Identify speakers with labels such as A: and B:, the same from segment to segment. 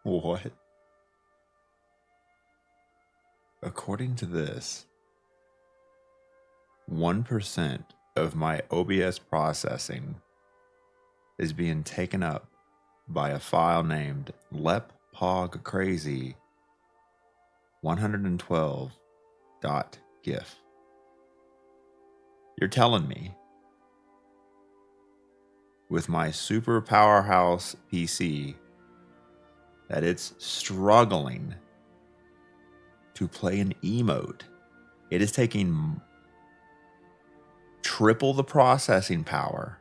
A: What? According to this, 1% of my OBS processing is being taken up by a file named leppogcrazy 112.gif. You're telling me with my super powerhouse PC that it's struggling to play an emote. It is taking triple the processing power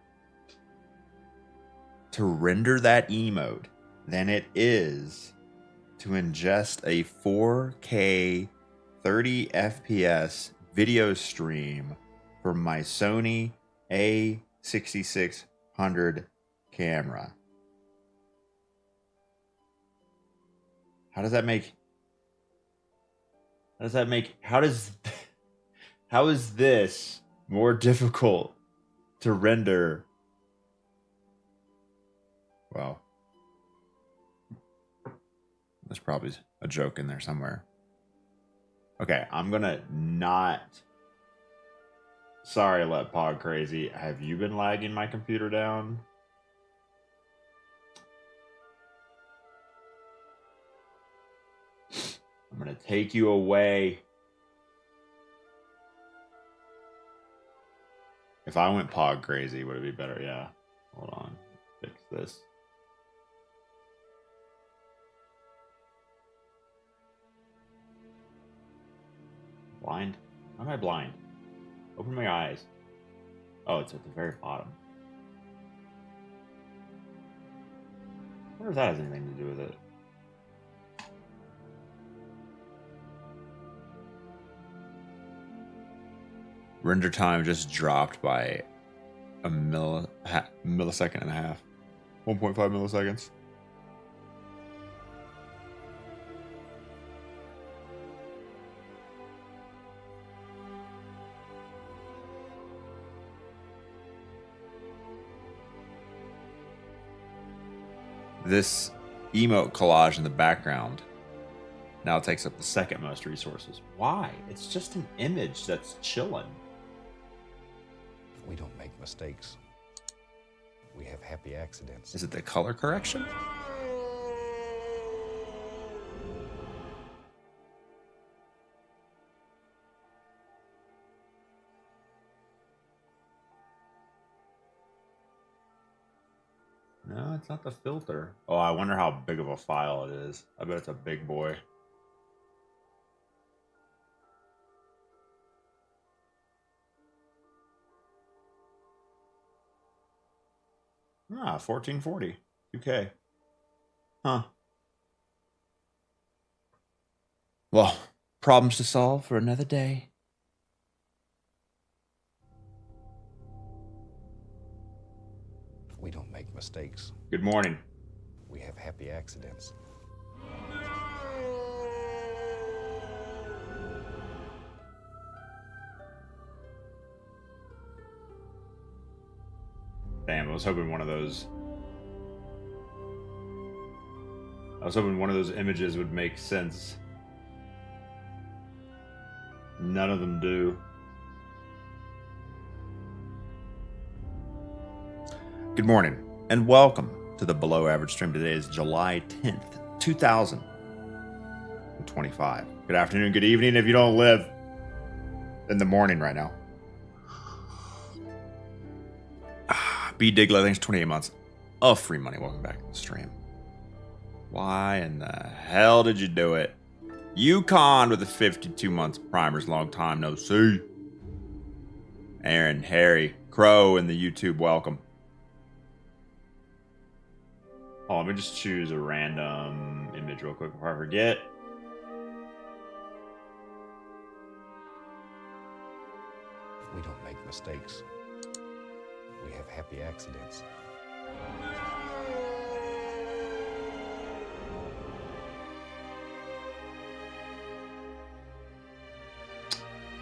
A: to render that emote than it is to ingest a 4K 30 FPS video stream from my Sony A6600 camera. How is this more difficult to render? Well, there's probably a joke in there somewhere. Okay, I'm gonna not. Sorry, leppogcrazy. Have you been lagging my computer down? I'm gonna take you away. If I went pog crazy, would it be better? Yeah. Hold on. Fix this. Blind? How am I blind? Open my eyes. Oh, it's at the very bottom. I wonder if that has anything to do with it. Render time just dropped by a millisecond and a half. 1.5 milliseconds. This emote collage in the background now takes up the second most resources. Why? It's just an image that's chilling.
B: We don't make mistakes. We have happy accidents.
A: Is it the color correction? No, it's not the filter. Oh, I wonder how big of a file it is. I bet it's a big boy. Ah, 1440. 2K. Huh. Well, problems to solve for another day.
B: We don't make mistakes.
A: Good morning.
B: We have happy accidents.
A: Damn, I was hoping one of those images would make sense. None of them do. Good morning and welcome to the Below Average stream. Today is July 10th, 2025. Good afternoon, good evening if you don't live in the morning right now. B. Digler, thanks 28 months of free money. Welcome back to the stream. Why in the hell did you do it? Yukon with the 52 months primers. Long time no see. Aaron, Harry, Crow in the YouTube, welcome. Oh, let me just choose a random image real quick before I forget.
B: We don't make mistakes. We have happy accidents.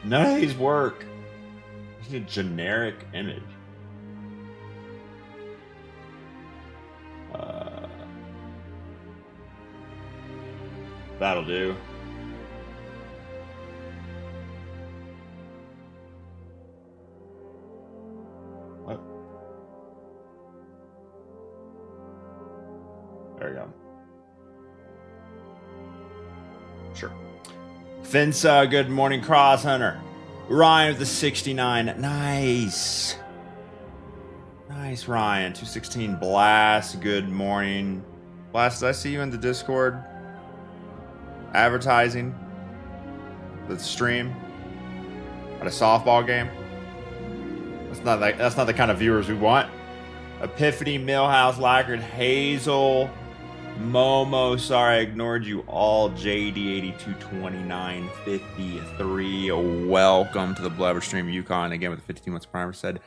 A: None of these work. It's a generic image. That'll do. What? There we go. Sure. Finsa, good morning, Cross Hunter. Ryan with the 69. Nice. Nice, Ryan. 216 Blast. Good morning. Blast, did I see you in the Discord? Advertising the stream at a softball game. That's not the kind of viewers we want. Epiphany, Millhouse, Lackard, Hazel, Momo. Sorry, I ignored you all. JD822953. Welcome to the Blabber Stream. Yukon again with the 52 months primer said,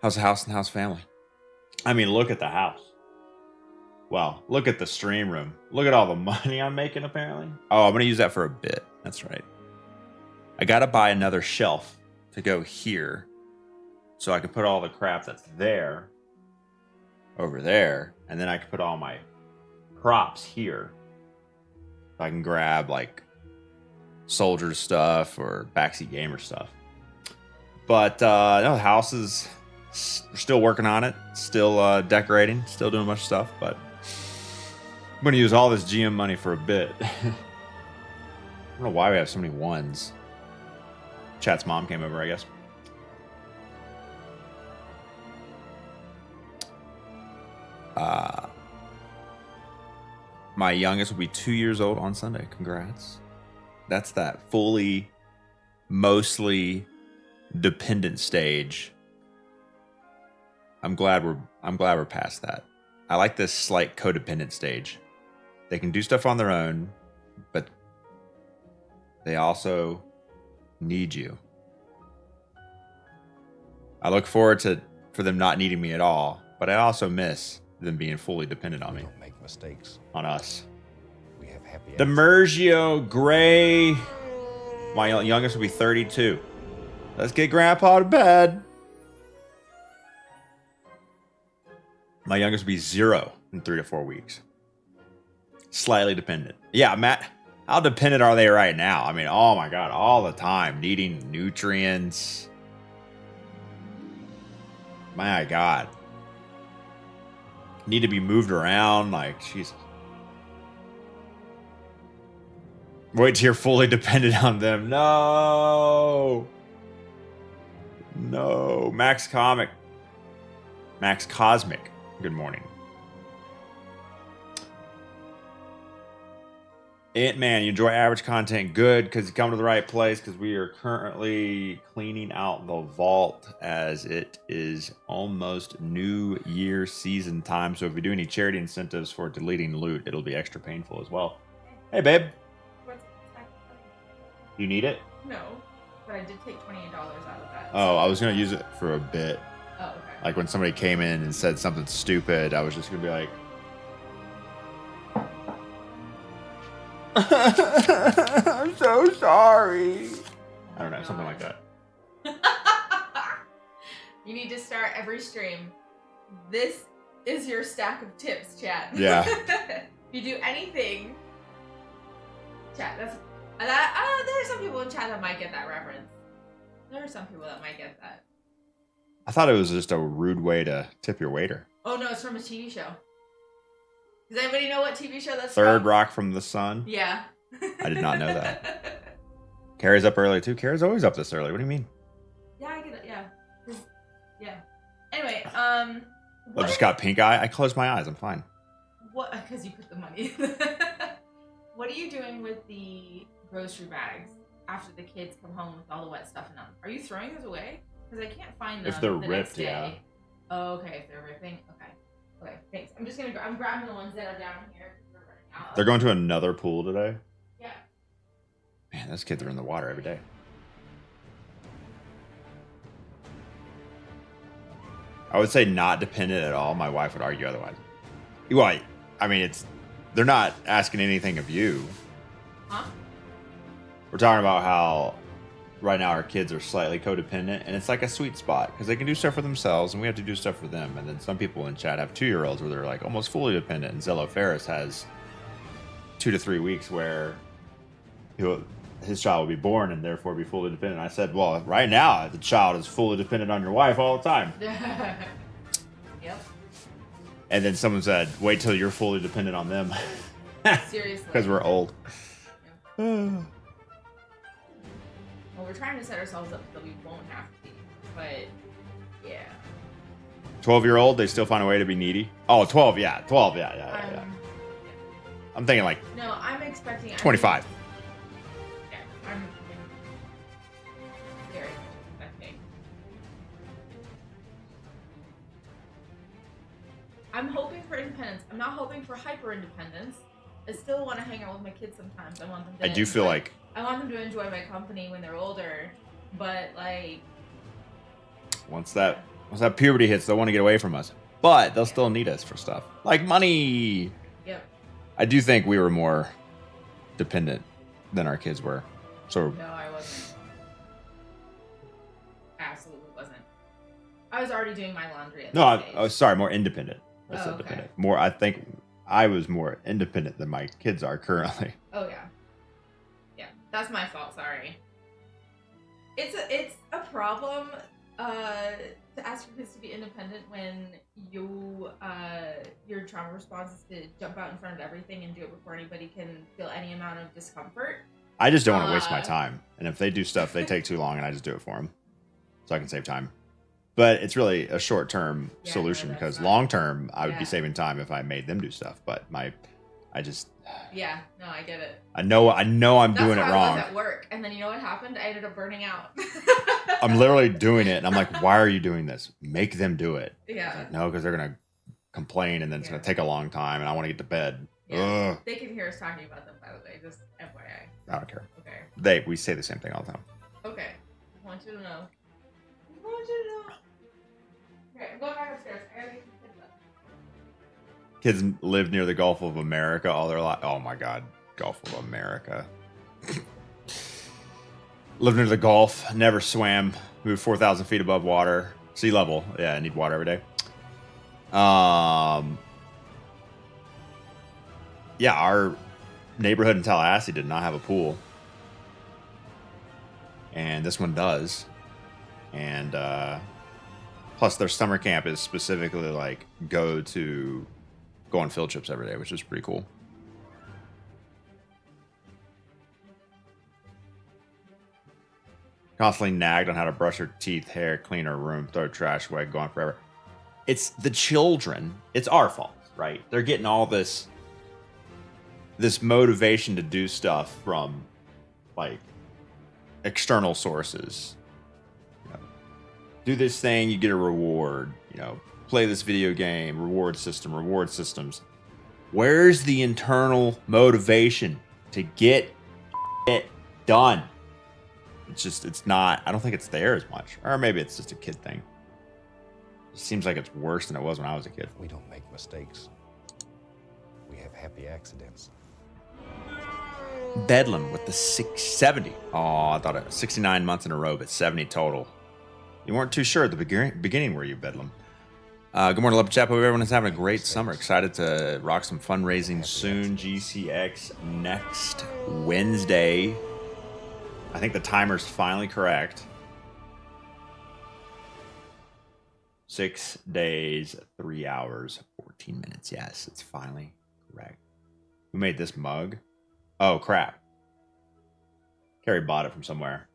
A: "How's the house and how's family?" I mean, look at the house. Well, look at the stream room. Look at all the money I'm making, apparently. Oh, I'm going to use that for a bit. That's right. I got to buy another shelf to go here so I can put all the crap that's there over there. And then I can put all my props here. So I can grab, like, soldier stuff or backseat gamer stuff. But, no, the house is... We're still working on it. Still decorating. Still doing a bunch of stuff, but... I'm going to use all this GM money for a bit. I don't know why we have so many ones. Chat's mom came over, I guess. My youngest will be 2 years old on Sunday. Congrats. That's that fully, mostly dependent stage. I'm glad we're past that. I like this slight codependent stage. They can do stuff on their own, but they also need you. I look forward for them not needing me at all, but I also miss them being fully dependent on me.
B: We don't make mistakes.
A: On us.
B: We have happy
A: Demergio Gray. My youngest will be 32. Let's get Grandpa to bed. My youngest will be 0 in 3 to 4 weeks. Slightly dependent. Yeah, Matt, how dependent are they right now? I mean, oh my God, all the time. Needing nutrients. My God. Need to be moved around. Like, Jesus. Wait till you're fully dependent on them. No. No. Max Cosmic. Good morning. Ant-Man, you enjoy average content? Good, because you come to the right place, because we are currently cleaning out the vault as it is almost New Year season time. So if we do any charity incentives for deleting loot, it'll be extra painful as well. Hey, babe. You need it?
C: No, but I did take $28 out of that.
A: Oh, I was going to use it for a bit.
C: Oh, okay.
A: Like when somebody came in and said something stupid, I was just going to be like, I'm so sorry. I don't know, something like that.
C: You need to start every stream. This is your stack of tips, chat.
A: Yeah.
C: If you do anything, chat. There are some people in chat that might get that reference. There are some people that might get that.
A: I thought it was just a rude way to tip your waiter.
C: Oh no, it's from a TV show. Does anybody know what TV show that's
A: Third
C: from?
A: Rock from the Sun?
C: Yeah.
A: I did not know that. Carrie's up early too. Carrie's always up this early. What do you mean?
C: Yeah, I get it. Yeah. Yeah. Anyway,
A: I just got pink eye. I closed my eyes. I'm fine.
C: What? Because you put the money. What are you doing with the grocery bags after the kids come home with all the wet stuff in them? Are you throwing those away? Because I can't find them.
A: If they're
C: the next
A: ripped,
C: day.
A: yeah.
C: Oh, okay. If they're ripping, okay. Okay, thanks. I'm grabbing the ones that are down here. We're running out.
A: They're going to another pool today?
C: Yeah.
A: Man, those kids are in the water every day. I would say not dependent at all. My wife would argue otherwise. Well, I mean, they're not asking anything of you.
C: Huh?
A: We're talking about how right now our kids are slightly codependent, and it's like a sweet spot because they can do stuff for themselves and we have to do stuff for them. And then some people in chat have 2-year-olds where they're like almost fully dependent, and Zello Ferris has 2 to 3 weeks where his child will be born and therefore be fully dependent. I said, well, right now the child is fully dependent on your wife all the time.
C: Yep.
A: And then someone said, wait till you're fully dependent on them.
C: Seriously.
A: Because we're old.
C: Well, we're trying to set ourselves up so we won't have to be. But, yeah.
A: 12-year-old, they still find a way to be needy. Oh, 12, yeah. 12, yeah. I'm thinking like
C: No, I'm expecting...
A: 25.
C: Yeah, I'm very much expecting. I'm hoping for independence. I'm not hoping for hyper-independence. I still want to hang out with my kids sometimes. I want them to...
A: I do feel like...
C: I want them to enjoy my company when they're older. But, like...
A: Once that puberty hits, they'll want to get away from us. But they'll still need us for stuff. Like money!
C: Yep.
A: I do think we were more dependent than our kids were. So
C: No, I wasn't. Absolutely wasn't. I was already doing my laundry at
A: no,
C: this age.
A: I was sorry, more independent. I said
C: Oh, okay.
A: dependent. More, I think I was more independent than my kids are currently.
C: Oh yeah, yeah. That's my fault. Sorry. It's a problem to ask your kids to be independent when your trauma response is to jump out in front of everything and do it before anybody can feel any amount of discomfort.
A: I just don't want to waste my time. And if they do stuff, they take too long, and I just do it for them, so I can save time. But it's really a short-term solution
C: no,
A: because
C: that's not-
A: long-term, I would
C: Yeah.
A: be saving time if I made them do stuff. But
C: Yeah, no, I get it.
A: I know I'm
C: That's
A: doing it
C: how I
A: wrong.
C: was at work, and then you know what happened? I ended up burning out.
A: I'm literally doing it, and I'm like, why are you doing this? Make them do it.
C: Yeah.
A: Like, no, because they're gonna complain, and then it's
C: Yeah.
A: gonna take a long time, and I want to get to bed.
C: Yeah.
A: Ugh.
C: They can hear us talking about them, by the way. Just FYI.
A: I don't care.
C: Okay.
A: We say the same thing all the time.
C: Okay. I want you to know. I want you to know. Okay, I'm going back upstairs. I gotta get some kids up.
A: Kids live near the Gulf of America all their life. Oh my God, Gulf of America. Lived near the Gulf, never swam, moved 4,000 feet above water, sea level. Yeah, I need water every day. Yeah, our neighborhood in Tallahassee did not have a pool, and this one does. And plus, their summer camp is specifically like go on field trips every day, which is pretty cool. Constantly nagged on how to brush her teeth, hair, clean her room, throw trash away, go on forever. It's the children. It's our fault, right? They're getting all this motivation to do stuff from like external sources. You know, do this thing, you get a reward. You know, play this video game, reward systems. Where's the internal motivation to get it done? It's not, I don't think it's there as much. Or maybe it's just a kid thing. It seems like it's worse than it was when I was a kid.
B: We don't make mistakes. We have happy accidents.
A: Bedlam with the 670. Oh, I thought it was 69 months in a row, but 70 total. You weren't too sure at the beginning, were you, Bedlam? Good morning, Love Chat. Hope everyone is having a great summer. Excited to rock some fundraising soon. GCX next Wednesday. I think the timer's finally correct. 6 days, 3 hours, 14 minutes. Yes, it's finally correct. Who made this mug? Oh, crap. Carrie bought it from somewhere.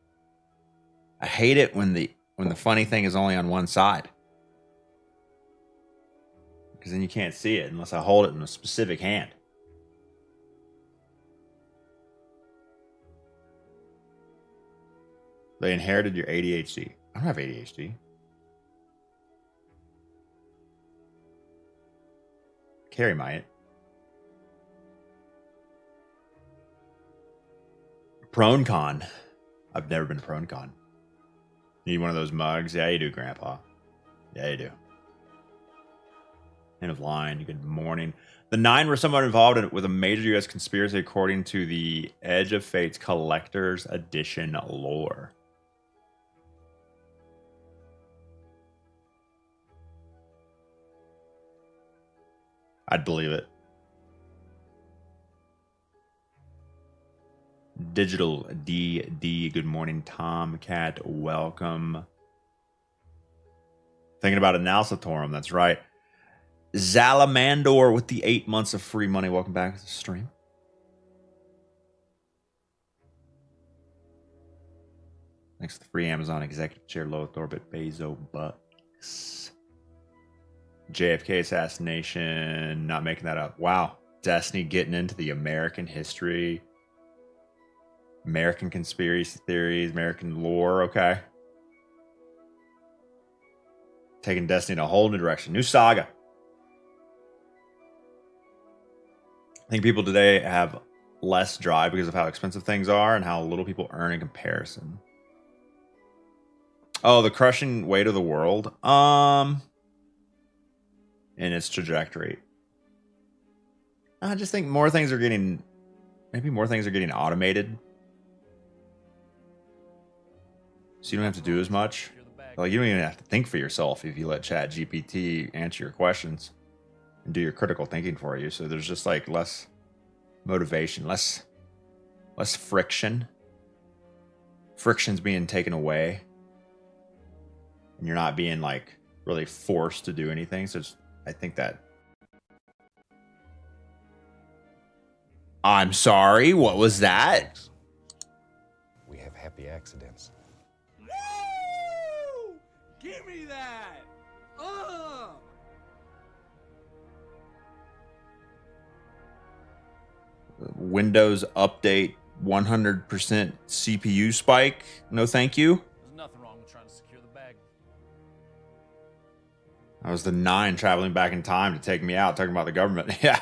A: I hate it when the funny thing is only on one side. Because then you can't see it unless I hold it in a specific hand. They inherited your ADHD. I don't have ADHD. Carrie might. ProneCon. I've never been to ProneCon. Need one of those mugs? Yeah, you do, Grandpa. Yeah, you do. End of line. Good morning. The 9 were somewhat involved with a major U.S. conspiracy, according to the Edge of Fate's Collector's Edition lore. I'd believe it. Digital DD. Good morning, Tomcat. Welcome. Thinking about Analcitorum. That's right. Zalamandor with the 8 months of free money. Welcome back to the stream. Thanks to the free Amazon executive chair, Low Orbit, Bezo Bucks. JFK assassination. Not making that up. Wow. Destiny getting into the American history. American conspiracy theories. American lore. Okay. Taking Destiny in a whole new direction. New saga. I think people today have less drive because of how expensive things are and how little people earn in comparison. Oh, the crushing weight of the world. In its trajectory. I just think more things are getting automated. So you don't have to do as much. Like, you don't even have to think for yourself if you let ChatGPT answer your questions and do your critical thinking for you. So there's just like less motivation, less friction. Friction's being taken away. And you're not being like really forced to do anything. So I think that. I'm sorry, what was that?
B: We have happy accidents.
D: Woo! Give me that!
A: Windows update 100% CPU spike. No, thank you.
D: There's nothing wrong with trying to secure the bag.
A: I was the 9 traveling back in time to take me out, talking about the government. Yeah.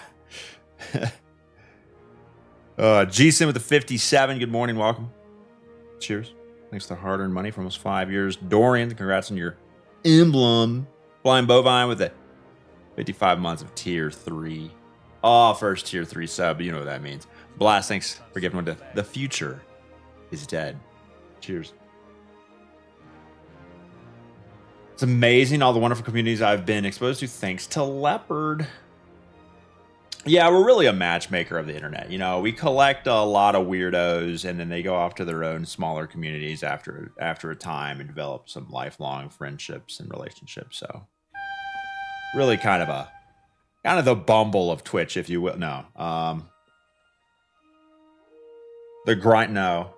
A: GSIM with the 57. Good morning. Welcome. Cheers. Thanks to hard-earned money for almost 5 years. Dorian, congrats on your emblem. Flying Bovine with the 55 months of tier 3. Oh, first tier 3 sub. You know what that means. Blast, thanks for giving one to The Future is Dead. Cheers. It's amazing all the wonderful communities I've been exposed to thanks to Leopard. Yeah, we're really a matchmaker of the internet. You know, we collect a lot of weirdos and then they go off to their own smaller communities after a time and develop some lifelong friendships and relationships. So really kind of the Bumble of Twitch, if you will. No. The grind. No.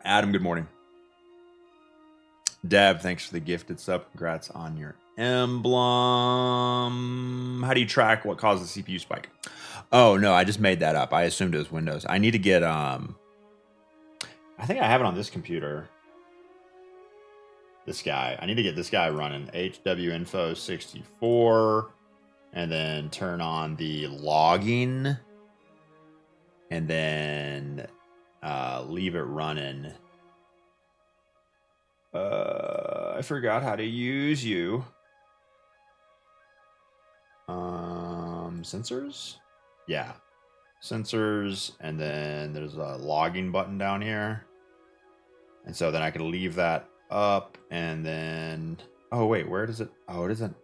A: Adam, good morning. Deb, thanks for the gifted sub. Congrats on your emblem. How do you track what causes the CPU spike? Oh, no, I just made that up. I assumed it was Windows. I need to get, I think I have it on this computer. This guy. I need to get this guy running. HWinfo 64. And then turn on the logging. And then leave it running. I forgot how to use you. Sensors? Yeah. Sensors, and then there's a logging button down here. And so then I can leave that up, and then... Oh, wait, where does it... Oh, it doesn't...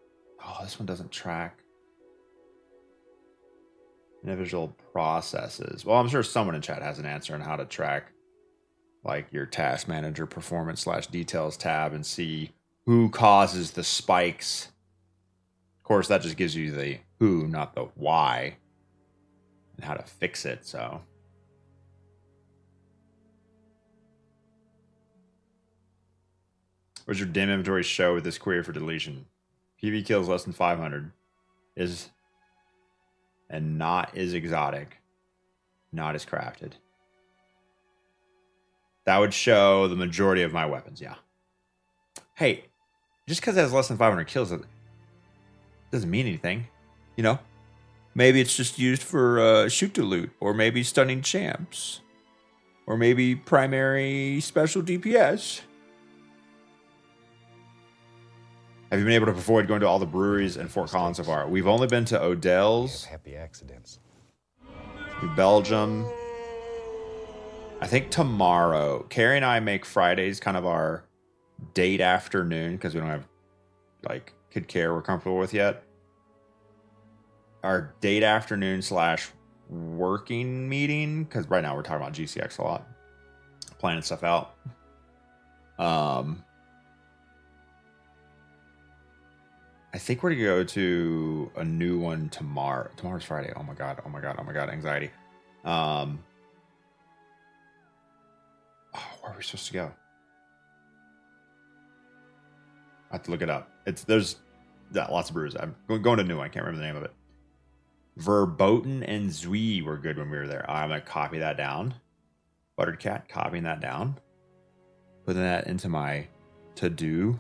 A: Oh, this one doesn't track individual processes. Well, I'm sure someone in chat has an answer on how to track like your task manager performance / details tab and see who causes the spikes. Of course, that just gives you the who, not the why, and how to fix it. So where's your dim inventory show with this query for deletion? PV kills less than 500 is and not is exotic, not is crafted. That would show the majority of my weapons, yeah. Hey, just because it has less than 500 kills, it doesn't mean anything, you know? Maybe it's just used for shoot to loot, or maybe stunning champs, or maybe primary special DPS. Have you been able to avoid going to all the breweries in Fort Collins so far? We've only been to Odell's.
B: Happy accidents.
A: Belgium. I think tomorrow. Carrie and I make Fridays kind of our date afternoon because we don't have like kid care we're comfortable with yet. Our date afternoon / working meeting, because right now we're talking about GCX a lot, planning stuff out. I think we're gonna go to a new one tomorrow. Tomorrow's Friday. Oh my god. Oh my god. Oh my god. Anxiety. Oh, where are we supposed to go? I have to look it up. There's lots of brews. I'm going to a new one. I can't remember the name of it. Verboten and Zui were good when we were there. I'm gonna copy that down. Buttered Cat, copying that down. Putting that into my to-do.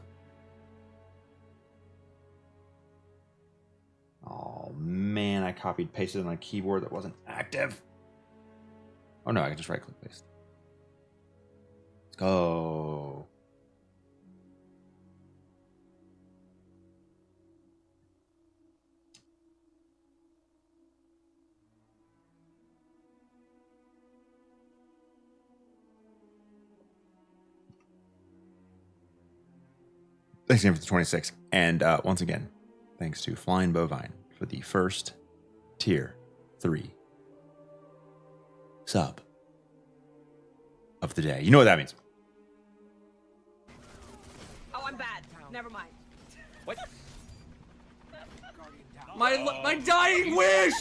A: Oh man, I copied pasted on a keyboard that wasn't active. Oh no, I can just right click paste. Let's go. Thanks again for the 26. And once again, thanks to Flying Bovine for the first tier 3 sub of the day. You know what that means.
E: Oh, I'm bad. Never mind.
D: What? My dying wish!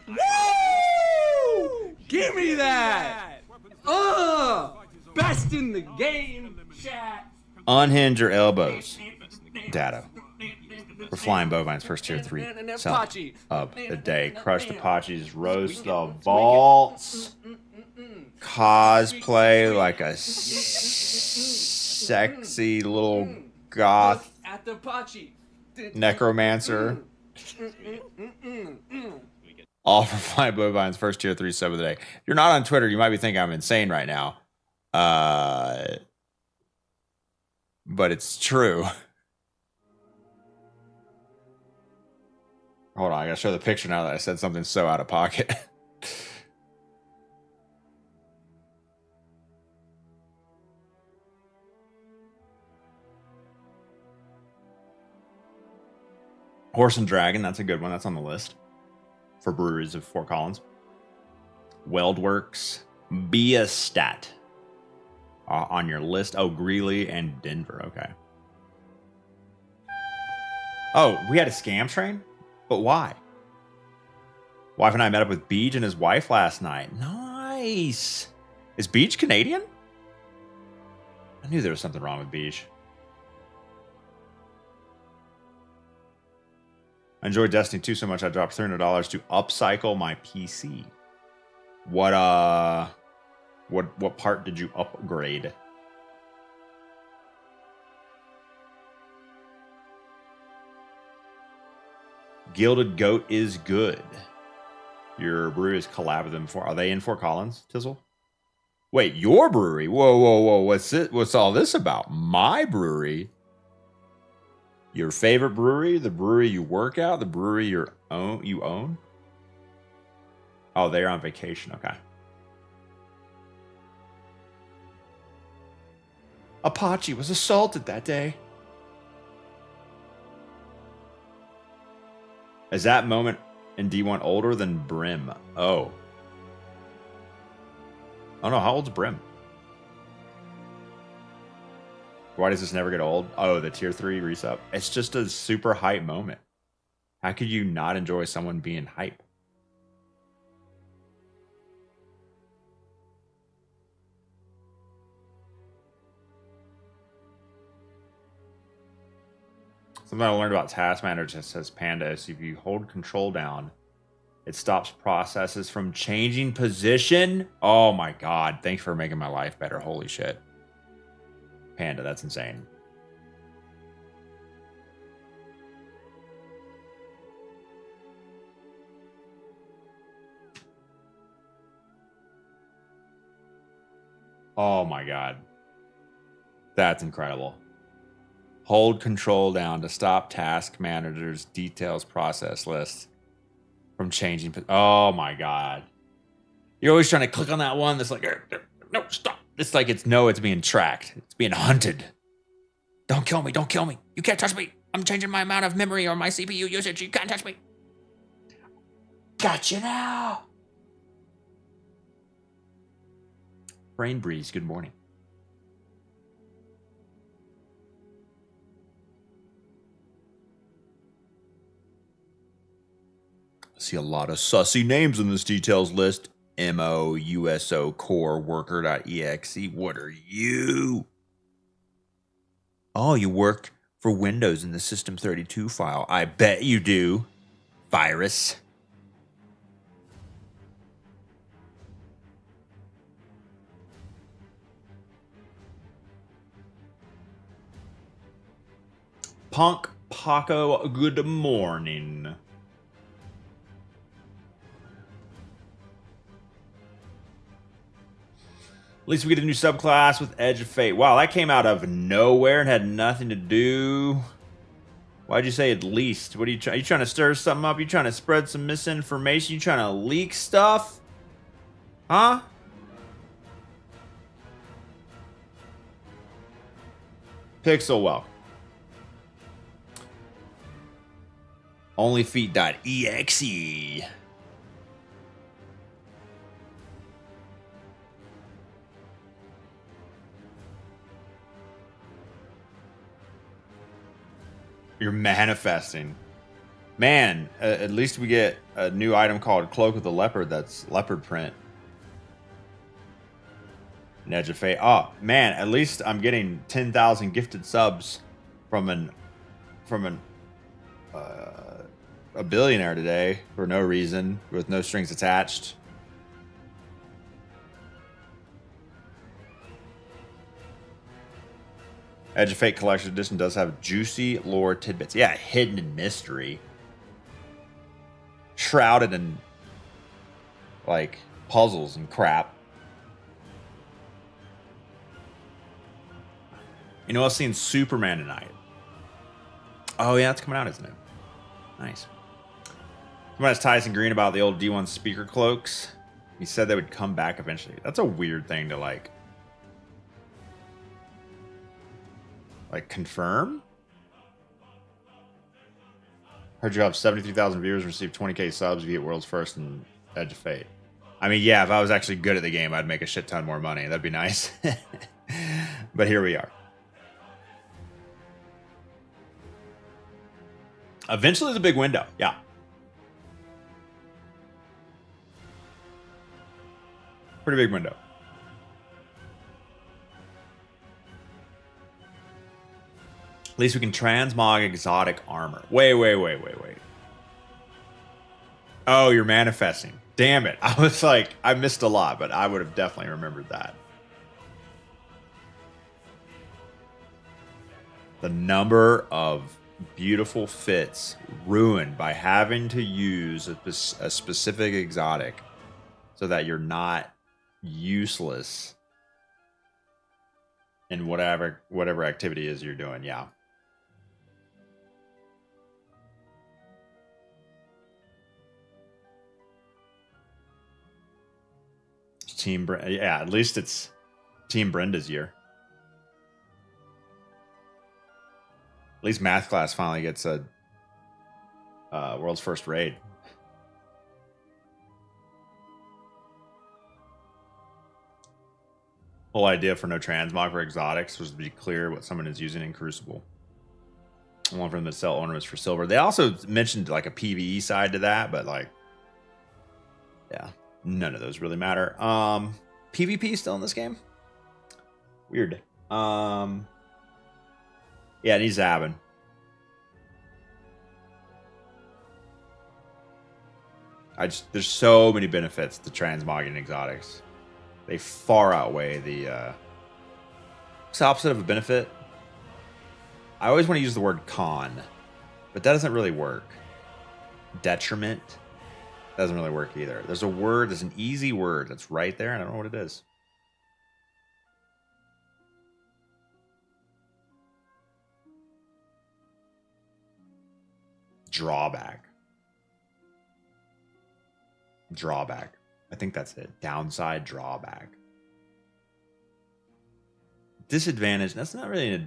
D: Woo! Give me that! Best in the game, chat.
A: Unhinge your elbows. Data. For Flying Bovine's first tier 3 sub of the day. Crushed Apache's Roast the Vaults. Cosplay like a sexy little goth
D: At the Pachi.
A: necromancer. All for Flying Bovine's first tier 3 sub of the day. If you're not on Twitter, you might be thinking I'm insane right now. But it's true. Hold on, I gotta show the picture now that I said something so out of pocket. Horse and Dragon, that's a good one. That's on the list for breweries of Fort Collins. Weldworks, Biastat on your list. Oh, Greeley and Denver. Okay. Oh, we had a scam train? But why? Wife and I met up with Beach and his wife last night. Nice. Is Beach Canadian? I knew there was something wrong with Beach. I enjoyed Destiny 2 so much I dropped $300 to upcycle my PC. What part did you upgrade? Gilded Goat is good. Your brewery has collabed with them before. Are they in Fort Collins, Tizzle? Wait, your brewery? Whoa, whoa, whoa. What's all this about? My brewery? Your favorite brewery? The brewery you work at? The brewery you own? Oh, they're on vacation. Okay. Apache was assaulted that day. Is that moment in D1 older than Brim? Oh. Oh no, how old's Brim? Why does this never get old? Oh, the tier 3 resup. It's just a super hype moment. How could you not enjoy someone being hype? Something I learned about Task Manager says Panda is if you hold control down, it stops processes from changing position. Oh my god. Thanks for making my life better. Holy shit. Panda, that's insane. Oh my god. That's incredible. Hold control down to stop Task Manager's details process list from changing. Oh my god. You're always trying to click on that one that's like, no, stop. It's like it's being tracked. It's being hunted. Don't kill me. Don't kill me. You can't touch me. I'm changing my amount of memory or my CPU usage. You can't touch me. Gotcha now. Brain Breeze, good morning. I see a lot of sussy names in this details list. MOUSO core worker.exe. What are you? Oh, you work for Windows in the System32 file. I bet you do. Virus. Punk Paco, good morning. At least we get a new subclass with Edge of Fate. Wow, that came out of nowhere and had nothing to do. Why'd you say at least? What are you trying? You trying to stir something up? You trying to spread some misinformation? You trying to leak stuff? Huh? Pixelwell. Onlyfeet.exe. You're manifesting. Man, at least we get a new item called Cloak of the Leopard that's leopard print. An Edge of Fate. Oh, man, at least I'm getting 10,000 gifted subs from a billionaire today for no reason, with no strings attached. Edge of Fate Collection Edition does have juicy lore tidbits. Yeah, hidden in mystery. Shrouded in, like, puzzles and crap. You know, I've seen Superman tonight. Oh, yeah, it's coming out, isn't it? Nice. Someone asked Tyson Green about the old D1 speaker cloaks. He said they would come back eventually. That's a weird thing to, like confirm? Heard you have 73,000 viewers, received 20k subs, you get world's first in Edge of Fate. I mean, yeah, if I was actually good at the game, I'd make a shit ton more money. That'd be nice. But here we are. Eventually, the big window. Yeah. Pretty big window. At least we can transmog exotic armor. Wait. Oh, you're manifesting. Damn it. I was like, I missed a lot, but I would have definitely remembered that. The number of beautiful fits ruined by having to use a specific exotic so that you're not useless in whatever activity is you're doing. Yeah. Yeah, at least it's Team Brenda's year. At least math class finally gets a world's first raid. Whole idea for no transmog for exotics was to be clear what someone is using in Crucible. I want for them to sell ornaments for silver. They also mentioned like a PvE side to that, but like, yeah, none of those really matter. PvP still in this game? Weird. Yeah, it needs to happen. There's so many benefits to transmogging exotics. They far outweigh the what's the opposite of a benefit? I always want to use the word con, but that doesn't really work. Detriment doesn't really work either. There's an easy word that's right there, and I don't know what it is. Drawback. I think that's it. Downside, drawback. Disadvantage, that's not really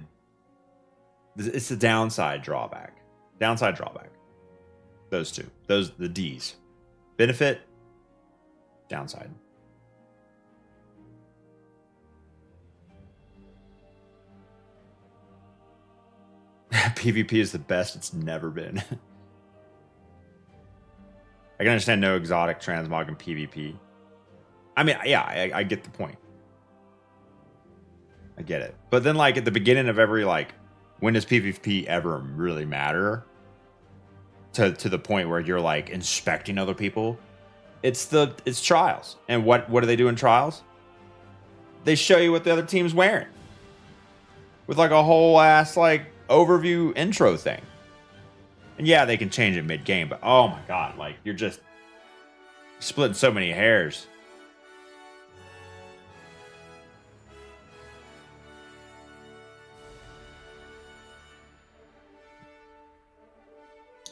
A: it's the downside, drawback. Downside, drawback. Those two. The D's. Benefit, downside. PvP is the best it's never been. I can understand no exotic transmog in PvP. I mean, yeah, I get the point. I get it. But then, like, at the beginning of every, like, when does PvP ever really matter? To the point where you're, like, inspecting other people? It's trials. And what do they do in trials? They show you what the other team's wearing. With, like, a whole ass, like, overview intro thing. And yeah, they can change it mid-game, but oh my god, like, you're just splitting so many hairs.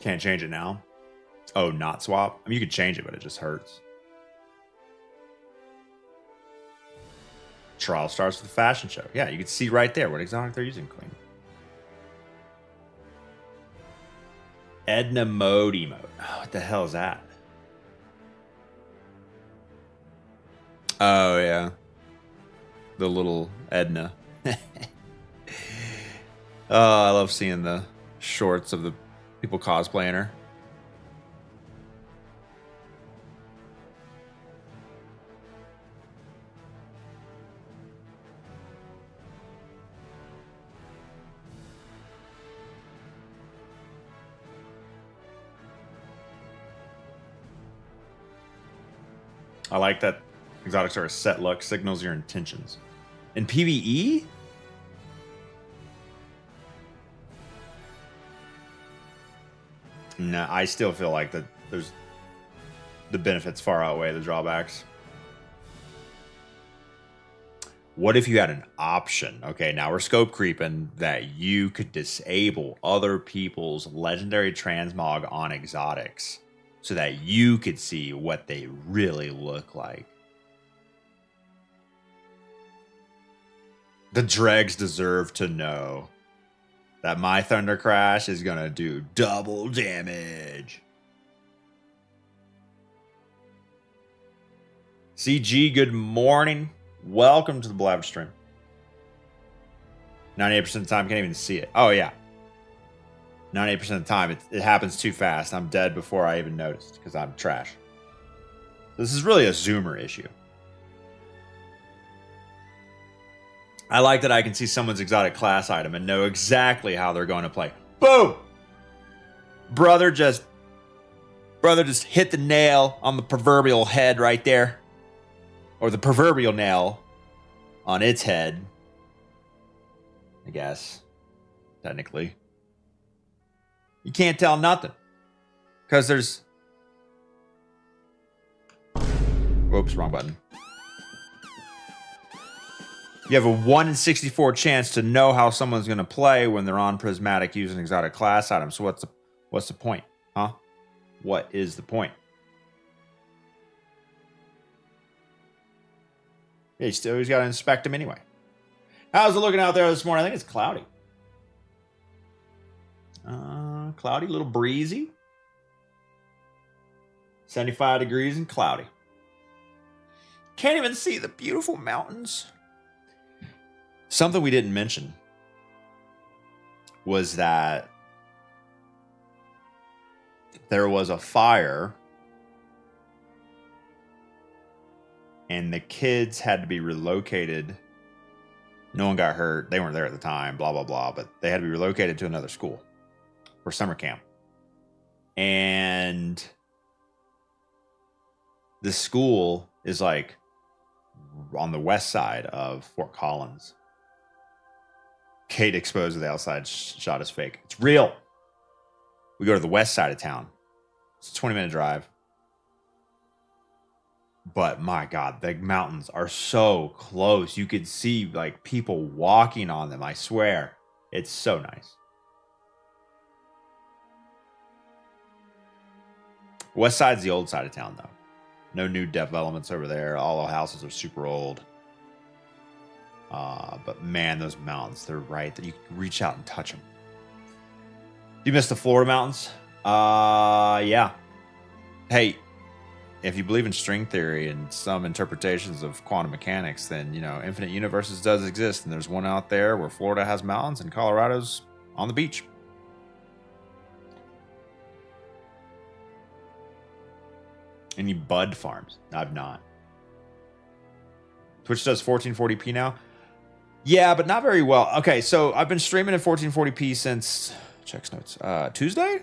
A: Can't change it now? Oh, not swap? I mean, you could change it, but it just hurts. Trial starts with a fashion show. Yeah, you can see right there what exotic they're using, Queen. Edna mode emote. Oh, what the hell is that? Oh, yeah. The little Edna. Oh, I love seeing the shorts of the people cosplaying her. I like that exotics are a set look, signals your intentions. In PvE? No, I still feel like that there's the benefits far outweigh the drawbacks. What if you had an option? Okay, now we're scope creeping that you could disable other people's legendary transmog on exotics so that you could see what they really look like. The dregs deserve to know that my Thunder Crash is going to do double damage. CG, good morning. Welcome to the Blabber stream. 98% of the time, can't even see it. Oh, yeah. 98% of the time, it happens too fast. I'm dead before I even noticed because I'm trash. This is really a zoomer issue. I like that I can see someone's exotic class item and know exactly how they're going to play. Boom! Brother just hit the nail on the proverbial head right there. Or the proverbial nail on its head. I guess. Technically. You can't tell nothing. Because there's... Whoops, wrong button. You have a 1 in 64 chance to know how someone's going to play when they're on Prismatic using exotic class items. So what's the point? Huh? What is the point? Yeah, you still always got to inspect them anyway. How's it looking out there this morning? I think it's cloudy. Cloudy, a little breezy. 75 degrees and cloudy. Can't even see the beautiful mountains. Something we didn't mention was that there was a fire and the kids had to be relocated. No one got hurt. They weren't there at the time, blah, blah, blah. But they had to be relocated to another school for summer camp. And the school is like on the west side of Fort Collins. Kate exposed the outside shot is fake. It's real. We go to the west side of town. It's a 20-minute drive. But my God, the mountains are so close. You could see like people walking on them. I swear. It's so nice. West side's the old side of town, though. No new developments over there. All the houses are super old. But man, those mountains, they're right that you can reach out and touch them. Do you miss the Florida mountains? Yeah. Hey, if you believe in string theory and some interpretations of quantum mechanics, then, you know, infinite universes does exist. And there's one out there where Florida has mountains and Colorado's on the beach. Any bud farms? I've not. Twitch does 1440p now? Yeah, but not very well. Okay, so I've been streaming in 1440p since, checks notes, Tuesday?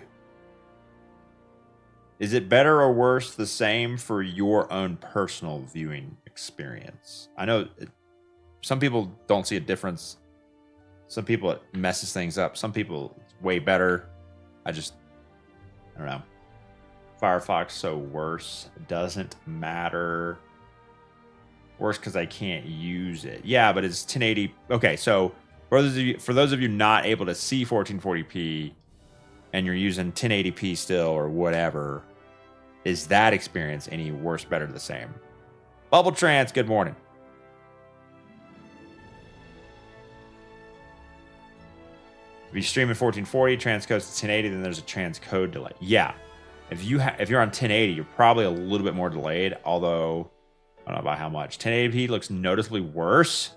A: Is it better or worse, the same for your own personal viewing experience? I know some people don't see a difference. Some people it messes things up. Some people it's way better. I don't know. Firefox, so worse. Doesn't matter. Worse because I can't use it. Yeah, but it's 1080. Okay, so for those of you not able to see 1440p and you're using 1080p still or whatever, is that experience any worse, better, the same? Bubble Trance, good morning. If you stream in 1440, transcodes to 1080, then there's a transcode delay. Yeah, if you're on 1080, you're probably a little bit more delayed. Although I don't know by how much. 1080p looks noticeably worse.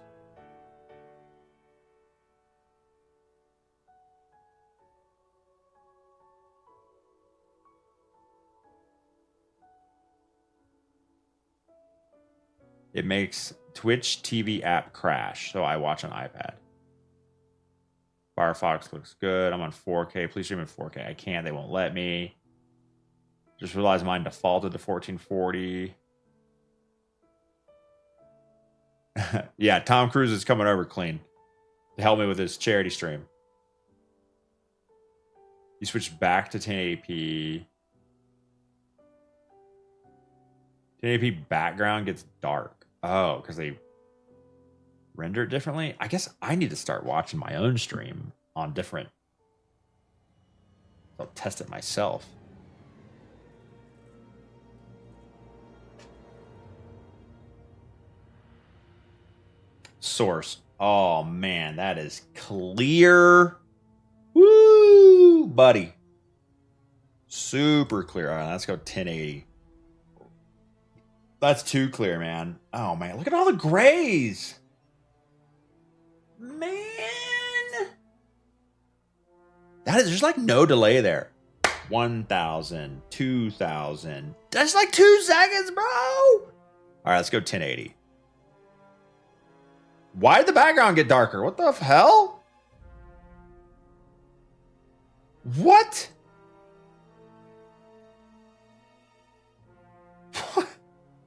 A: It makes Twitch TV app crash, so I watch on iPad. Firefox looks good. I'm on 4K. Please stream in 4K. I can't. They won't let me. Just realized mine defaulted to 1440. Yeah, Tom Cruise is coming over clean to help me with his charity stream. You switch back to 1080p. 1080p background gets dark. Oh, because they render it differently? I guess I need to start watching my own stream on different. I'll test it myself. Source. Oh man, that is clear. Woo, buddy. Super clear. All right, let's go 1080. That's too clear, man. Oh man, look at all the grays. Man. There's like no delay there. 1,000, 2,000. That's like 2 seconds, bro. All right, let's go 1080. Why did the background get darker? What the hell? What?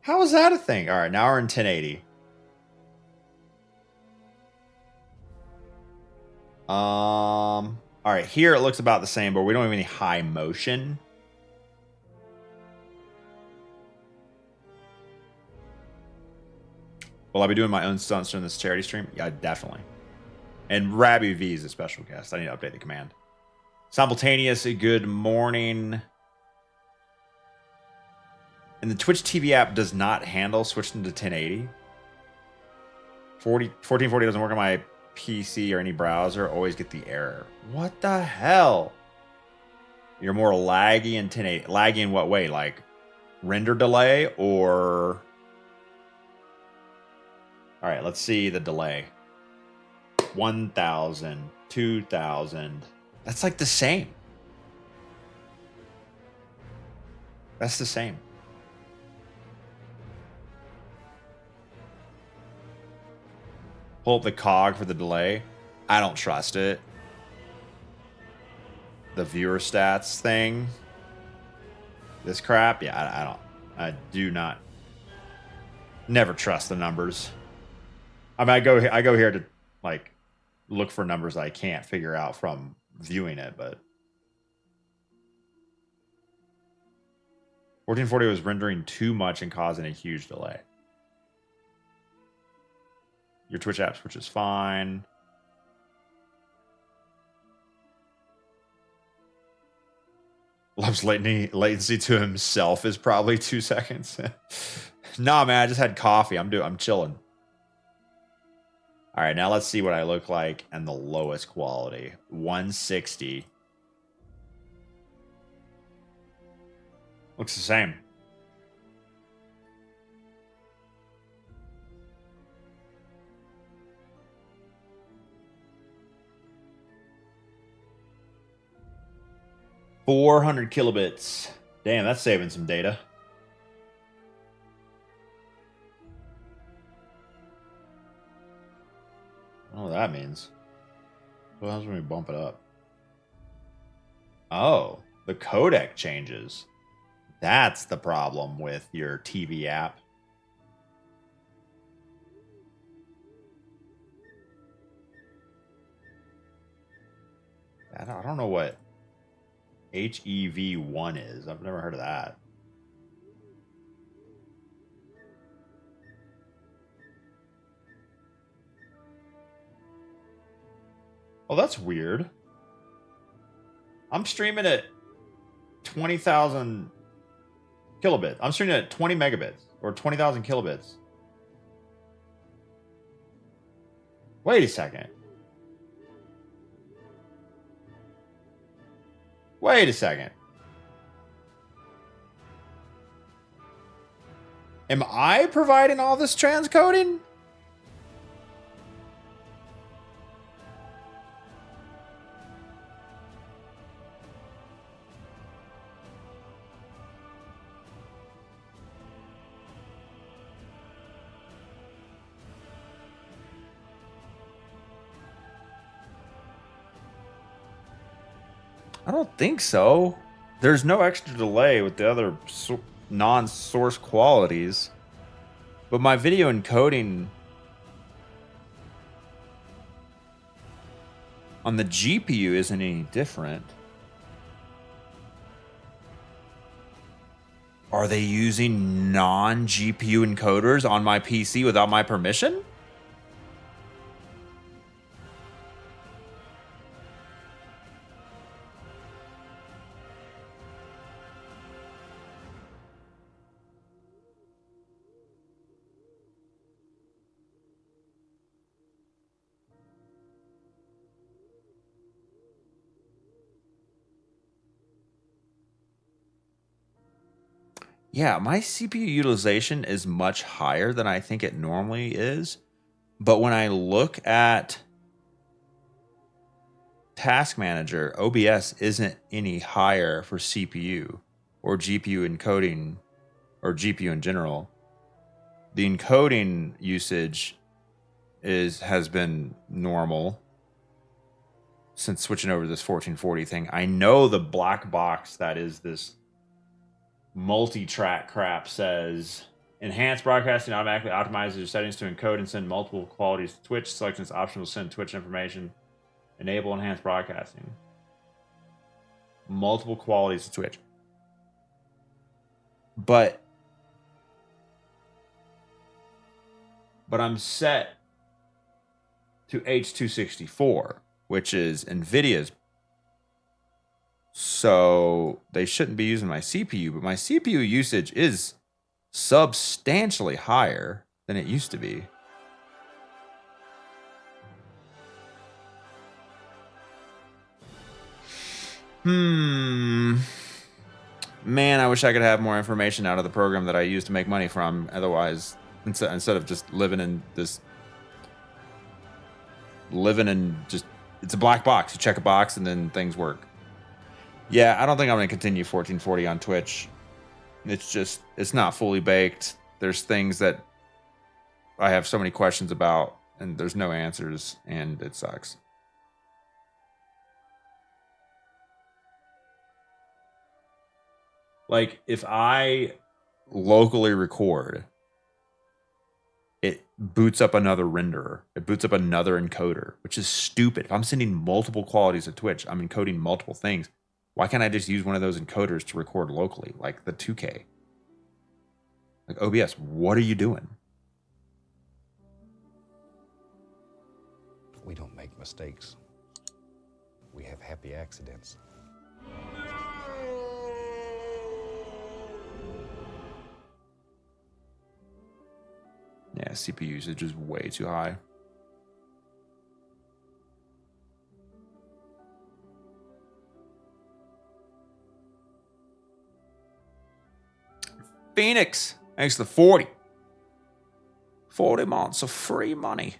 A: How is that a thing? All right, now we're in 1080. All right, here it looks about the same, but we don't have any high motion. Will I be doing my own stunts during this charity stream? Yeah, definitely. And Rabby V is a special guest. I need to update the command. Simultaneous, good morning. And the Twitch TV app does not handle switching to 1080. 1440 doesn't work on my PC or any browser. Always get the error. What the hell? You're more laggy in 1080. Laggy in what way? Like render delay or... All right, let's see the delay. 1,000, 2,000. That's like the same. That's the same. Pull up the cog for the delay. I don't trust it. The viewer stats thing. This crap. Yeah, I do not. Never trust the numbers. I mean, I go here to like look for numbers I can't figure out from viewing it, but 1440 was rendering too much and causing a huge delay. Your Twitch app switch is fine. Loves latency to himself is probably 2 seconds. Nah, man, I just had coffee. I'm chilling. All right, now let's see what I look like and the lowest quality. 160. Looks the same. .400 kilobits. Damn, that's saving some data. I don't know what that means. What happens when we bump it up? Oh, the codec changes. That's the problem with your TV app. I don't know what HEV1 is. I've never heard of that. Oh, that's weird. I'm streaming at 20,000 kilobits. I'm streaming at 20 megabits or 20,000 kilobits. Wait a second. Wait a second. Am I providing all this transcoding? I don't think so. There's no extra delay with the other non-source qualities. But my video encoding on the GPU isn't any different. Are they using non-GPU encoders on my PC without my permission? Yeah, my CPU utilization is much higher than I think it normally is. But when I look at Task Manager, OBS isn't any higher for CPU or GPU encoding or GPU in general. The encoding usage has been normal since switching over to this 1440 thing. I know the black box that is this multi-track crap says enhanced broadcasting automatically optimizes your settings to encode and send multiple qualities to Twitch. Selection is optional to send Twitch information. Enable enhanced broadcasting. Multiple qualities to Twitch. But I'm set to H264, which is NVIDIA's. So they shouldn't be using my CPU, but my CPU usage is substantially higher than it used to be. Man, I wish I could have more information out of the program that I use to make money from. Otherwise, instead of just living in just, it's a black box. You check a box and then things work. Yeah, I don't think I'm going to continue 1440 on Twitch. It's not fully baked. There's things that I have so many questions about, and there's no answers, and it sucks. Like, if I locally record, it boots up another renderer. It boots up another encoder, which is stupid. If I'm sending multiple qualities to Twitch, I'm encoding multiple things. Why can't I just use one of those encoders to record locally, like the 2K? Like, OBS, what are you doing?
B: We don't make mistakes. We have happy accidents.
A: Yeah, CPU usage is way too high. Phoenix, thanks to the 40. 40 months of free money.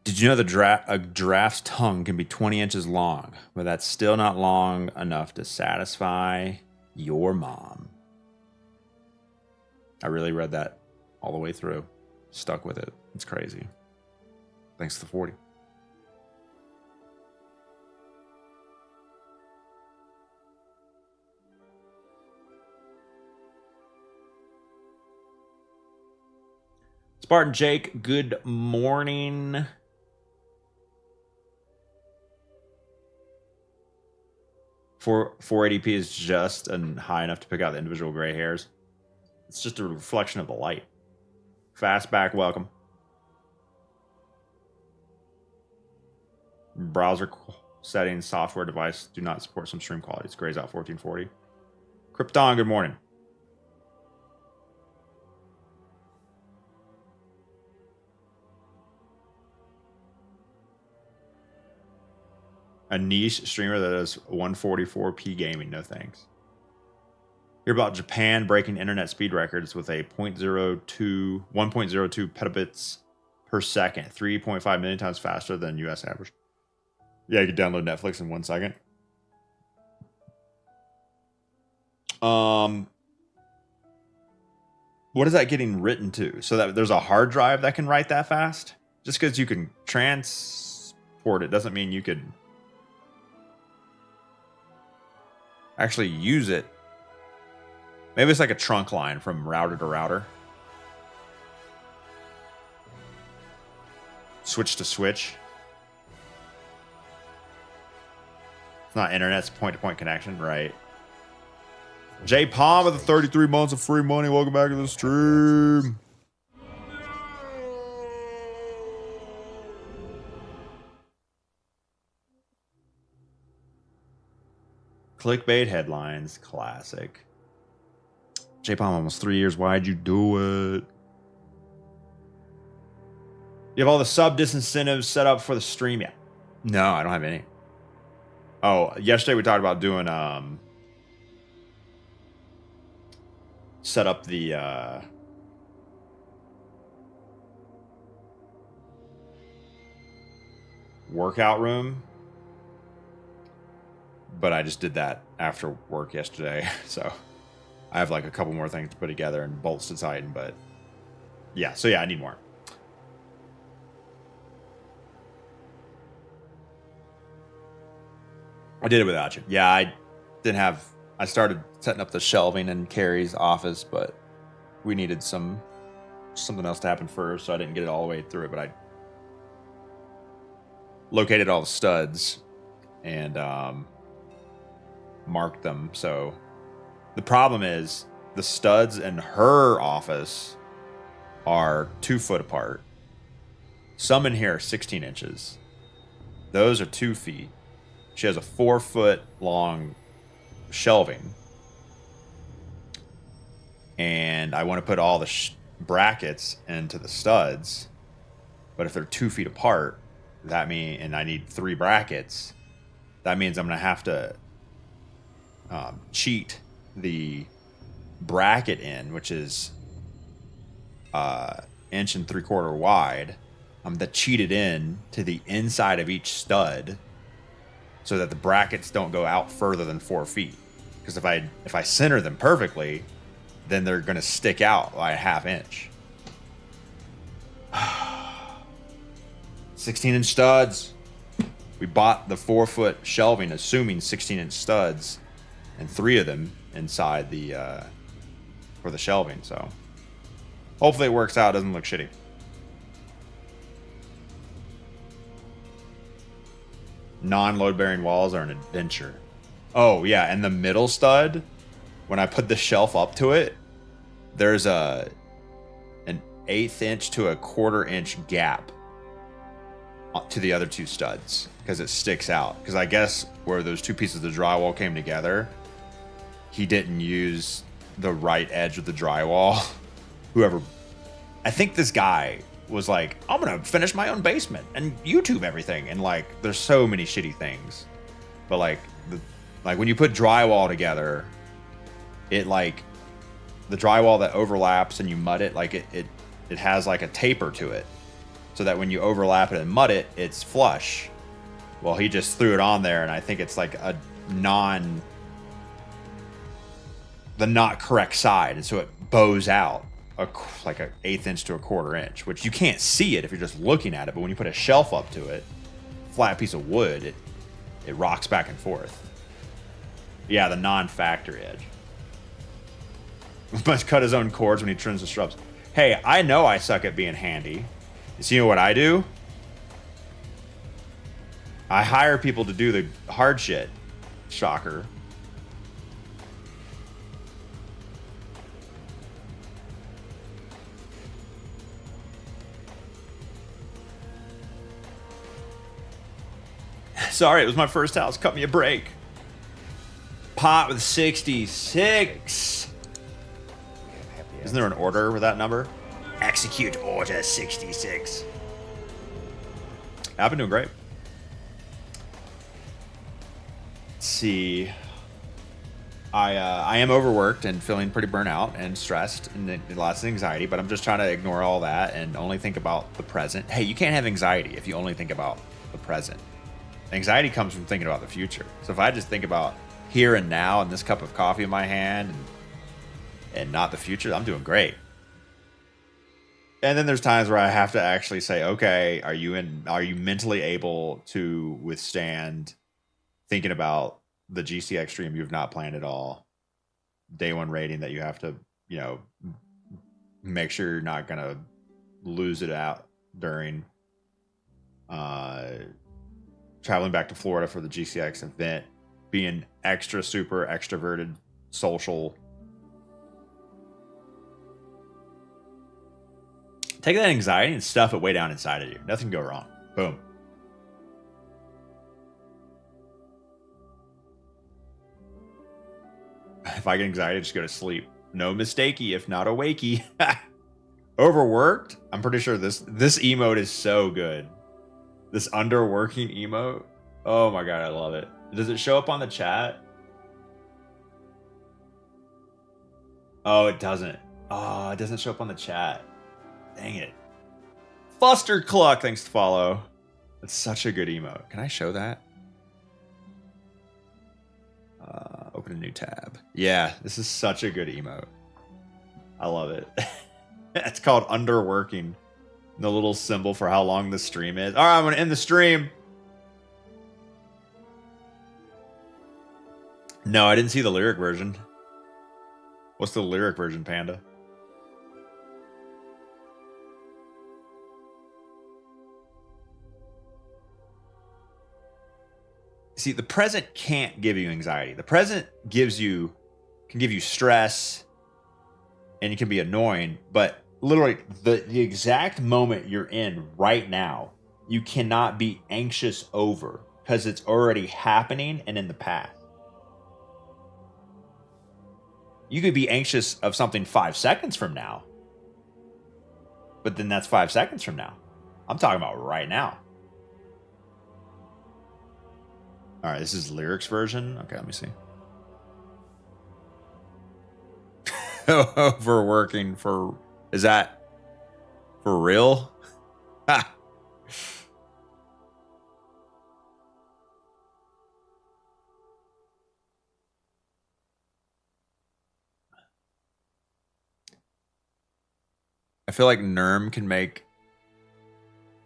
A: Did you know a giraffe's tongue can be 20 inches long, but that's still not long enough to satisfy Your mom. I really read that all the way through. Stuck with it. It's crazy. Thanks to the 40. Spartan Jake, good morning. For 480p is just high enough to pick out the individual gray hairs. It's just a reflection of the light. Fastback, welcome. Browser settings, software device do not support some stream quality. It's grays out 1440. Krypton, good morning. A niche streamer that does 144p gaming. No thanks. Hear about Japan breaking internet speed records with a 1.02 petabits per second, 3.5 million times faster than US average. Yeah, you can download Netflix in 1 second. What is that getting written to? So that there's a hard drive that can write that fast? Just because you can transport it doesn't mean you could actually use it. Maybe it's like a trunk line from router to router. Switch to switch. It's not internet, it's point-to-point connection, right? Jay Palm with the 33 months of free money. Welcome back to the stream. Clickbait headlines, classic. J-Palm, almost 3 years. Why'd you do it? You have all the sub disincentives set up for the stream yet? No, I don't have any. Oh, yesterday we talked about doing set up the workout room. But I just did that after work yesterday. So I have like a couple more things to put together and bolts to tighten. But yeah, so yeah, I need more. I did it without you. Yeah, I didn't have... I started setting up the shelving in Carrie's office, but we needed something else to happen first, so I didn't get it all the way through it. But I located all the studs and marked them. So the problem is the studs in her office are 2 foot apart. Some in here are 16 inches. Those are 2 feet. She has a 4 foot long shelving. And I want to put all the brackets into the studs. But if they're 2 feet apart, that means, and I need 3 brackets, that means I'm going to have to cheat the bracket in, which is 1 3/4 inches wide. I'm to cheat it in to the inside of each stud so that the brackets don't go out further than 4 feet. Because if I center them perfectly, then they're going to stick out by a 1/2 inch. 16-inch studs. We bought the 4 foot shelving, assuming 16-inch studs, and 3 of them inside the for the shelving. So hopefully it works out. Doesn't look shitty. Non-load bearing walls are an adventure. Oh yeah, and the middle stud, when I put the shelf up to it, there's an 1/8 inch to a 1/4 inch gap to the other 2 studs because it sticks out. Because I guess where those 2 pieces of drywall came together, he didn't use the right edge of the drywall. I think this guy was like, I'm gonna finish my own basement and YouTube everything, and like there's so many shitty things, but like when you put drywall together, it like the drywall that overlaps and you mud it, like it has like a taper to it, so that when you overlap it and mud it, it's flush. Well, he just threw it on there, and I think it's like a the not correct side, and so it bows out like an 1/8 inch to a 1/4 inch, which you can't see it if you're just looking at it. But when you put a shelf up to it, flat piece of wood, it rocks back and forth. Yeah, the non-factory edge. Must cut his own cords when he trims the shrubs. Hey, I know I suck at being handy. So you know what I do? I hire people to do the hard shit. Shocker. Sorry, it was my first house. Cut me a break. Pot with 66. Isn't there an order with that number? Execute order 66. I've been doing great. Let's see. I am overworked and feeling pretty burnt out and stressed and lots of anxiety, but I'm just trying to ignore all that and only think about the present. Hey, you can't have anxiety if you only think about the present. Anxiety comes from thinking about the future. So if I just think about here and now and this cup of coffee in my hand and not the future, I'm doing great. And then there's times where I have to actually say, okay, are you mentally able to withstand thinking about the GCX stream you've not planned at all, day one rating that you have to, make sure you're not going to lose it out during traveling back to Florida for the GCX event, being extra super extroverted, social. Take that anxiety and stuff it way down inside of you. Nothing can go wrong. Boom. If I get anxiety, just go to sleep. No mistakey, if not a wakey. Overworked? I'm pretty sure this emote is so good. This underworking emote. Oh my god, I love it. Does it show up on the chat? Oh, it doesn't. Oh, it doesn't show up on the chat. Dang it. Fuster Cluck, thanks to follow. That's such a good emote. Can I show that? Open a new tab. Yeah, this is such a good emote. I love it. It's called underworking. The little symbol for how long the stream is. All right, I'm going to end the stream. No, I didn't see the lyric version. What's the lyric version, Panda? See, the present can't give you anxiety. The present can give you stress, and it can be annoying, but literally the exact moment you're in right now, you cannot be anxious over because it's already happening and in the past. You could be anxious of something 5 seconds from now, but then that's 5 seconds from now. I'm talking about right now. All right, this is lyrics version. Okay, let me see. Overworking for... Is that for real? Ha! I feel like Nerm can make...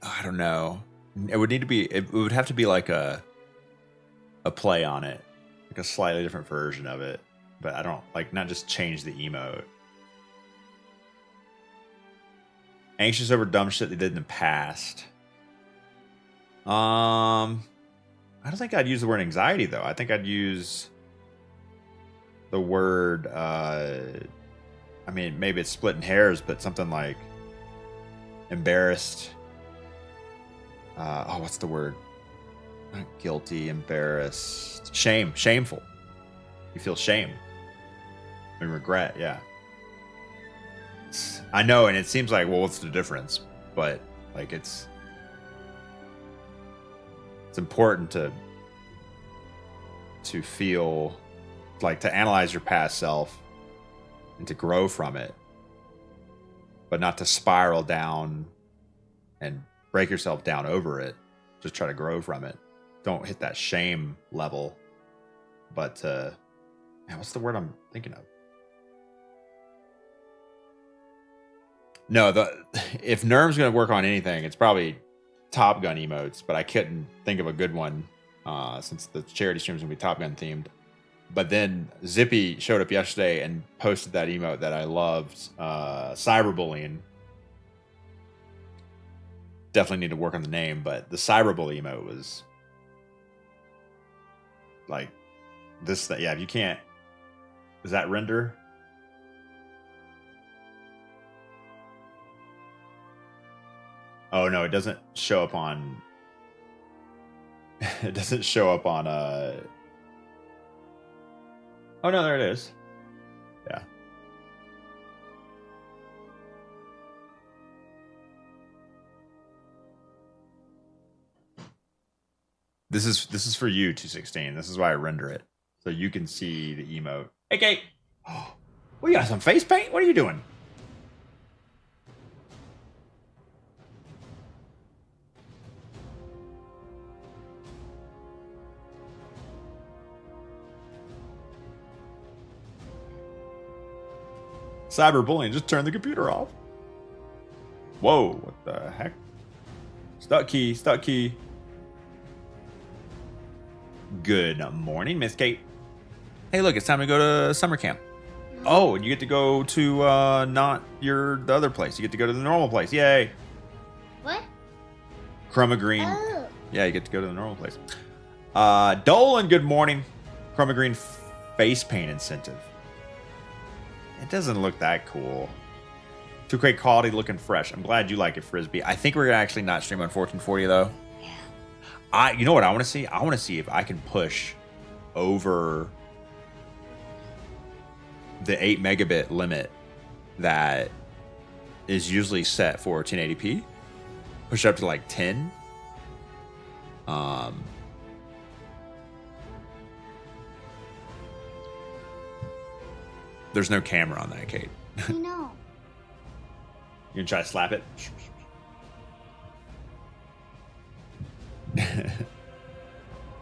A: I don't know. It would need to be... It would have to be like a play on it. Like a slightly different version of it. But I don't... Like, not just change the emote. Anxious over dumb shit they did in the past. I don't think I'd use the word anxiety, though. I think I'd use the word... I mean, maybe it's splitting hairs, but something like embarrassed. What's the word? Not guilty, embarrassed, shameful. You feel shame and regret, yeah. I know, and it seems like, well, what's the difference? But like, it's important to feel like, to analyze your past self and to grow from it, but not to spiral down and break yourself down over it. Just try to grow from it. Don't hit that shame level, but man, what's the word I'm thinking of? No, if Nerm's gonna work on anything, it's probably Top Gun emotes, but I couldn't think of a good one since the charity stream's gonna be Top Gun themed. But then Zippy showed up yesterday and posted that emote that I loved, cyberbullying. Definitely need to work on the name, but the cyberbully emote was like this. Yeah, if you can't, does that render? Oh no, it doesn't show up on. It doesn't show up on. Oh no, there it is. Yeah. This is for you, 216. This is why I render it. So you can see the emote. Hey, Kate. Oh, we got some face paint? What are you doing? Cyberbullying, just turn the computer off. Whoa, what the heck? Stuck key, stuck key. Good morning, Miss Kate. Hey, look, it's time to go to summer camp. Oh, and you get to go to not the other place. You get to go to the normal place. Yay.
F: What?
A: Chroma Green.
F: Oh.
A: Yeah, you get to go to the normal place. Dolan, good morning. Chroma Green face paint incentive. It doesn't look that cool. Too great quality, looking fresh. I'm glad you like it, Frisbee. I think we're gonna actually not stream on 1440 though. Yeah. You know what I want to see? I want to see if I can push over the 8 megabit limit that is usually set for 1080p. Push it up to like 10. There's no camera on that, Kate.
F: I know.
A: You gonna try to slap it?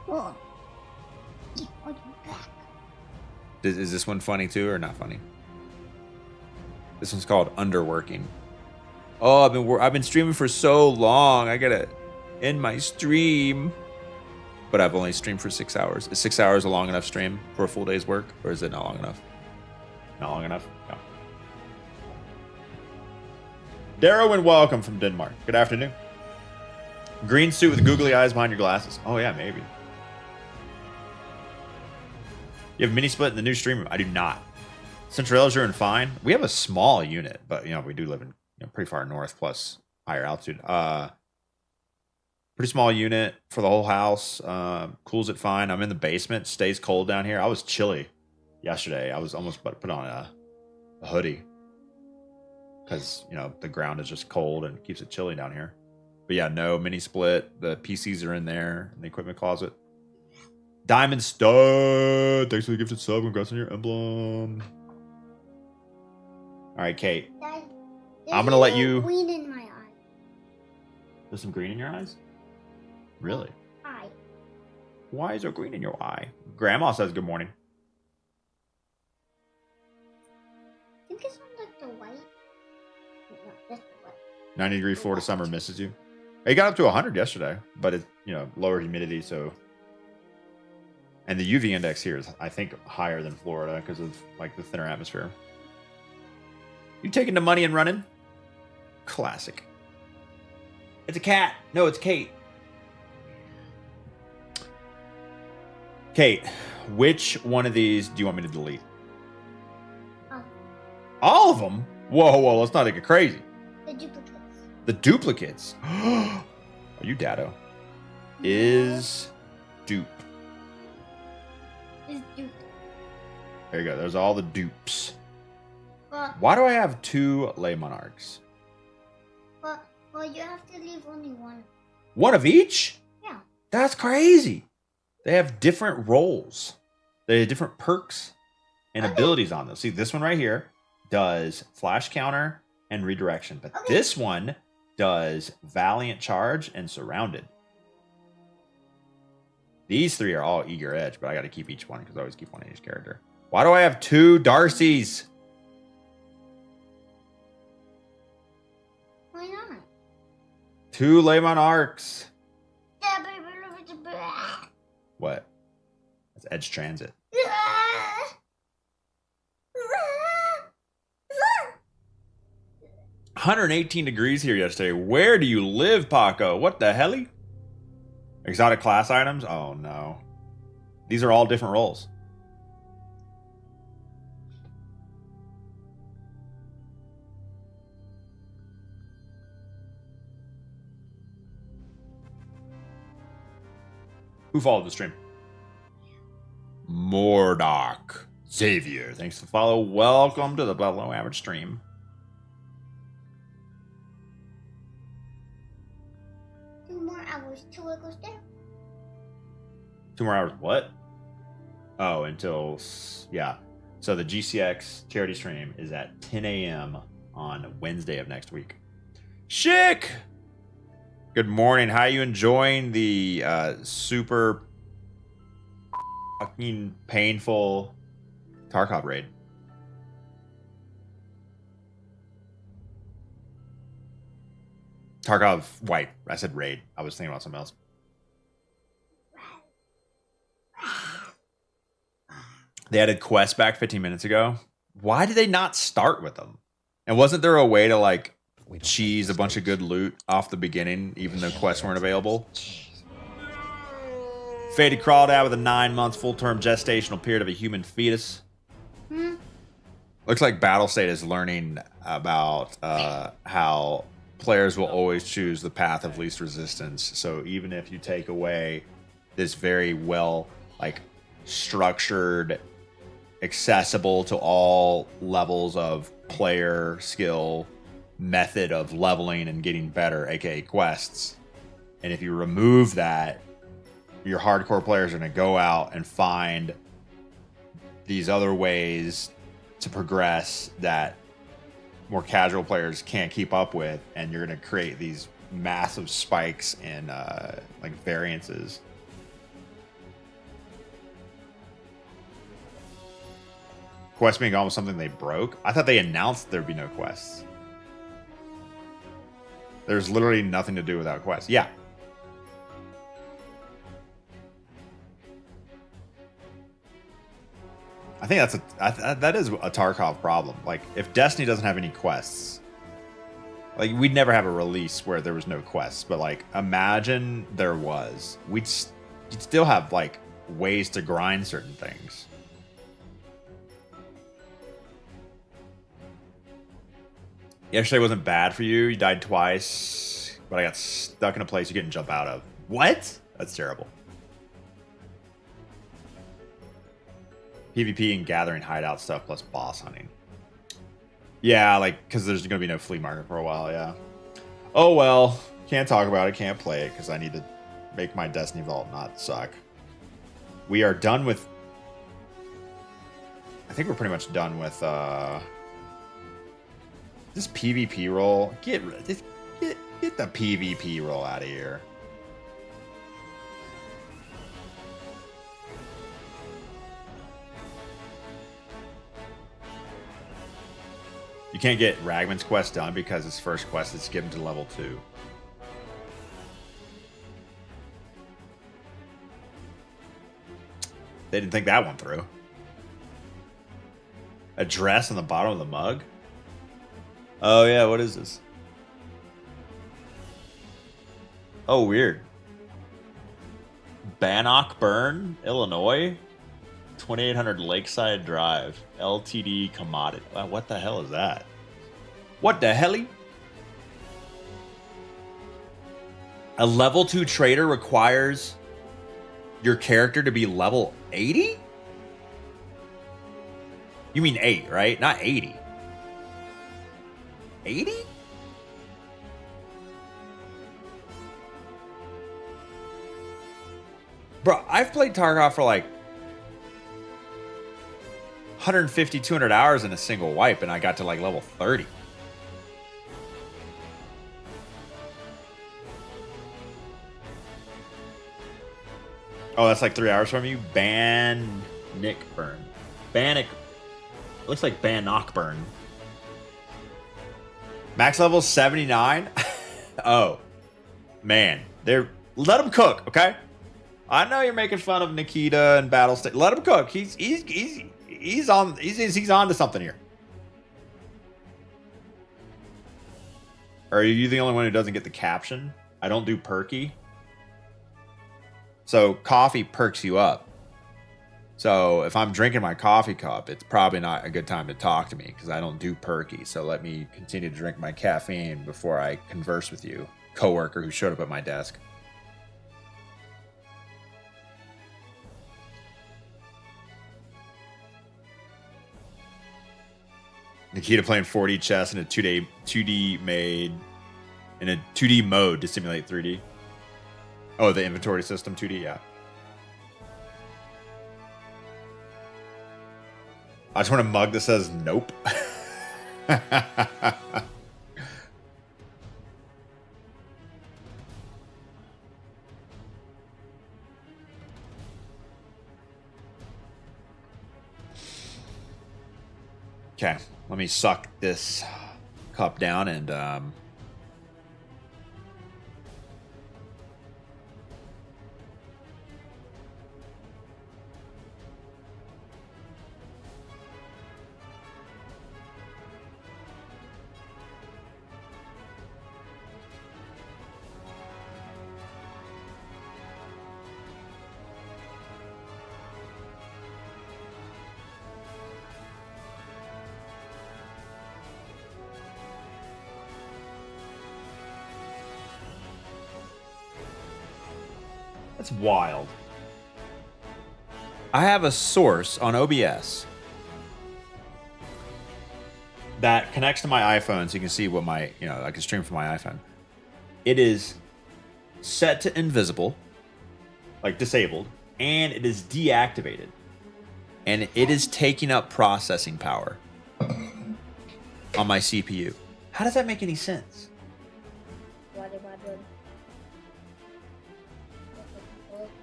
F: Whoa. Yeah, are you back?
A: Is this one funny too or not funny? This one's called Underworking. Oh, I've been streaming for so long. I gotta end my stream. But I've only streamed for 6 hours. Is 6 hours a long enough stream for a full day's work, or is it not long enough? Not long enough? No. Darrow, welcome from Denmark. Good afternoon. Green suit with googly eyes behind your glasses. Oh yeah, maybe. You have mini split in the new stream room? I do not. Central Elgin and fine. We have a small unit, but we do live in pretty far north plus higher altitude. Pretty small unit for the whole house. Cools it fine. I'm in the basement. Stays cold down here. I was chilly yesterday. I was almost about to put on a hoodie because the ground is just cold and keeps it chilly down here. But yeah, no mini split. The PCs are in there in the equipment closet. Diamond Stud. Thanks for the gifted sub. Congrats on your emblem. All right, Kate.
F: Dad,
A: I'm gonna let you.
F: Green in my eye.
A: There's some green in your eyes? Really?
F: Eye.
A: Why is there green in your eye? Grandma says good morning.
F: I think it's on like the white. No, that's the white.
A: 90-degree Florida summer misses you. It got up to 100 yesterday, but it's lower humidity, so. And the UV index here is, I think, higher than Florida because of like the thinner atmosphere. You taking the money and running? Classic. It's a cat. No, it's Kate. Kate, which one of these do you want me to delete? All of them? Whoa, let's not get crazy.
F: The duplicates.
A: The duplicates. Are you Dado? Is dupe.
F: Is dupe.
A: There you go. There's all the dupes.
F: But
A: Why do I have 2 lay monarchs?
F: you have to leave only one.
A: One of each?
F: Yeah.
A: That's crazy. They have different roles. They have different perks and abilities on them. See, this one right here does flash counter and redirection, but this one does valiant charge and surrounded. These 3 are all eager edge, but I got to keep each one because I always keep one of each character. Why do I have 2 Darcys? 2 lay monarchs. What? That's Edge Transit. 118 degrees here yesterday. Where do you live, Paco? What the hell? Exotic class items? Oh no. These are all different roles. Who followed the stream? Mordock. Xavier. Thanks for the follow. Welcome to the Below Average stream.
F: Hours till it goes down.
A: 2 more hours. What? Oh, until yeah. So the GCX charity stream is at 10 a.m. on Wednesday of next week. Chick. Good morning. How you enjoying the super fucking painful Tarkov raid? Tarkov wipe. I said raid. I was thinking about something else. They added quests back 15 minutes ago. Why did they not start with them? And wasn't there a way to like cheese a bunch of good loot off the beginning, even though quests weren't available? Faded Crawdad with a 9 month full term gestational period of a human fetus. Looks like Battlestate is learning about how players will always choose the path of least resistance. So even if you take away this very well structured, accessible to all levels of player skill method of leveling and getting better, aka quests, and if you remove that, your hardcore players are going to go out and find these other ways to progress that more casual players can't keep up with, and you're going to create these massive spikes in variances. Quests being almost something they broke. I thought they announced there'd be no quests. There's literally nothing to do without quests. Yeah. I think that is a Tarkov problem. Like, if Destiny doesn't have any quests, we'd never have a release where there was no quests. But imagine there was. You'd still have ways to grind certain things. Yesterday wasn't bad for you. You died twice, but I got stuck in a place you couldn't jump out of. What? That's terrible. PvP and gathering hideout stuff plus boss hunting. Yeah, because there's going to be no flea market for a while, yeah. Oh, well. Can't talk about it. Can't play it because I need to make my Destiny Vault not suck. We are done with... I think we're pretty much done with... this PvP roll. Get the PvP roll out of here. You can't get Ragman's quest done because his first quest is skipped to level 2. They didn't think that one through. Address on the bottom of the mug? Oh yeah, what is this? Oh, weird. Bannockburn, Illinois. 2800 Lakeside Drive. LTD commodity. Wow, what the hell is that? What the helly? A level 2 trader requires your character to be level 80? You mean 8, right? Not 80. 80? Bro, I've played Tarkov for 150, 200 hours in a single wipe, and I got to level 30. Oh, that's 3 hours from you? Bannockburn. Bannock. Looks like Bannockburn. Max level 79? Oh. Man, let him cook, okay? I know you're making fun of Nikita and Battle State. Let him cook. He's on to something here. Or are you the only one who doesn't get the caption? I don't do perky. So coffee perks you up. So if I'm drinking my coffee cup, it's probably not a good time to talk to me because I don't do perky. So let me continue to drink my caffeine before I converse with you, coworker who showed up at my desk. Nikita playing 4D chess in a 2D mode to simulate 3D. Oh, the inventory system 2D, yeah. I just want a mug that says nope. Okay, let me suck this cup down and that's wild. I have a source on OBS that connects to my iPhone so you can see what I can stream from my iPhone. It is set to invisible, like disabled, and it is deactivated. And it is taking up processing power on my CPU. How does that make any sense?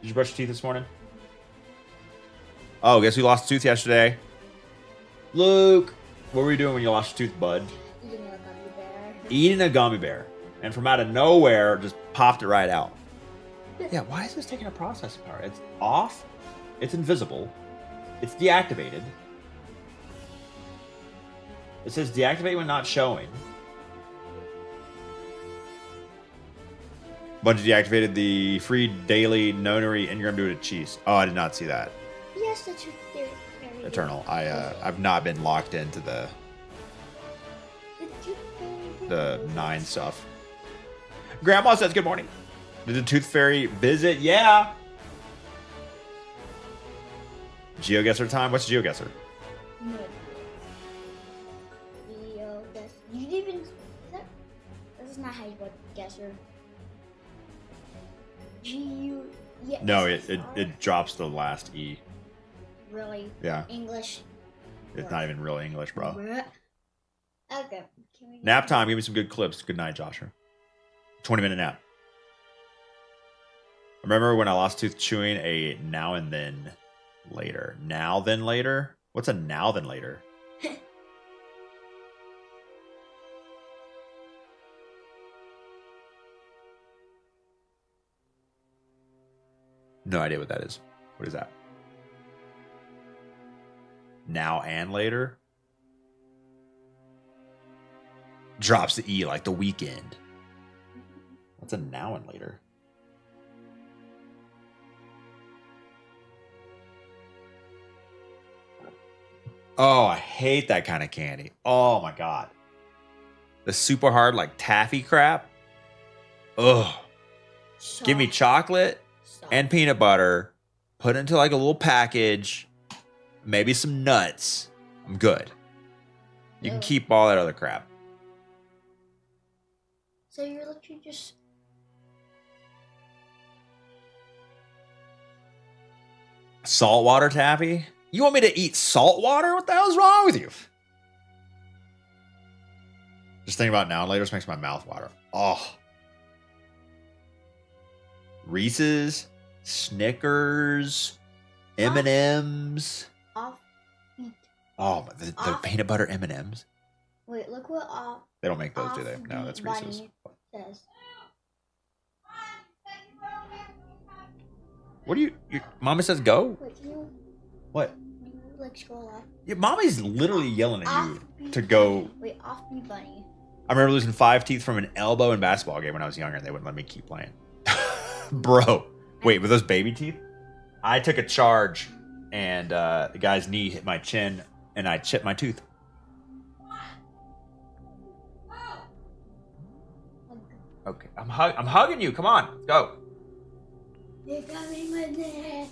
A: Did you brush your teeth this morning? Oh, guess who lost a tooth yesterday? Luke! What were you doing when you lost your tooth, bud?
F: Eating a gummy bear.
A: Eating a gummy bear. And from out of nowhere, just popped it right out. Yeah, why is this taking a processing power? It's off. It's invisible. It's deactivated. It says deactivate when not showing. Bungie deactivated the free daily nonary Ingram to cheese. Oh, I did not see that.
F: Yes, the tooth fairy.
A: Eternal. I've not been locked into the
F: tooth fairy.
A: the 9 stuff. Grandma says good morning. Did the Tooth Fairy visit? Yeah. GeoGuessr time? What's GeoGuessr?
F: No. Guess. You didn't even. This is not how you would guesser. G-U. Yeah.
A: No, it drops the last E.
F: Really?
A: Yeah.
F: English.
A: It's not even real English, bro.
F: Okay. Can we
A: Nap time. Give me some good clips. Good night, Joshua. 20-minute nap. Remember when I lost tooth chewing a now and then later? Now then later? What's a now then later? No idea what that is. What is that? Now and later? Drops the E like the weekend. What's a now and later? Oh, I hate that kind of candy. Oh my god. The super hard like taffy crap. Ugh. Give me chocolate and peanut butter. Put it into like a little package. Maybe some nuts. I'm good. You can keep all that other crap.
F: So you're literally just.
A: Saltwater taffy? You want me to eat salt water? What the hell's wrong with you? Just thinking about it now and later just makes my mouth water. Oh. Reese's, Snickers, M&M's.
F: Off beat.
A: Oh, the peanut butter M&M's.
F: Wait, look what off.
A: They don't make those, do they? No, that's
F: Offbeat
A: Reese's.
F: Bunny says.
A: What do you? Mama says go.
F: Wait, you
A: What?
F: like scroll off.
A: Yeah, Mommy's literally yelling at
F: Off
A: you
F: me
A: to go.
F: bunny. Wait, off me bunny.
A: I remember losing 5 teeth from an elbow in basketball game when I was younger. They wouldn't let me keep playing. Bro, wait, were those baby teeth? I took a charge, and the guy's knee hit my chin, and I chipped my tooth. Okay, I'm hugging you. Come on, let's go.
F: You're coming with me.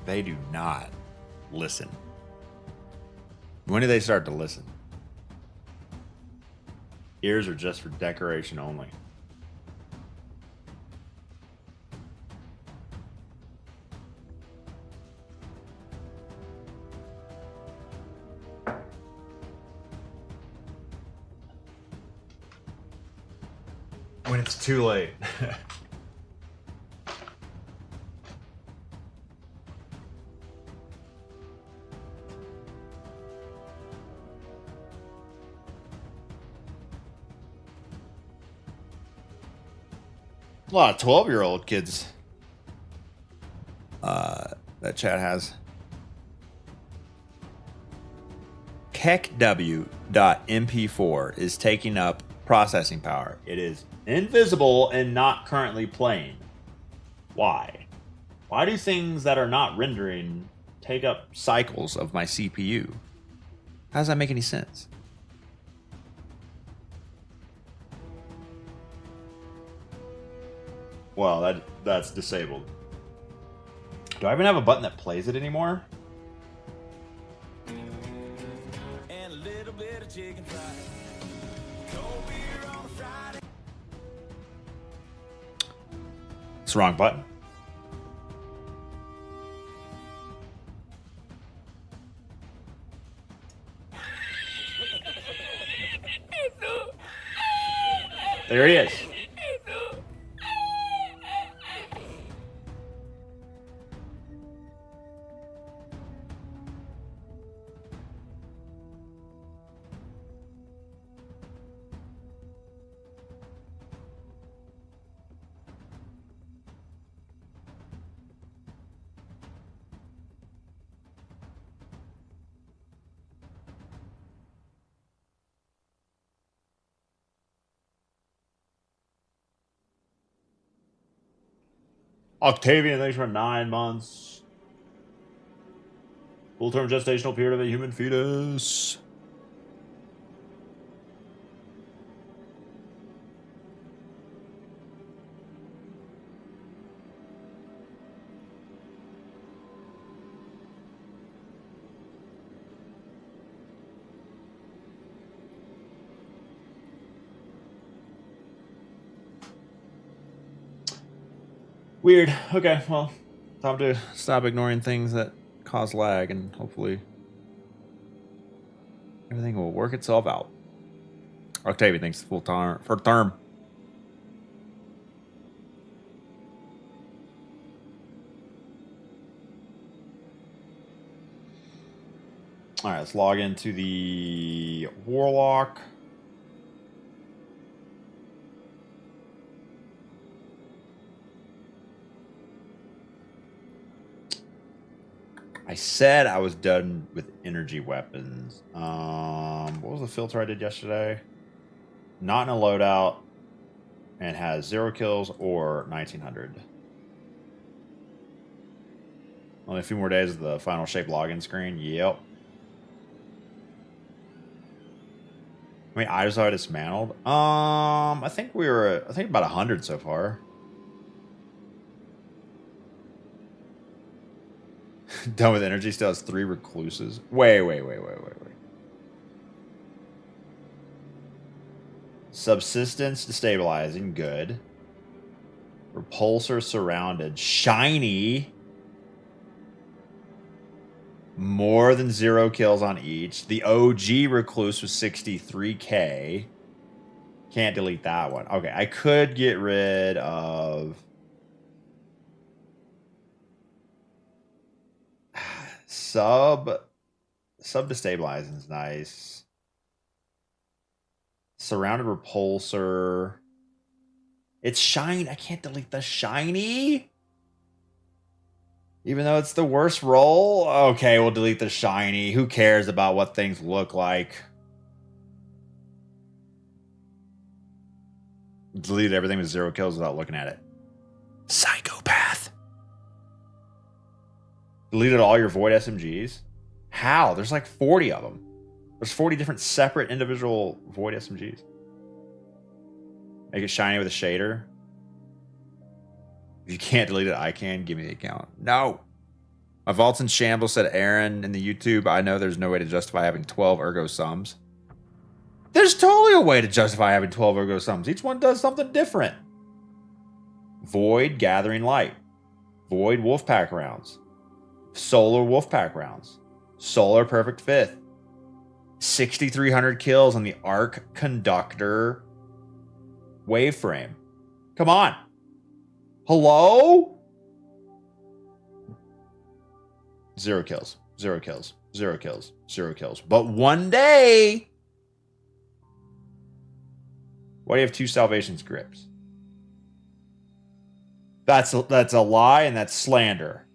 A: They do not listen. When do they start to listen? Ears are just for decoration only. when it's too late. A lot of 12-year-old kids that chat has. KEKW.mp4 is taking up processing power. It is invisible and not currently playing. Why? Why do things that are not rendering take up cycles of my CPU? How does that make any sense? Well, that's disabled. Do I even have a button that plays it anymore?
G: And a little bit of chicken fried. Cold beer on a Friday.
A: It's the wrong button. There he is. Octavian, thanks for 9 months. Full-term gestational period of a human fetus. Weird. Okay, well, time to stop ignoring things that cause lag, and hopefully everything will work itself out. Octavia, thanks full time for term. All right, let's log into the Warlock. I said I was done with energy weapons. What was the filter I did yesterday? Not in a loadout and has 0 kills or 1900. Only a few more days of the final shape login screen. Yep. I mean, I just saw dismantled. I think about 100 so far. Done with energy, still has 3 recluses. Wait. Subsistence destabilizing, good. Repulsor surrounded, shiny. More than 0 kills on each. The OG recluse was 63k. Can't delete that one. Okay, I could get rid of sub destabilizing is nice. Surrounded repulsor. It's shiny. I can't delete the shiny. Even though it's the worst roll. Okay, we'll delete the shiny. Who cares about what things look like? Deleted everything with 0 kills without looking at it. Psychopath. Deleted all your void SMGs? How? There's like 40 of them. There's 40 different separate individual void SMGs. Make it shiny with a shader. If you can't delete it, I can. Give me the account. No. My vault's in shambles, said Aaron in the YouTube. I know there's no way to justify having 12 ergo sums. There's totally a way to justify having 12 ergo sums. Each one does something different. Void Gathering Light. Void Wolfpack rounds. Solar Wolfpack rounds. Solar Perfect Fifth. 6,300 kills on the Arc Conductor Waveframe. Come on. Hello? 0 kills. 0 kills. 0 kills. 0 kills. But one day. Why do you have 2 Salvation's grips? That's a lie and that's slander.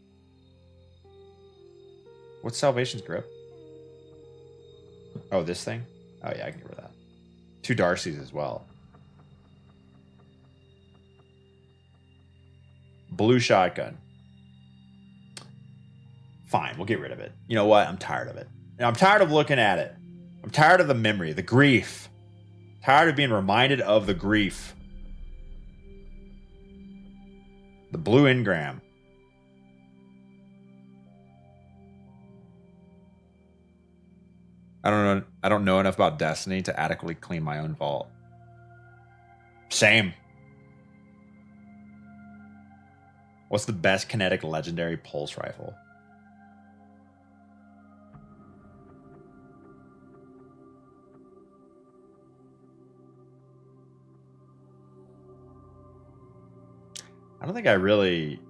A: What's Salvation's grip? Oh, this thing? Oh yeah, I can get rid of that. 2 Darcy's as well. Blue shotgun. Fine, we'll get rid of it. You know what? I'm tired of it. And I'm tired of looking at it. I'm tired of the memory, the grief. Tired of being reminded of the grief. The blue engram. I don't know enough about Destiny to adequately clean my own vault. Same. What's the best kinetic legendary pulse rifle? I don't think I really...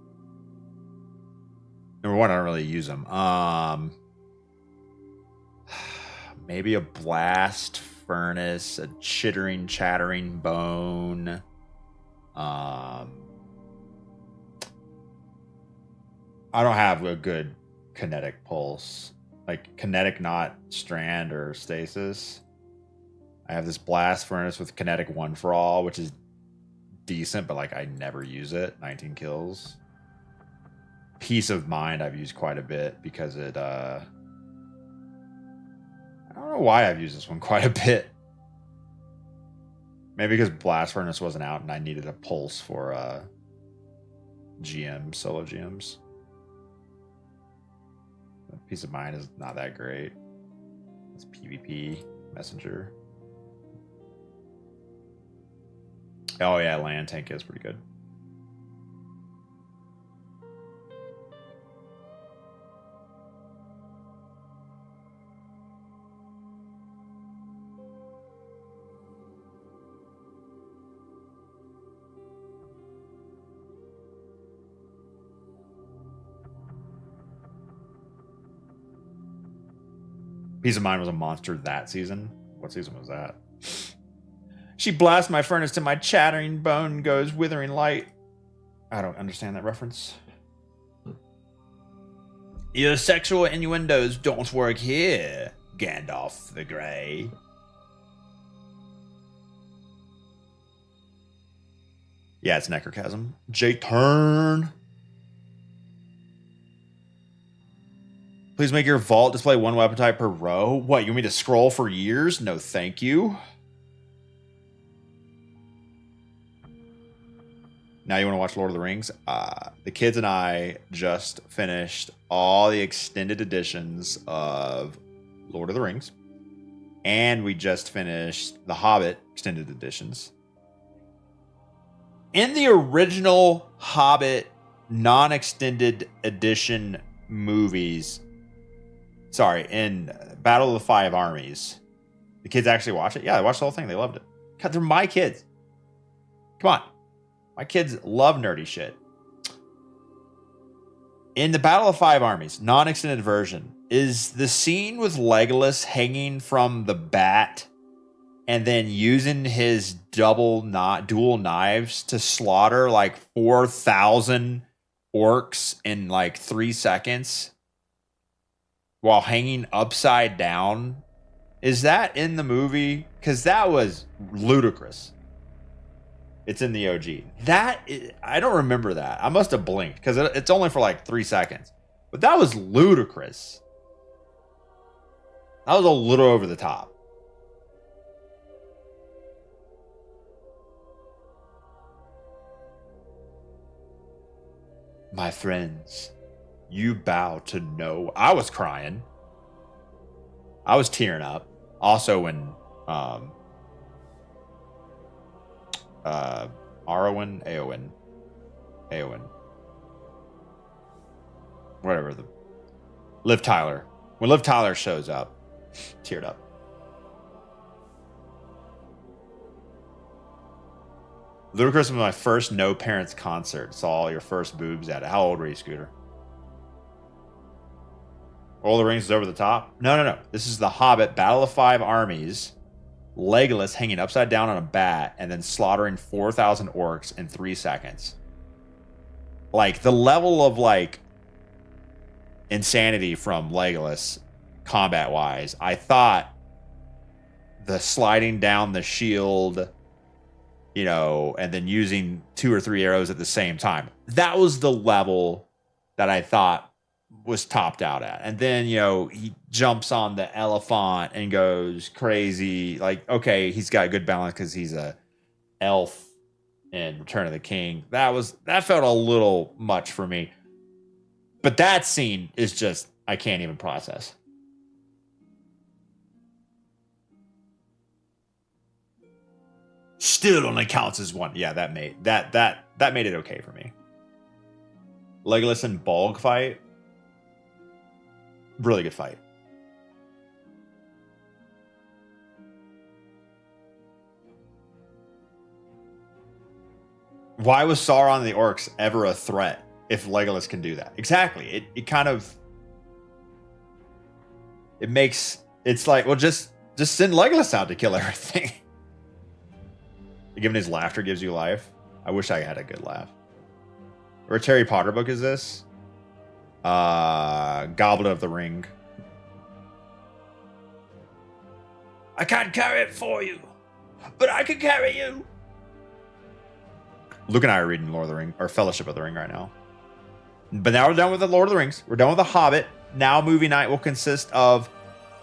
A: Number one, I don't really use them. Maybe a blast furnace, a chittering, chattering bone. I don't have a good kinetic pulse. Like kinetic, not strand or stasis. I have this blast furnace with kinetic 1 for all, which is decent, but like I never use it. 19 kills. Peace of Mind I've used quite a bit because it I don't know why I've used this one quite a bit. Maybe because Blast Furnace wasn't out and I needed a pulse for GM, solo GMs. Peace of Mind is not that great. It's PvP Messenger. Oh yeah, Land Tank is pretty good. Peace of Mind was a monster that season. What season was that? She blasts my furnace till my chattering bone goes withering light. I don't understand that reference. Your sexual innuendos don't work here, Gandalf the Grey. Yeah, it's Necrochasm. J-Turn. Please make your vault display 1 weapon type per row. What, you want me to scroll for years? No, thank you. Now you want to watch Lord of the Rings? The kids and I just finished all the extended editions of Lord of the Rings. And we just finished The Hobbit extended editions. In the original Hobbit non-extended edition movies, in Battle of the Five Armies, the kids actually watch it. Yeah, they watched the whole thing. They loved it. God, they're my kids. Come on. My kids love nerdy shit. In the Battle of Five Armies, non-extended version, is the scene with Legolas hanging from the bat and then using his dual knives to slaughter like 4,000 orcs in like 3 seconds while hanging upside down. Is that in the movie? Because that was ludicrous. It's in the OG. I don't remember that. I must have blinked because it's only for like 3 seconds. But that was ludicrous. That was a little over the top. My friends, you bow to no... I was crying. I was tearing up. Also when... Eowyn. Whatever the... Liv Tyler. When Liv Tyler shows up, teared up. Ludacris was my first no parents concert. Saw your first boobs at it. How old were you, Scooter? Lord of the Rings is over the top? No. This is The Hobbit, Battle of Five Armies, Legolas hanging upside down on a bat and then slaughtering 4,000 orcs in 3 seconds. Like, the level of, like, insanity from Legolas, combat-wise, I thought the sliding down the shield, you know, and then using 2 or 3 arrows at the same time. That was the level that I thought was topped out at. And then, you know, he jumps on the elephant and goes crazy. Like, okay, he's got good balance because he's a elf in Return of the King. That felt a little much for me. But that scene is just, I can't even process. Still only counts as one. Yeah, that made it okay for me. Legolas and Bolg fight. Really good fight. Why was Sauron and the orcs ever a threat if Legolas can do that? Exactly. It kind of, it makes, it's like, well, just send Legolas out to kill everything. Given his laughter gives you life. I wish I had a good laugh. Which Harry Potter book is this? Goblet of the Ring. I can't carry it for you, but I can carry you. Luke and I are reading Lord of the Ring, or Fellowship of the Ring right now. But now we're done with the Lord of the Rings. We're done with The Hobbit. Now movie night will consist of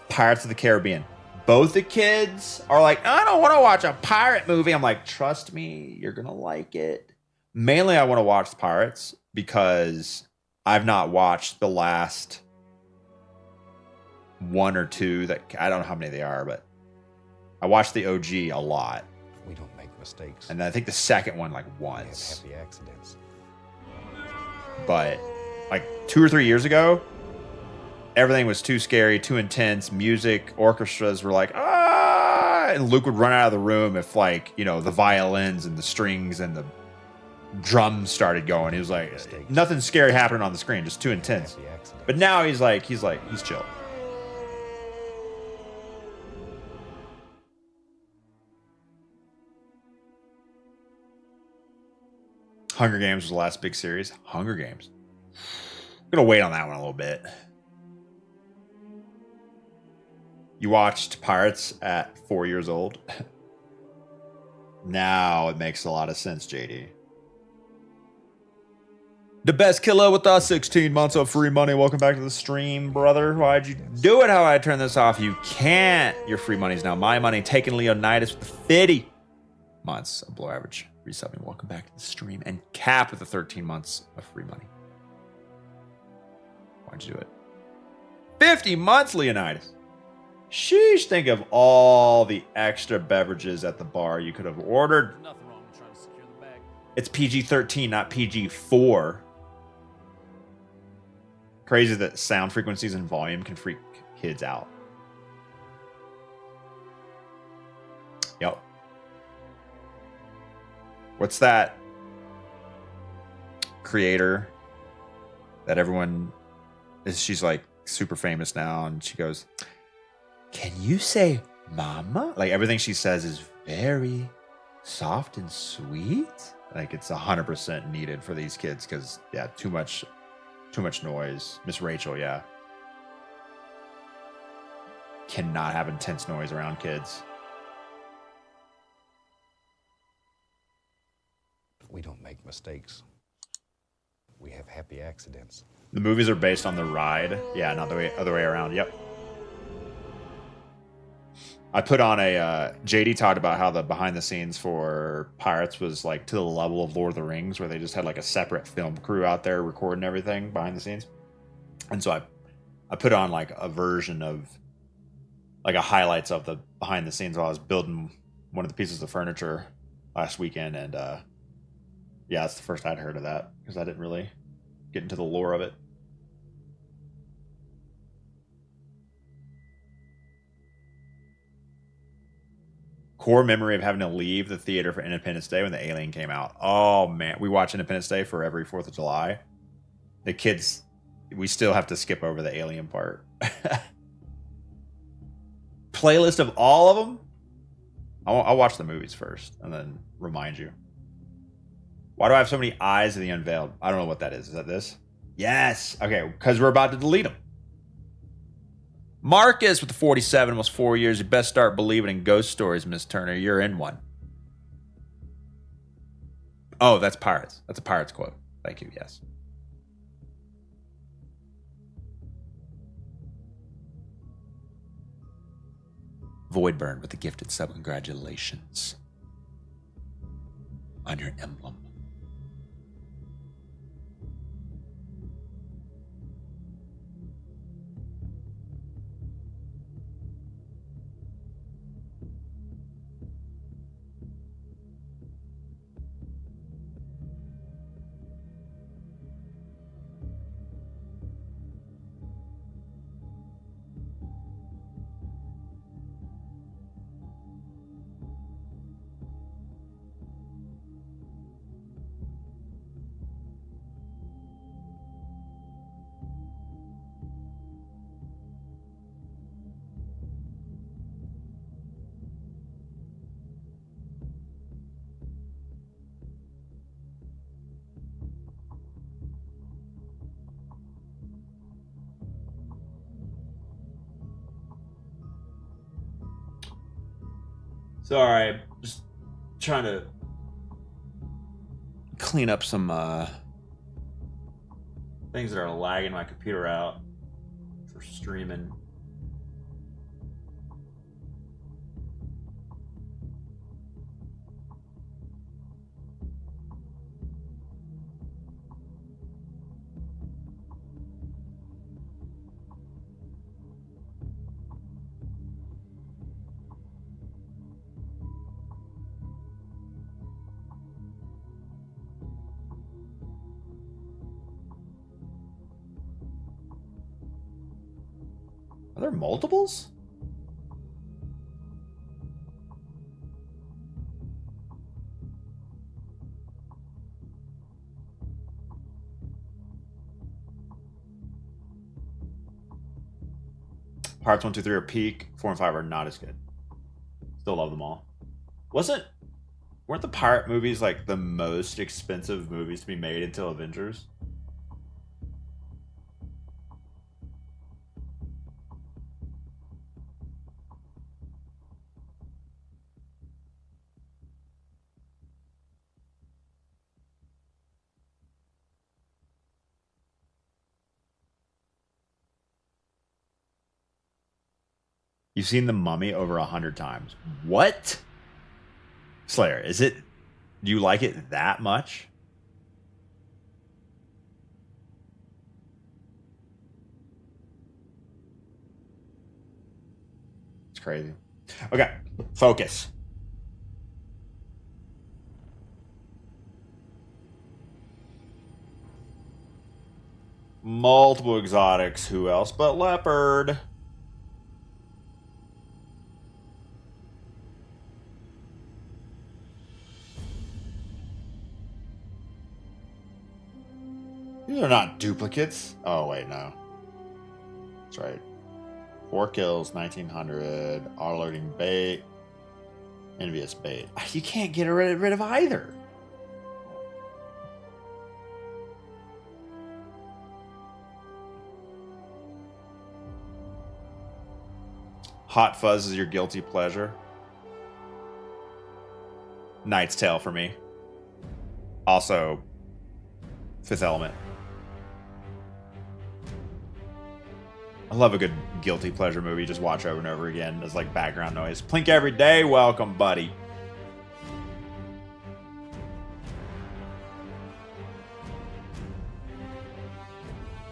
A: Pirates of the Caribbean. Both the kids are like, I don't want to watch a pirate movie. I'm like, trust me, you're going to like it. Mainly, I want to watch the Pirates because I've not watched the last 1 or 2 that, I don't know how many they are, but I watched the OG a lot.
B: We don't make mistakes.
A: And I think the second one like
B: We have
A: once.
B: happy accidents.
A: But like 2 or 3 years ago, everything was too scary, too intense. Music, orchestras were like, ah, and Luke would run out of the room if, like, you know, the violins and the strings and the drums started going. He was like, nothing scary happening on the screen, just too intense.
B: Happy accidents.
A: But now he's chill. Hunger Games was the last big series. Hunger Games. I'm gonna wait on that one a little bit. You watched Pirates at 4 years old. Now it makes a lot of sense, JD. The best killer with us, 16 months of free money. Welcome back to the stream, brother. Why'd you do it? How I turn this off? You can't. Your free money's now my money. Taking Leonidas with 50 months of below average resubbing. Welcome back to the stream. And Cap with the 13 months of free money. Why'd you do it? 50 months, Leonidas. Sheesh, think of all the extra beverages at the bar you could have ordered.
D: Nothing wrong with trying to secure the bag.
A: It's PG-13, not PG-4. Crazy that sound frequencies and volume can freak kids out. Yep. What's that creator that everyone is? She's like super famous now, and she goes, "Can you say mama?" Like everything she says is very soft and sweet. Like it's 100% needed for these kids because yeah, too much noise. Miss Rachel, yeah, cannot have intense noise around kids.
B: We don't make mistakes. We have happy accidents.
A: The movies are based on the ride. Yeah, not the other way around. Yep. I put on a JD talked about how the behind the scenes for Pirates was like to the level of Lord of the Rings, where they just had like a separate film crew out there recording everything behind the scenes. And so I put on like a version of like a highlights of the behind the scenes while I was building one of the pieces of furniture last weekend. And yeah, that's the first I'd heard of that because I didn't really get into the lore of it. core memory of having to leave the theater for Independence Day when the Alien came out. Oh man, we watch Independence Day for every 4th of July. The kids, we still have to skip over the Alien part. Playlist of all of them. I'll watch the movies first and then remind you. Why do I have so many eyes of the unveiled? I don't know what that is. Is that this? Yes. Okay, because we're about to delete them. Marcus with the 47, almost 4 years. You best start believing in ghost stories, Miss Turner. You're in one. Oh, that's Pirates. That's a Pirates quote. Thank you. Yes. Voidburn with the gifted sub. Congratulations on your emblem. Sorry, just trying to clean up some things that are lagging my computer out for streaming. Are there multiples? Parts 1, 2, 3 are peak. 4 and 5 are not as good. Still love them all. Weren't the pirate movies like the most expensive movies to be made until Avengers? You've seen The Mummy over 100 times. What? Slayer, do you like it that much? It's crazy. Okay, focus. Multiple exotics. Who else but Leopard? These are not duplicates. Oh, wait, no. That's right. 4 kills, 1900. Auto-loading bait. Envious bait. You can't get rid of either. Hot Fuzz is your guilty pleasure. Knight's Tale for me. Also, Fifth Element. I love a good guilty pleasure movie. Just watch over and over again as like background noise. Plink every day. Welcome, buddy.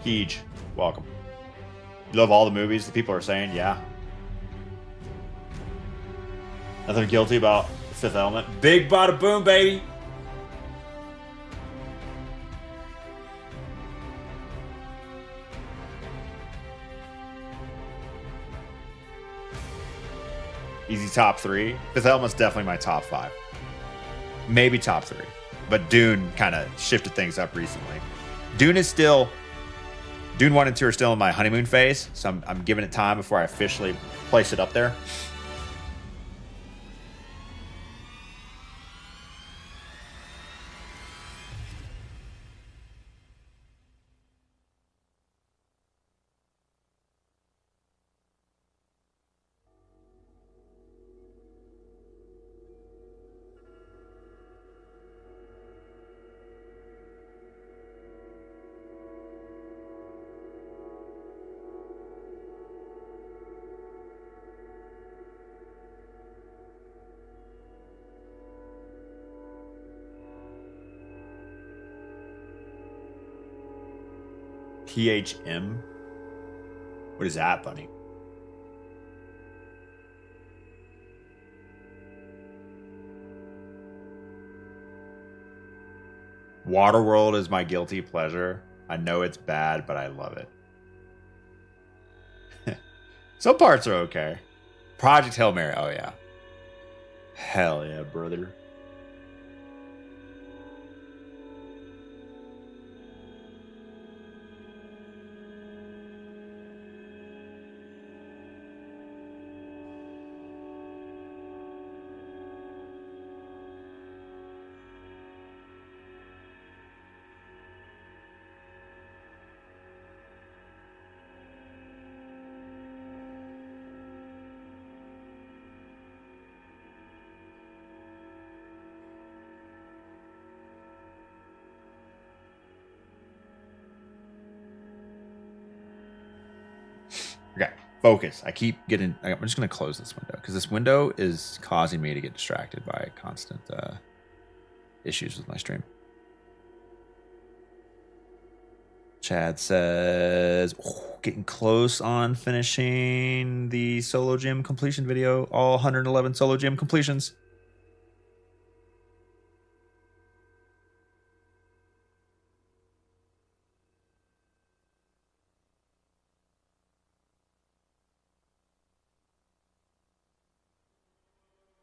A: Heej. Welcome. You love all the movies that people are saying? Yeah. Nothing guilty about Fifth Element. Big bada boom, baby. Easy top 3. Fifth Element's definitely my top 5. Maybe top 3. But Dune kind of shifted things up recently. Dune 1 and 2 are still in my honeymoon phase, so I'm giving it time before I officially place it up there. THM? What is that, buddy? Waterworld is my guilty pleasure. I know it's bad, but I love it. Some parts are okay. Project Hail Mary. Oh, yeah. Hell yeah, brother. Okay, focus. I'm just going to close this window because this window is causing me to get distracted by constant issues with my stream. Chad says, getting close on finishing the solo gym completion video. All 111 solo gym completions.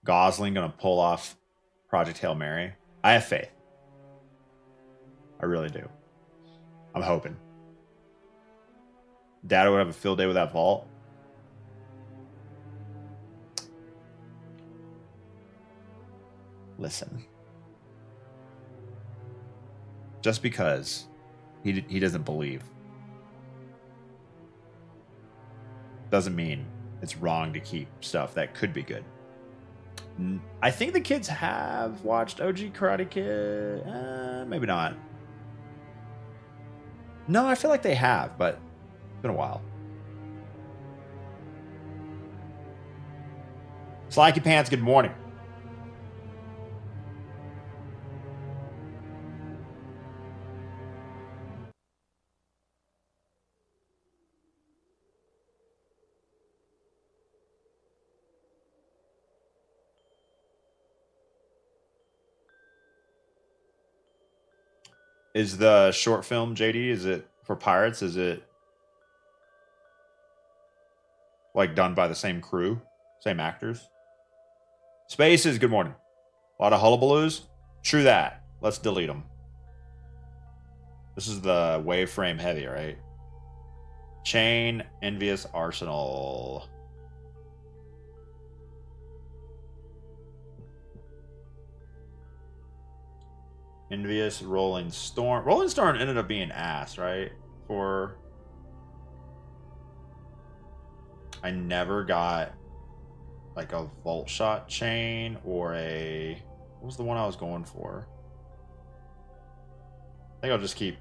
A: Gosling gonna pull off Project Hail Mary. I have faith. I really do. I'm hoping. Dad would have a field day with that vault. Listen. Just because he doesn't believe doesn't mean it's wrong to keep stuff that could be good. I think the kids have watched OG Karate Kid. Maybe not. No, I feel like they have, but it's been a while. Slacky Pants, good morning. Is the short film, JD, is it for Pirates? Is it like done by the same crew, same actors? Spaces, good morning. A lot of hullabaloos? True that. Let's delete them. This is the wave frame heavy, right? Chain, Envious Arsenal. Envious Rolling Storm. Rolling Storm ended up being ass, right? I never got like a Volt Shot chain or what was the one I was going for? I think I'll just keep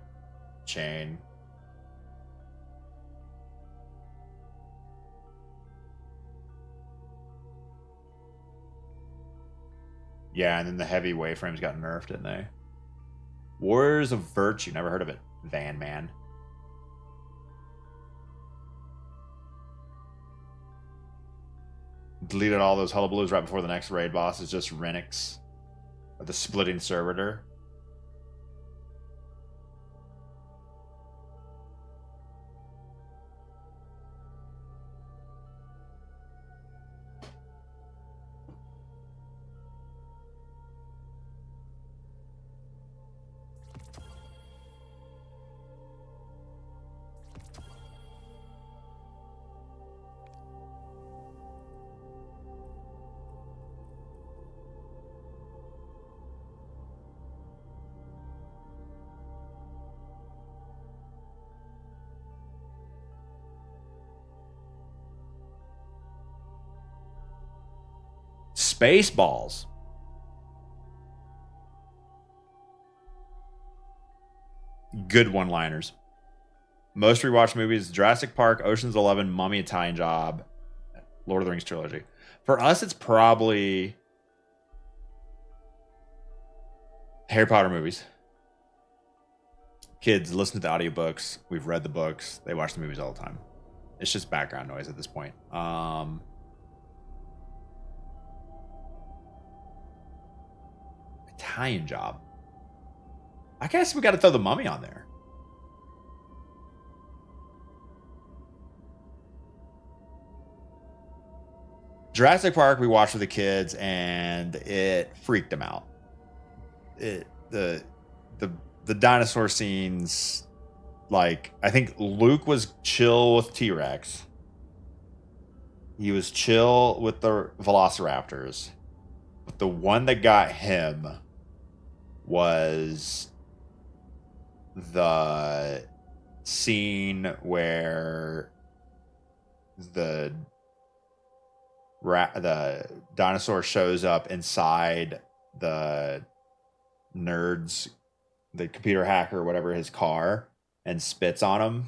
A: chain. Yeah, and then the heavy wave frames got nerfed, didn't they? Warriors of Virtue. Never heard of it. Van Man. Deleted all those hullabaloos right before the next raid boss is just Renix. Or the Splitting Servitor. Spaceballs. Good one-liners. Most rewatched movies: Jurassic Park, Ocean's 11, Mummy, Italian Job, Lord of the Rings trilogy. For us, it's probably Harry Potter movies. Kids listen to the audiobooks. We've read the books. They watch the movies all the time. It's just background noise at this point. Italian Job. I guess we got to throw the Mummy on there. Jurassic Park we watched with the kids and it freaked them out. The dinosaur scenes, like, I think Luke was chill with T-Rex. He was chill with the Velociraptors. But the one that got him was the scene where the dinosaur shows up inside the nerd's, the computer hacker or whatever, his car, and spits on him.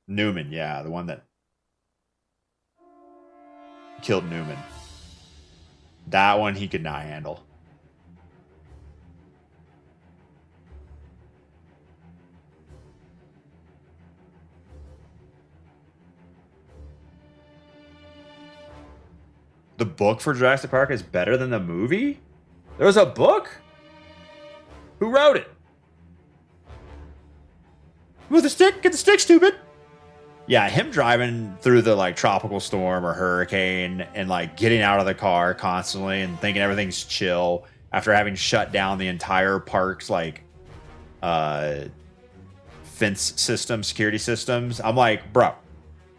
A: Newman, yeah, the one that killed Newman. That one he could not handle. The book for Jurassic Park is better than the movie? There was a book? Who wrote it? With a stick? Get the stick, stupid. Yeah, him driving through the like tropical storm or hurricane and like getting out of the car constantly and thinking everything's chill after having shut down the entire park's like fence system, security systems. I'm like, bro,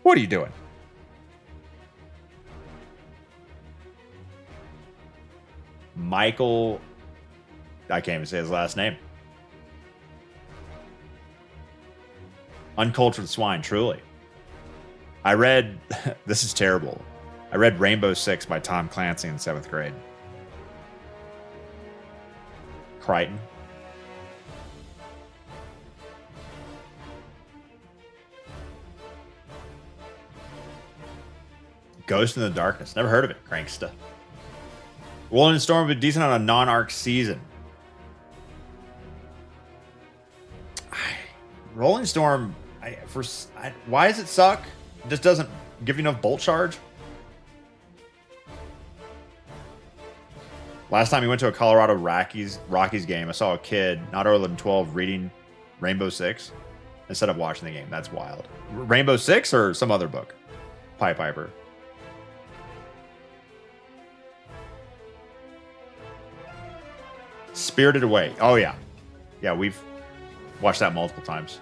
A: what are you doing? Michael, I can't even say his last name. Uncultured swine, truly. I read, this is terrible. I read Rainbow Six by Tom Clancy in 7th grade. Crichton. Ghost in the Darkness. Never heard of it, Cranksta. Rolling Storm would be decent on a non-arc season. Rolling Storm, why does it suck? It just doesn't give you enough bolt charge. Last time we went to a Colorado Rockies game, I saw a kid, not older than 12, reading Rainbow Six instead of watching the game. That's wild. Rainbow Six or some other book? Pied Piper. Spirited Away. Oh, yeah. Yeah, we've watched that multiple times.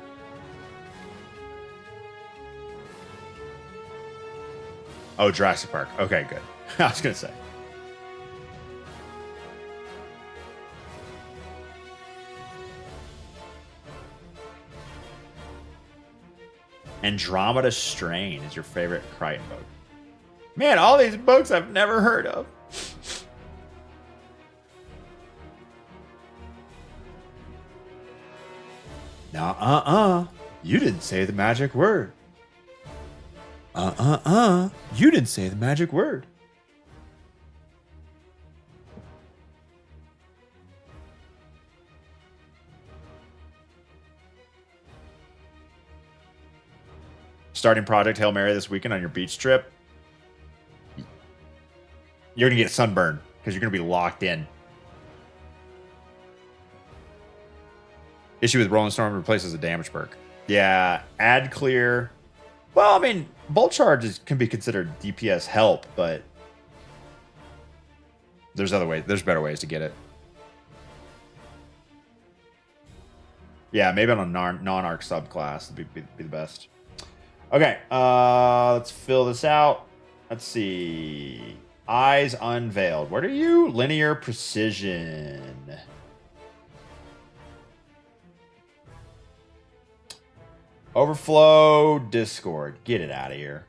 A: Oh, Jurassic Park. Okay, good. I was going to say. Andromeda Strain is your favorite Crichton book. Man, all these books I've never heard of. Now, you didn't say the magic word. You didn't say the magic word. Starting Project Hail Mary this weekend on your beach trip. You're going to get sunburned because you're going to be locked in. Issue with Rolling Storm replaces a damage perk. Yeah, add clear. Well, I mean, bolt charges can be considered DPS help, but there's other ways. There's better ways to get it. Yeah, maybe on a non-arc subclass would be the best. Okay, let's fill this out. Let's see. Eyes Unveiled. What are you? Linear Precision. Overflow Discord. Get it out of here.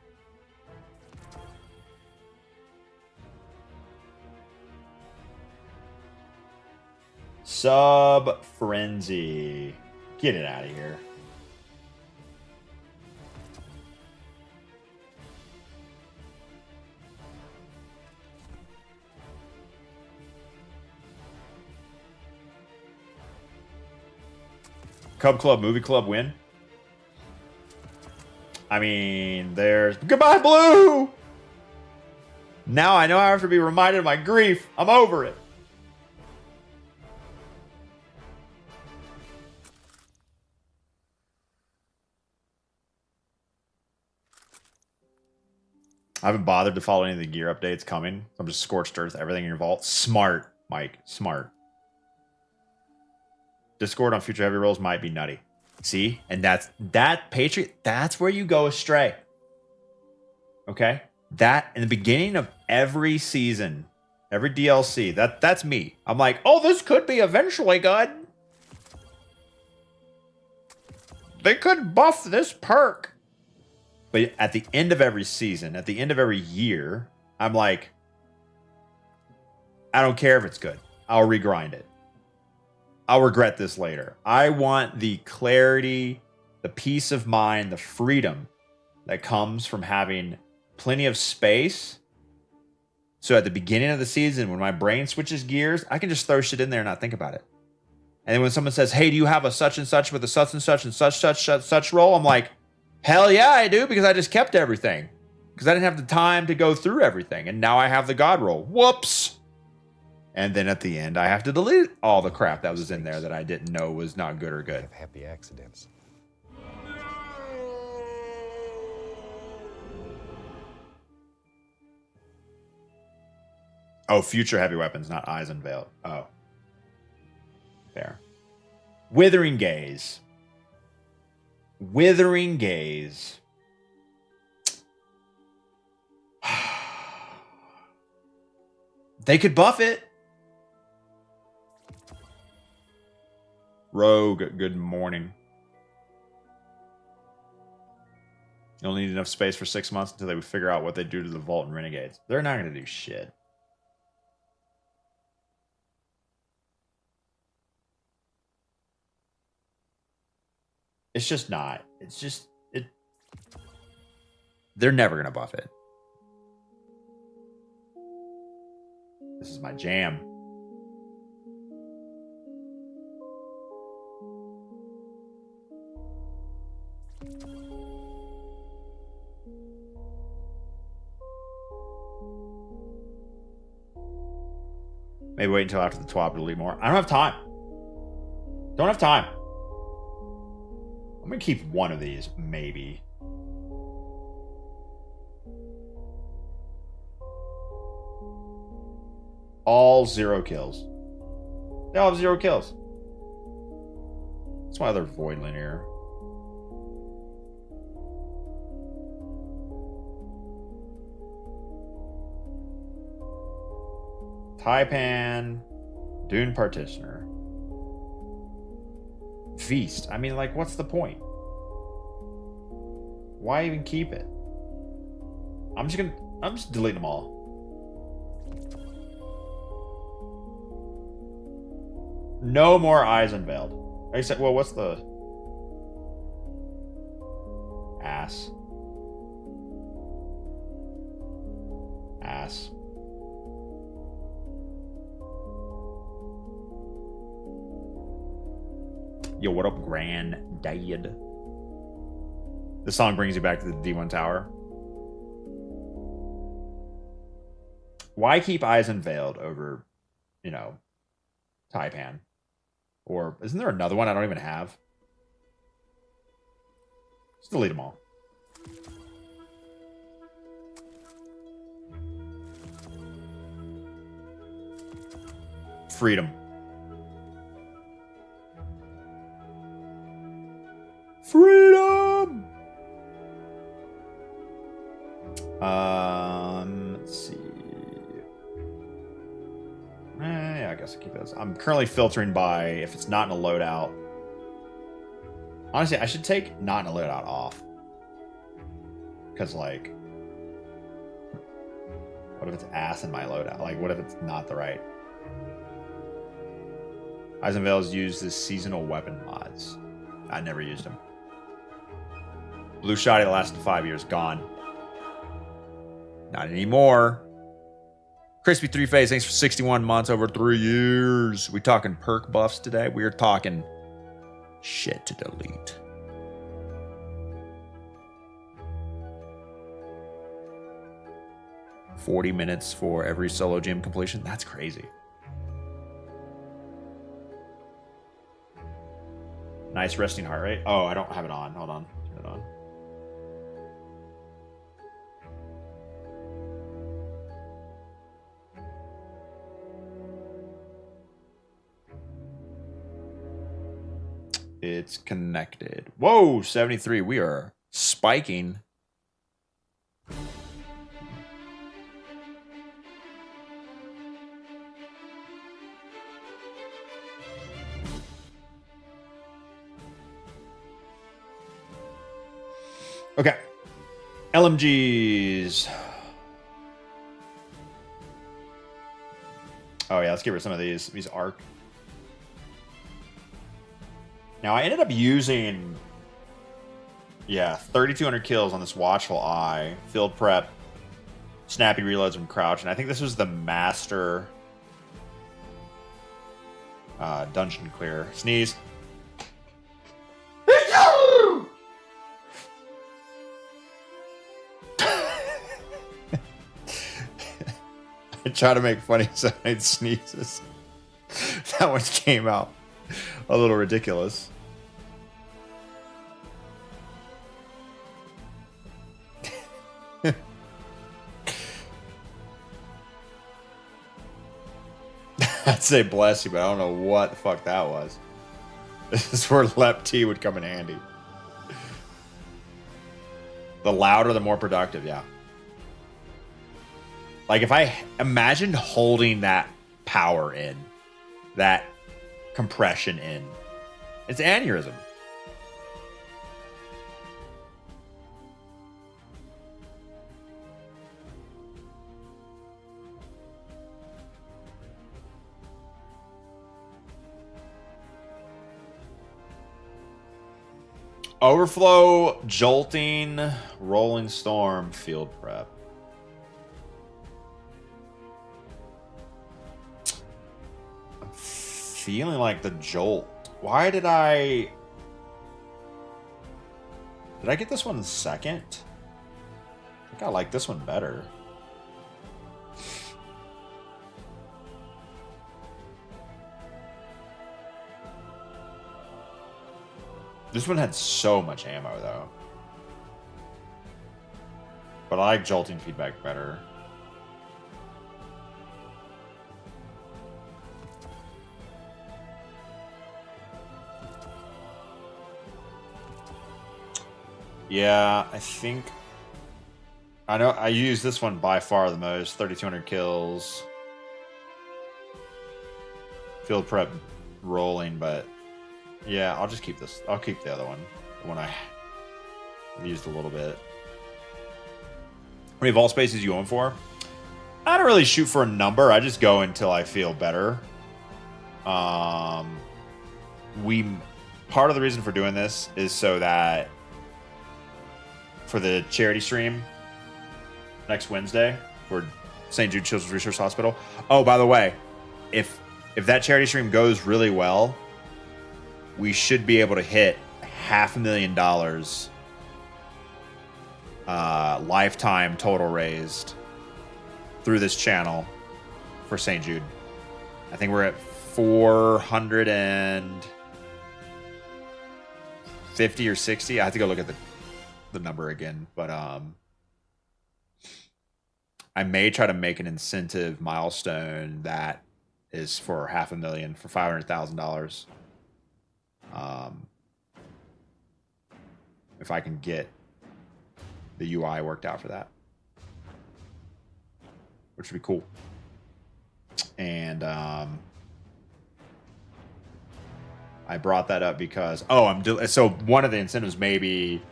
A: Sub Frenzy. Get it out of here. Cub Club, Movie Club win. I mean, there's... Goodbye, Blue! Now I know I have to be reminded of my grief. I'm over it. I haven't bothered to follow any of the gear updates coming. I'm just scorched earth, everything in your vault. Smart, Mike. Smart. Discord on future heavy rolls might be nutty. See? And that Patriot, that's where you go astray. Okay? That in the beginning of every season, every DLC, that's me. I'm like, oh, this could be eventually good. They could buff this perk. But at the end of every season, at the end of every year, I'm like, I don't care if it's good. I'll regrind it. I'll regret this later. I want the clarity, the peace of mind, the freedom that comes from having plenty of space. So at the beginning of the season, when my brain switches gears, I can just throw shit in there and not think about it. And then when someone says, hey, do you have a such and such with a such and such and such roll? I'm like, hell yeah, I do, because I just kept everything. Because I didn't have the time to go through everything. And now I have the God roll. Whoops. And then at the end, I have to delete all the crap that was in there that I didn't know was not good or
B: We
A: good.
B: have happy accidents.
A: Oh, future heavy weapons, not eyes unveiled. Oh. Fair. Withering Gaze. Withering Gaze. They could buff it. Rogue, good morning. You'll need enough space for 6 months until they figure out what they do to the Vault and Renegades. They're not going to do shit. It's just not. It's just... They're never going to buff it. This is my jam. Maybe wait until after the TWAB to delete more. I don't have time. Don't have time. I'm going to keep one of these, maybe. All 0 kills. They all have 0 kills. That's why they're void linear. Taipan, Dune Partitioner, Feast. I mean, like, what's the point? Why even keep it? I'm just deleting them all. No more eyes unveiled. I said, well, what's the ass? Ass. Yo, what up, Granddad? This song brings you back to the D1 Tower. Why keep eyes unveiled over, you know, Taipan? Or isn't there another one I don't even have? Just delete them all. Freedom. Freedom! Let's see. Yeah, I guess I'll keep those. I'm currently filtering by if it's not in a loadout. Honestly, I should take not in a loadout off. Because, like, what if it's ass in my loadout? Like, what if it's not the right? Eisenvale's used the seasonal weapon mods. I never used them. Blue Shoddy lasted 5 years. Gone. Not anymore. Crispy 3-Phase, thanks for 61 months over 3 years. We talking perk buffs today? We are talking shit to delete. $40 minutes for every solo gym completion. That's crazy. Nice resting heart rate. Oh, I don't have it on. Hold on. Turn it on. It's connected. Whoa, 73. We are spiking. Okay. LMGs. Oh yeah, let's get rid of some of these arc. Now I ended up using 3,200 kills on this Watchful Eye, Field Prep, Snappy Reloads and Crouch, and I think this was the Master Dungeon Clear. Sneeze. I try to make funny sounding sneezes. That one came out a little ridiculous. I'd say bless you, but I don't know what the fuck that was. This is where Lep T would come in handy. The louder, the more productive, yeah. Like if I imagined holding that power in, that compression in, it's aneurysm. Overflow, Jolting, Rolling Storm, Field Prep. I'm feeling like the Jolt. Why did I get this one second? I think I like this one better. This one had so much ammo, though. But I like Jolting Feedback better. Yeah, I think... I know I use this one by far the most. 3,200 kills. Field Prep rolling, but... Yeah, I'll just keep this. I'll keep the other one. The one I used a little bit. How many vault spaces you going for? I don't really shoot for a number. I just go until I feel better. Part of the reason for doing this is so that for the charity stream next Wednesday for St. Jude Children's Research Hospital. Oh, by the way, if that charity stream goes really well, we should be able to hit $500,000 lifetime total raised through this channel for St. Jude. I think we're at 450 or 60. I have to go look at the number again, but I may try to make an incentive milestone that is for $500,000 for $500,000. If I can get the UI worked out for that, which would be cool. And I brought that up because so one of the incentives may be,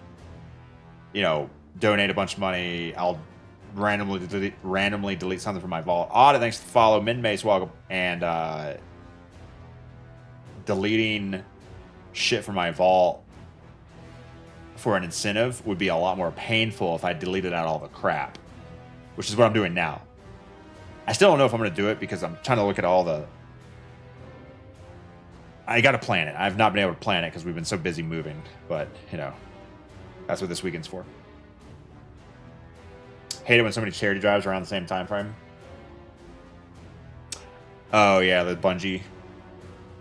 A: donate a bunch of money. I'll randomly delete something from my vault. Audit, thanks to follow. Min Mace, welcome. And deleting shit from my vault for an incentive would be a lot more painful if I deleted out all the crap, which is what I'm doing now. I still don't know if I'm going to do it because I'm trying to look at all the... I got to plan it. I've not been able to plan it because we've been so busy moving, but, you know, that's what this weekend's for. Hate it when so many charity drives are around the same time frame. Oh, yeah, the Bungie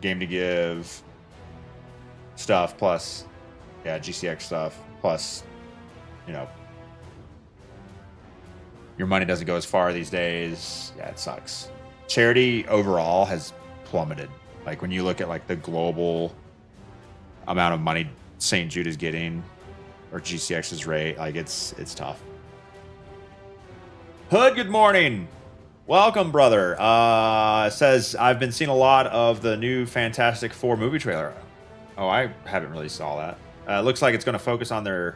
A: Game to Give stuff, plus, yeah, GCX stuff, plus, you know, your money doesn't go as far these days. Yeah, it sucks. Charity overall has plummeted. Like, when you look at, like, the global amount of money St. Jude is getting, or GCX's rate, like, it's tough. Hood, good morning. Welcome, brother. It says, I've been seeing a lot of the new Fantastic Four movie trailer. Oh, I haven't really saw that. It looks like it's going to focus on their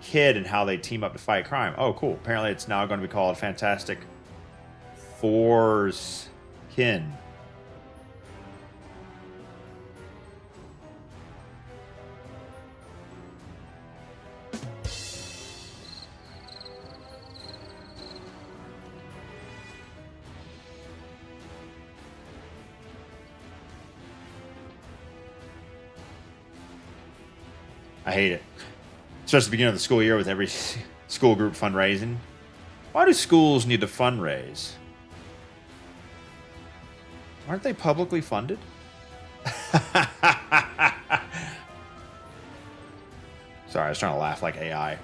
A: kid and how they team up to fight crime. Oh, cool. Apparently it's now going to be called Fantastic Four's Kin. I hate it. Especially the beginning of the school year with every school group fundraising. Why do schools need to fundraise? Aren't they publicly funded? Sorry, I was trying to laugh like AI.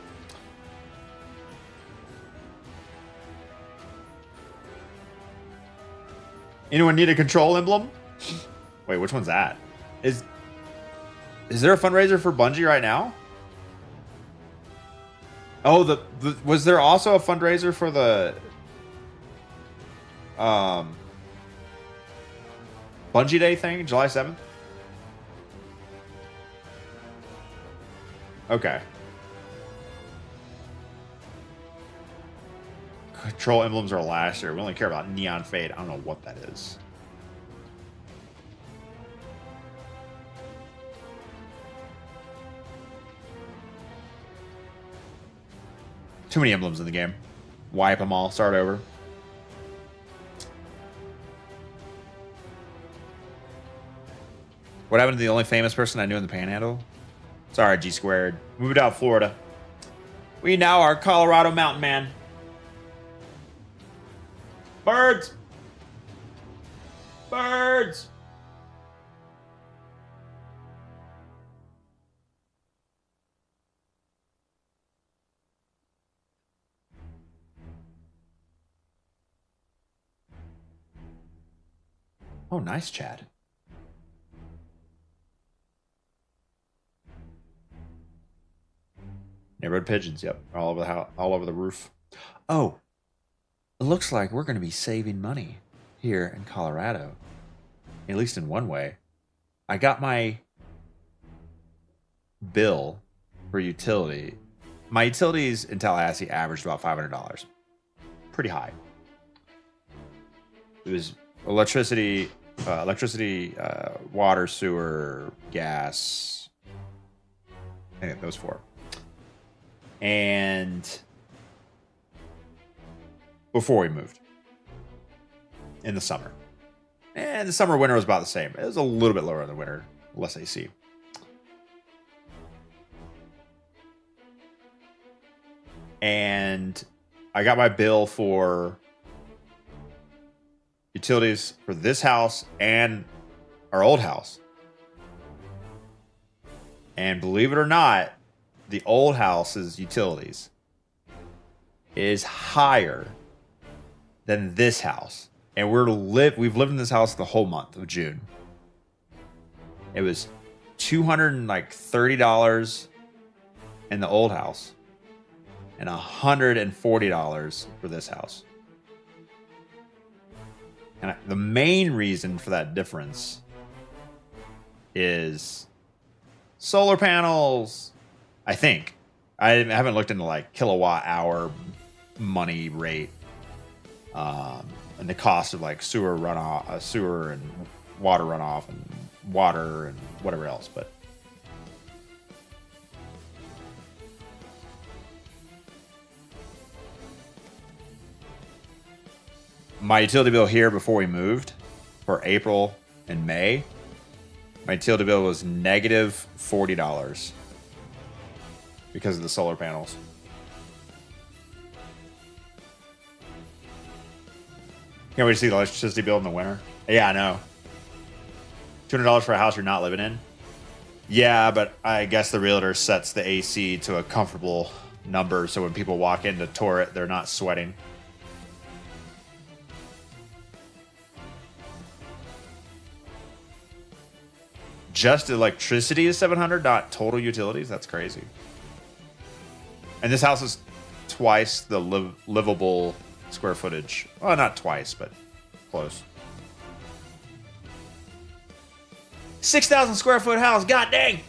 A: Anyone need a control emblem? Wait, which one's that? Is there a fundraiser for Bungie right now? Oh, was there also a fundraiser for the Bungie Day thing, July 7th? Okay. Control emblems are last year. We only care about Neon Fade. I don't know what that is. Too many emblems in the game. Wipe them all. Start over. What happened to the only famous person I knew in the Panhandle? Sorry, G Squared. Moved out of Florida. We now are Colorado Mountain Man. Birds! Birds! Oh, nice, Chad. Neighborhood pigeons, yep, all over the house, all over the roof. Oh, it looks like we're going to be saving money here in Colorado, at least in one way. I got my bill for utility. My utilities in Tallahassee averaged about $500. Pretty high. It was electricity, water, sewer, gas. I think those four. And before we moved in the summer, and the summer winter was about the same. It was a little bit lower in the winter, less AC. And I got my bill for utilities for this house and our old house. And believe it or not, the old house's utilities is higher than this house. And we've lived in this house the whole month of June. It was $230 in the old house and $140 for this house. And the main reason for that difference is solar panels. I think. I haven't looked into like kilowatt hour money rate, and the cost of like sewer runoff, sewer and water runoff and water and whatever else, but my utility bill here before we moved for April and May, my utility bill was negative $40 because of the solar panels. Can't wait to see the electricity bill in the winter. Yeah, I know. $200 for a house you're not living in. Yeah, but I guess the realtor sets the AC to a comfortable number so when people walk in to tour it, they're not sweating. Just electricity is $700, not total utilities. That's crazy. And this house is twice the livable square footage. Well, not twice, but close. 6,000 square foot house. God dang.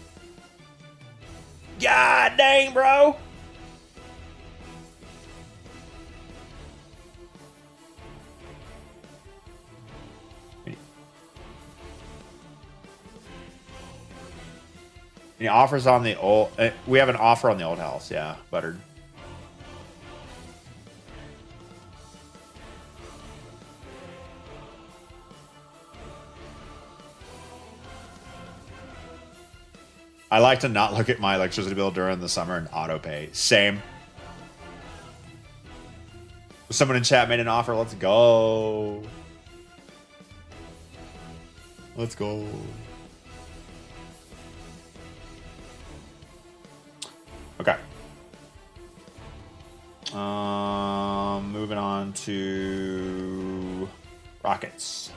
A: God dang, bro. Any offers on the old? We have an offer on the old house. Yeah, buttered. I like to not look at my electricity bill during the summer and auto pay. Same. Someone in chat made an offer. Let's go. Let's go. Okay. Moving on to rockets.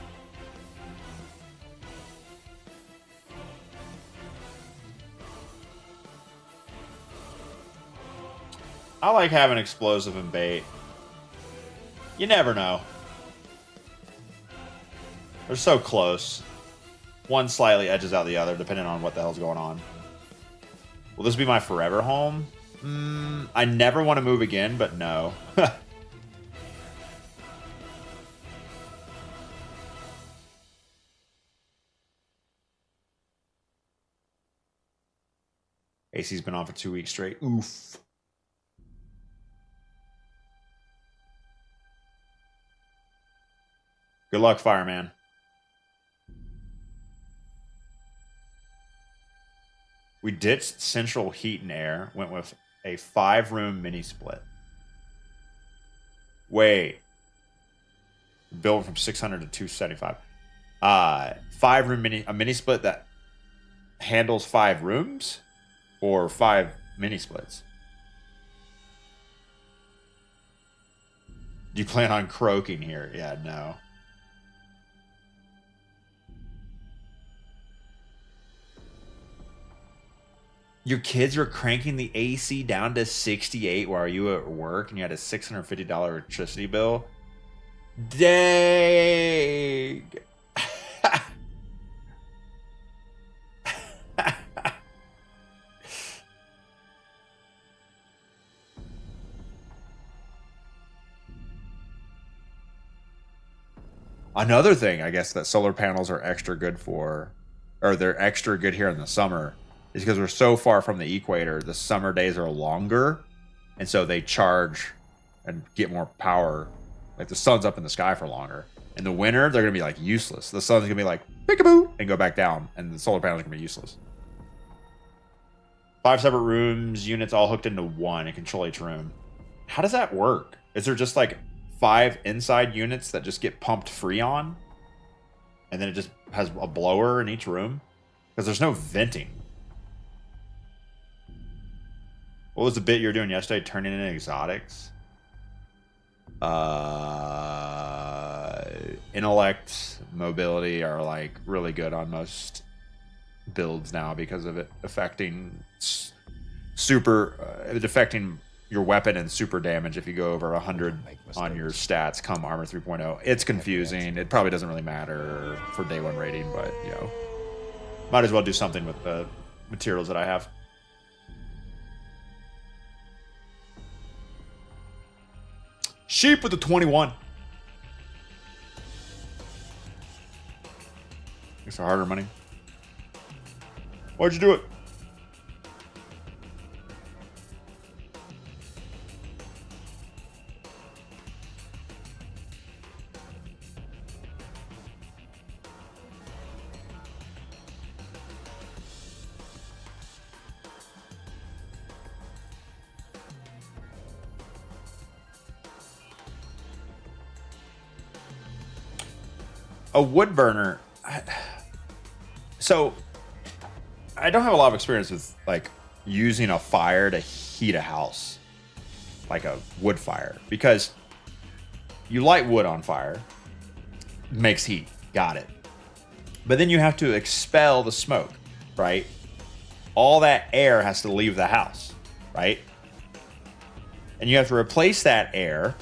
A: I like having explosive and bait. You never know. They're so close. One slightly edges out the other, depending on what the hell's going on. Will this be my forever home? I never want to move again, but no. AC's been on for 2 weeks straight. Oof. Good luck, fireman. We ditched central heat and air, went with a 5-room mini split. Wait. Built from 600 to 275. 5-room mini split that handles 5 rooms or 5 mini splits? Do you plan on croaking here? Yeah, no. Your kids were cranking the AC down to 68 while you were at work and you had a $650 electricity bill? Dang! Another thing, I guess, that solar panels are extra good for, or they're extra good here in the summer, is because we're so far from the equator, the summer days are longer, and so they charge and get more power. Like, the sun's up in the sky for longer. In the winter, they're going to be, like, useless. The sun's going to be like, peekaboo, and go back down, and the solar panels are going to be useless. 5 separate rooms, units all hooked into one, and control each room. How does that work? Is there just, like, 5 inside units that just get pumped freon? And then it just has a blower in each room? Because there's no venting. What was the bit you were doing yesterday? Turning in exotics? Intellect, mobility are like really good on most builds now because of it affecting it affecting your weapon and super damage if you go over 100 on your stats come Armor 3.0. It's confusing. It probably doesn't really matter for day 1 rating, but you know, might as well do something with the materials that I have. Sheep with the 21. Thanks for harder money. Why'd you do it? A wood burner. So I don't have a lot of experience with like using a fire to heat a house, like a wood fire, because you light wood on fire, makes heat. Got it. But then you have to expel the smoke, right? All that air has to leave the house, right? And you have to replace that air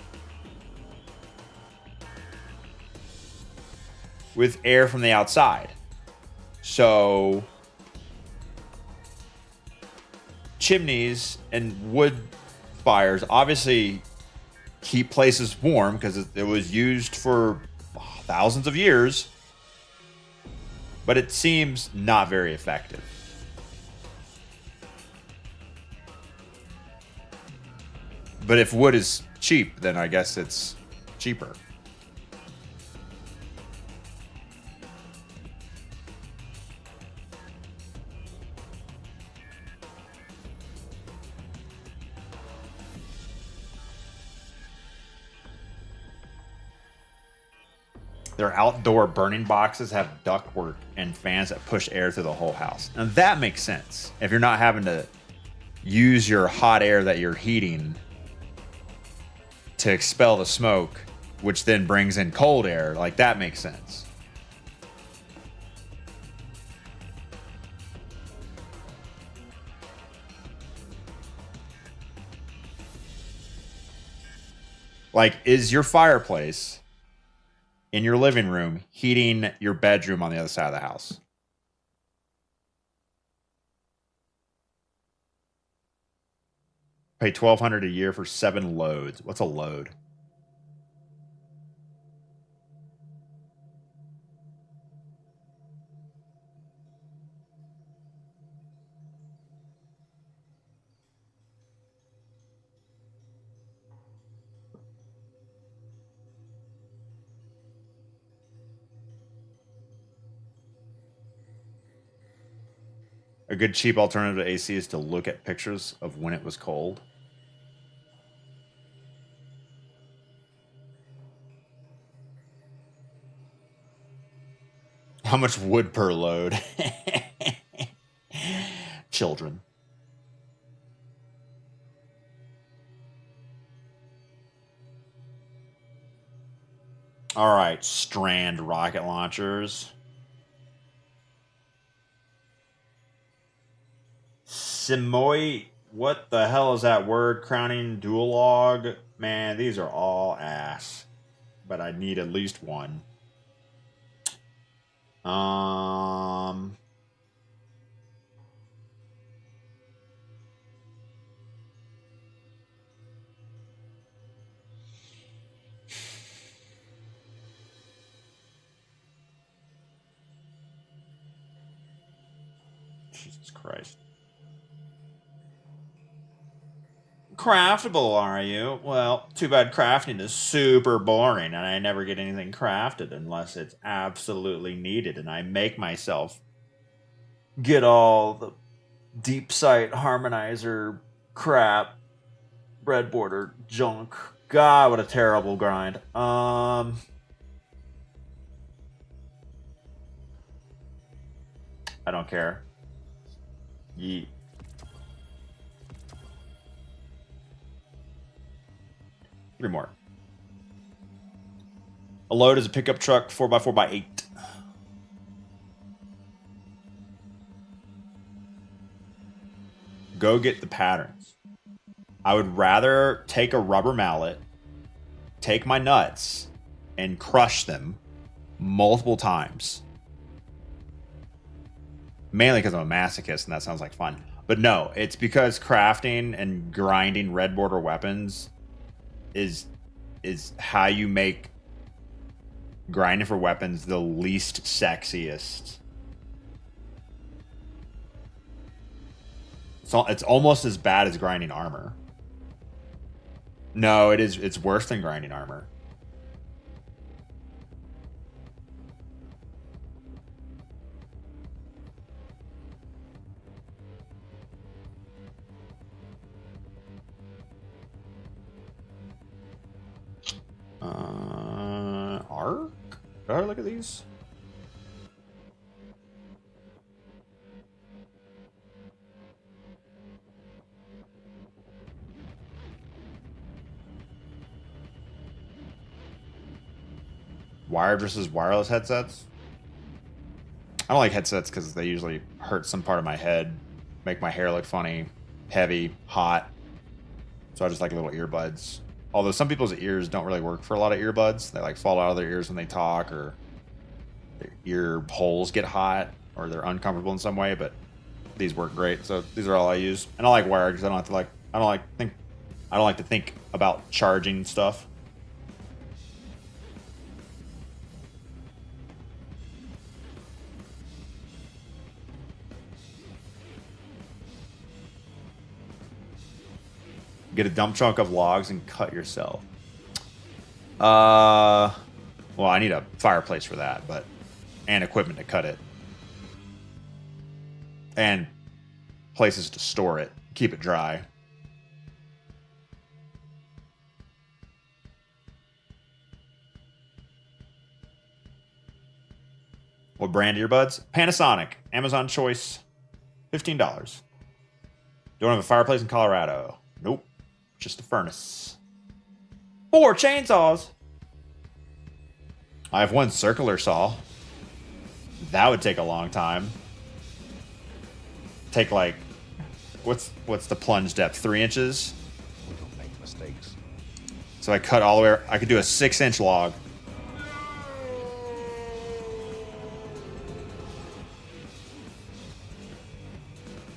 A: with air from the outside. So chimneys and wood fires obviously keep places warm because it was used for thousands of years, but it seems not very effective. But if wood is cheap, then I guess it's cheaper. Their outdoor burning boxes have ductwork and fans that push air through the whole house. Now that makes sense. If you're not having to use your hot air that you're heating to expel the smoke, which then brings in cold air, like that makes sense. Like, is your fireplace in your living room heating your bedroom on the other side of the house? Pay $1,200 a year for 7 loads. What's a load? A good cheap alternative to AC is to look at pictures of when it was cold. How much wood per load? Children. All right, Strand rocket launchers. Simoy, what the hell is that word? Crowning Duolog? Man, these are all ass. But I need at least one. Jesus Christ. Craftable, are you? Well, too bad crafting is super boring and I never get anything crafted unless it's absolutely needed and I make myself get all the deep sight harmonizer crap, breadboarder junk. God, what a terrible grind. I don't care. Yeet. Three more. A load is a pickup truck 4x4x8. Go get the patterns. I would rather take a rubber mallet, take my nuts, and crush them multiple times. Mainly because I'm a masochist and that sounds like fun. But no, it's because crafting and grinding red border weapons is how you make grinding for weapons the least sexiest It's almost as bad as grinding armor. No, it is. It's worse than grinding armor. Arc? Did I look at these? Wired versus wireless headsets. I don't like headsets because they usually hurt some part of my head, make my hair look funny, heavy, hot. So I just like little earbuds. Although some people's ears don't really work for a lot of earbuds. They like fall out of their ears when they talk, or their ear holes get hot, or they're uncomfortable in some way. But these work great, so these are all I use. And I like wired because I don't like to think about charging stuff. Get a dump truck of logs and cut yourself. Well, I need a fireplace for that, and equipment to cut it. And places to store it. Keep it dry. What brand earbuds? Panasonic. Amazon choice. $15. Don't have a fireplace in Colorado. Nope. Just a furnace. 4 chainsaws. I have 1 circular saw. That would take a long time. Take like, what's the plunge depth? 3 inches?
B: We don't make mistakes.
A: So I cut all the way. I could do a 6-inch log.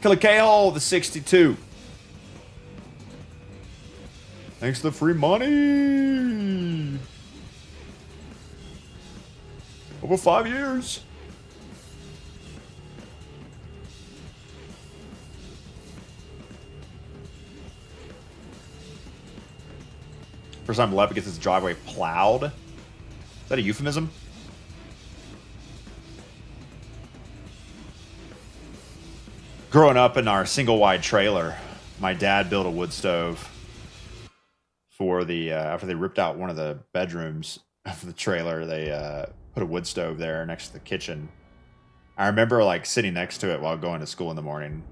A: Killer K-hole, the 62. Thanks for the free money. Over 5 years. First time Levitt gets his driveway plowed. Is that a euphemism? Growing up in our single wide trailer, my dad built a wood stove for the after they ripped out one of the bedrooms of the trailer. They put a wood stove there next to the kitchen. I remember like sitting next to it while going to school in the morning,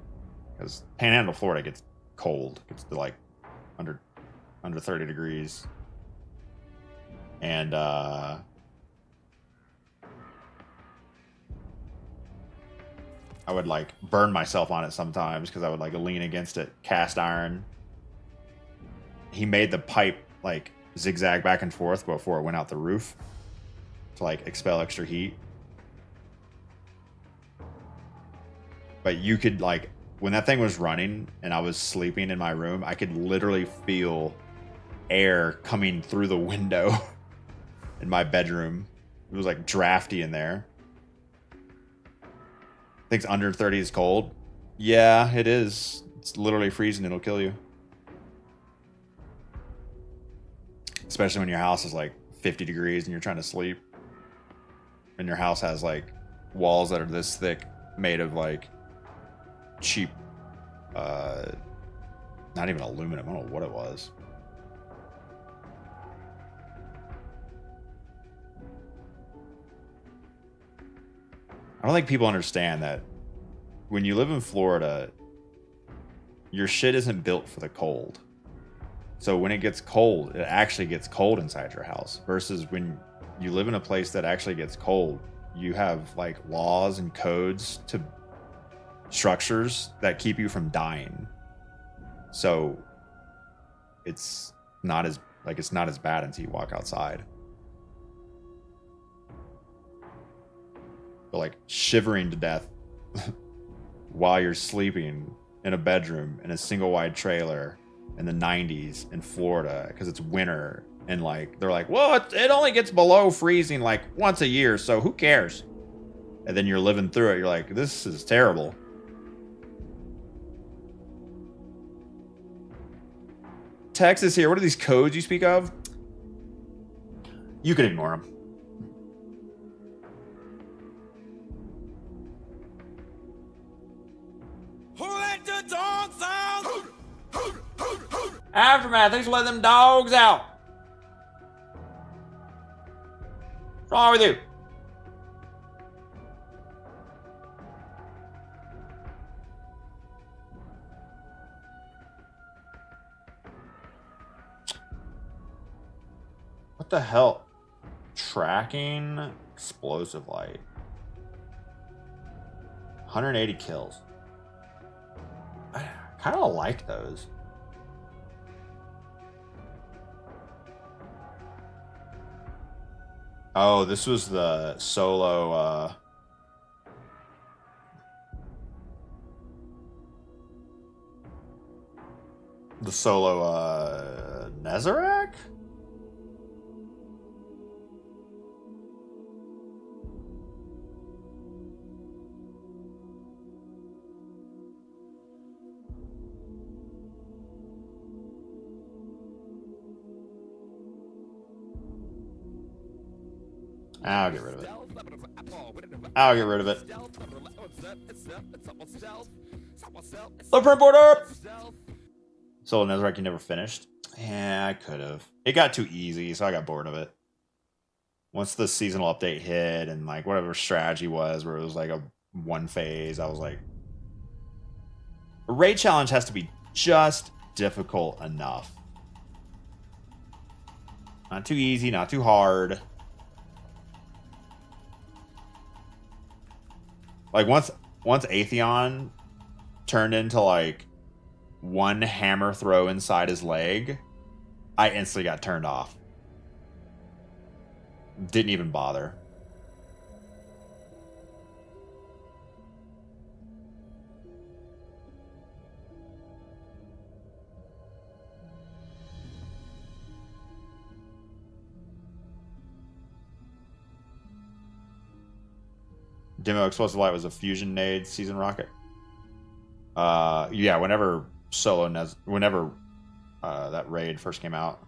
A: because Panhandle, Florida gets cold. It gets to like under 30 degrees. And I would like burn myself on it sometimes because I would like lean against it. Cast iron. He made the pipe like zigzag back and forth before it went out the roof to like expel extra heat. But you could like, when that thing was running and I was sleeping in my room, I could literally feel air coming through the window in my bedroom. It was like drafty in there. Things under 30 is cold. Yeah, it is. It's literally freezing. It'll kill you. Especially when your house is like 50 degrees and you're trying to sleep. And your house has like walls that are this thick, made of like cheap, not even aluminum. I don't know what it was. I don't think people understand that when you live in Florida, your shit isn't built for the cold. So when it gets cold, it actually gets cold inside your house. Versus when you live in a place that actually gets cold, you have like laws and codes to structures that keep you from dying. So it's not as bad until you walk outside. But like shivering to death while you're sleeping in a bedroom in a single wide trailer in the 90s in Florida because it's winter, and like they're like, well, it only gets below freezing like once a year, so who cares? And then you're living through it. You're like, this is terrible. text is here. What are these codes you speak of? You can ignore them.
G: Who let the dogs out?
A: Aftermath, thanks for letting them dogs out. What's wrong with you? What the hell? Tracking explosive light. 180 kills. I kind of like those. Oh, this was the solo, Nezarec? I'll get rid of it. I'll get rid of it. The print board up! Solo Nezarec you never finished? Yeah, I could have. It got too easy, so I got bored of it. Once the seasonal update hit and like whatever strategy was, where it was like a one phase, I was like, a raid challenge has to be just difficult enough. Not too easy, not too hard. Like once Atheon turned into like one hammer throw inside his leg, I instantly got turned off. Didn't even bother. Demo Explosive Light was a fusion nade season rocket. Yeah, whenever that raid first came out.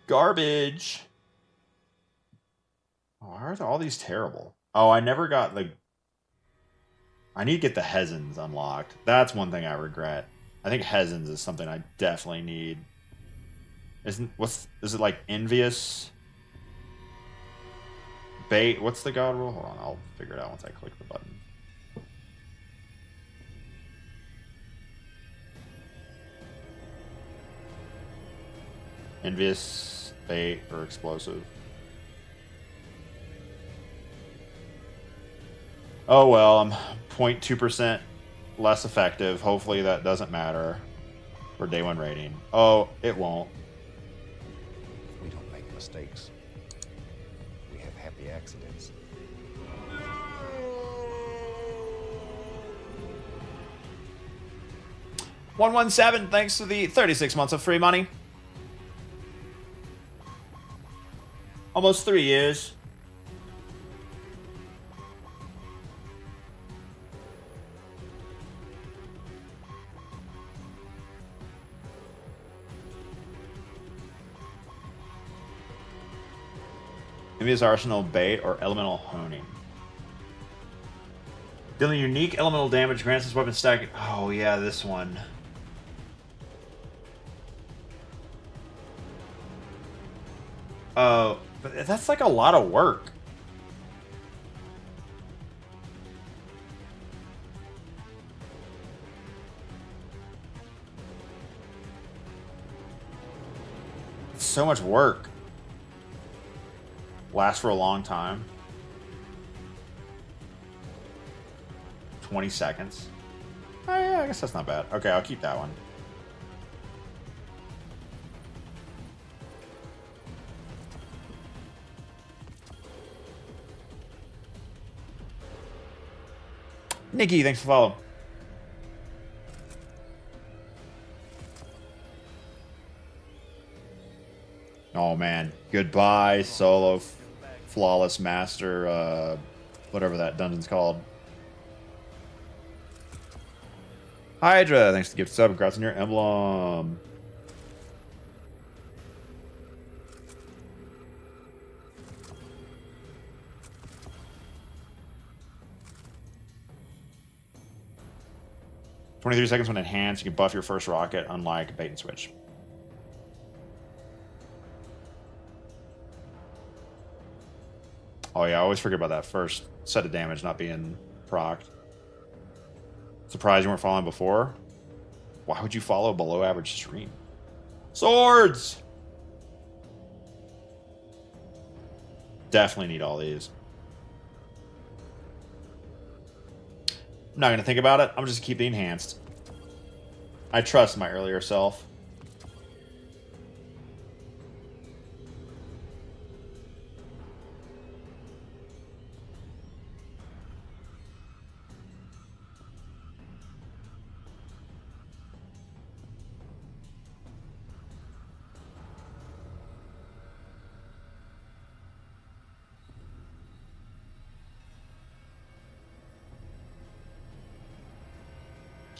A: Garbage. Why are all these terrible? Oh, I never got the... I need to get the Hezens unlocked. That's one thing I regret. I think Hezens is something I definitely need. Is it like Envious? Bait? What's the god rule? Hold on, I'll figure it out once I click the button. Envious, bait, or explosive. Oh well, I'm 0.2% less effective. Hopefully that doesn't matter for day one rating. Oh, it won't.
B: We don't make mistakes. We have happy accidents.
A: $117, thanks to the 36 months of free money. Almost 3 years. Envious Arsenal, bait, or elemental honing. Dealing unique elemental damage grants this weapon stack. Oh yeah, this one. Oh, but that's like a lot of work. It's so much work. Lasts for a long time. 20 seconds. Oh yeah, I guess that's not bad. Okay, I'll keep that one. Nikki, thanks for following. Oh man. Goodbye, solo flawless master, whatever that dungeon's called. Hydra, thanks to the gift sub. Congrats on your emblem. $23 when enhanced, you can buff your first rocket, unlike bait and switch. Oh yeah, I always forget about that first set of damage not being procced. Surprised you weren't following before? Why would you follow a below average stream? Swords! Definitely need all these. I'm not going to think about it. I'm just going to keep the enhanced. I trust my earlier self.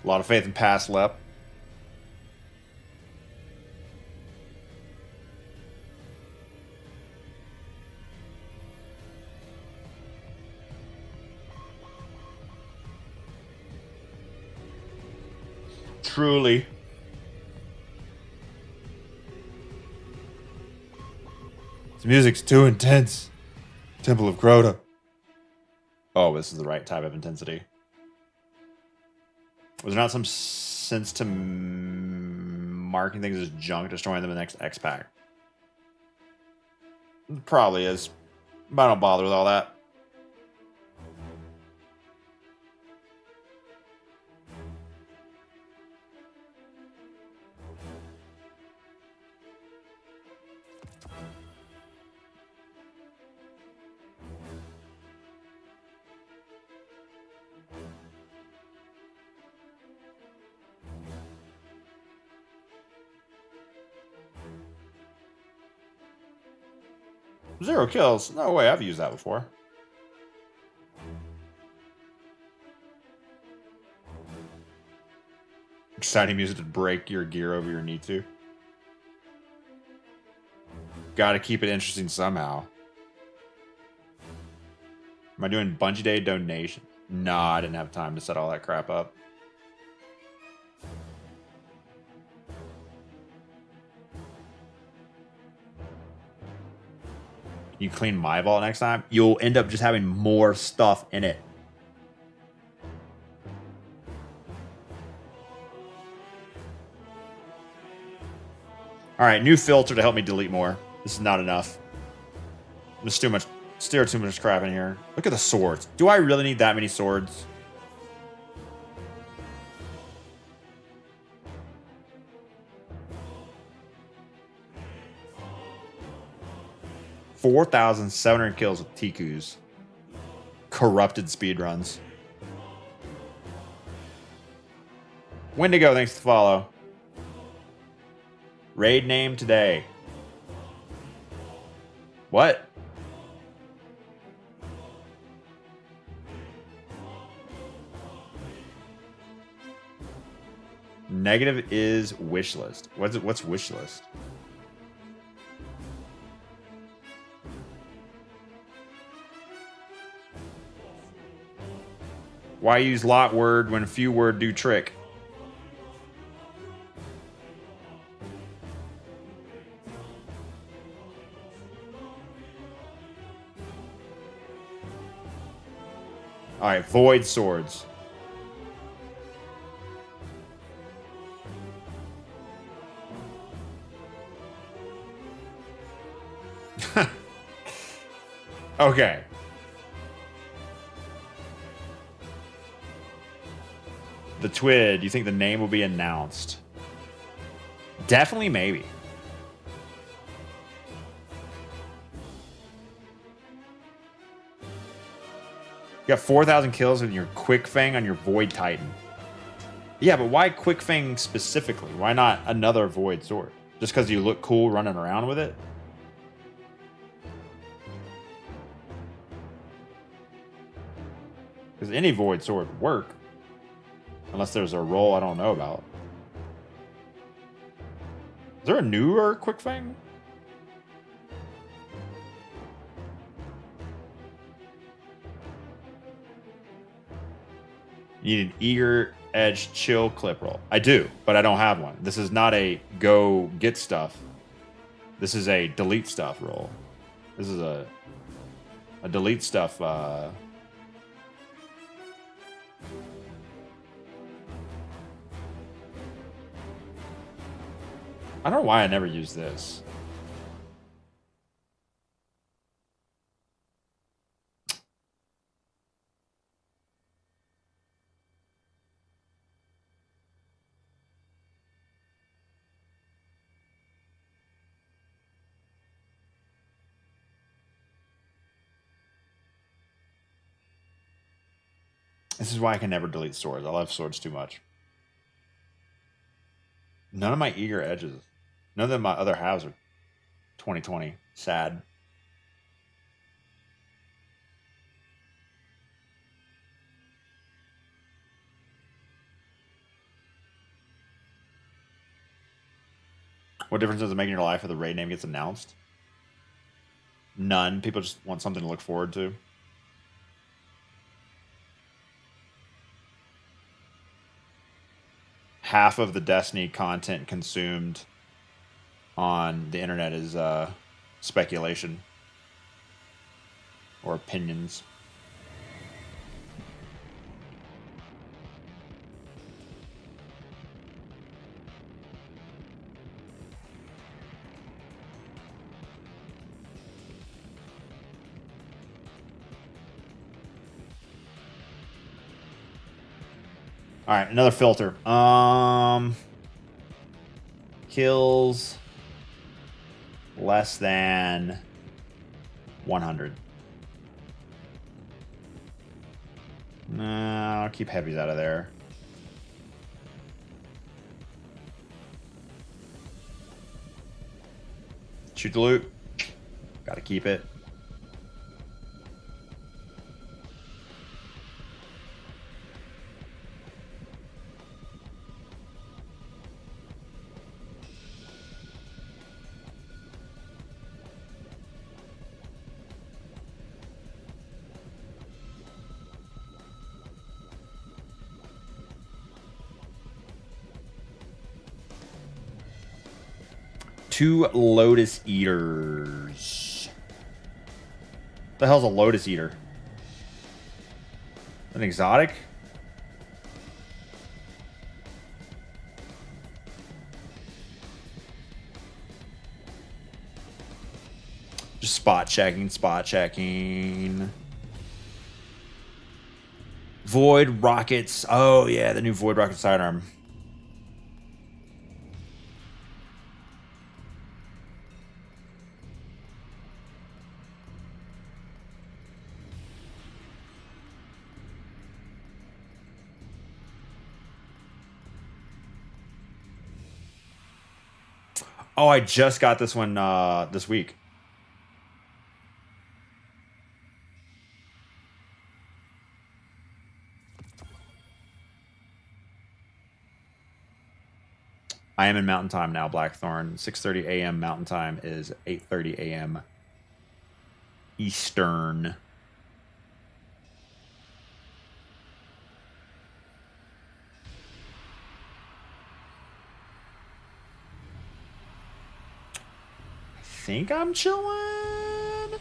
A: A lot of faith in past lep. Truly. This music's too intense. Temple of Crota. Oh, this is the right type of intensity. Was there not some sense to marking things as junk, destroying them in the next X pack? Probably is. But I don't bother with all that. Zero kills? No way, I've used that before. Exciting music to break your gear over your knee to. Gotta keep it interesting somehow. Am I doing Bungie Day donation? Nah, I didn't have time to set all that crap up. You clean my vault next time, you'll end up just having more stuff in it. All right, new filter to help me delete more. This is not enough. There's too much, still too much crap in here. Look at the swords. Do I really need that many swords? $4,700 kills with Tikus. Corrupted speedruns. Wendigo, thanks to follow. Raid name today. What? Negative is wish list. What's wish list? Why use lot word when few word do trick? All right, void swords. Okay. The Twid, you think the name will be announced? Definitely, maybe. You got 4,000 kills with your Quick Fang on your Void Titan. Yeah, but why Quick Fang specifically? Why not another Void sword? Just because you look cool running around with it? Because any void sword would work. Unless there's a roll I don't know about. Is there a newer Quick Fang? You need an eager edge chill clip roll. I do, but I don't have one. This is not a go get stuff. This is a delete stuff roll. This is a delete stuff. I don't know why I never use this. This is why I can never delete swords. I love swords too much. None of my eager edges. None of my other halves are 2020. Sad. What difference does it make in your life if the raid name gets announced? None. People just want something to look forward to. Half of the Destiny content consumed on the internet is speculation or opinions. All right, another filter. Kills less than 100. Nah, I'll keep heavies out of there. Shoot the loot. Gotta keep it. Two Lotus Eaters. What the hell's a Lotus Eater? An exotic? Just spot checking, spot checking. Void rockets. Oh yeah, the new Void rocket sidearm. Oh, I just got this one this week. I am in Mountain Time now, Blackthorn. 6:30 a.m. Mountain Time is 8:30 a.m. Eastern. I think I'm chilling.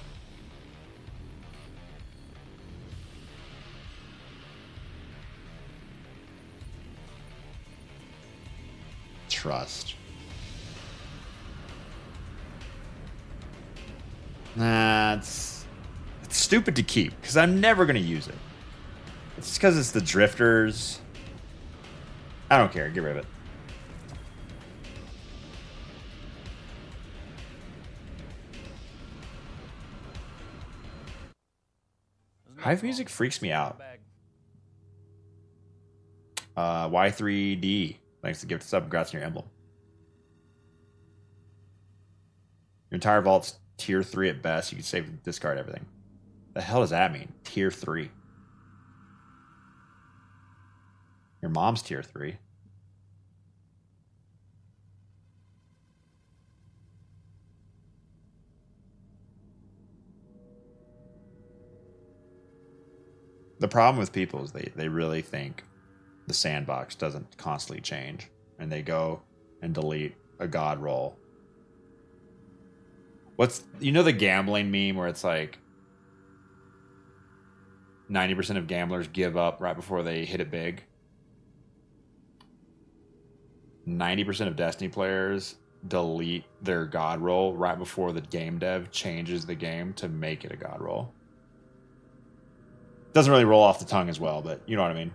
A: Trust. Nah, it's stupid to keep because I'm never gonna use it. It's just because it's the drifters. I don't care. Get rid of it. Hive music freaks me out. Y3D. Thanks to gift sub. Congrats on your emblem. Your entire vault's tier 3 at best. You can save and discard everything. The hell does that mean? Tier 3. Your mom's tier 3. The problem with people is they really think the sandbox doesn't constantly change, and they go and delete a god roll. What's, you know, the gambling meme where it's like 90% of gamblers give up right before they hit it big? 90% of Destiny players delete their god roll right before the game dev changes the game to make it a god roll. Doesn't really roll off the tongue as well, but you know what I mean.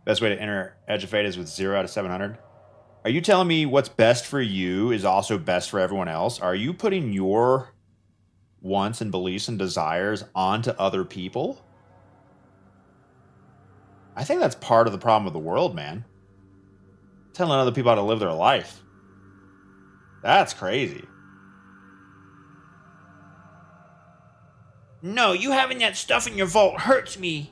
A: Best way to enter Edge of Fate is with 0 out of 700. Are you telling me what's best for you is also best for everyone else? Are you putting your wants and beliefs and desires onto other people? I think that's part of the problem with the world, man. Telling other people how to live their life. That's crazy. No, you having that stuff in your vault hurts me.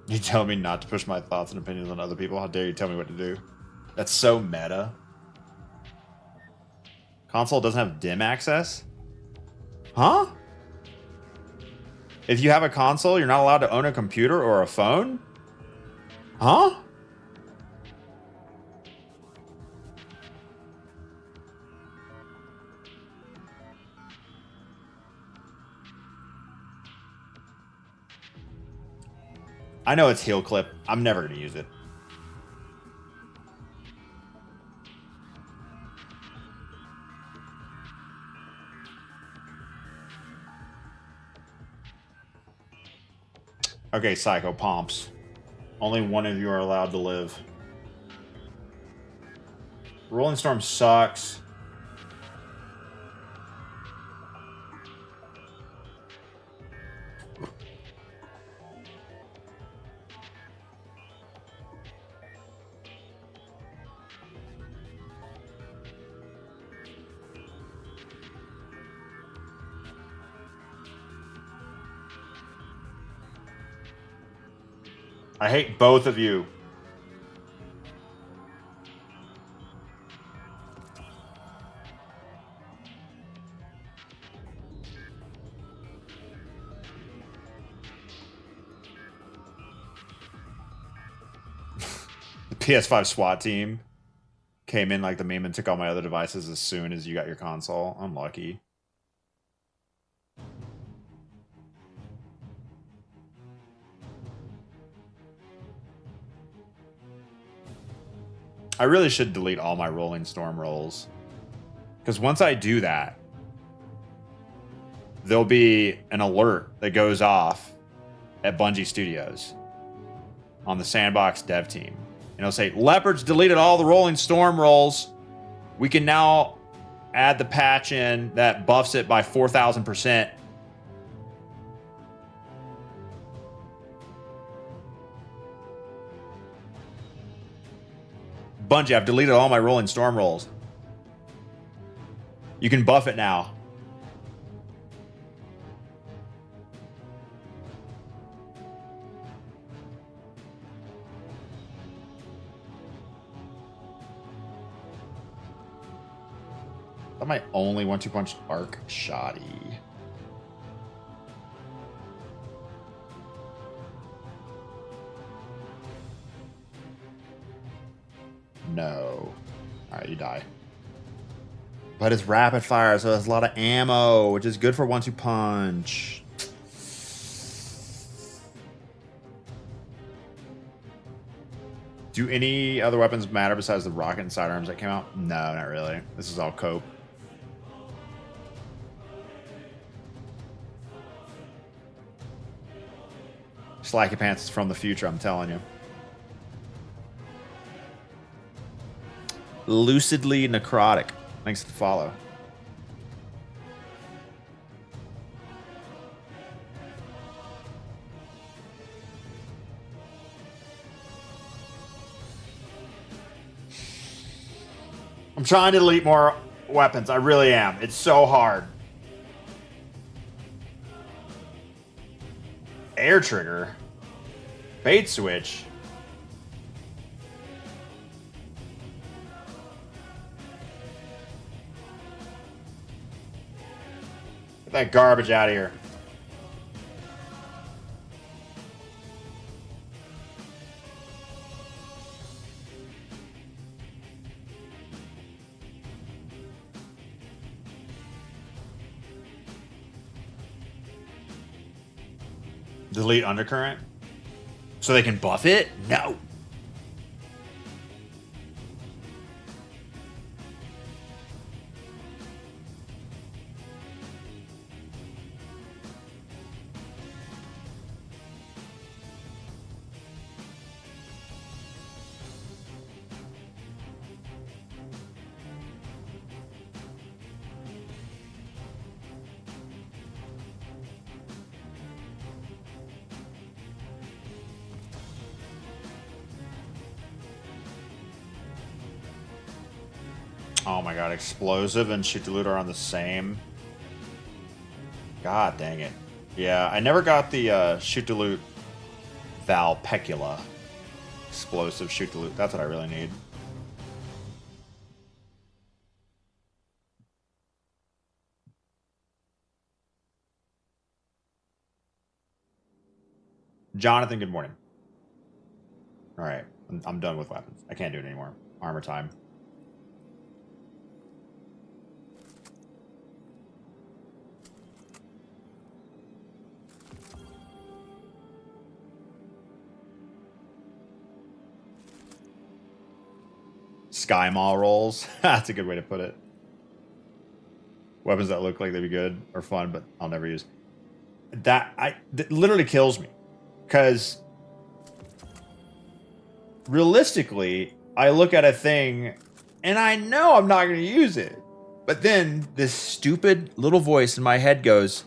A: You tell me not to push my thoughts and opinions on other people? How dare you tell me what to do? That's so meta. Console doesn't have dim access? Huh? If you have a console, you're not allowed to own a computer or a phone? Huh? I know it's heel clip. I'm never going to use it. Okay, Psycho Pomps. Only one of you are allowed to live. Rolling Storm sucks. I hate both of you. The PS5 SWAT team came in like the meme and took all my other devices as soon as you got your console. Unlucky. I really should delete all my Rolling Storm rolls. Because once I do that, there'll be an alert that goes off at Bungie Studios on the Sandbox dev team. And it'll say, Leopard's deleted all the Rolling Storm rolls. We can now add the patch in that buffs it by 4,000%. Bungie, I've deleted all my Rolling Storm rolls. You can buff it now. That might only 1-2 punch arc shoddy. No. Alright, you die. But it's rapid fire, so it's a lot of ammo, which is good for 1-2 punch. Do any other weapons matter besides the rocket and sidearms that came out? No, not really. This is all cope. Slacky Pants is from the future, I'm telling you. Lucidly Necrotic. Thanks for the follow. I'm trying to delete more weapons. I really am. It's so hard. Air trigger. Bait switch. Get that garbage out of here. Delete undercurrent? So they can buff it? No. Oh my god, explosive and shoot to loot are on the same. God dang it. Yeah, I never got the shoot to loot Valpecula. Explosive shoot to loot. That's what I really need. Jonathan, good morning. Alright, I'm done with weapons. I can't do it anymore. Armor time. Sky Maw rolls. That's a good way to put it. Weapons that look like they'd be good or fun, but I'll never use. That literally kills me. Because realistically, I look at a thing and I know I'm not going to use it. But then this stupid little voice in my head goes,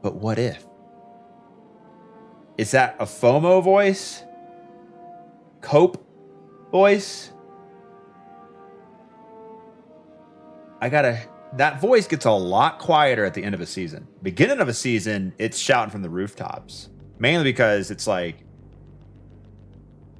A: but what if? Is that a FOMO voice? Cope voice? That voice gets a lot quieter at the end of a season. Beginning of a season, it's shouting from the rooftops. Mainly because it's like,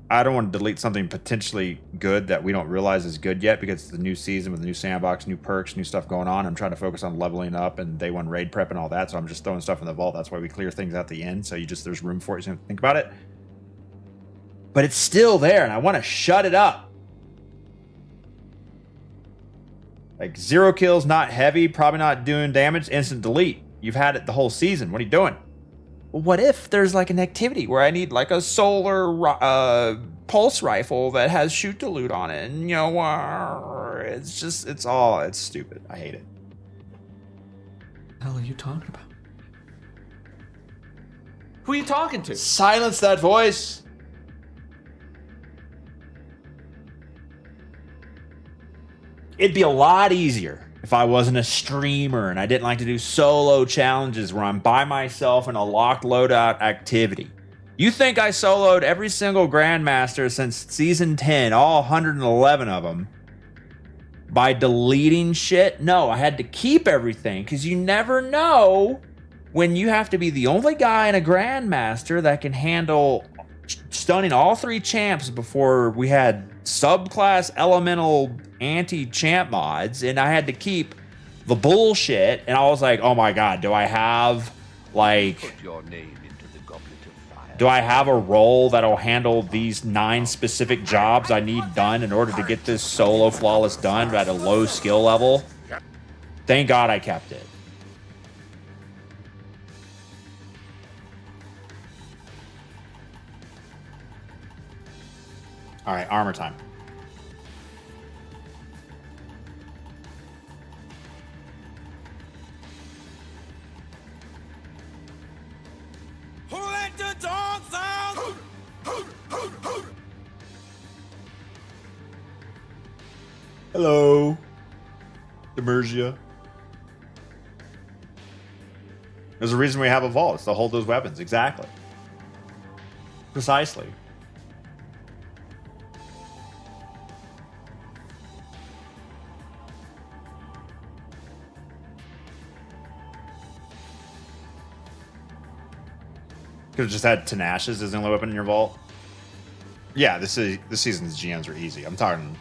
A: I don't want to delete something potentially good that we don't realize is good yet because it's the new season with the new sandbox, new perks, new stuff going on. I'm trying to focus on leveling up and day one raid prep and all that. So I'm just throwing stuff in the vault. That's why we clear things at the end. So there's room for it. So you don't think about it. But it's still there, and I want to shut it up. Like, 0 kills, not heavy, probably not doing damage, instant delete. You've had it the whole season. What are you doing? Well, what if there's, like, an activity where I need, like, a solar pulse rifle that has shoot to loot on it? And, you know, it's just, it's stupid. I hate it.
H: What the hell are you talking about? Who are you talking to?
A: Silence that voice. It'd be a lot easier if I wasn't a streamer and I didn't like to do solo challenges where I'm by myself in a locked loadout activity. You think I soloed every single Grandmaster since season 10, all 111 of them, by deleting shit? No, I had to keep everything because you never know when you have to be the only guy in a Grandmaster that can handle stunning all 3 champs before we had subclass elemental anti-champ mods, and I had to keep the bullshit, and I was like, oh my god, do I have, like...
B: Put your name into the goblet of fire.
A: Do I have a role that'll handle these 9 specific jobs I need done in order to get this solo flawless done at a low skill level? Thank God I kept it. All right, armor time.
G: Who let the dogs out?
A: Hello, Demersia. There's a reason we have a vault. It's to hold those weapons. Exactly. Precisely. Could have just had Tenacious as the only weapon in your vault. Yeah, this season's GMs are easy. I'm talking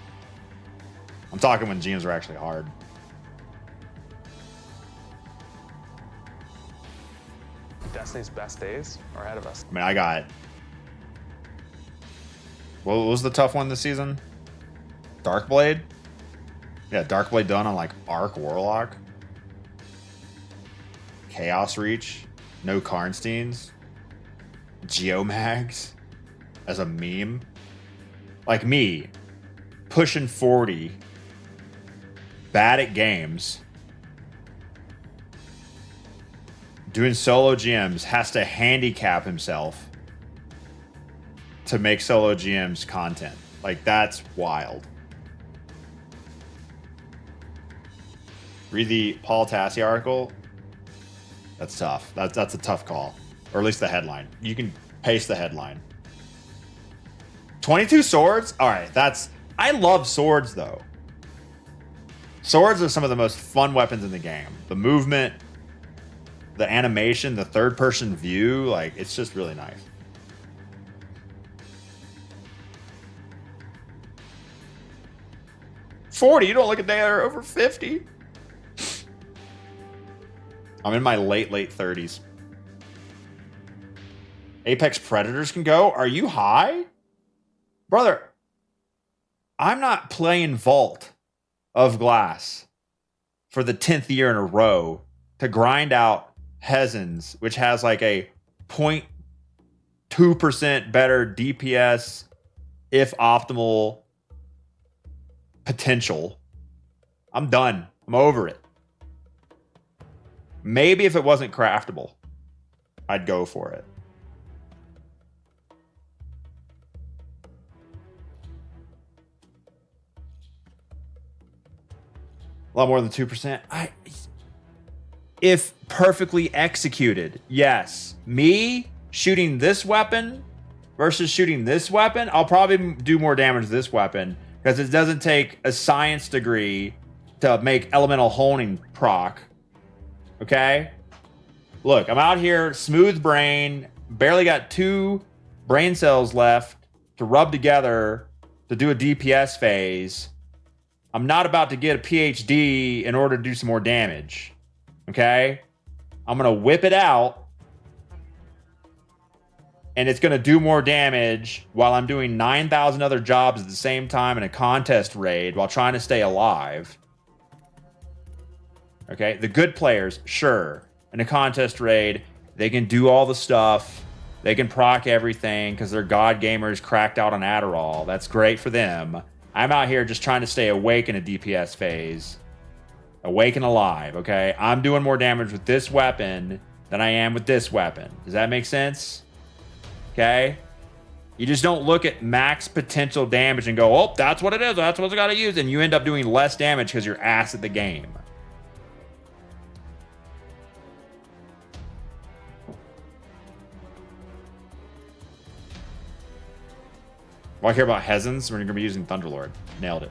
A: when GMs are actually hard.
I: Destiny's best days are ahead of us.
A: I mean, I got... What was the tough one this season? Darkblade? Yeah, Darkblade done on, like, Arc Warlock. Chaos Reach. No Karnsteins. Geomags. As a meme. Like me. Pushing 40. Bad at games. Doing solo GMs, has to handicap himself to make solo GMs content. Like, that's wild. Read the Paul Tassi article. That's tough. That's a tough call. Or at least the headline. You can paste the headline. 22 swords? Alright, I love swords, though. Swords are some of the most fun weapons in the game. The movement, the animation, the third-person view, like, it's just really nice. $40, you don't look a day over 50. I'm in my late 30s. Apex Predators can go? Are you high? Brother, I'm not playing Vault of Glass for the 10th year in a row to grind out Hezens, which has like a 0.2% better DPS, if optimal, potential. I'm done. I'm over it. Maybe if it wasn't craftable, I'd go for it. A lot more than 2%. If perfectly executed, yes. Me shooting this weapon versus shooting this weapon, I'll probably do more damage to this weapon because it doesn't take a science degree to make elemental honing proc. Okay? Look, I'm out here, smooth brain, barely got 2 brain cells left to rub together to do a DPS phase. I'm not about to get a PhD in order to do some more damage. Okay? I'm going to whip it out. And it's going to do more damage while I'm doing 9,000 other jobs at the same time in a contest raid while trying to stay alive. Okay? The good players, sure. In a contest raid, they can do all the stuff. They can proc everything because they're god gamers cracked out on Adderall. That's great for them. I'm out here just trying to stay awake in a DPS phase. Awake and alive, okay? I'm doing more damage with this weapon than I am with this weapon. Does that make sense? Okay? You just don't look at max potential damage and go, oh, that's what it is. That's what I got to use. And you end up doing less damage because you're ass at the game. Well, I care about Hezens. We're going to be using Thunderlord. Nailed it.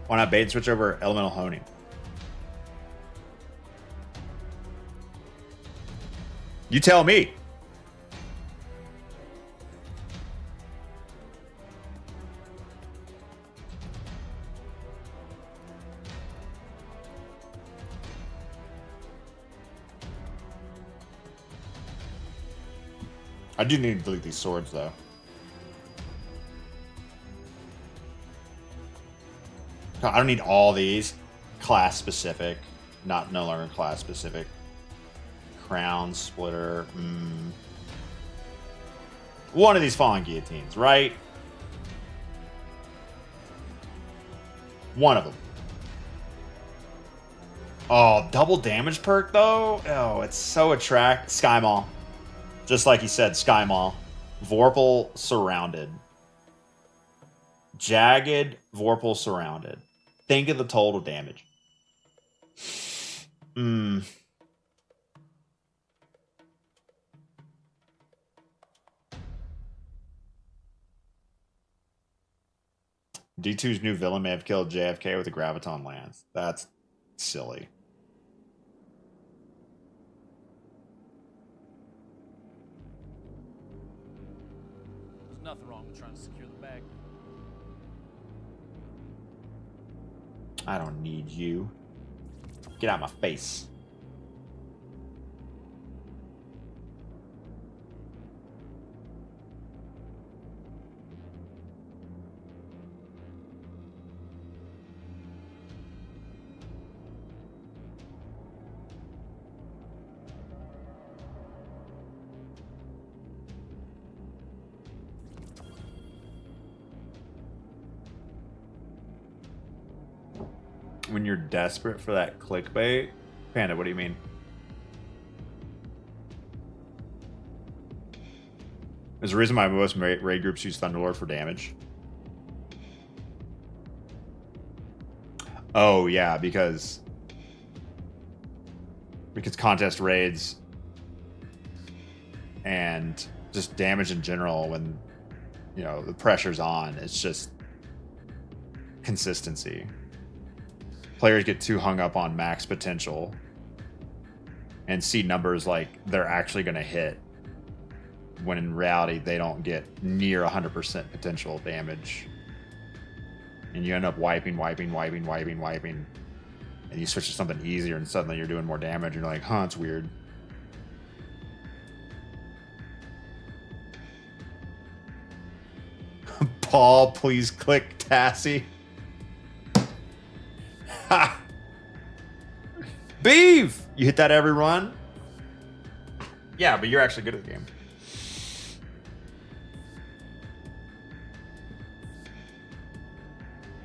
A: Why not bait and switch over Elemental Honing? You tell me. I do need to delete these swords, though. I don't need all these. Class specific. Not no longer class specific. Crown splitter. One of these fallen guillotines, right? One of them. Oh, double damage perk, though? Oh, it's so attract. Sky Maw. Just like you said, Sky Maw. Vorpal surrounded. Jagged Vorpal surrounded. Think of the total damage. D2's new villain may have killed JFK with a Graviton Lance. That's silly.
D: There's nothing wrong with trying to secure the bag.
A: I don't need you. Get out of my face. When you're desperate for that clickbait? Panda, what do you mean? There's a reason why most raid groups use Thunderlord for damage. Oh, yeah, because contest raids and just damage in general when, you know, the pressure's on, it's just consistency. Players get too hung up on max potential and see numbers like they're actually going to hit, when in reality they don't get near 100% potential damage. And you end up wiping, and you switch to something easier and suddenly you're doing more damage and you're like, huh, it's weird. Paul, please click Tassie. Ha! Beef! You hit that every run? Yeah, but you're actually good at the game.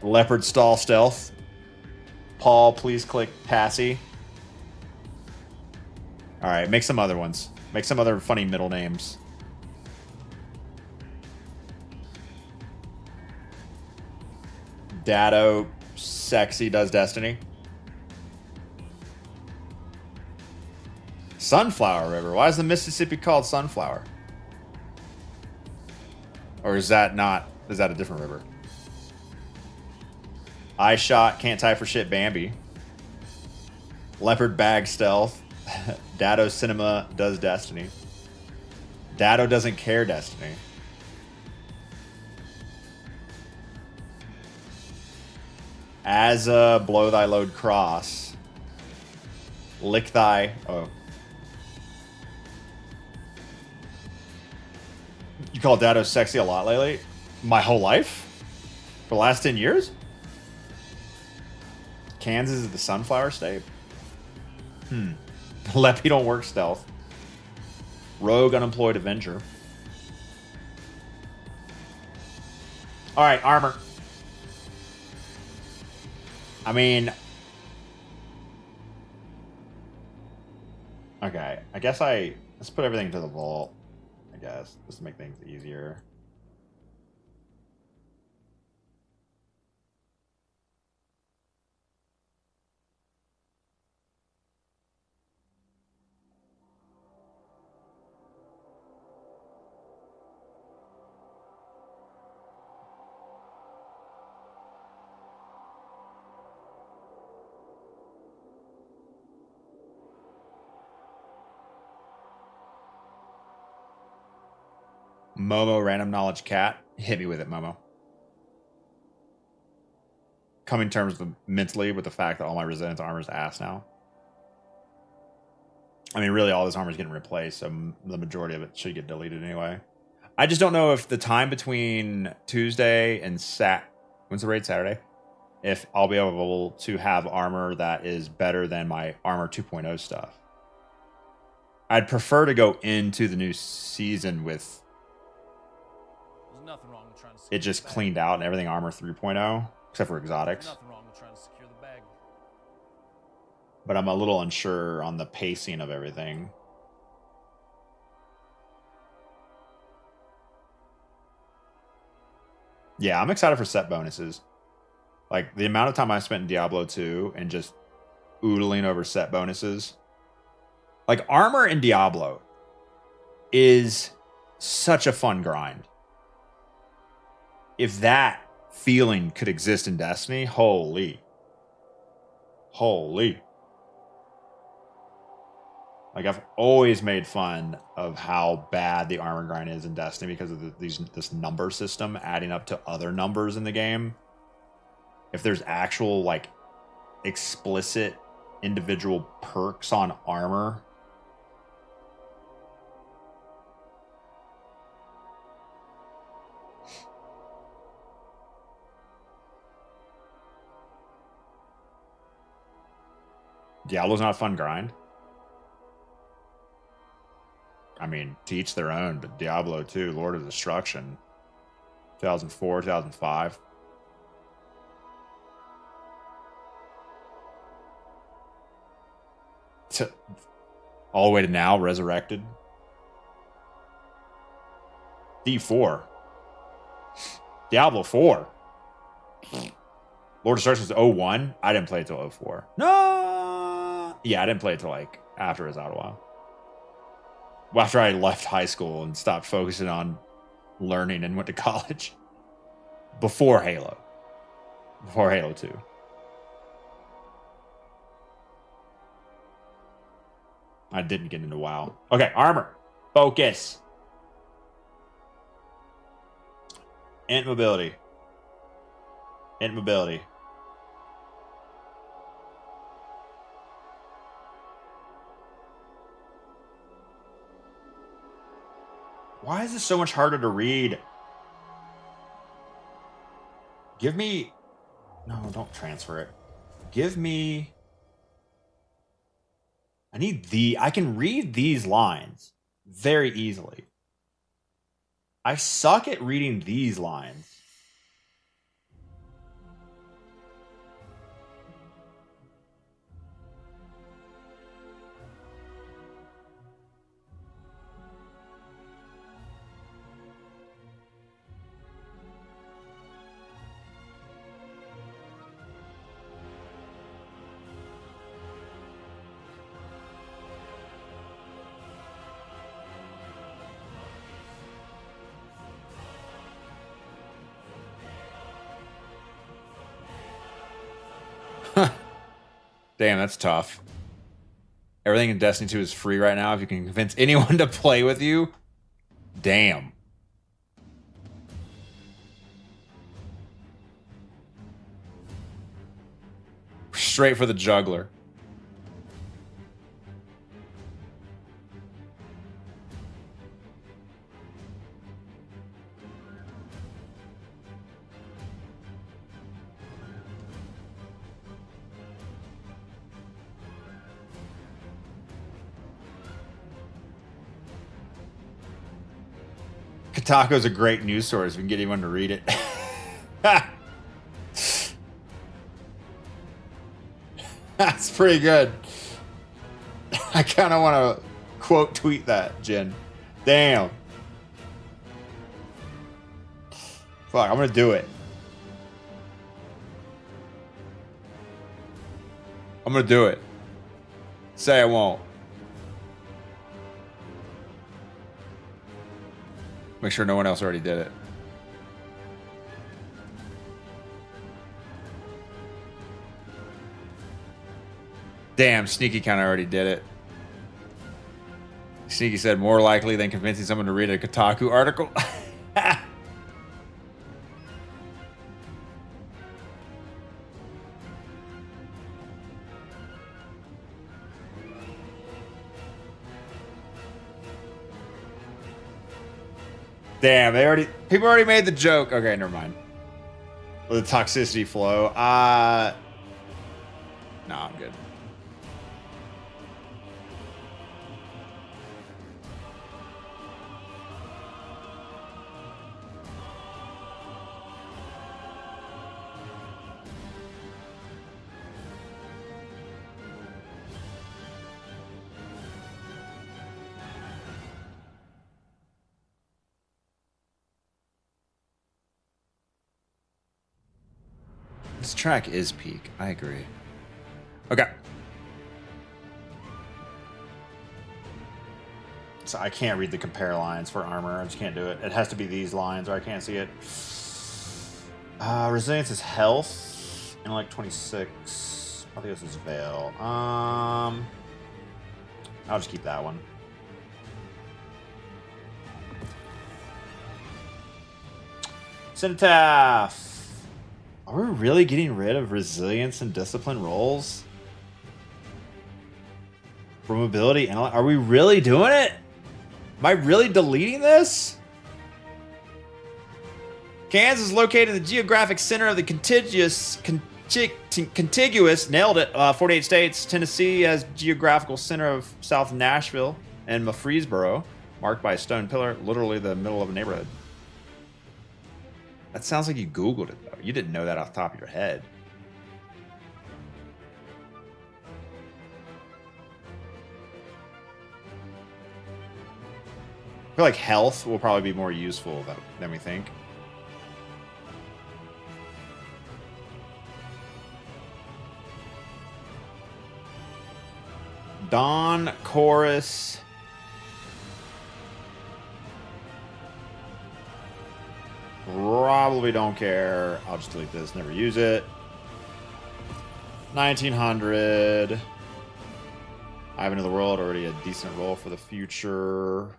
A: Leopard stall stealth. Paul, please click Passy. Alright, make some other ones. Make some other funny middle names. Dado Sexy does Destiny. Sunflower River. Why is the Mississippi called Sunflower? Or is that not... Is that a different river? Eye Shot, Can't Tie for Shit, Bambi. Leopard Bag Stealth. Dado Cinema does Destiny. Dado doesn't care Destiny. As a Blow Thy Load Cross. Lick Thy... Oh. You call Dado sexy a lot lately? My whole life? For the last 10 years? Kansas is the Sunflower State? Leppy don't work stealth. Rogue Unemployed Avenger. Alright, armor. I mean... Okay, I guess let's put everything to the vault, I guess, just to make things easier. Momo Random Knowledge Cat. Hit me with it, Momo. Coming to terms mentally with the fact that all my resistance armor is ass now. I mean, really, all this armor is getting replaced, so the majority of it should get deleted anyway. I just don't know if the time between Tuesday and when's the raid? Saturday? If I'll be able to have armor that is better than my Armor 2.0 stuff. I'd prefer to go into the new season with
D: There's nothing wrong with trying to secure
A: it just
D: the bag.
A: cleaned out and everything Armor 3.0, except for exotics.
D: There's nothing wrong with trying to secure the bag.
A: But I'm a little unsure on the pacing of everything. Yeah, I'm excited for set bonuses. Like, the amount of time I spent in Diablo 2 and just oodling over set bonuses. Like, armor in Diablo is such a fun grind. If that feeling could exist in Destiny, holy. Like, I've always made fun of how bad the armor grind is in Destiny because of this number system adding up to other numbers in the game. If there's actual, like, explicit individual perks on armor. Diablo's not a fun grind. I mean, to each their own, but Diablo 2, Lord of Destruction, 2004, 2005. All the way to now, Resurrected. D4. Diablo 4. Lord of Destruction is 01. I didn't play it till 04. No! Yeah, I didn't play it till, like, after it was out a while. Well, after I left high school and stopped focusing on learning and went to college. Before Halo. Before Halo 2. I didn't get into WoW. Okay, armor. Focus. Int mobility. Int mobility. Why is this so much harder to read? Give me... No, don't transfer it. Give me... I can read these lines very easily. I suck at reading these lines. Damn, that's tough. Everything in Destiny 2 is free right now. If you can convince anyone to play with you, damn. Straight for the juggler. Kotaku's a great news source. We can get anyone to read it. That's pretty good. I kind of want to quote tweet that, Jen. Damn. Fuck, I'm going to do it. I'm going to do it. Say I won't. Make sure no one else already did it. Damn, Sneaky kind of already did it. Sneaky said more likely than convincing someone to read a Kotaku article. Damn, people already made the joke. Okay, never mind. The toxicity flow. No, I'm good. This track is peak. I agree. Okay. So I can't read the compare lines for armor. I just can't do it. It has to be these lines or I can't see it. Resilience is health. Intellect 26. I think this is Veil. I'll just keep that one. Cenotaph. Are we really getting rid of resilience and discipline rolls? For mobility and are we really doing it? Am I really deleting this? Kansas is located in the geographic center of the contiguous, nailed it, 48 states. Tennessee has geographical center of South Nashville and Murfreesboro, marked by a stone pillar, literally the middle of a neighborhood. That sounds like you Googled it, though. You didn't know that off the top of your head. I feel like health will probably be more useful than we think. Dawn, Chorus. Probably don't care. I'll just delete this. Never use it. 1900. Ivan of the World. Already a decent roll for the future.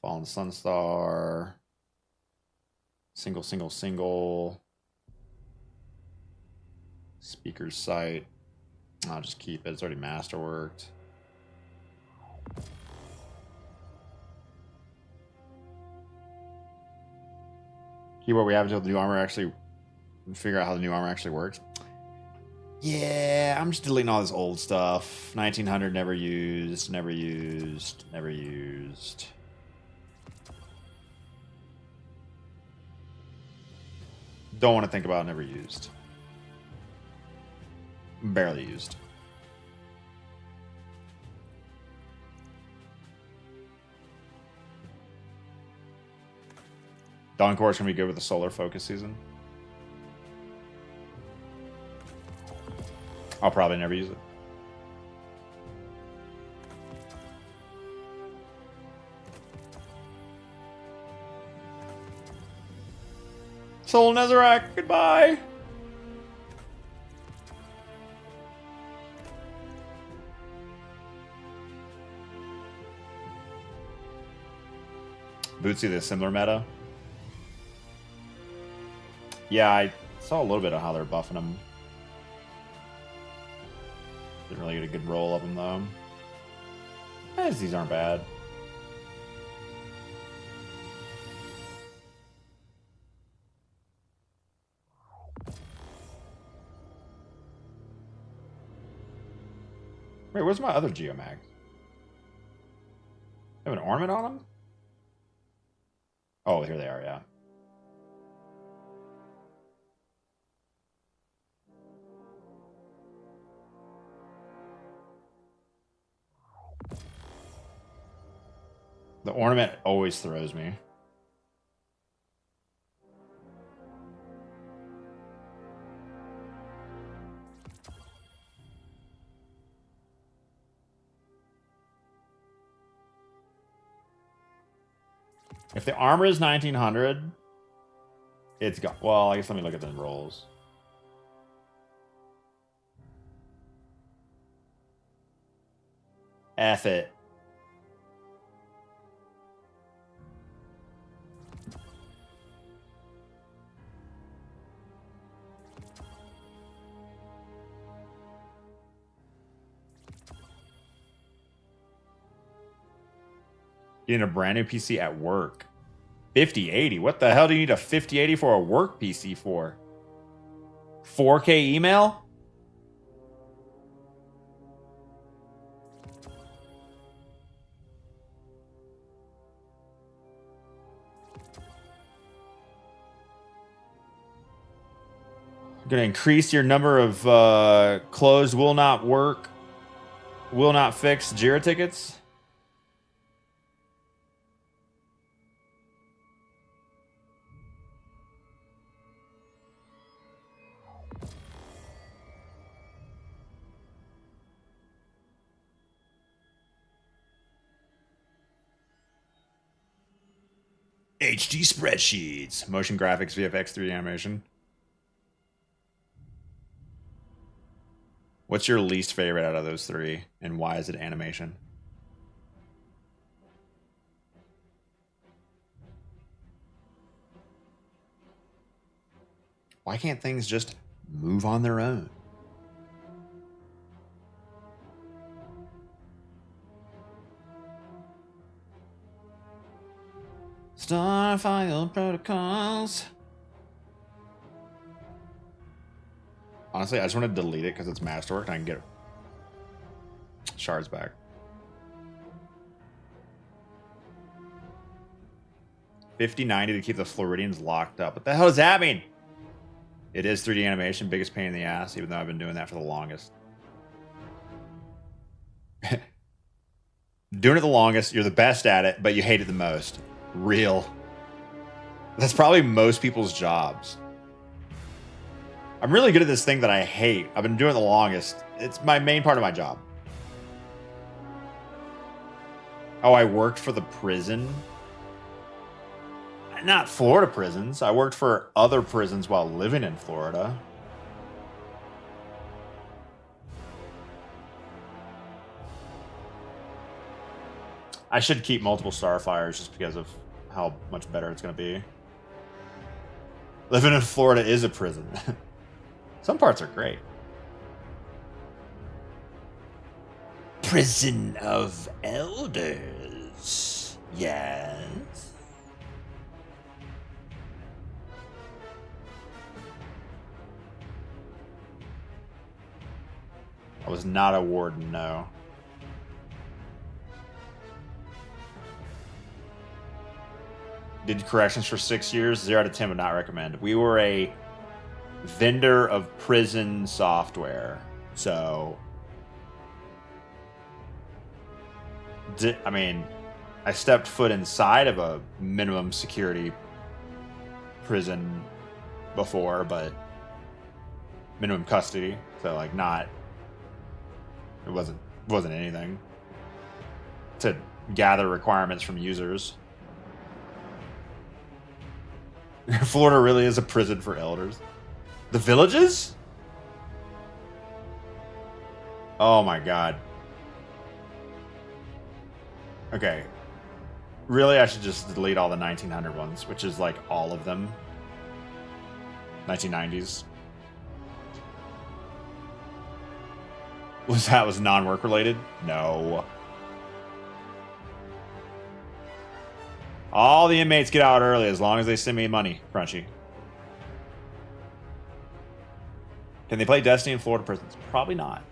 A: Fallen Sunstar. Single, single, single. Speaker's Sight. I'll just keep it. It's already masterworked. Keyword we have until the new armor actually figure out how the new armor actually works. Yeah, I'm just deleting all this old stuff. 1900 never used, never used, never used. Don't want to think about never used. Barely used. Dawn Core's gonna be good with the solar focus season. I'll probably never use it. Soul Nezarec, goodbye. Bootsy, the similar meta. Yeah, I saw a little bit of how they're buffing them. Didn't really get a good roll of them though. These aren't bad. Wait, where's my other Geomag? Have an ornament on them? Oh, here they are, yeah. The ornament always throws me. If the armor is 1900, it's got. Well, I guess let me look at the rolls. F it. Getting a brand new PC at work. 5080. What the hell do you need a 5080 for a work PC for? 4K email? Gonna increase your number of closed will not work, will not fix Jira tickets. HD spreadsheets, motion graphics, VFX, 3D animation. What's your least favorite out of those three, and why is it animation? Why can't things just move on their own? Starfile protocols. Honestly, I just want to delete it because it's masterwork and I can get shards back. $50.90 to keep the Floridians locked up. What the hell does that mean? It is 3D animation, biggest pain in the ass, even though I've been doing that for the longest. Doing it the longest, you're the best at it, but you hate it the most. Real. That's probably most people's jobs. I'm really good at this thing that I hate. I've been doing it the longest. It's my main part of my job. Oh, I worked for the prison? Not Florida prisons. I worked for other prisons while living in Florida. I should keep multiple Starfires just because of how much better it's going to be. Living in Florida is a prison. Some parts are great. Prison of Elders. Yes. I was not a warden, no. Did corrections for 6 years. 0 out of 10 would not recommend. We were a vendor of prison software. So, I mean, I stepped foot inside of a minimum security prison before, but minimum custody. So, like, not, it wasn't anything to gather requirements from users. Florida really is a prison for elders. The villages? Oh my god. Okay. Really, I should just delete all the 1900 ones, which is like all of them. 1990s. Was non-work related? No. All the inmates get out early as long as they send me money, Crunchy. Can they play Destiny in Florida prisons? Probably not.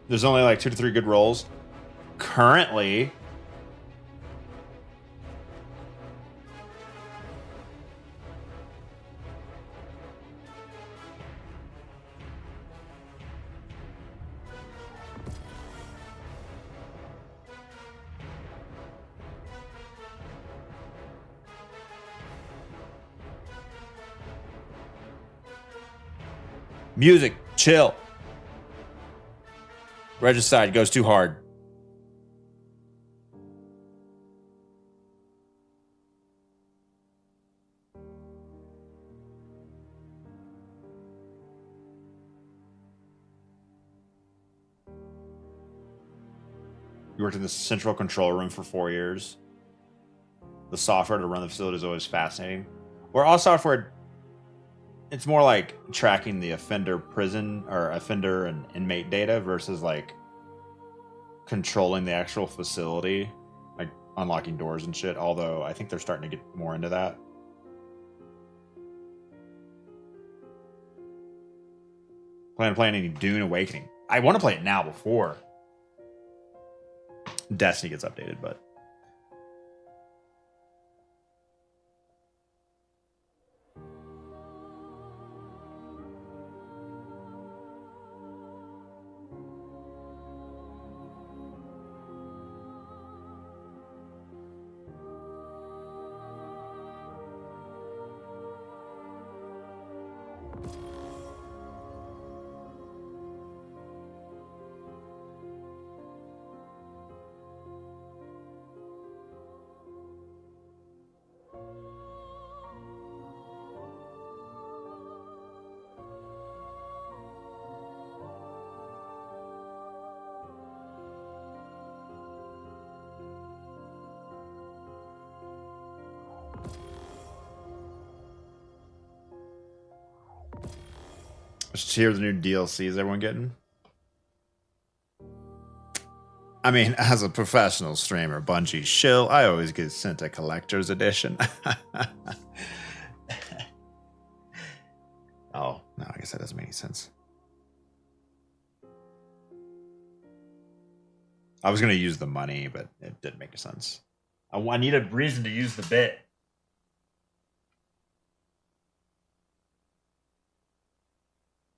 A: There's only like 2 to 3 good roles. Currently, music, chill. Regicide goes too hard. You worked in the central control room for 4 years. The software to run the facility is always fascinating. Where all software it's more like tracking the offender prison or offender and inmate data versus like controlling the actual facility, like unlocking doors and shit. Although I think they're starting to get more into that. Plan to play any Dune Awakening. I want to play it now before Destiny gets updated, but let's hear the new DLCs everyone getting. I mean, as a professional streamer, Bungie shill, I always get sent a collector's edition. Oh, no, I guess that doesn't make any sense. I was going to use the money, but it didn't make sense. I need a reason to use the bit.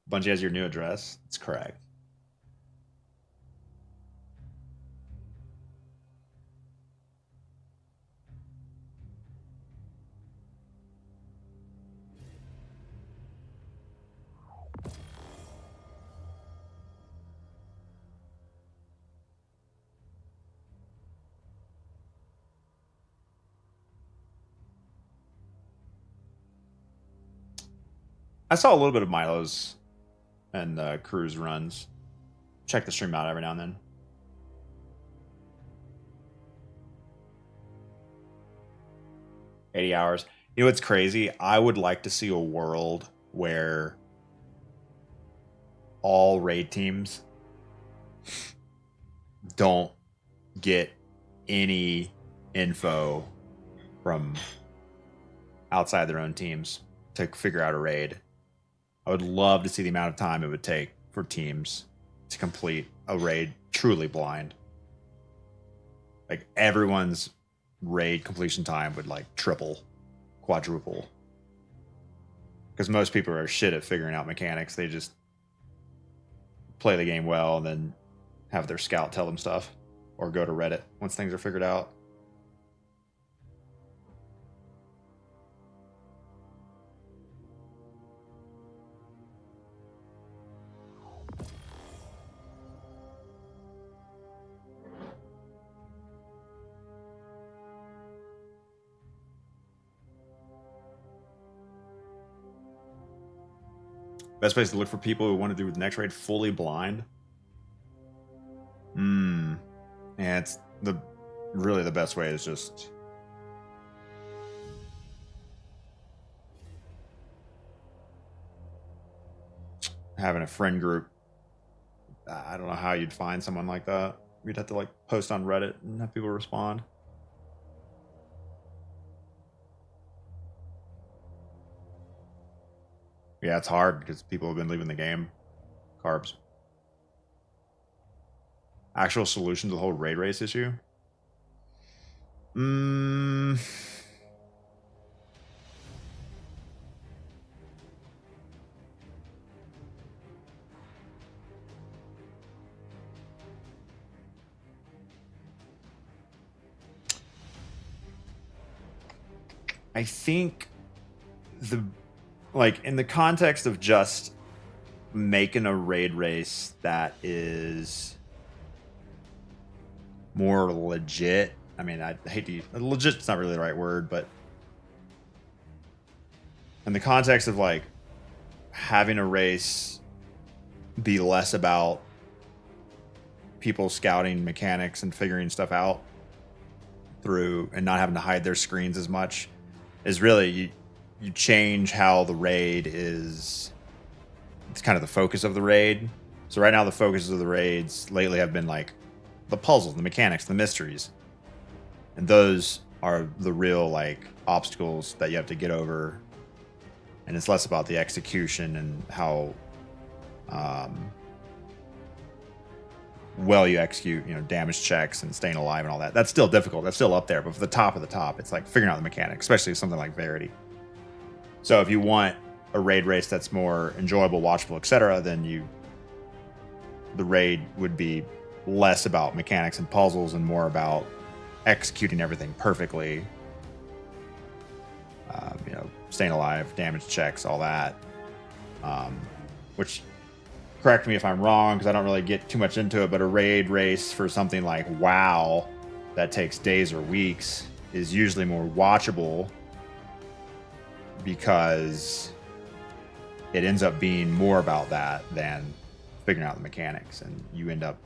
A: Bungie has your new address. It's correct. I saw a little bit of Milo's and Cruz runs. Check the stream out every now and then. $80. You know what's crazy? I would like to see a world where all raid teams don't get any info from outside their own teams to figure out a raid. I would love to see the amount of time it would take for teams to complete a raid truly blind. Like everyone's raid completion time would like triple, quadruple. Because most people are shit at figuring out mechanics. They just play the game well and then have their scout tell them stuff or go to Reddit once things are figured out. Best place to look for people who want to do the next raid fully blind. Yeah, it's really the best way is just having a friend group. I don't know how you'd find someone like that. You'd have to like post on Reddit and have people respond. Yeah, it's hard because people have been leaving the game. Carbs. Actual solution to the whole raid race issue? I think in the context of just making a raid race that is more legit. I mean, I hate to use legit, it's not really the right word, but in the context of like having a race be less about people scouting mechanics and figuring stuff out through and not having to hide their screens as much is really you change how the raid is. It's kind of the focus of the raid. So right now the focus of the raids lately have been like the puzzles, the mechanics, the mysteries. And those are the real like obstacles that you have to get over. And it's less about the execution and how well you execute, you know, damage checks and staying alive and all that. That's still difficult. That's still up there. But for the top of the top, it's like figuring out the mechanics, especially something like Verity. So if you want a raid race that's more enjoyable, watchable, etc., then the raid would be less about mechanics and puzzles and more about executing everything perfectly. You know, staying alive, damage checks, all that. Which, correct me if I'm wrong, because I don't really get too much into it, but a raid race for something like WoW that takes days or weeks is usually more watchable because it ends up being more about that than figuring out the mechanics, and you end up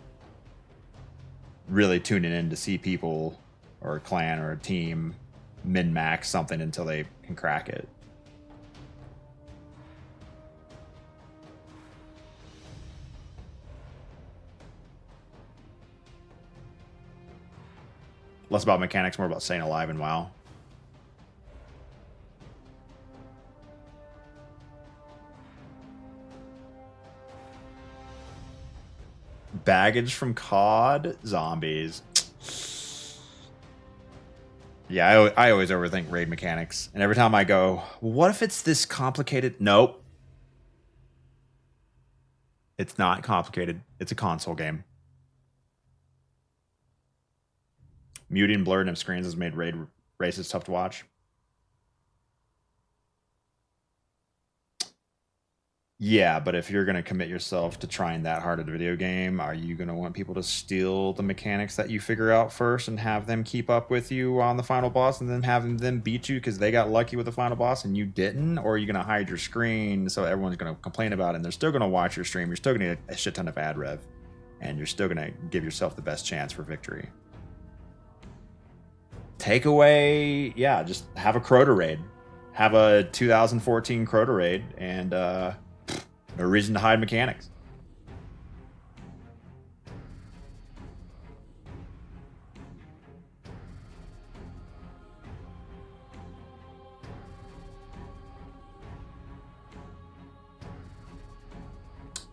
A: really tuning in to see people or a clan or a team min-max something until they can crack it. Less about mechanics, more about staying alive in WoW. Baggage from COD? Zombies. Yeah, I always overthink raid mechanics. And every time I go, what if it's this complicated? Nope. It's not complicated. It's a console game. Muting blurred of screens has made raid races tough to watch. Yeah, but if you're going to commit yourself to trying that hard at a video game, are you going to want people to steal the mechanics that you figure out first and have them keep up with you on the final boss and then have them beat you because they got lucky with the final boss and you didn't? Or are you going to hide your screen so everyone's going to complain about it and they're still going to watch your stream? You're still going to get a shit ton of ad rev and you're still going to give yourself the best chance for victory. Takeaway, yeah, just have a Crota raid. Have a 2014 Crota raid and no reason to hide mechanics.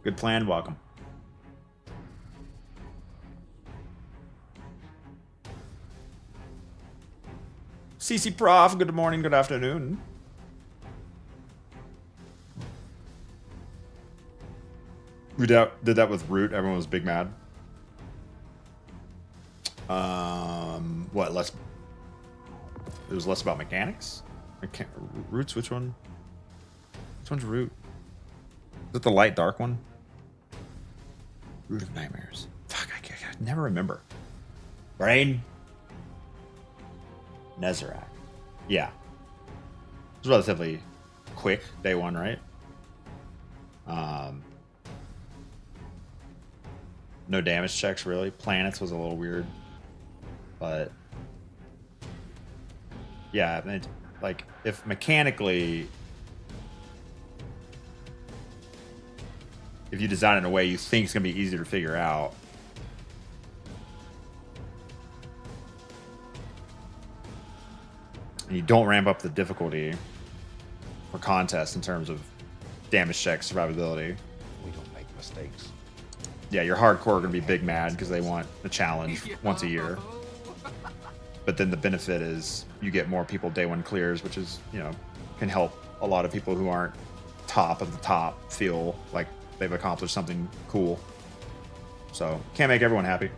A: Good plan, welcome. CC Prof, good morning, good afternoon. We did that with Root. Everyone was big mad. What? Less. It was less about mechanics. Root's which one? Which one's Root? Is it the light dark one? Root of Nightmares. Fuck, I never remember. Brain. Nezarec. Yeah. It was relatively quick day one, right? No damage checks, really. Planets was a little weird. But yeah, like if mechanically, if you design it in a way you think it's going to be easier to figure out, and you don't ramp up the difficulty for contests in terms of damage checks, survivability.
B: We don't make mistakes.
A: Yeah, your hardcore are going to be big mad because they want a challenge once a year. But then the benefit is you get more people day one clears, which is, you know, can help a lot of people who aren't top of the top feel like they've accomplished something cool. So can't make everyone happy.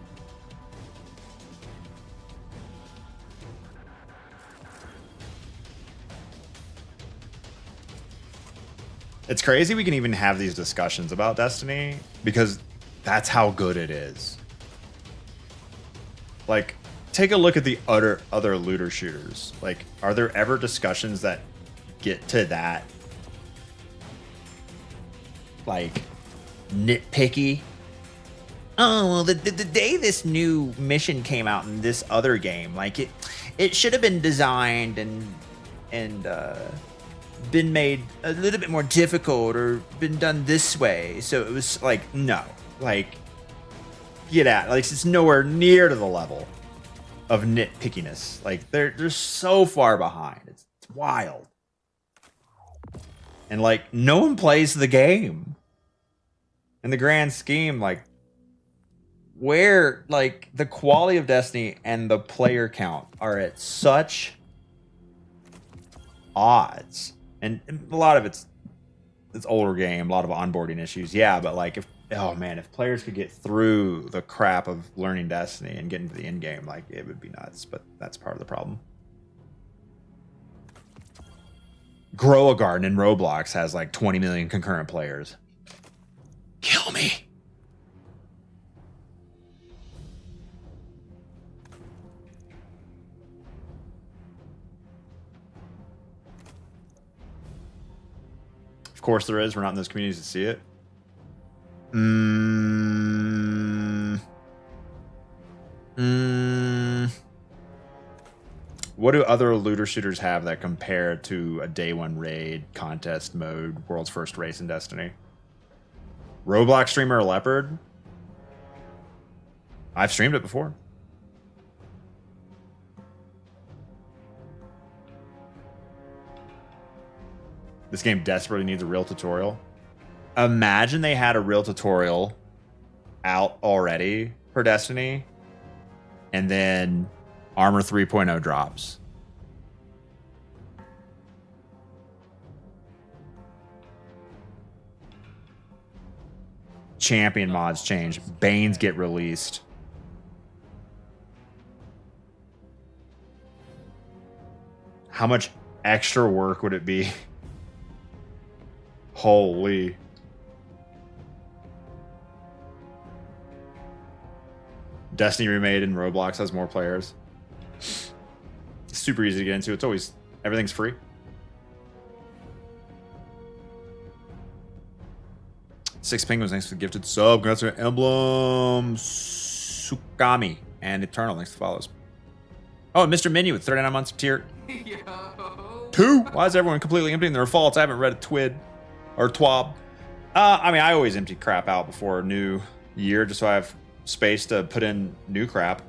A: It's crazy we can even have these discussions about Destiny because that's how good it is. Like, take a look at the other looter shooters. Like, are there ever discussions that get to that, like, nitpicky? Oh, well, the day this new mission came out in this other game, like, it should have been designed and been made a little bit more difficult or been done this way. So it was like, no, like, get at, like, it's nowhere near to the level of nitpickiness. Like, they're so far behind. It's wild. And like, no one plays the game. In the grand scheme, like, where, like, the quality of Destiny and the player count are at such odds. And a lot of it's older game, a lot of onboarding issues. Yeah, but like, if players could get through the crap of learning Destiny and get into the end game, like, it would be nuts. But that's part of the problem. Grow a Garden in Roblox has like 20 million concurrent players. Kill me. Of course there is. We're not in those communities to see it. What do other looter shooters have that compare to a day one raid contest mode, world's first race in Destiny? Roblox streamer Leopard? I've streamed it before. This game desperately needs a real tutorial. Imagine they had a real tutorial out already for Destiny, and then Armor 3.0 drops. Champion mods change. Banes get released. How much extra work would it be? Holy. Destiny Remade in Roblox has more players. It's super easy to get into. It's always, everything's free. Six Penguins, thanks for the gifted sub. Congrats to Emblem, Sukami, and Eternal, thanks for the follows. Oh, Mr. Menu with 39 months of tier 2. Why is everyone completely emptying their faults? I haven't read a twid or twab. I mean, I always empty crap out before a new year just so I have space to put in new crap.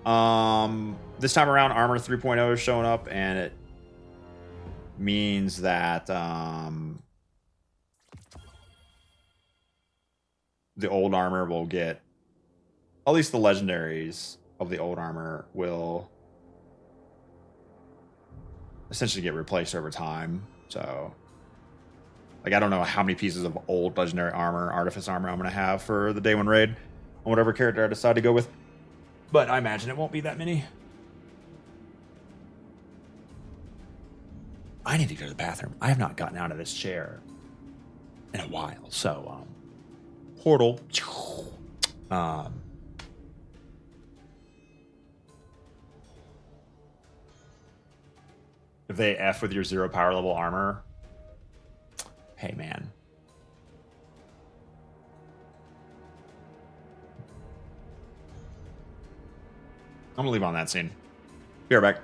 A: This time around, Armor 3.0 is showing up, and it means that the old armor will get, at least the legendaries of the old armor will essentially get replaced over time. So, like, I don't know how many pieces of old legendary armor, artifice armor, I'm going to have for the day one raid on whatever character I decide to go with. But I imagine it won't be that many. I need to go to the bathroom. I have not gotten out of this chair in a while. So, portal. If they F with your 0 power level armor, hey man. I'm gonna leave on that scene. Be right back.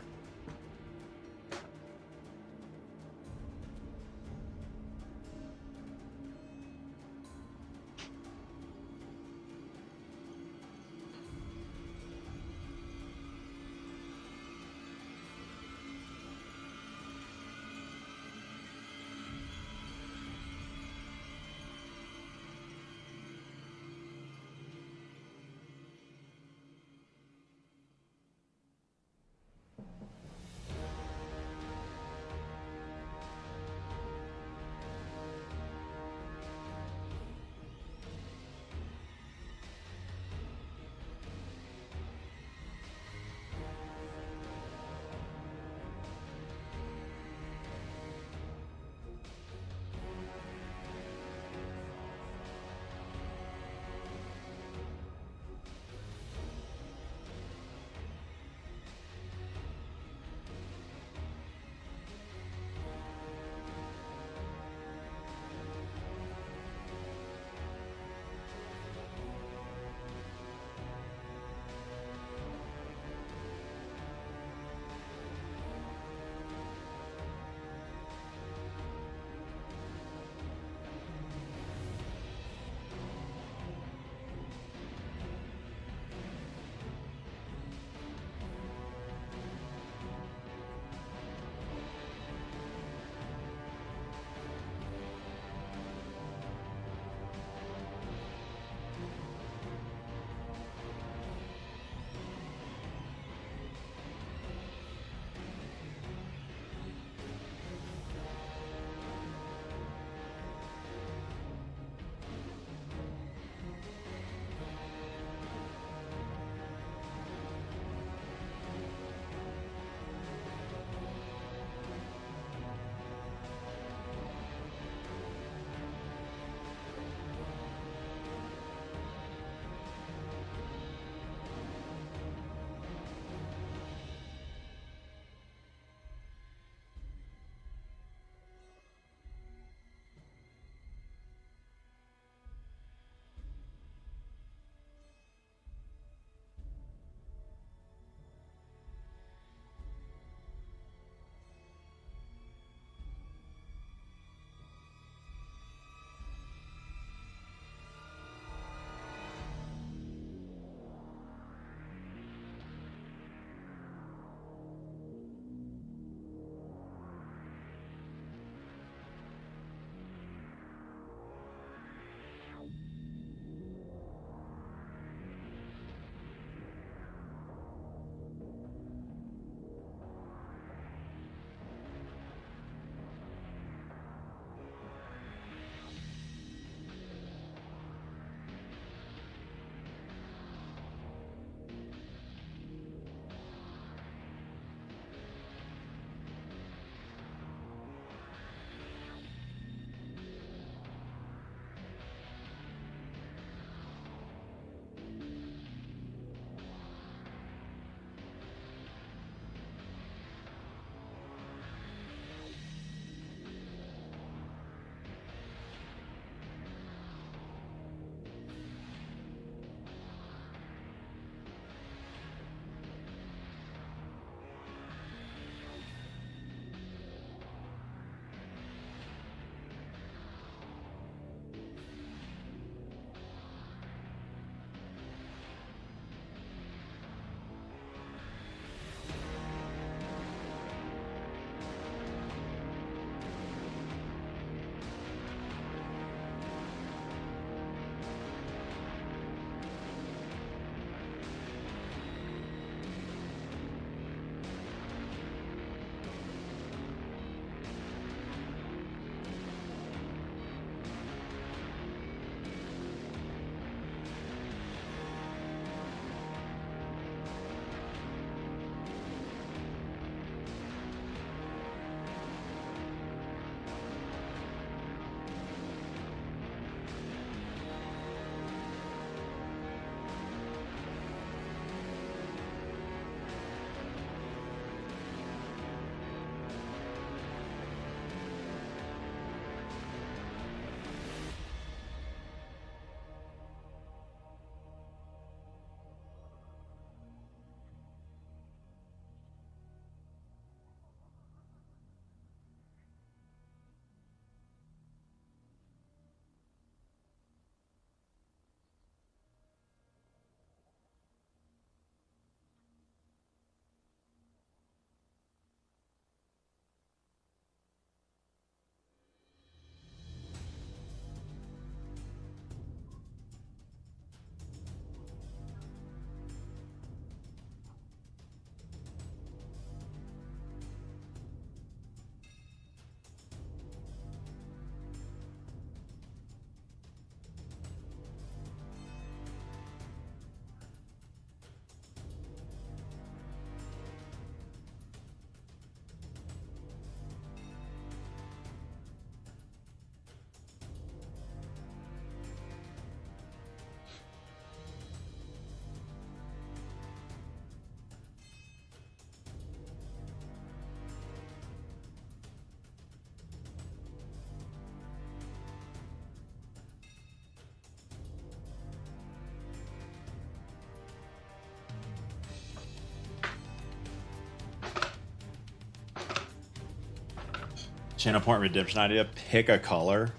A: Channel point redemption idea. Pick a color.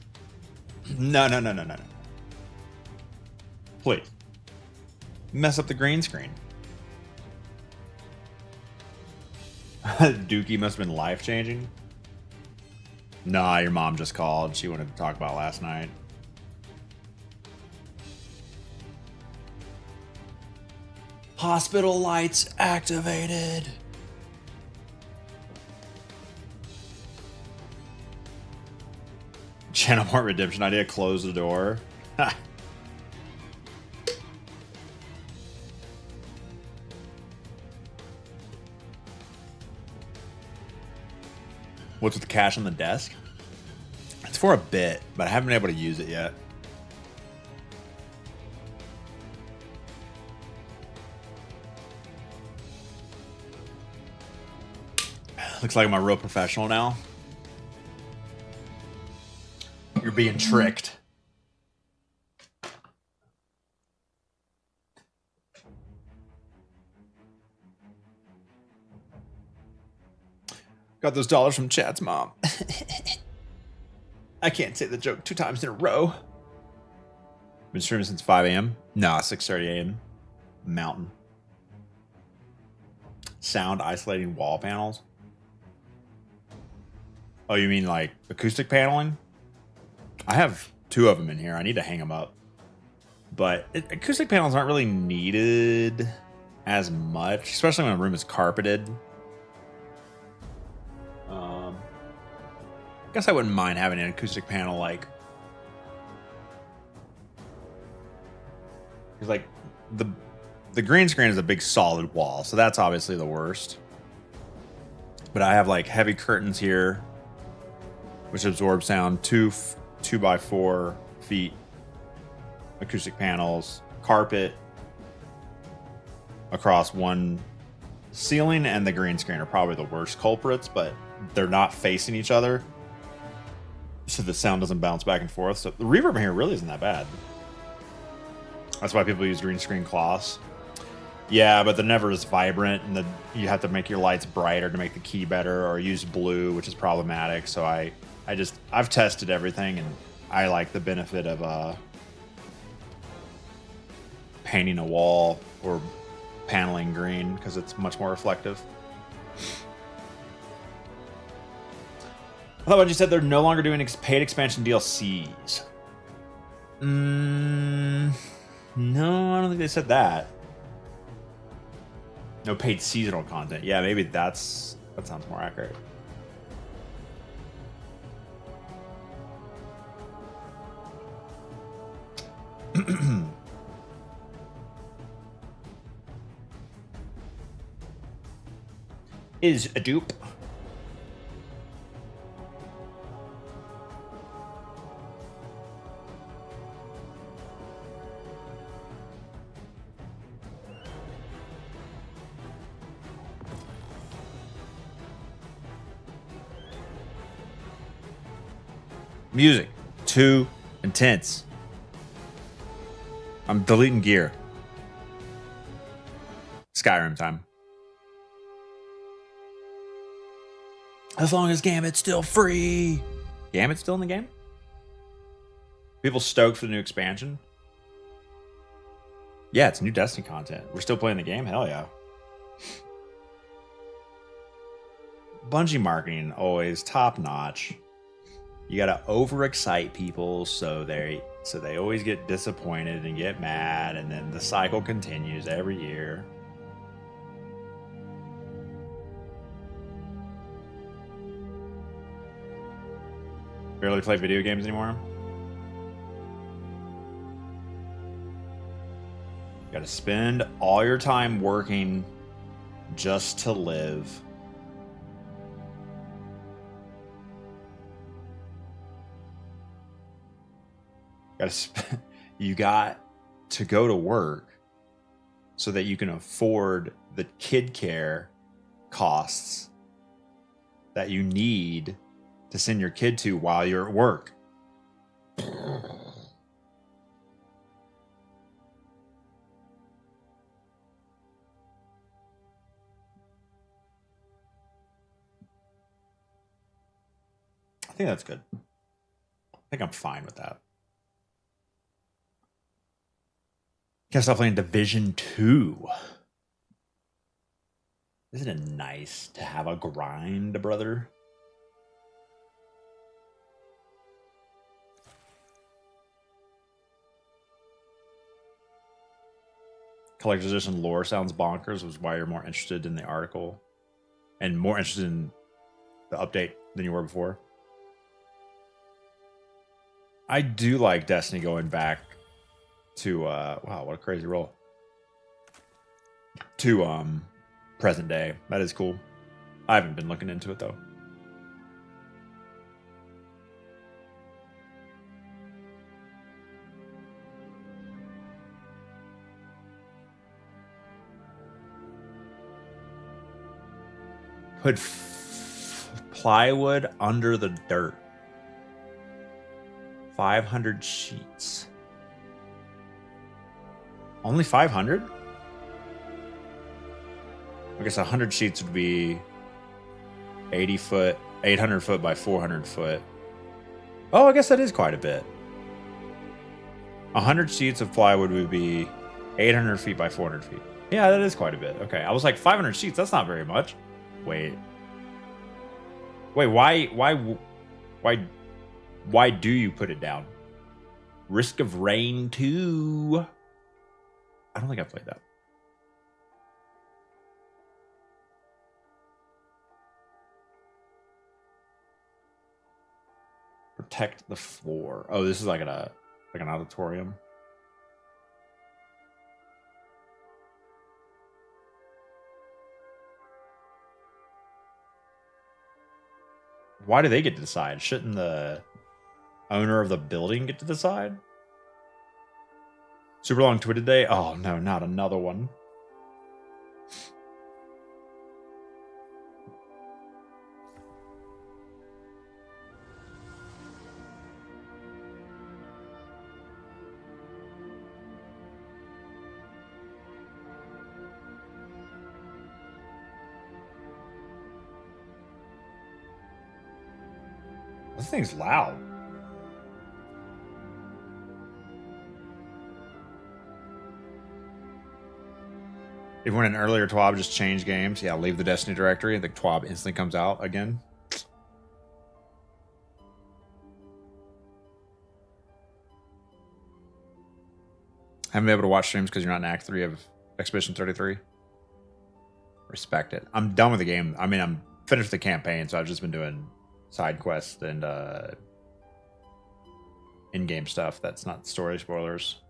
A: No. Please. Mess up the green screen. Dookie must have been life-changing. Nah, your mom just called. She wanted to talk about last night. Hospital lights activated. Channel point redemption idea. Close the door. What's with the cash on the desk? It's for a bit, but I haven't been able to use it yet. Looks like I'm a real professional now. You're being tricked. Got those dollars from Chad's mom. I can't say the joke 2 times in a row. Been streaming since 5 a.m. No, 6:30 a.m. Mountain. Sound isolating wall panels. Oh, you mean like acoustic paneling? I have 2 of them in here. I need to hang them up. But acoustic panels aren't really needed as much, especially when a room is carpeted. I guess I wouldn't mind having an acoustic panel, like the green screen is a big solid wall, so that's obviously the worst. But I have like heavy curtains here, which absorb sound. 2 by 4 feet acoustic panels, carpet across one ceiling, and the green screen are probably the worst culprits, but they're not facing each other, so the sound doesn't bounce back and forth. So the reverb here really isn't that bad. That's why people use green screen cloths. Yeah, but they're never as vibrant, and you have to make your lights brighter to make the key better, or use blue, which is problematic. So I've tested everything, and I like the benefit of painting a wall or paneling green because it's much more reflective. I thought when you said they're no longer doing paid expansion DLCs. No, I don't think they said that. No paid seasonal content. Yeah, maybe that sounds more accurate. Is a dupe. Music, too intense. I'm deleting gear. Skyrim time. As long as Gambit's still free. Gambit's still in the game? People stoked for the new expansion? Yeah, it's new Destiny content. We're still playing the game? Hell yeah. Bungie marketing, always top notch. You gotta overexcite people so they always get disappointed and get mad, and then the cycle continues every year. Barely play video games anymore. You gotta spend all your time working just to live. You got to go to work so that you can afford the kid care costs that you need to send your kid to while you're at work. think that's good. I think I'm fine with that. Can't stop playing Division 2. Isn't it nice to have a grind, brother? Collector's Edition lore sounds bonkers, was why you're more interested in the article and more interested in the update than you were before. I do like Destiny going back to wow, what a crazy roll. To present day. That is cool. I haven't been looking into it though. Put plywood under the dirt. 500 sheets. Only 500? I guess 100 sheets would be 80 foot, 800 foot by 400 foot. Oh, I guess that is quite a bit. 100 sheets of plywood would be 800 feet by 400 feet. Yeah, that is quite a bit. Okay, I was like 500 sheets. That's not very much. Wait, why do you put it down? Risk of Rain 2. I don't think I've played that. Protect the floor. Oh, this is like an auditorium. Why do they get to decide? Shouldn't the owner of the building get to decide? Super long Twitter day? Oh no, not another one. This thing's loud. If when an earlier TWAB just changed games, yeah, leave the Destiny directory and the TWAB instantly comes out again. Haven't been able to watch streams because you're not in Act 3 of Expedition 33. Respect it. I'm done with the game. I mean, I'm finished the campaign, so I've just been doing side quests and in-game stuff. That's not story spoilers.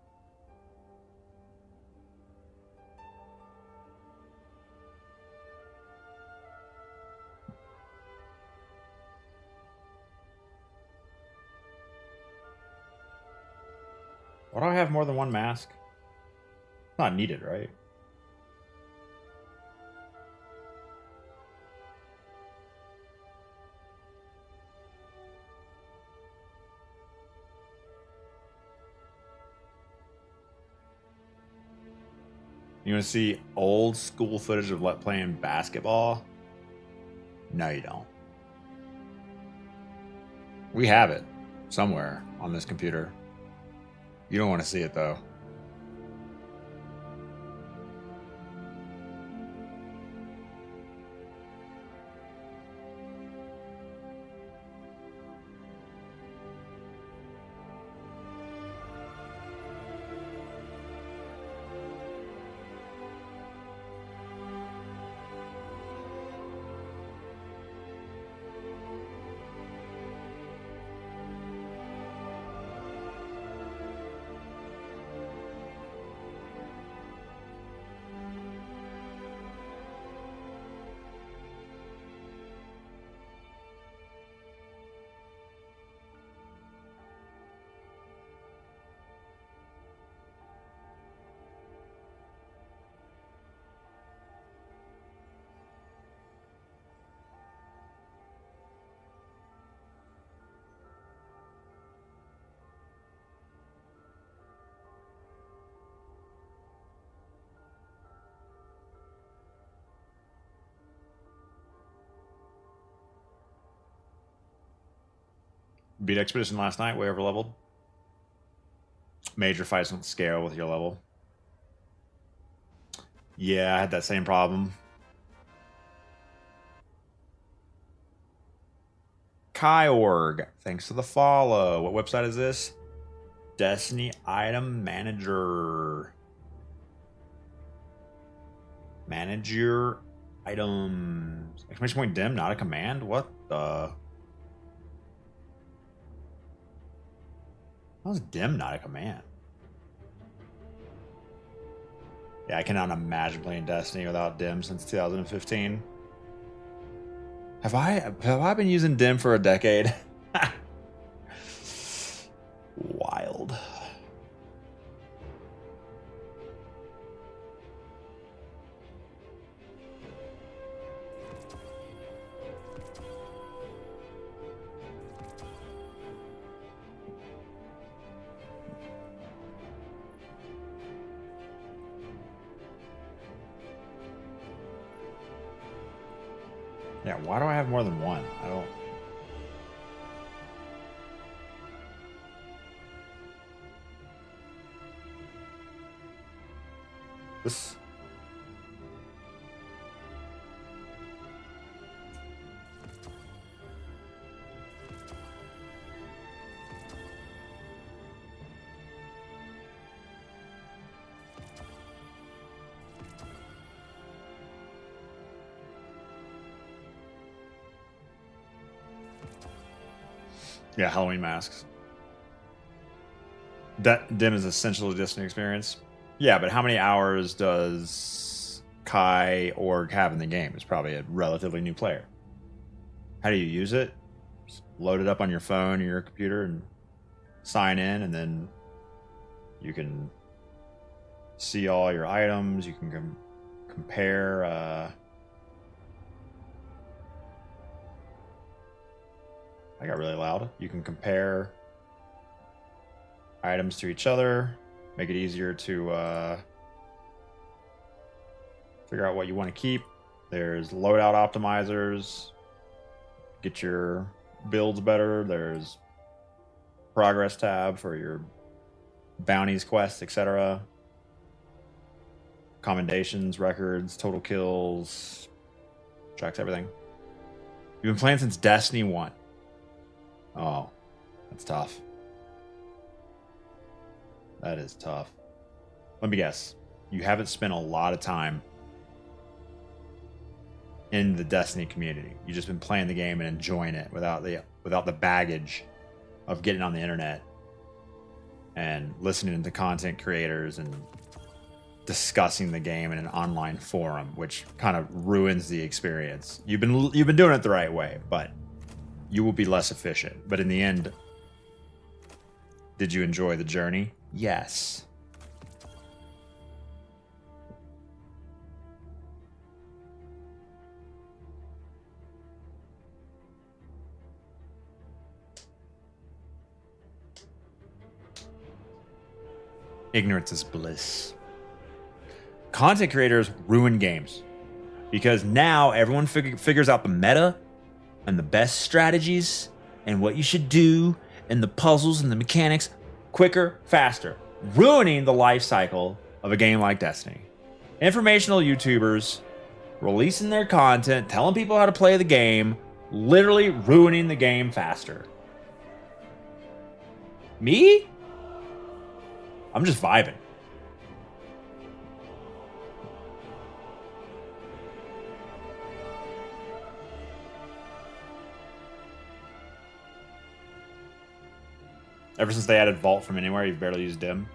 A: Why do I have more than one mask? Not needed, right? You want to see old school footage of playing basketball? No, you don't. We have it somewhere on this computer. You don't want to see it, though. Beat Expedition last night, way over leveled. Major fights don't scale with your level. Yeah, I had that same problem. Kyorg, thanks for the follow. What website is this? Destiny Item Manager. Manage your items. Exclamation point dim, not a command? What the? How is dim not a command? Yeah, I cannot imagine playing Destiny without dim since 2015. Have I been using dim for a decade? Wild. Yeah, why do I have more than one? I don't... This... Yeah, Halloween masks. That dim is essential to Destiny experience. Yeah, but how many hours does Kyorg have in the game? It's probably a relatively new player. How do you use it? Just load it up on your phone or your computer and sign in, and then you can see all your items. You can compare. I got really loud. You can compare items to each other, make it easier to figure out what you want to keep. There's loadout optimizers, get your builds better. There's progress tab for your bounties, quests, etc. Commendations, records, total kills, tracks everything. You've been playing since Destiny 1. Oh, that's tough. That is tough. Let me guess. You haven't spent a lot of time in the Destiny community. You've just been playing the game and enjoying it without the baggage of getting on the internet and listening to content creators and discussing the game in an online forum, which kind of ruins the experience. You've been doing it the right way, but you will be less efficient. But in the end, did you enjoy the journey? Yes. Ignorance is bliss. Content creators ruin games because now everyone figures out the meta and the best strategies and what you should do and the puzzles and the mechanics quicker, faster, ruining the life cycle of a game like Destiny. Informational YouTubers releasing their content, telling people how to play the game, literally ruining the game faster. Me? I'm just vibing. Ever since they added Vault from Anywhere, you've barely used Dim.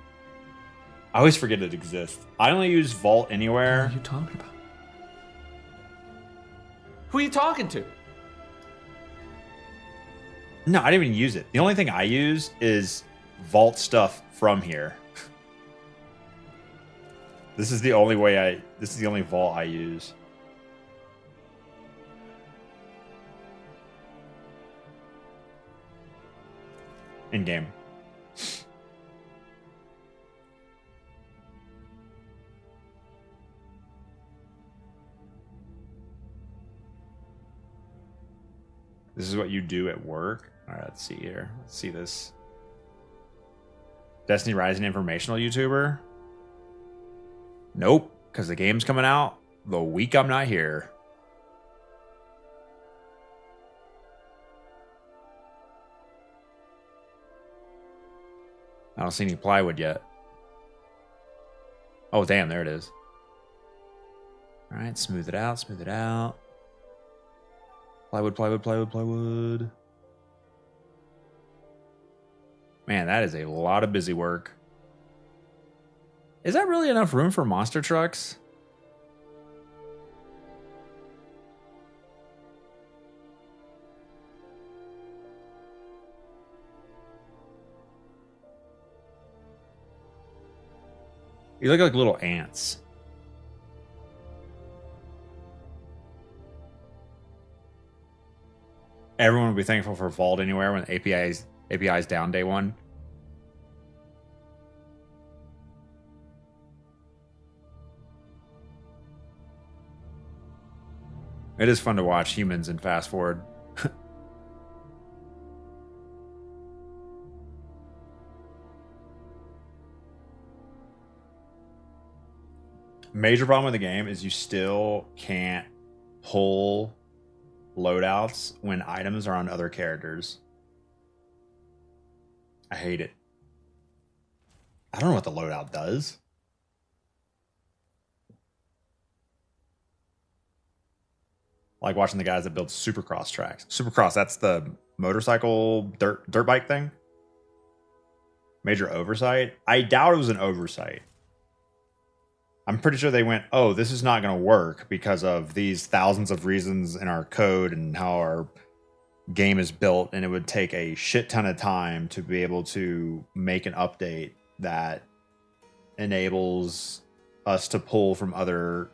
A: I always forget it exists. I only use Vault Anywhere.
H: What are you talking about? Who are you talking to?
A: No, I didn't even use it. The only thing I use is Vault stuff from here. This is the only Vault I use. In game. This is what you do at work? All right, let's see here. Let's see this. Destiny Rising informational YouTuber? Nope, because the game's coming out the week I'm not here. I don't see any plywood yet. Oh, damn, there it is. All right, smooth it out, smooth it out. Plywood, plywood, plywood, plywood. Man, that is a lot of busy work. Is that really enough room for monster trucks? You look like little ants. Everyone will be thankful for Vault Anywhere when API's down day one. It is fun to watch humans in fast forward. Major problem with the game is you still can't pull loadouts when items are on other characters. I hate it. I don't know what the loadout does. Like watching the guys that build Supercross tracks. Supercross, that's the motorcycle dirt bike thing. Major oversight. I doubt it was an oversight. I'm pretty sure they went, oh, this is not going to work because of these thousands of reasons in our code and how our game is built, and it would take a shit ton of time to be able to make an update that enables us to pull from other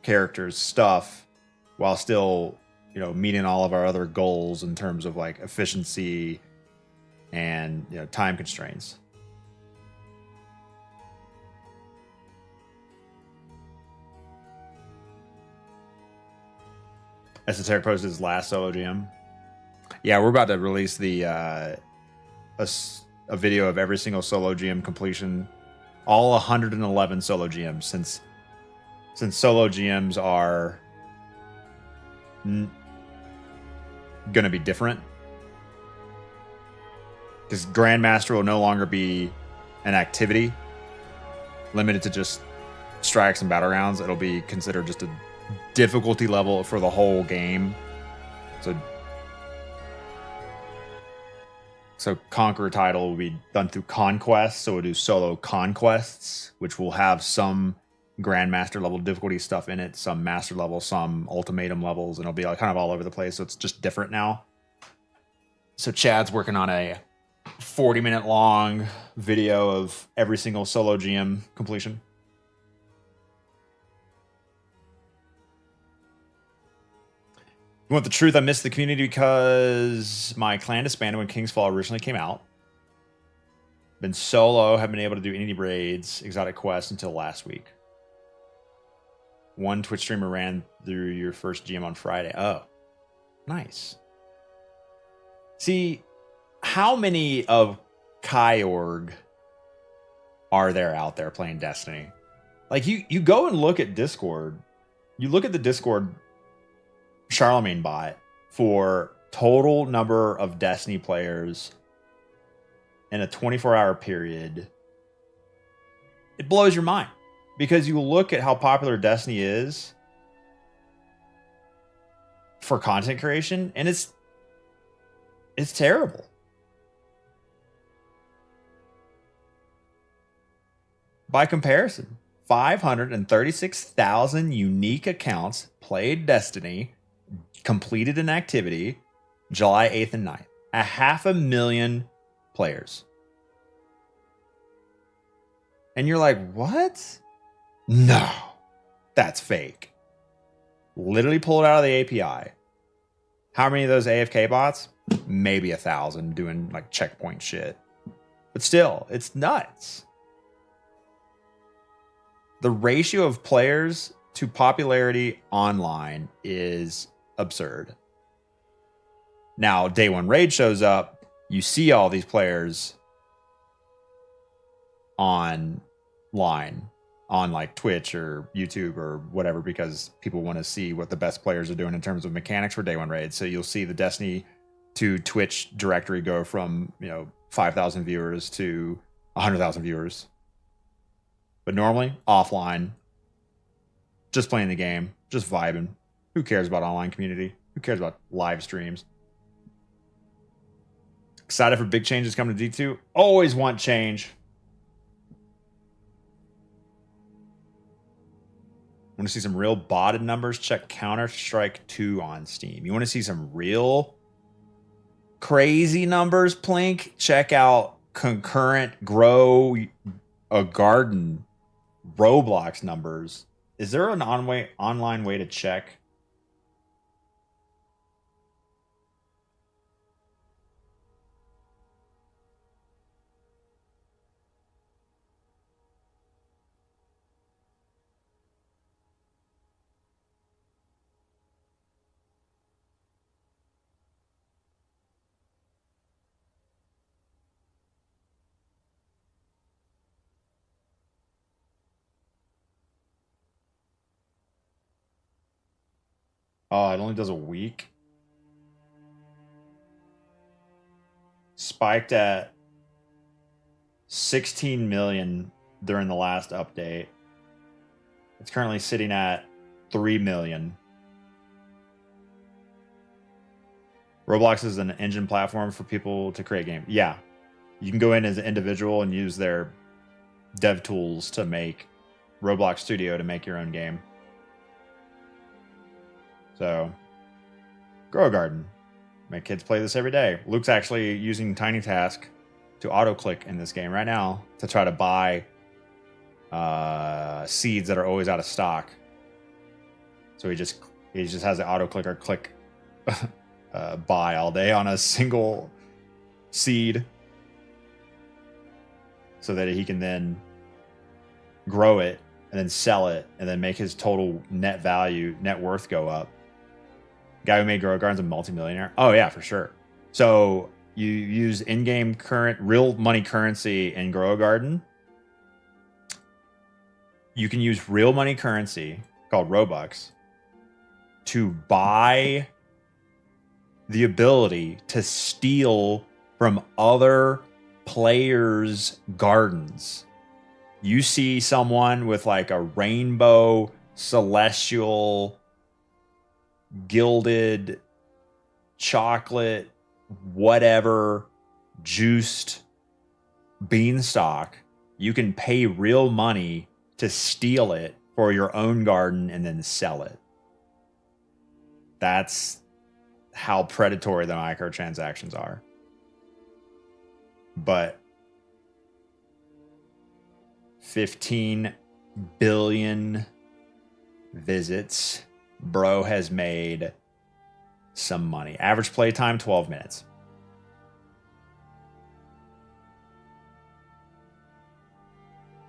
A: characters' stuff while still, you know, meeting all of our other goals in terms of like efficiency and, you know, time constraints. Esoteric posted his last solo GM. Yeah, we're about to release the a video of every single solo GM completion, all 111 solo GMs, since solo GMs are gonna be different. Because Grandmaster will no longer be an activity limited to just strikes and battlegrounds. It'll be considered just a difficulty level for the whole game. So Conqueror title will be done through Conquest. So we'll do solo Conquests, which will have some Grandmaster level difficulty stuff in it, some Master level, some Ultimatum levels, and it'll be like kind of all over the place. So it's just different now. So Chad's working on a 40-minute long video of every single solo GM completion. You want the truth? I missed the community because my clan disbanded when King's Fall originally came out. Been solo, haven't been able to do any raids, exotic quests until last week. One Twitch streamer ran through your first GM on Friday. Oh, nice. See, how many of Kyorg are there out there playing Destiny? Like you go and look at Discord. You look at the Discord Charlemagne bot for total number of Destiny players in a 24-hour period. It blows your mind because you look at how popular Destiny is for content creation, and it's terrible. By comparison, 536,000 unique accounts played Destiny, completed an activity July 8th and 9th. 500,000 players. And you're like, what? No, that's fake. Literally pull it out of the API. How many of those AFK bots? Maybe 1,000 doing like checkpoint shit. But still, it's nuts. The ratio of players to popularity online is absurd. Now, day one raid shows up, you see all these players online on like Twitch or YouTube or whatever, because people want to see what the best players are doing in terms of mechanics for day one raids. So you'll see the Destiny to Twitch directory go from, 5,000 viewers to 100,000 viewers. But normally, offline, just playing the game, just vibing. Who cares about online community? Who cares about live streams? Excited for big changes coming to D2? Always want change. Want to see some real botted numbers? Check Counter-Strike 2 on Steam. You want to see some real crazy numbers, Plink? Check out Concurrent Grow a Garden Roblox numbers. Is there an online way to check? Oh, it only does a week. Spiked at 16 million during the last update. It's currently sitting at 3 million. Roblox is an engine platform for people to create games. Yeah. You can go in as an individual and use their dev tools to make Roblox Studio to make your own game. So, Grow a Garden. My kids play this every day. Luke's actually using Tiny Task to auto-click in this game right now to try to buy seeds that are always out of stock. So he just has the auto-clicker click buy all day on a single seed so that he can then grow it and then sell it and then make his total net worth go up. Guy who made Grow a Garden's a multimillionaire. Oh yeah, for sure. So you use in-game current real money currency in Grow a Garden. You can use real money currency called Robux to buy the ability to steal from other players' gardens. You see someone with like a rainbow celestial gilded chocolate whatever juiced beanstalk, you can pay real money to steal it for your own garden and then sell it. That's how predatory the microtransactions are. But 15 billion visits, bro has made some money. Average playtime 12 minutes.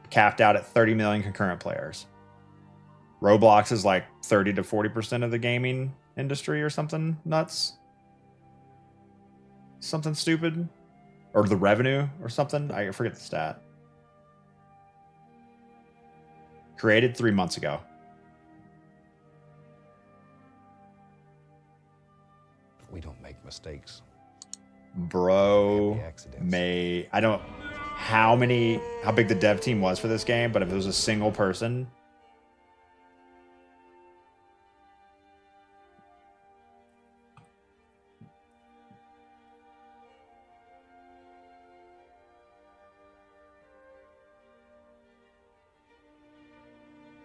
A: Capped out at 30 million concurrent players. Roblox is like 30 to 40% of the gaming industry or something nuts. Something stupid. Or the revenue or something. I forget the stat. Created 3 months ago.
B: We don't make mistakes.
A: Bro
B: Happy accidents.
A: I don't how big the dev team was for this game, but if it was a single person,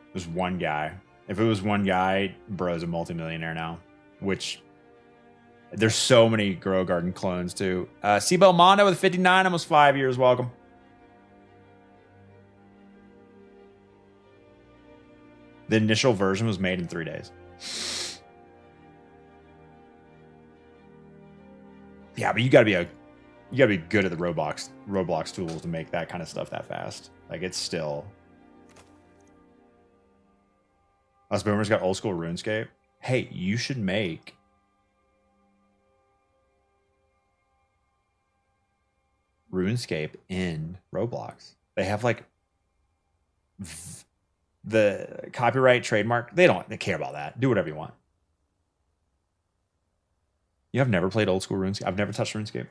A: it was one guy. If it was one guy, bro's a multimillionaire now, which there's so many Grow Garden clones too. Cbel Mondo with 59, almost 5 years. Welcome. The initial version was made in 3 days. Yeah, but you gotta be good at the Roblox tools to make that kind of stuff that fast. Like it's still. Us boomers got old school RuneScape. Hey, you should make RuneScape in Roblox. They have like the copyright, trademark. They care about that. Do whatever you want. You have never played old school RuneScape? I've never touched RuneScape.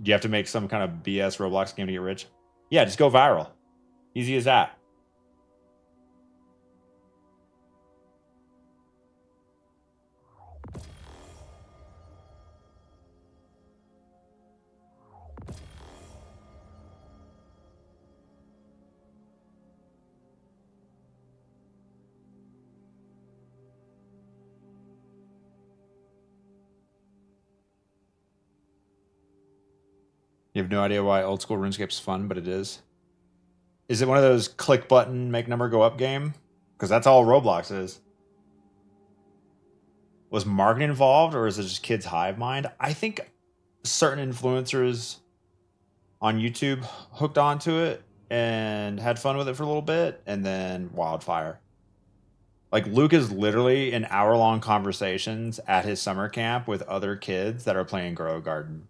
A: Do you have to make some kind of BS Roblox game to get rich? Yeah, just go viral. Easy as that. You have no idea why old school RuneScape's fun, but it is. Is it one of those click button, make number go up game? Because that's all Roblox is. Was marketing involved, or is it just kids' hive mind? I think certain influencers on YouTube hooked onto it and had fun with it for a little bit, and then wildfire. Like, Luke is literally in hour-long conversations at his summer camp with other kids that are playing Grow a Garden.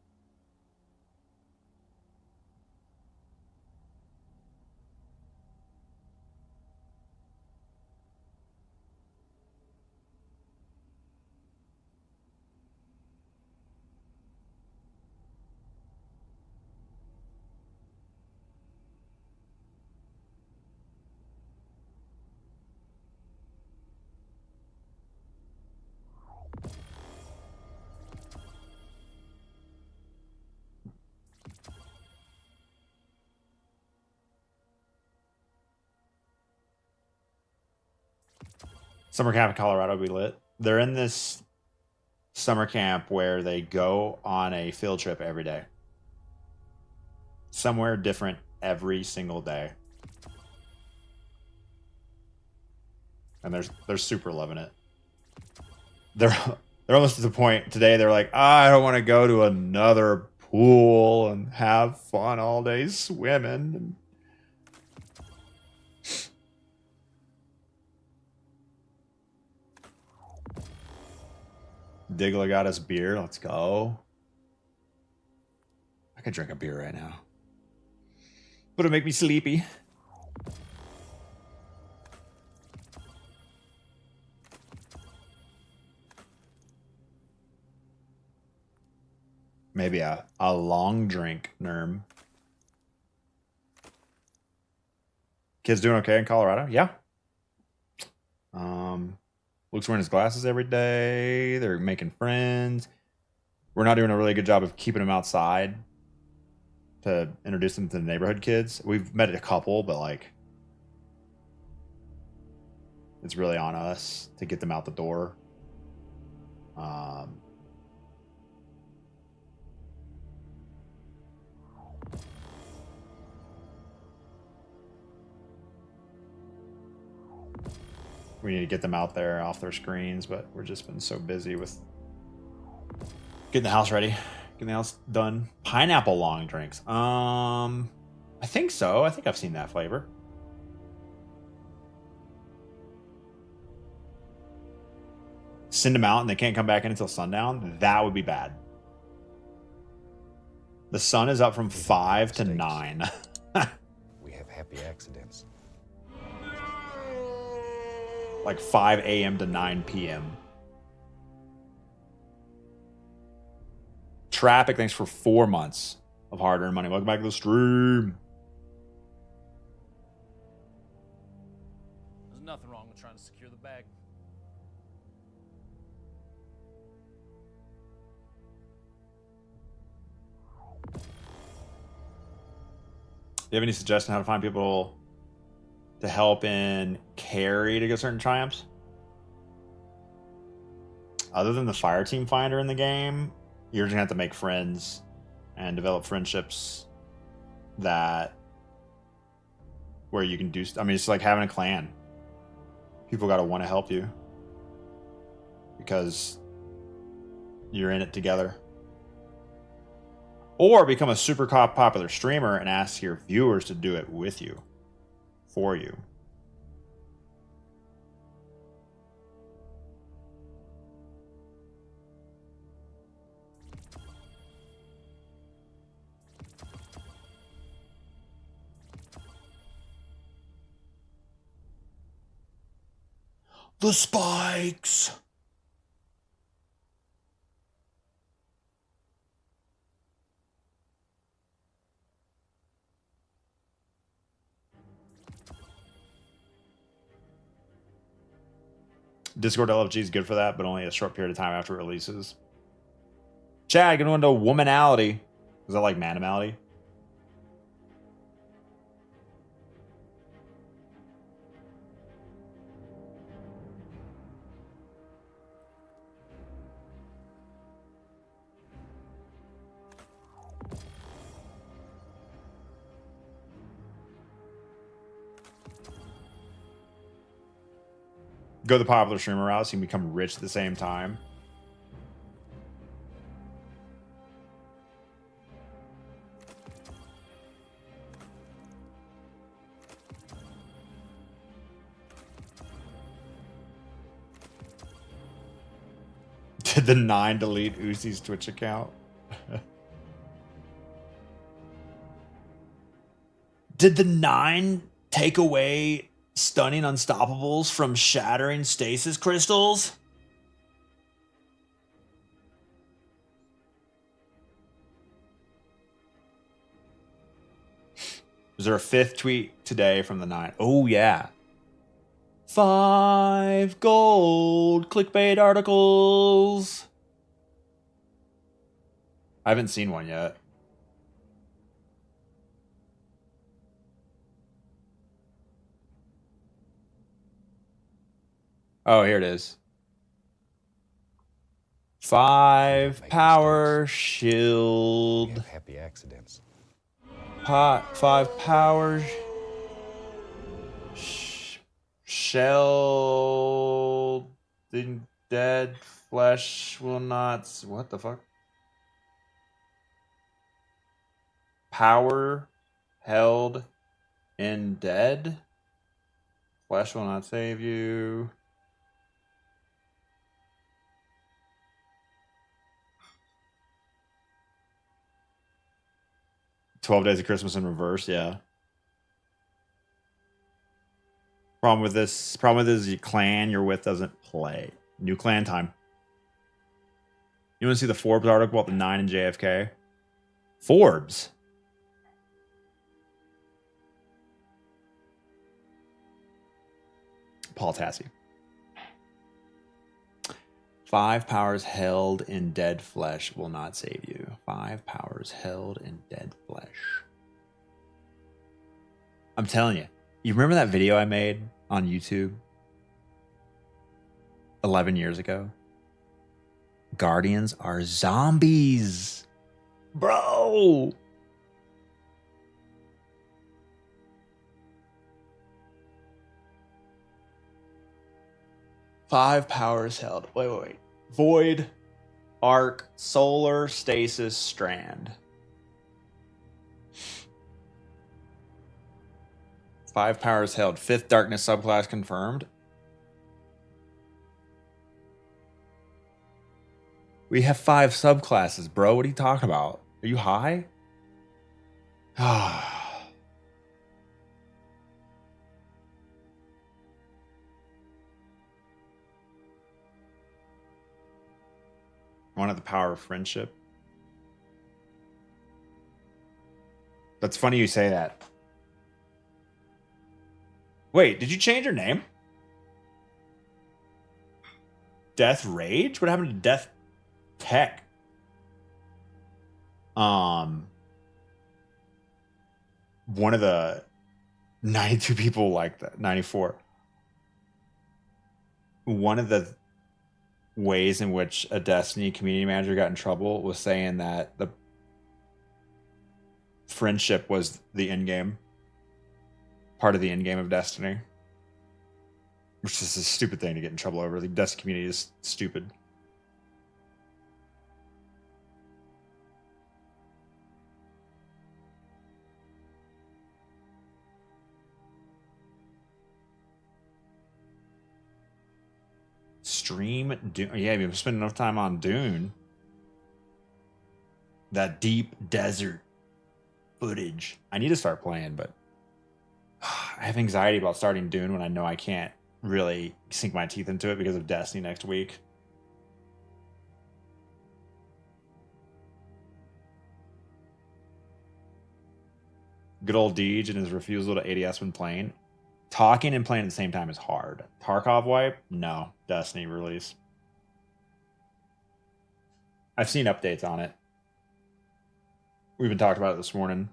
A: Summer camp in Colorado will be lit. They're in this summer camp where they go on a field trip every day. Somewhere different every single day. And they're super loving it. They're almost to the point today they're like, I don't want to go to another pool and have fun all day swimming. Diggler got us beer. Let's go. I could drink a beer right now, but it'll make me sleepy. Maybe a long drink, Nerm. Kids doing okay in Colorado? Yeah. Luke's wearing his glasses every day. They're making friends. We're not doing a really good job of keeping them outside to introduce them to the neighborhood kids. We've met a couple, but like, it's really on us to get them out the door. We need to get them out there off their screens, but we've just been so busy with getting the house ready, getting the house done. Pineapple long drinks. I think so. I think I've seen that flavor. Send them out and they can't come back in until sundown. That would be bad. The sun is up from 5 to 9.
B: We have happy accidents.
A: Like 5 a.m. to 9 p.m. Traffic, thanks for 4 months of hard-earned money. Welcome back to the stream.
D: There's nothing wrong with trying to secure the bag.
A: Do you have any suggestion how to find people to help in carry to get certain triumphs? Other than the fire team finder in the game, you're just gonna have to make friends and develop friendships that where you can do. I mean, it's like having a clan. People gotta want to help you because you're in it together. Or become a super popular streamer and ask your viewers to do it with you. For you. The spikes. Discord LFG is good for that, but only a short period of time after it releases. Chad, going into womanality. Is that like manimality? Go the popular streamer route so you can become rich at the same time. Did the 9 delete Uzi's Twitch account? Did the 9 take away stunning unstoppables from shattering stasis crystals? Is there a 5th tweet today from the 9? Oh, yeah. 5 gold clickbait articles. I haven't seen one yet. Oh, here it is. 5 power shield.
B: We have happy accidents.
A: 5 power shell. The dead flesh will not. What the fuck? Power held in dead. Flesh will not save you. "12 Days of Christmas in reverse," yeah. Problem with this is your clan you're with doesn't play. New clan time. You want to see the Forbes article about the 9 and JFK? Forbes? Paul Tassi. 5 powers held in dead flesh will not save you. 5 powers held in dead flesh. I'm telling you. You remember that video I made on YouTube 11 years ago? Guardians are zombies. Bro. Five powers held. Wait. Void, Arc, Solar, Stasis, Strand. 5 powers held. 5th Darkness subclass confirmed. We have 5 subclasses, bro. What are you talking about? Are you high? Wanted the power of friendship. That's funny you say that. Wait, did you change your name? Death Rage? What happened to Death Tech? One of the 92 people like that. 94. One of the ways in which a Destiny community manager got in trouble was saying that the friendship was the end game, part of the end game of Destiny, which is a stupid thing to get in trouble over. The Destiny community is stupid. Stream Dune. Yeah, you've been spending enough time on Dune. That deep desert footage. I need to start playing, but I have anxiety about starting Dune when I know I can't really sink my teeth into it because of Destiny next week. Good old Deej and his refusal to ADS when playing. Talking and playing at the same time is hard. Tarkov wipe? No. Destiny release. I've seen updates on it. We've been talking about it this morning.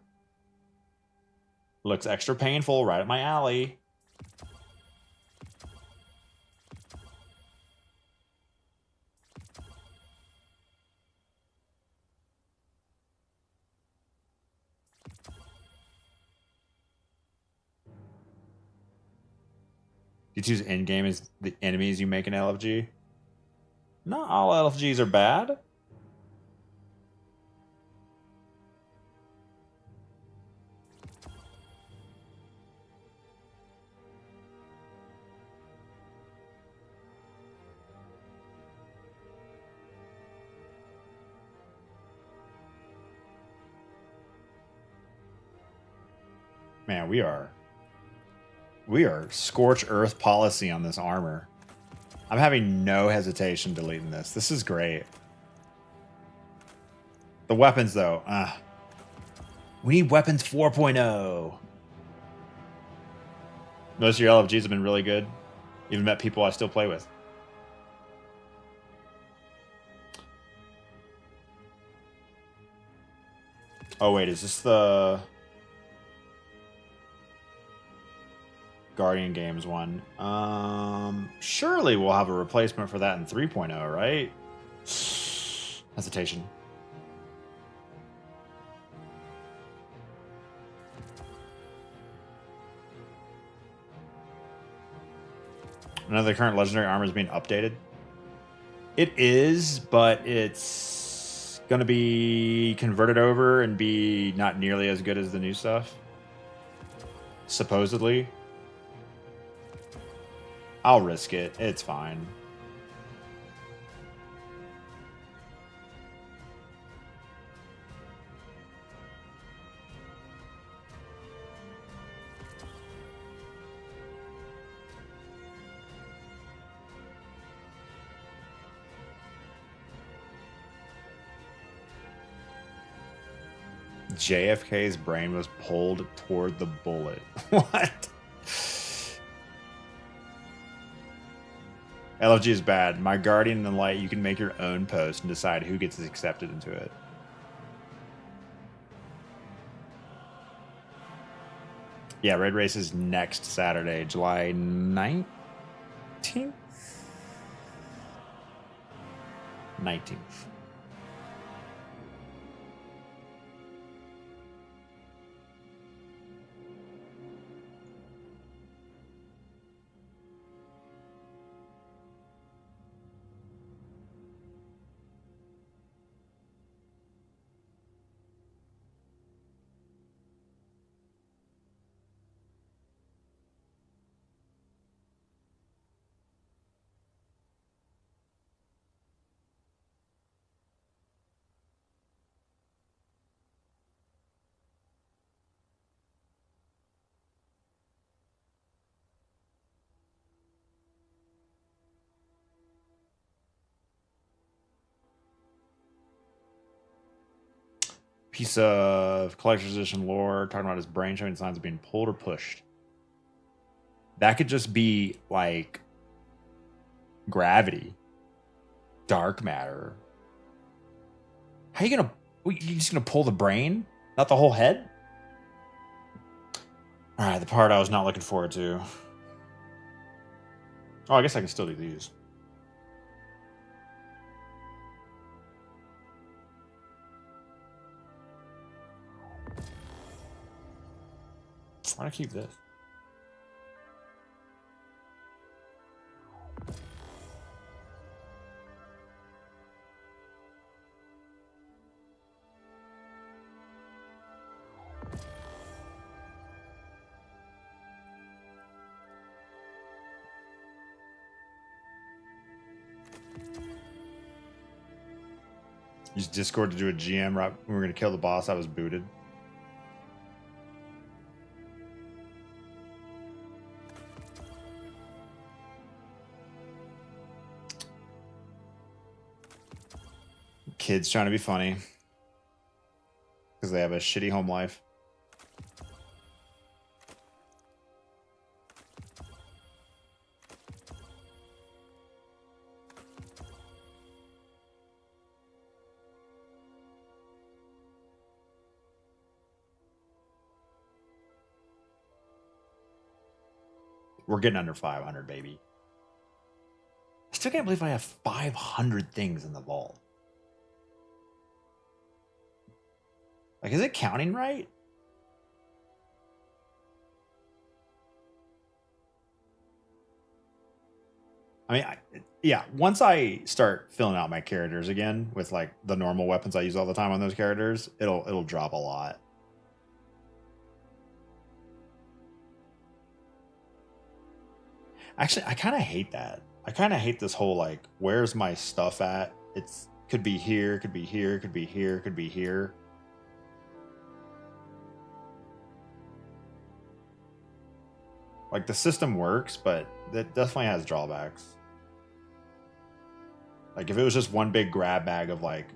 A: Looks extra painful, right up my alley. You choose end game as the enemies you make in LFG? Not all LFGs are bad. Man, we are scorch earth policy on this armor. I'm having no hesitation deleting this. This is great. The weapons, though. We need weapons 4.0. Most of your LFGs have been really good. Even met people I still play with. Oh, wait. Is this the Guardian Games one? Surely we'll have a replacement for that in 3.0, right? Hesitation. None of the current legendary armor is being updated. It is, but it's going to be converted over and be not nearly as good as the new stuff. Supposedly. I'll risk it. It's fine. JFK's brain was pulled toward the bullet. What? LFG is bad. My Guardian and Light, you can make your own post and decide who gets accepted into it. Yeah, Red Race is next Saturday, July 19th? 19th. Piece of collector's edition lore talking about his brain showing signs of being pulled or pushed. That could just be like gravity, dark matter. How you gonna? You just gonna pull the brain, not the whole head? All right, the part I was not looking forward to. Oh, I guess I can still do these. Why do I keep this? Use Discord to do a GM right when we were going to kill the boss. I was booted. Kids trying to be funny because they have a shitty home life. We're getting under 500, baby. I still can't believe I have 500 things in the vault. Like, is it counting right? I mean, yeah, once I start filling out my characters again with like the normal weapons I use all the time on those characters, it'll drop a lot. Actually, I kind of hate that. I kind of hate this whole like, where's my stuff at? It's could be here, could be here, could be here, could be here. Like the system works, but it definitely has drawbacks. Like if it was just one big grab bag of like,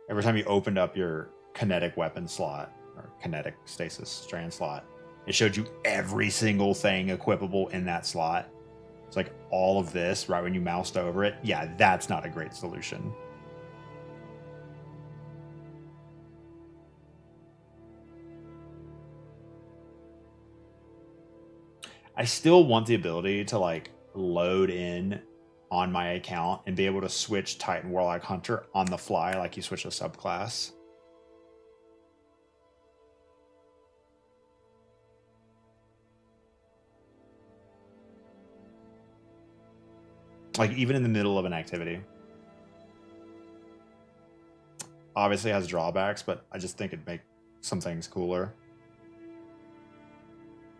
A: every time you opened up your kinetic weapon slot or kinetic stasis strand slot, it showed you every single thing equipable in that slot. It's like all of this right when you moused over it. Yeah, that's not a great solution. I still want the ability to like load in on my account and be able to switch Titan Warlock Hunter on the fly like you switch a subclass. Like even in the middle of an activity. Obviously it has drawbacks, but I just think it'd make some things cooler.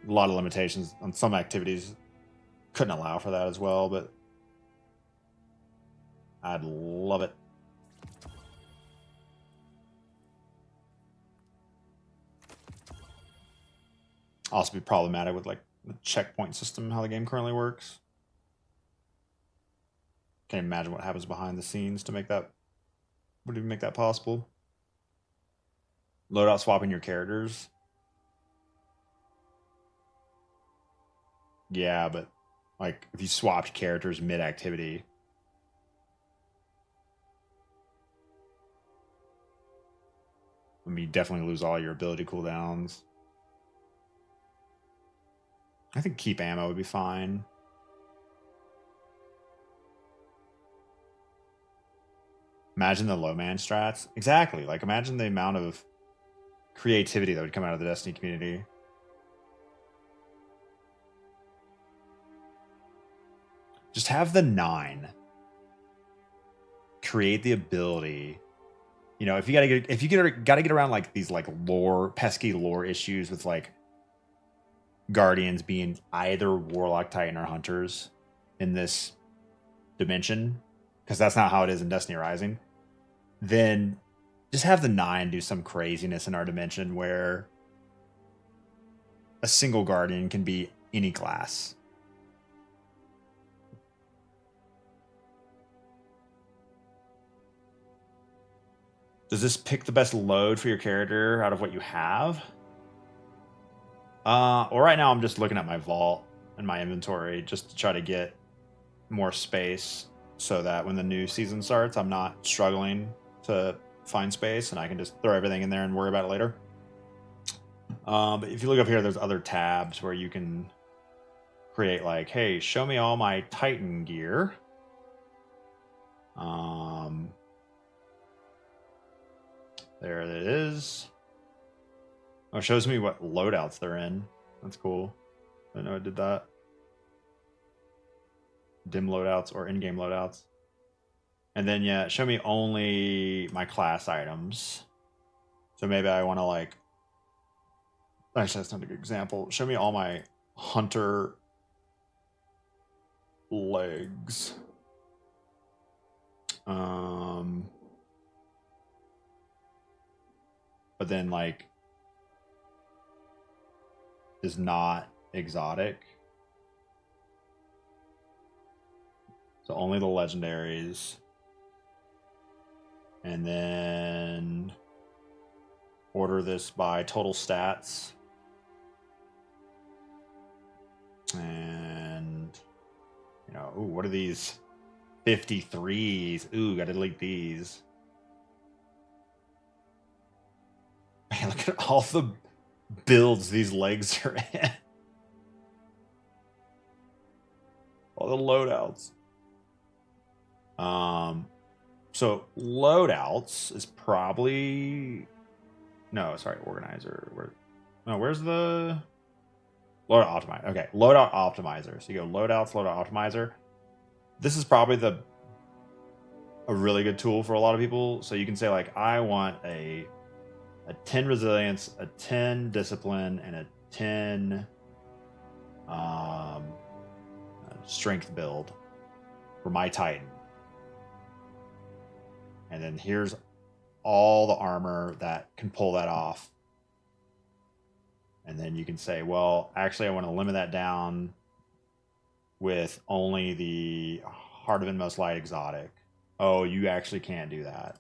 A: A lot of limitations on some activities couldn't allow for that as well, but I'd love it. Also be problematic with like the checkpoint system, how the game currently works. Can't imagine what happens behind the scenes to make that, would even make that possible. Loadout swapping your characters. Yeah, but like if you swapped characters mid-activity, I mean, you definitely lose all your ability cooldowns. I think keep ammo would be fine. Imagine the low man strats. Exactly. Like imagine the amount of creativity that would come out of the Destiny community. Just have the 9 create the ability. You know, if you gotta get around like these like pesky lore issues with like guardians being either warlock, titan, or hunters in this dimension, because that's not how it is in Destiny Rising, then just have the 9 do some craziness in our dimension where a single guardian can be any class. Does this pick the best load for your character out of what you have? Well, right now I'm just looking at my vault and my inventory just to try to get more space so that when the new season starts, I'm not struggling to find space and I can just throw everything in there and worry about it later. But if you look up here, there's other tabs where you can create like, hey, show me all my Titan gear. There it is. Oh, it shows me what loadouts they're in. That's cool. I didn't know it did that. Dim loadouts or in-game loadouts. And then, yeah, show me only my class items. So maybe I want to, like... Actually, that's not a good example. Show me all my hunter legs. But then, like, is not exotic. So only the legendaries. And then order this by total stats. And, you know, ooh, what are these? 53s. Ooh, gotta delete these. Man, look at all the builds these legs are in. All the loadouts. So loadouts is probably organizer. Where's the loadout optimizer? Okay, loadout optimizer. So you go loadouts, loadout optimizer. This is probably a really good tool for a lot of people. So you can say like, I want a 10 resilience, a 10 discipline, and a 10 strength build for my Titan. And then here's all the armor that can pull that off. And then you can say, well, actually, I want to limit that down with only the Heart of Inmost Light exotic. Oh, you actually can't do that.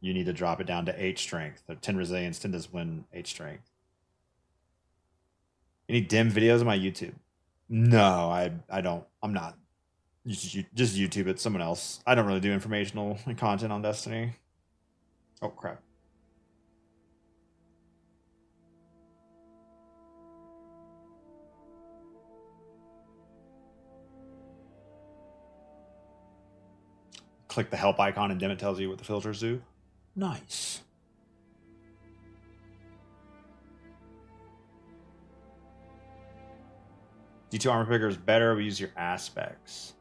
A: You need to drop it down to 8 strength. So 10 resilience, 10 discipline, 8 strength. Any dim videos on my YouTube? No, I don't. I'm not. Just YouTube it. Someone else. I don't really do informational content on Destiny. Oh, crap. Click the help icon and then it tells you what the filters do. Nice. D2 armor picker is better. We use your aspects.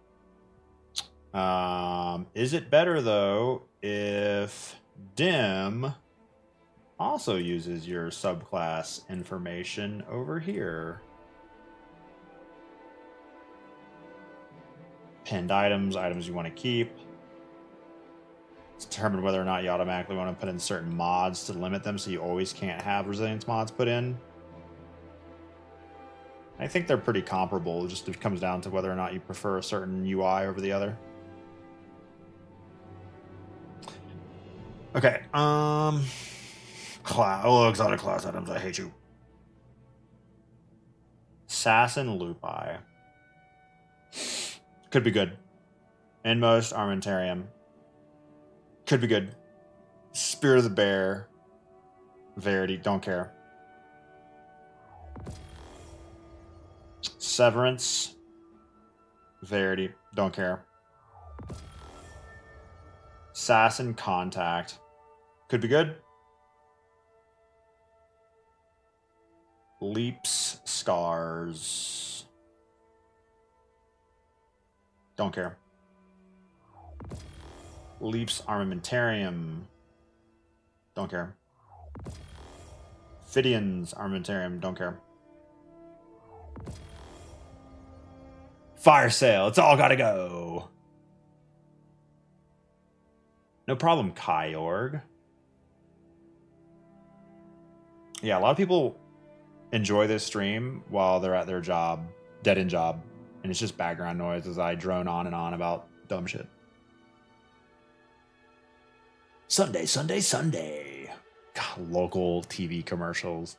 A: Is it better though if Dim also uses your subclass information over here? Pinned items, items you want to keep. Determine whether or not you automatically want to put in certain mods to limit them so you always can't have resilience mods put in. I think they're pretty comparable. It just comes down to whether or not you prefer a certain UI over the other. Okay. Exotic class items. I hate you. Assassin Lupi. Could be good. Inmost Armentarium. Could be good. Spirit of the Bear. Verity. Don't care. Severance. Verity. Don't care. Assassin Contact. Could be good. Leaps Scars. Don't care. Leaps Armamentarium. Don't care. Fidian's Armamentarium. Don't care. Fire sale. It's all gotta go. No problem, Kyorg. Yeah, a lot of people enjoy this stream while they're at their job, dead end job, and it's just background noise as I drone on and on about dumb shit. Sunday, Sunday, Sunday. God, local TV commercials.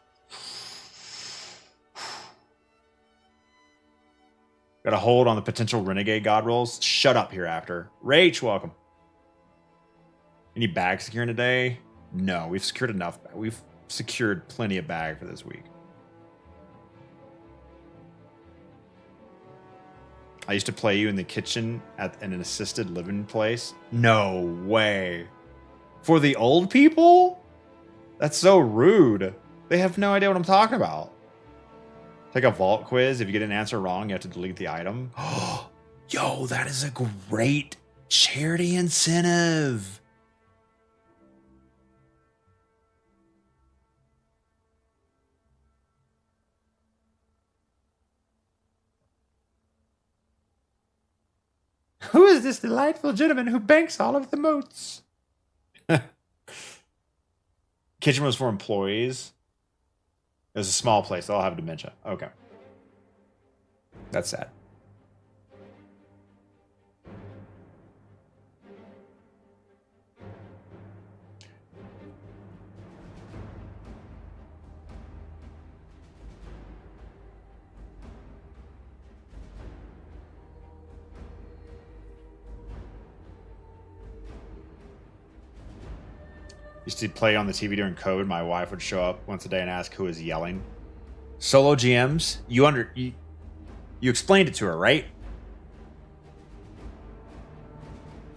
A: Got a hold on the potential Renegade God rolls. Shut up hereafter. Rach, welcome. Any bag securing today? No, we've secured enough. We've secured plenty of bag for this week. I used to play you in the kitchen in an assisted living place. No way. For the old people? That's so rude. They have no idea what I'm talking about. Take a vault quiz. If you get an answer wrong, you have to delete the item. Yo, that is a great charity incentive. Who is this delightful gentleman who banks all of the moats? Kitchen was for employees. It was a small place. They all have dementia. Okay. That's sad. Used to play on the TV during COVID. My wife would show up once a day and ask who was yelling. Solo GMs, you explained it to her, right?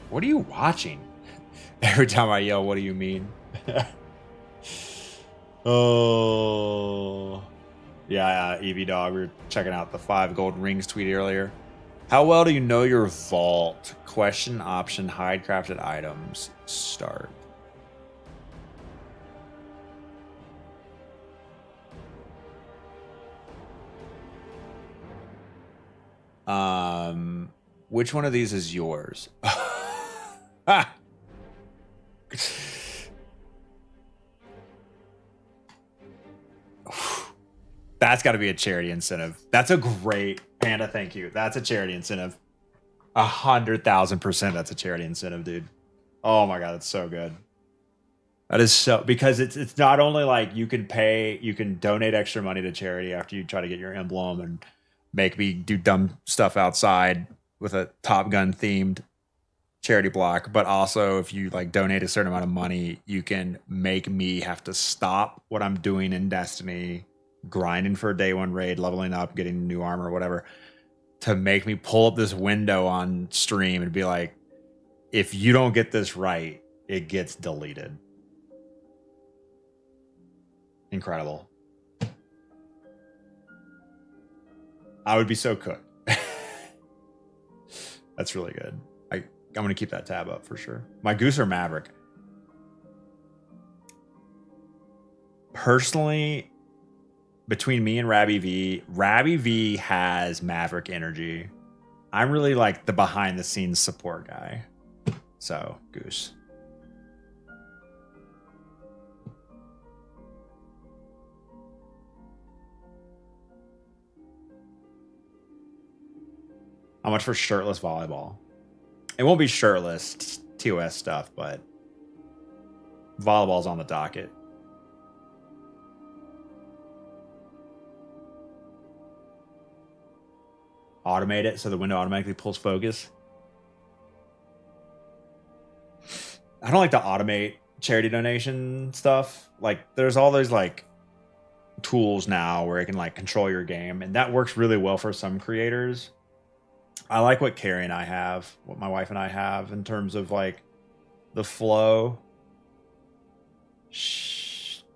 A: What are you watching? Every time I yell, what do you mean? Oh. Yeah, EV Dog, we were checking out the 5 gold rings tweet earlier. How well do you know your vault? Question, option, hide crafted items, start. Which one of these is yours? That's got to be a charity incentive. That's a great Panda. Thank you. That's a charity incentive. 100,000%. That's a charity incentive, dude. Oh my god, it's so good. That is so, because it's not only like you can donate extra money to charity after you try to get your emblem and make me do dumb stuff outside with a Top Gun themed charity block, but also if you like donate a certain amount of money, you can make me have to stop what I'm doing in Destiny, grinding for a day 1 raid, leveling up, getting new armor, whatever, to make me pull up this window on stream and be like, if you don't get this right, it gets deleted. Incredible. I would be so cooked. That's really good. I'm going to keep that tab up for sure. My Goose or Maverick? Personally, between me and Rabby V has Maverick energy. I'm really like the behind the scenes support guy. So, Goose. How much for shirtless volleyball? It won't be shirtless TOS stuff, but volleyball's on the docket. Automate it so the window automatically pulls focus. I don't like to automate charity donation stuff. Like, there's all those like tools now where it can like control your game, and that works really well for some creators. I like what Carrie and I have, what my wife and I have in terms of like the flow.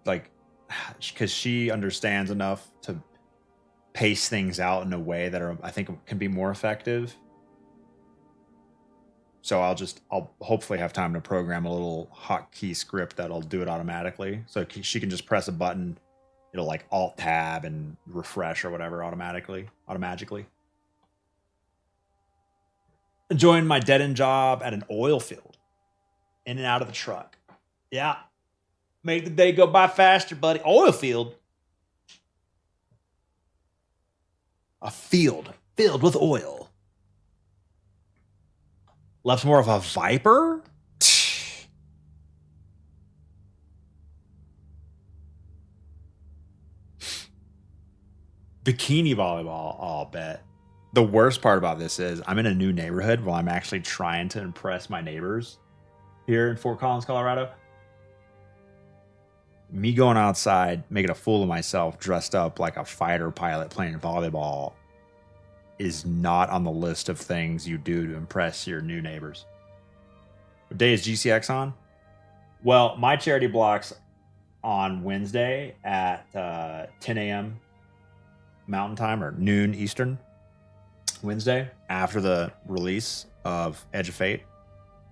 A: Like, because she understands enough to pace things out in a way that I think can be more effective. So I'll hopefully have time to program a little hotkey script that'll do it automatically. So she can just press a button. It'll like alt tab and refresh or whatever automatically. Enjoying my dead end job at an oil field. In and out of the truck. Yeah. Make the day go by faster, buddy. Oil field. A field filled with oil. Left more of a Viper? Bikini volleyball, I'll bet. The worst part about this is I'm in a new neighborhood while I'm actually trying to impress my neighbors here in Fort Collins, Colorado. Me going outside, making a fool of myself, dressed up like a fighter pilot playing volleyball is not on the list of things you do to impress your new neighbors. What day is GCX on? Well, my charity block's on Wednesday at 10 a.m. Mountain Time or noon Eastern. Wednesday, after the release of Edge of Fate.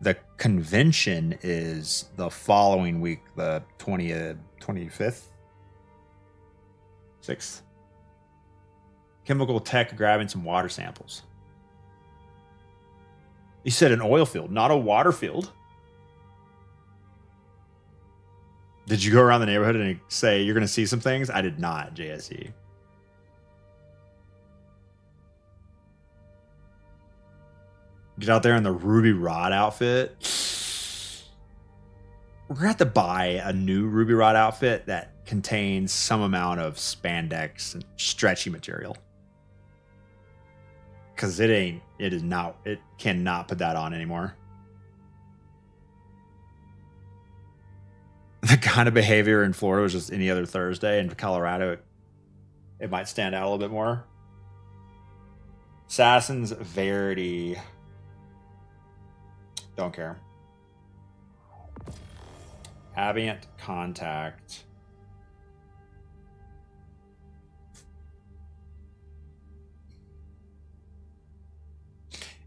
A: The convention is the following week, the 20th, 25th, 6th. Chemical tech grabbing some water samples. You said an oil field, not a water field. Did you go around the neighborhood and say you're going to see some things? I did not, JSE. Get out there in the Ruby Rod outfit. We're going to have to buy a new Ruby Rod outfit that contains some amount of spandex and stretchy material. Because it cannot put that on anymore. kind of behavior in Florida was just any other Thursday. In Colorado, it might stand out a little bit more. Assassin's Verity. Don't care. Ambient Contact.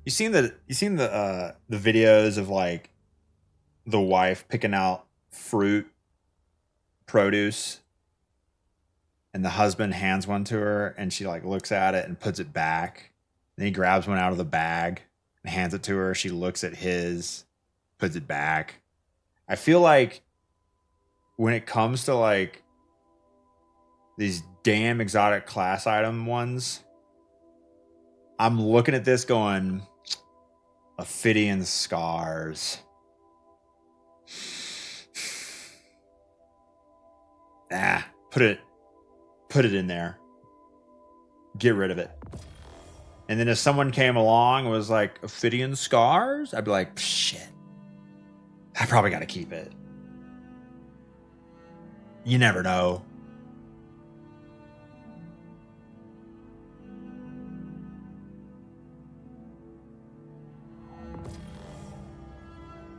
A: You seen the videos of like the wife picking out produce, and the husband hands one to her, and she like looks at it and puts it back. Then he grabs one out of the bag and hands it to her. She looks at his, puts it back. I feel like when it comes to like these damn exotic class item ones, I'm looking at this going, Ophidian scars. Put it in there. Get rid of it. And then if someone came along and was like, Ophidian scars, I'd be like, shit, I probably got to keep it. You never know.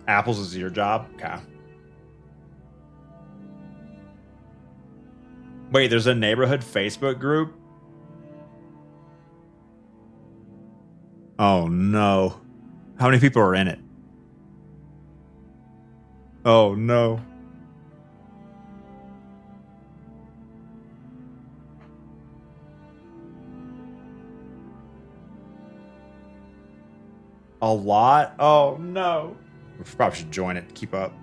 A: Apples is your job? Okay. Wait, there's a neighborhood Facebook group? Oh no. How many people are in it? Oh no. A lot? Oh no. We probably should join it to keep up.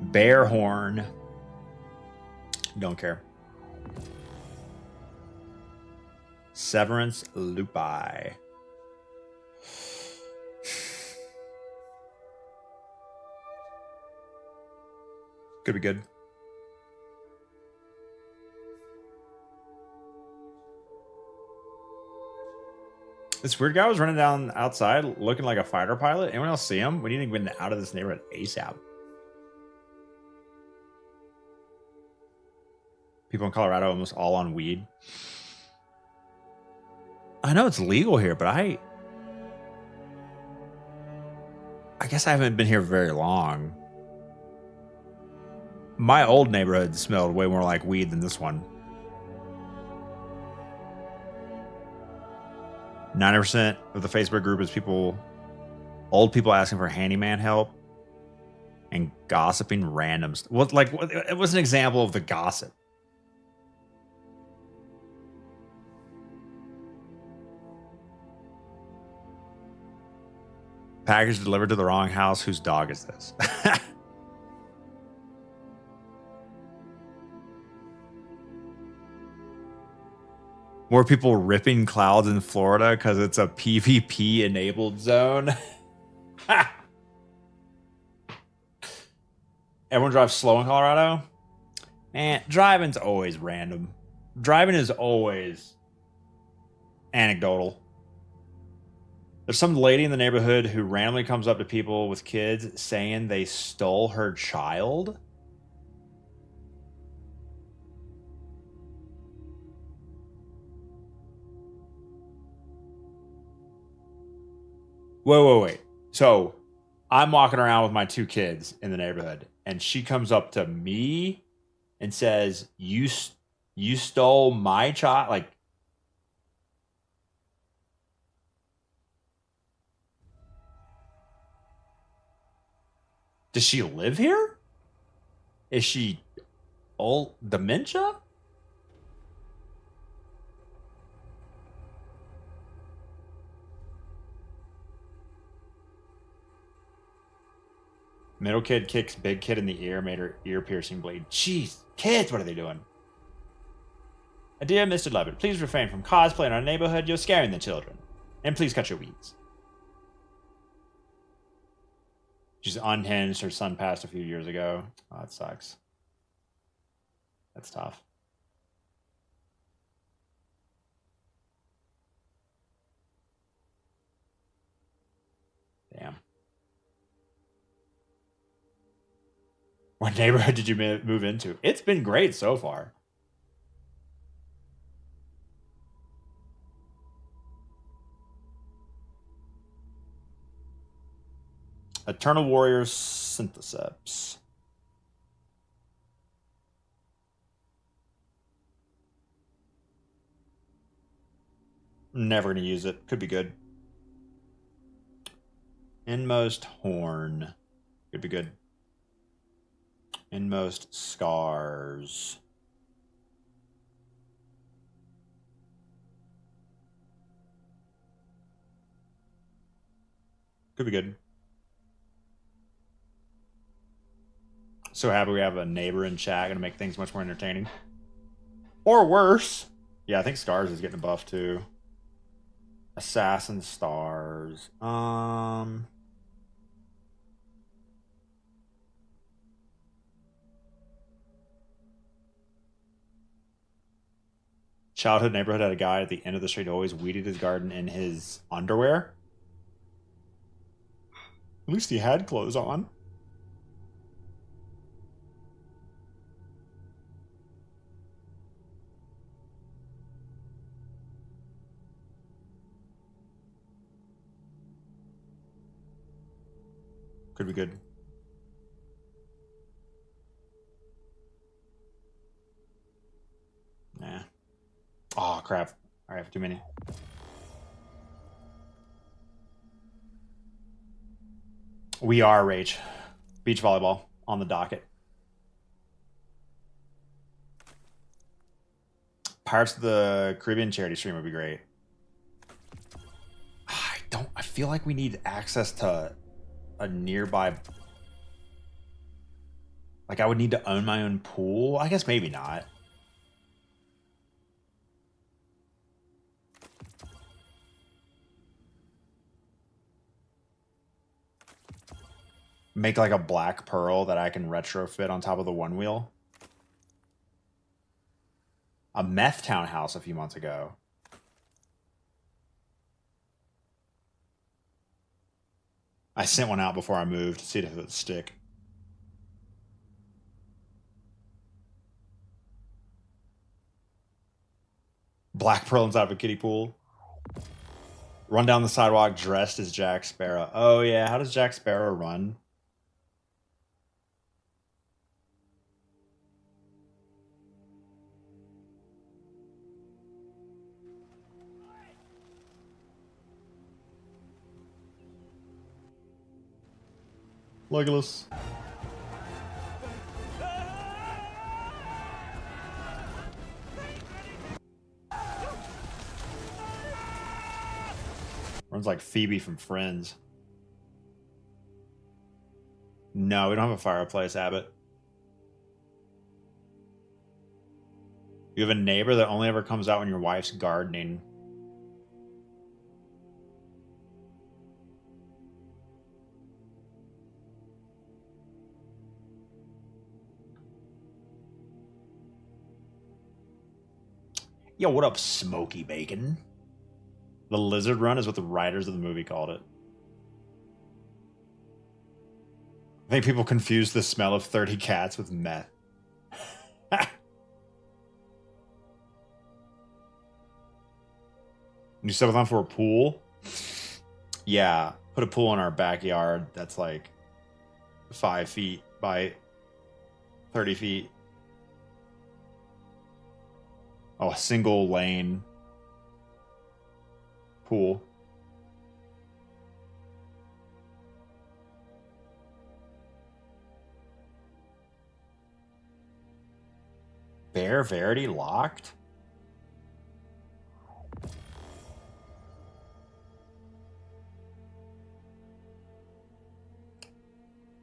A: Bear horn. Don't care. Severance lupi. Could be good. This weird guy was running down outside looking like a fighter pilot. Anyone else see him? We need to get out of this neighborhood ASAP. People in Colorado almost all on weed. I know it's legal here, but I guess I haven't been here very long. My old neighborhood smelled way more like weed than this one. 90% of the Facebook group is old people asking for handyman help and gossiping randoms. It was an example of the gossip. Package delivered to the wrong house. Whose dog is this? More people ripping clouds in Florida because it's a PvP enabled zone. Everyone drives slow in Colorado. Man, driving's always random. Driving is always anecdotal. There's some lady in the neighborhood who randomly comes up to people with kids saying they stole her child. Wait. So I'm walking around with my two kids in the neighborhood, and she comes up to me and says, you stole my child? Like, does she live here? Is she old dementia? Middle kid kicks big kid in the ear, made her ear piercing bleed. Jeez, kids, what are they doing? Dear Mr. Levitt, please refrain from cosplaying in our neighborhood. You're scaring the children. And please cut your weeds. She's unhinged. Her son passed a few years ago. Oh, that sucks. That's tough. Damn. What neighborhood did you move into? It's been great so far. Eternal Warriors Syntheseps. Never gonna use it. Could be good. Inmost Horn. Could be good. Inmost Scars. Could be good. So happy we have a neighbor in chat. Gonna make things much more entertaining. Or worse. Yeah, I think Scars is getting a buff too. Assassin Stars. Childhood neighborhood had a guy at the end of the street who always weeded his garden in his underwear. At least he had clothes on. Could be good. Nah. Oh, crap. All right, I have too many. We are Rage. Beach volleyball on the docket. Pirates of the Caribbean charity stream would be great. I feel like we need access to a nearby. Like, I would need to own my own pool. I guess maybe not. Make like a black pearl that I can retrofit on top of the one wheel. A meth townhouse a few months ago. I sent one out before I moved to see if it would stick. Black pearl inside of a kiddie pool. Run down the sidewalk dressed as Jack Sparrow. Oh yeah, how does Jack Sparrow run? Legolas. Runs like Phoebe from Friends. No, we don't have a fireplace, Abbott. You have a neighbor that only ever comes out when your wife's gardening. Yo, what up, Smoky Bacon? The lizard run is what the writers of the movie called it. I think people confuse the smell of 30 cats with meth. You settle down for a pool? Yeah, put a pool in our backyard that's like 5 feet by 30 feet. Oh, a single lane pool. Bear Verity locked?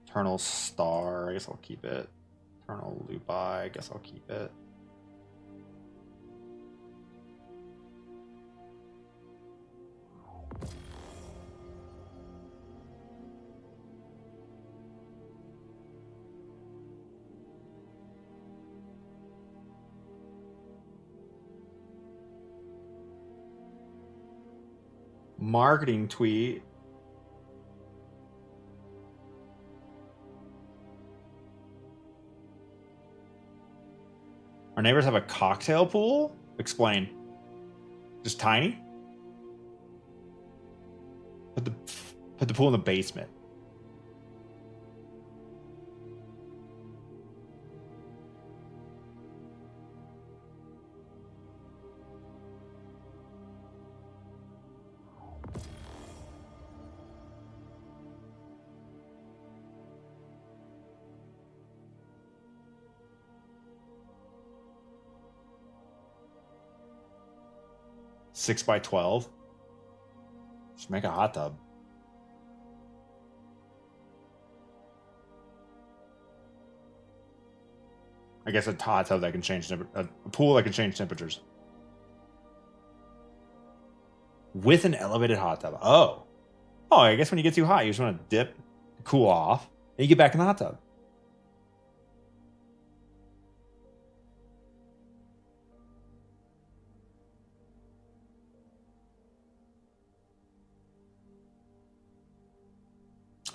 A: Eternal Star, I guess I'll keep it. Eternal Lupi, I guess I'll keep it. Marketing tweet. Our neighbors have a cocktail pool? Explain. Just tiny? Put the pool in the basement. Six by 12. Just make a hot tub. I guess a hot tub that can change a pool that can change temperatures. With an elevated hot tub. Oh. Oh, I guess when you get too hot, you just want to dip, cool off, and you get back in the hot tub.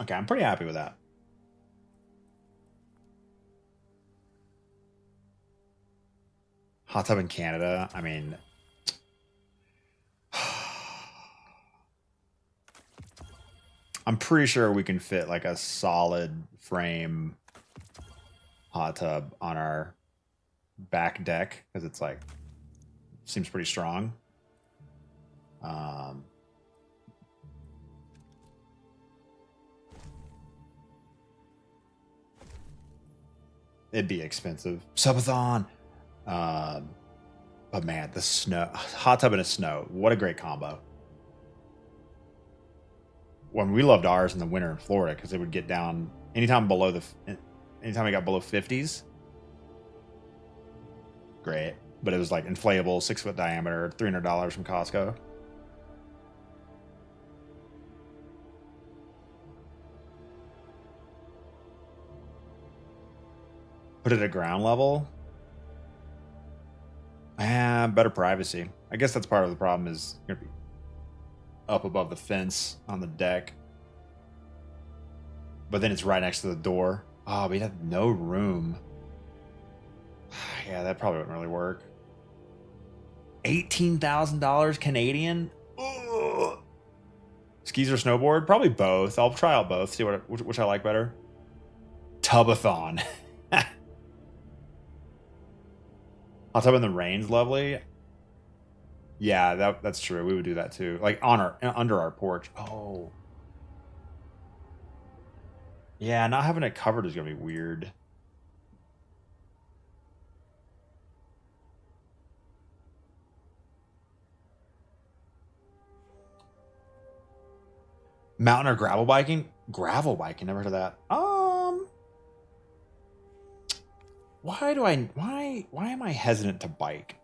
A: Okay, I'm pretty happy with that. Hot tub in Canada, I mean... I'm pretty sure we can fit like a solid frame hot tub on our back deck because it's like seems pretty strong. It'd be expensive. Subathon. But man, the snow, hot tub and a snow, what a great combo. When we loved ours in the winter in Florida because it would get down anytime it got below 50s. Great. But it was like inflatable, 6-foot diameter, $300 from Costco. Put it at ground level. Better privacy. I guess that's part of the problem is you're gonna be up above the fence on the deck. But then it's right next to the door. Oh, we have no room. Yeah, that probably wouldn't really work. $18,000 Canadian? Ugh. Skis or snowboard? Probably both. I'll try out both. See which I like better. Tubathon. Hot tub in the rain's lovely. Yeah, that's true. We would do that too. Like under our porch. Oh. Yeah, not having it covered is gonna be weird. Mountain or gravel biking? Gravel biking, never heard of that. Why am I hesitant to bike?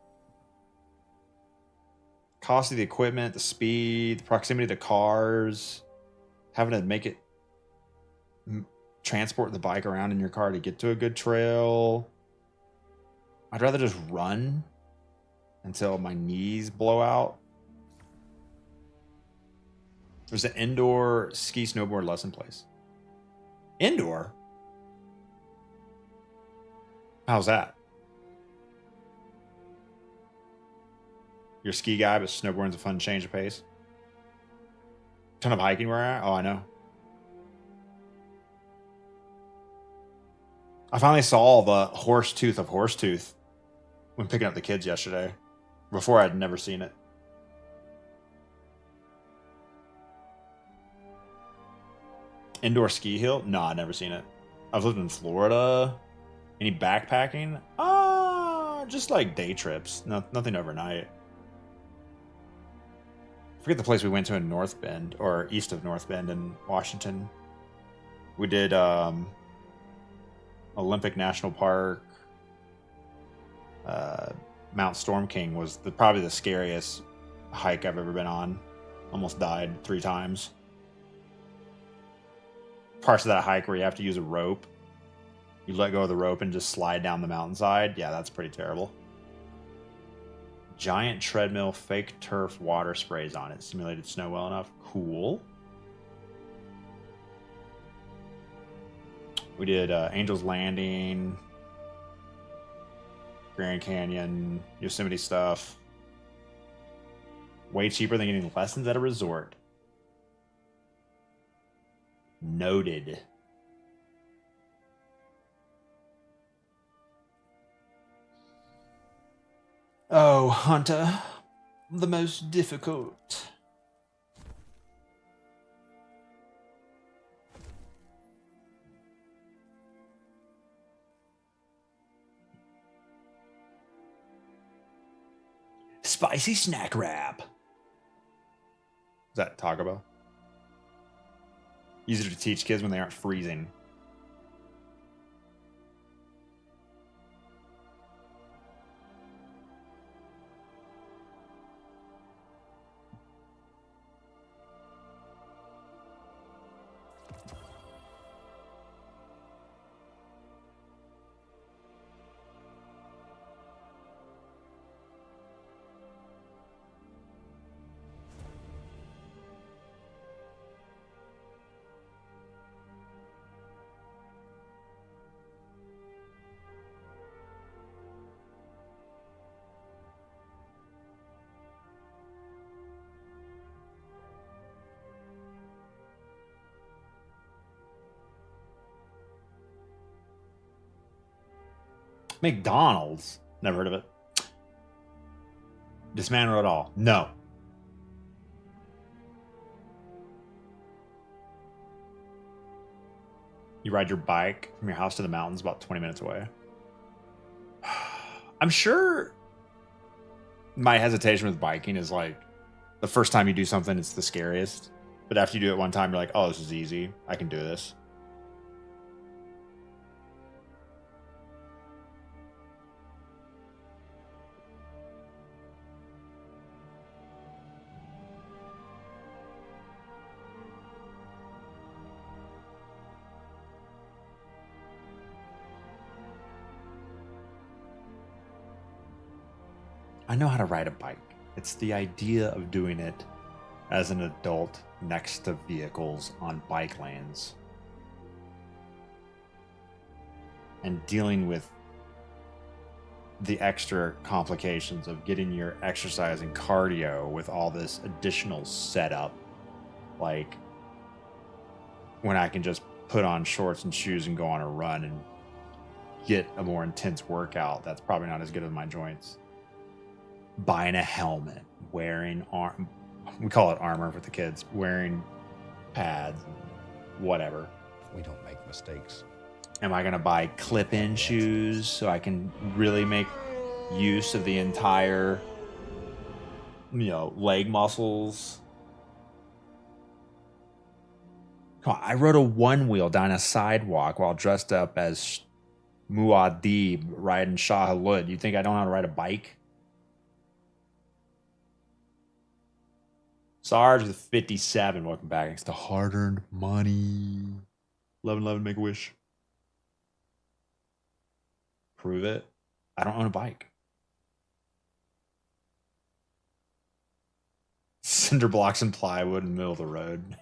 A: Cost of the equipment, the speed, the proximity to cars, having to make it transport the bike around in your car to get to a good trail. I'd rather just run until my knees blow out. There's an indoor ski snowboard lesson place. Indoor? How's that? You're a ski guy, but snowboarding's a fun change of pace. Ton of hiking where I'm at? Oh, I know. I finally saw the horse tooth of Horsetooth when picking up the kids yesterday. Before, I'd never seen it. Indoor ski hill? No, I'd never seen it. I've lived in Florida. Any backpacking? Just like day trips. Nothing overnight. I forget the place we went to in North Bend, or east of North Bend in Washington. We did Olympic National Park. Mount Storm King was probably the scariest hike I've ever been on. Almost died 3 times. Parts of that hike where you have to use a rope. You let go of the rope and just slide down the mountainside. Yeah, that's pretty terrible. Giant treadmill, fake turf, water sprays on it. Simulated snow well enough. Cool. We did Angel's Landing. Grand Canyon, Yosemite stuff. Way cheaper than getting lessons at a resort. Noted. Oh, Hunter. The most difficult. Spicy snack wrap. Is that Taco Bell? Easier to teach kids when they aren't freezing. McDonald's? Never heard of it. Dismantle it all? No. You ride your bike from your house to the mountains about 20 minutes away. I'm sure my hesitation with biking is like the first time you do something, it's the scariest. But after you do it one time, you're like, oh, this is easy. I can do this. I know how to ride a bike. It's the idea of doing it as an adult next to vehicles on bike lanes and dealing with the extra complications of getting your exercise and cardio with all this additional setup. Like when I can just put on shorts and shoes and go on a run and get a more intense workout, that's probably not as good as my joints. Buying a helmet, wearing we call it armor for the kids, wearing pads, whatever.
B: We don't make mistakes.
A: Am I going to buy clip-in shoes so I can really make use of the entire, leg muscles? Come on, I rode a one-wheel down a sidewalk while dressed up as Muad'Dib riding Shah Halud. You think I don't know how to ride a bike? Sarge with 57. Welcome back. Thanks to hard-earned money. 1111 Make-A-Wish. Prove it. I don't own a bike. Cinder blocks and plywood in the middle of the road.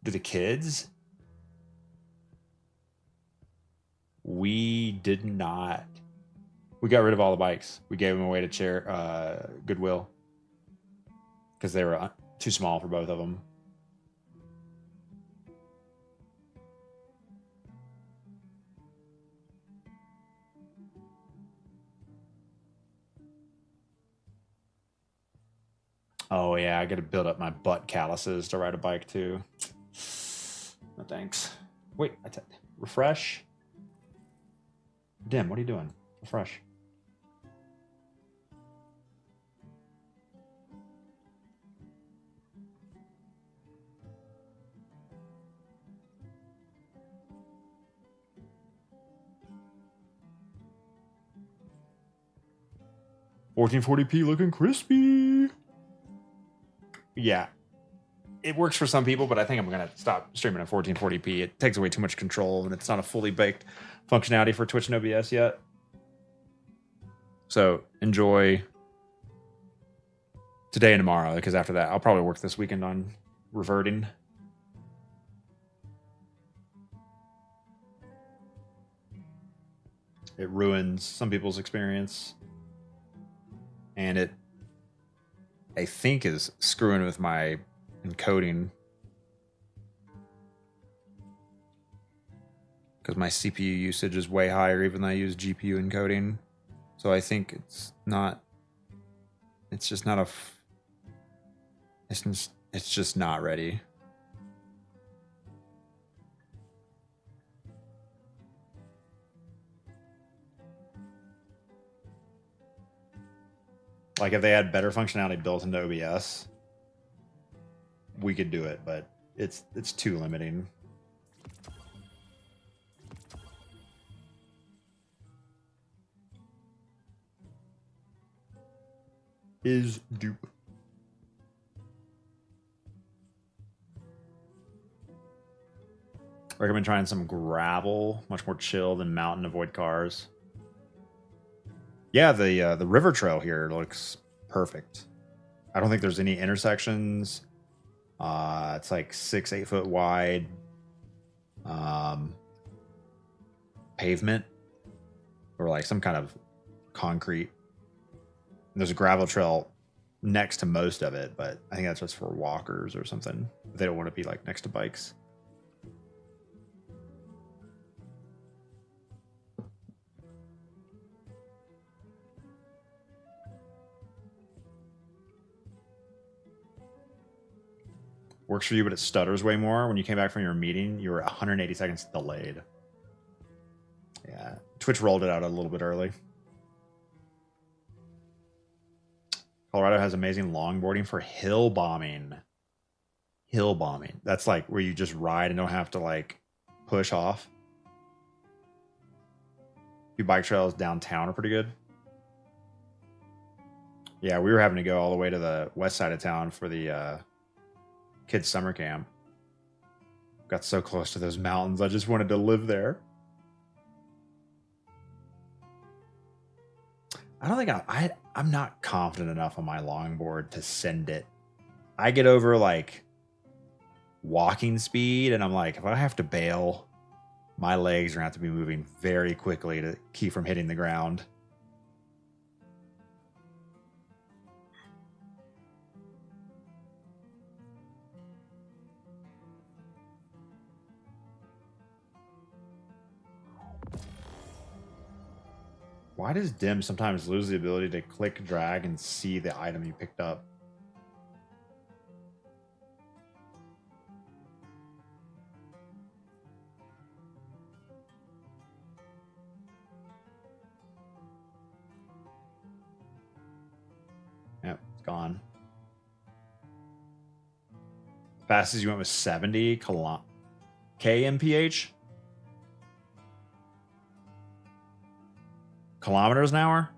A: Do the kids? We did not. We got rid of all the bikes. We gave them away to Goodwill. Because they were too small for both of them. Oh yeah, I gotta build up my butt calluses to ride a bike too. No thanks. Wait, refresh? Dim, what are you doing? Refresh. $1440p looking crispy. Yeah. It works for some people, but I think I'm going to stop streaming at 1440p. It takes away too much control, and it's not a fully baked functionality for Twitch and OBS yet. So enjoy today and tomorrow, because after that, I'll probably work this weekend on reverting. It ruins some people's experience. And it, I think, is screwing with my encoding. Because my CPU usage is way higher even though I use GPU encoding. So I think it's just not it's just not ready. Like if they had better functionality built into OBS, we could do it, but it's too limiting. Is dupe. Recommend trying some gravel, much more chill than mountain. Avoid cars. Yeah, the river trail here looks perfect. I don't think there's any intersections. It's like 6-8 foot wide pavement or like some kind of concrete. And there's a gravel trail next to most of it, but I think that's just for walkers or something. They don't want to be like next to bikes. Works for you, but it stutters way more. When you came back from your meeting, you were 180 seconds delayed. Yeah, Twitch rolled it out a little bit early. Colorado has amazing longboarding for hill bombing. Hill bombing. That's like where you just ride and don't have to like push off. A few bike trails downtown are pretty good. Yeah, we were having to go all the way to the west side of town for the kids' summer camp. Got so close to those mountains. I just wanted to live there. I don't think I'm not confident enough on my longboard to send it. I get over like walking speed and I'm like, if I have to bail, my legs are gonna have to be moving very quickly to keep from hitting the ground. Why does Dim sometimes lose the ability to click, drag, and see the item you picked up? Yep, it's gone. Fastest you went was 70 kmph? Kilometers an hour?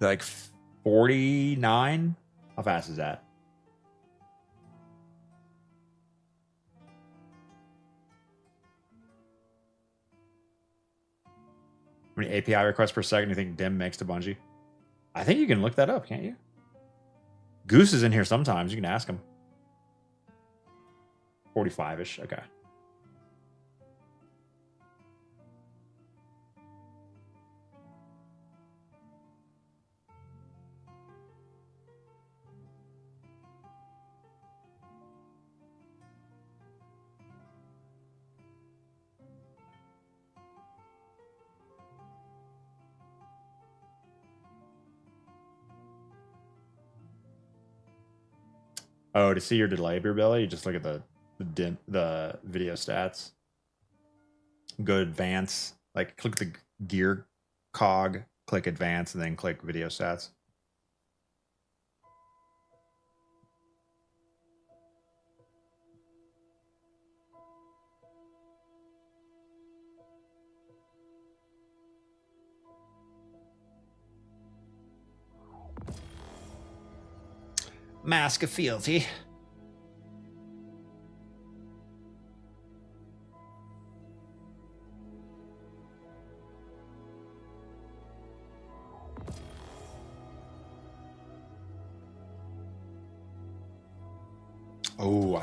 A: Like 49? How fast is that? How many API requests per second do you think Dim makes to Bungie? I think you can look that up, can't you? Goose is in here sometimes. You can ask him. 45-ish. Okay. Oh, to see your delay, Beer Belly, you just look at the video stats. Go to advance, like click the gear cog, click advance, and then click video stats. Mask of fealty. Oh,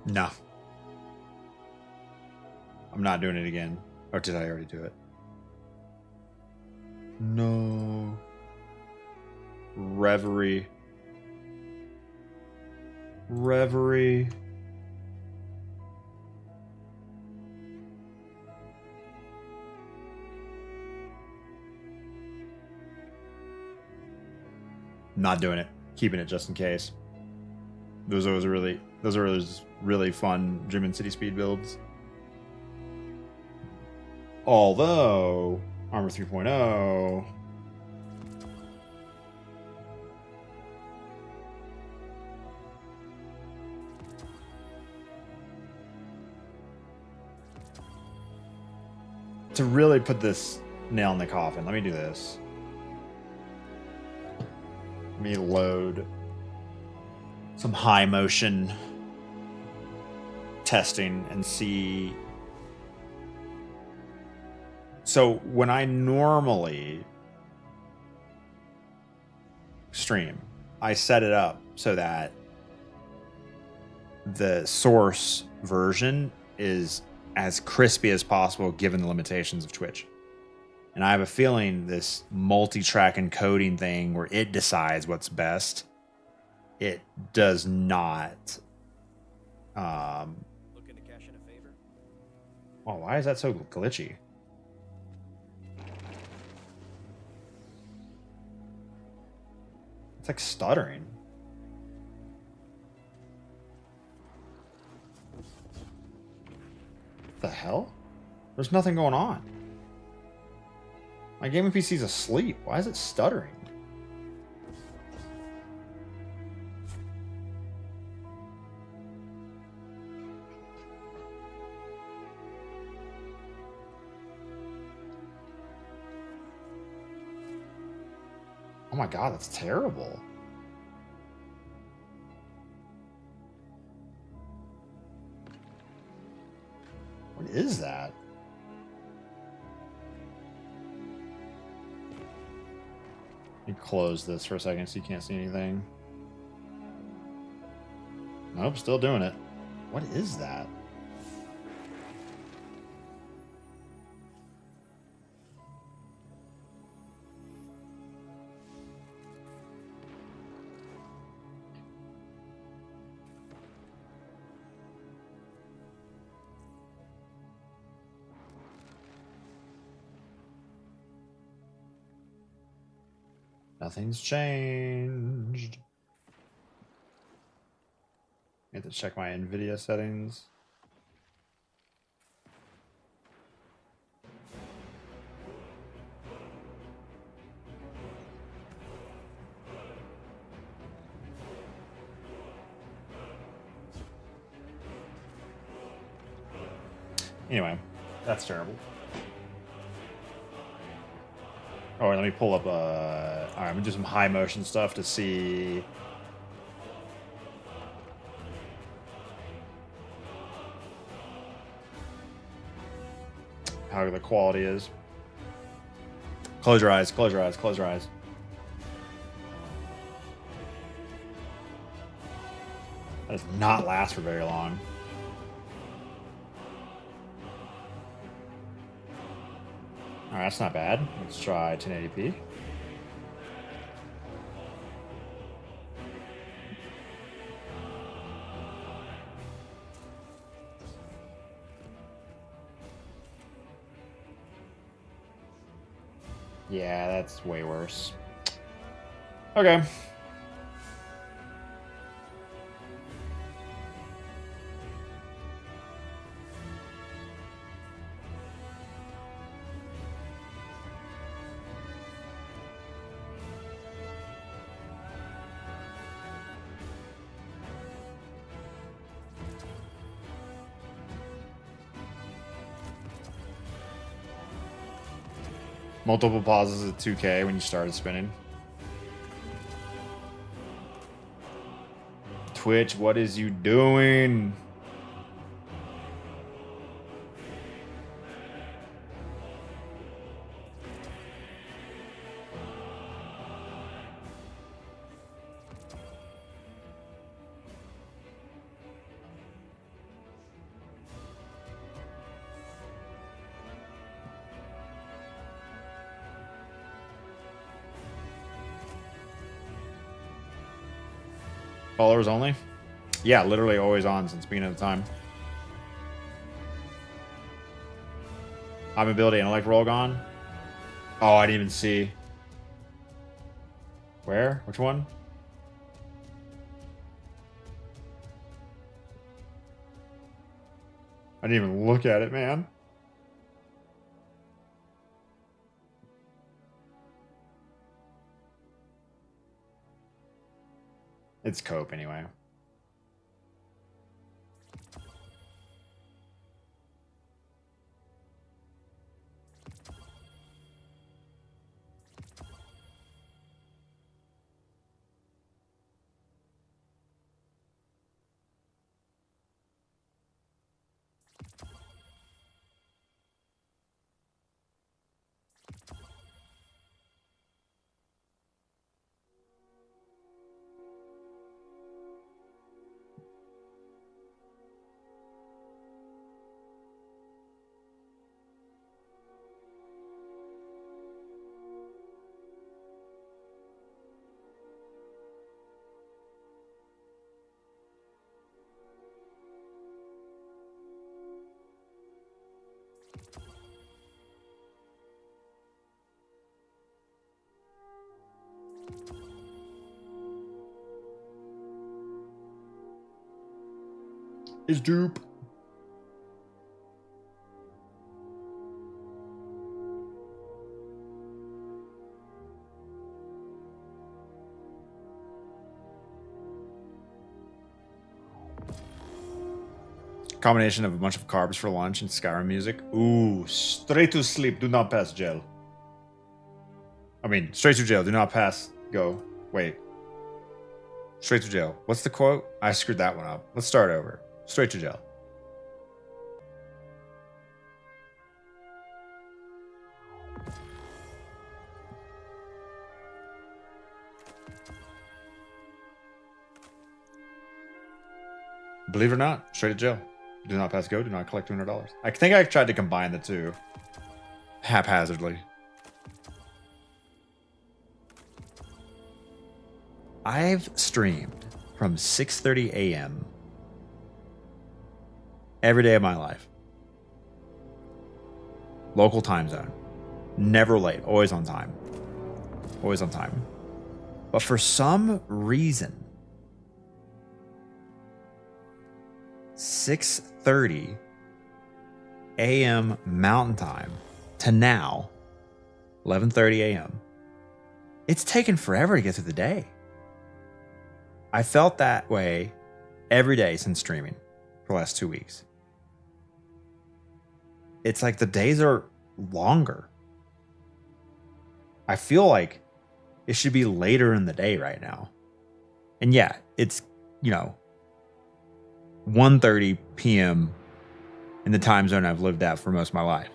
A: No. I'm not doing it again. Or did I already do it? No. Reverie. Reverie. Not doing it. Keeping it just in case. Those are really fun Dream City speed builds. Although Armor 3.0 to really put this nail in the coffin, let me do this. Let me load some high motion testing and see. So when I normally stream, I set it up so that the source version is as crispy as possible given the limitations of Twitch. And I have a feeling this multi-track encoding thing where it decides what's best, it does not.
G: Looking to cash in a favor?
A: Oh, why is that so glitchy? It's like stuttering. What the hell? There's nothing going on. My gaming PC's asleep. Why is it stuttering? Oh my god, that's terrible. What is that? Let me close this for a second so you can't see anything. Nope, still doing it. What is that? Nothing's changed. I have to check my NVIDIA settings. Anyway, that's terrible. Oh, let me pull up. All right, I'm gonna do some high motion stuff to see. How the quality is. Close your eyes, close your eyes, close your eyes. That does not last for very long. All right, that's not bad. Let's try 1080p. Yeah, that's way worse. Okay. Multiple pauses at 2K when you started spinning. Twitch, what is you doing? Followers only? Yeah, literally always on since beginning of the time. High mobility intellect roll gone. Oh, I didn't even see. Where? Which one? I didn't even look at it, man. It's Cope anyway. Is dupe. Combination of a bunch of carbs for lunch and Skyrim music. Ooh, straight to sleep. Do not pass jail. I mean, straight to jail. Do not pass. Go. Wait. Straight to jail. What's the quote? I screwed that one up. Let's start over. Straight to jail. Believe it or not, straight to jail. Do not pass go. Do not collect $200. I think I tried to combine the two haphazardly. I've streamed from 6:30 a.m. every day of my life. Local time zone. Never late. Always on time. Always on time. But for some reason, 6:30 a.m. Mountain Time to now, 11:30 a.m. It's taken forever to get through the day. I felt that way every day since streaming for the last 2 weeks. It's like the days are longer. I feel like it should be later in the day right now. And yeah, it's, 1:30 p.m. in the time zone I've lived at for most of my life.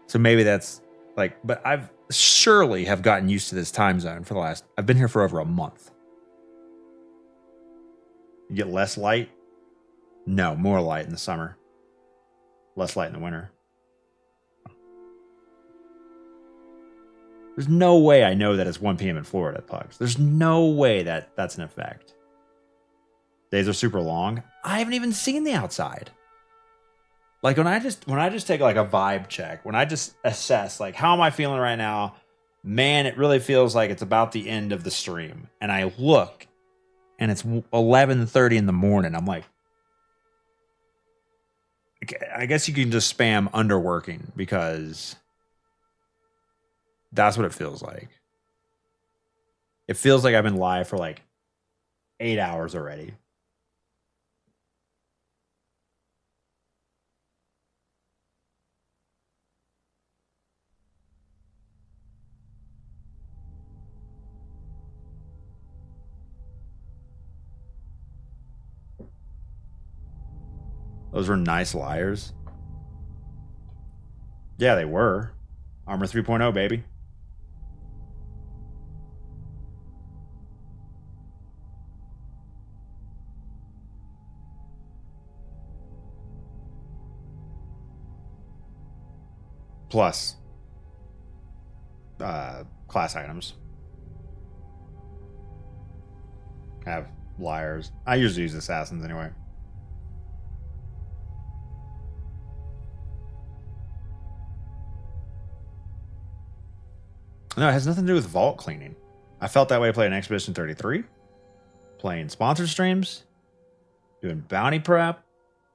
A: So maybe that's but I've surely have gotten used to this time zone I've been here for over a month. You get less light? No, more light in the summer. Less light in the winter. There's no way I know that it's 1 p.m. in Florida, Pugs. There's no way that's an effect. Days are super long. I haven't even seen the outside. Like when I just take like a vibe check, when I just assess how am I feeling right now? Man, it really feels like it's about the end of the stream. And I look and it's 11:30 in the morning. I'm like, I guess you can just spam underworking because that's what it feels like. It feels like I've been live for 8 hours already. Those were nice liars. Yeah, they were. Armor 3.0, baby. Plus, class items. have liars. I usually use assassins anyway. No, it has nothing to do with vault cleaning. I felt that way playing Expedition 33, playing sponsored streams, doing bounty prep,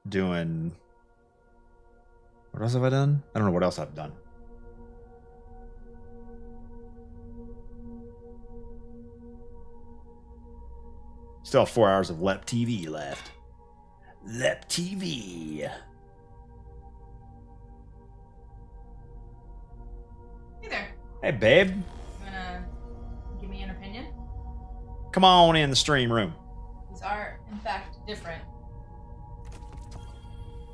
A: doing... What else have I done? I don't know what else I've done. Still have 4 hours of LEP TV left. LEP TV.
C: Hey there.
A: Hey, babe.
C: You wanna give me an opinion?
A: Come on in the stream room.
C: These are, in fact, different.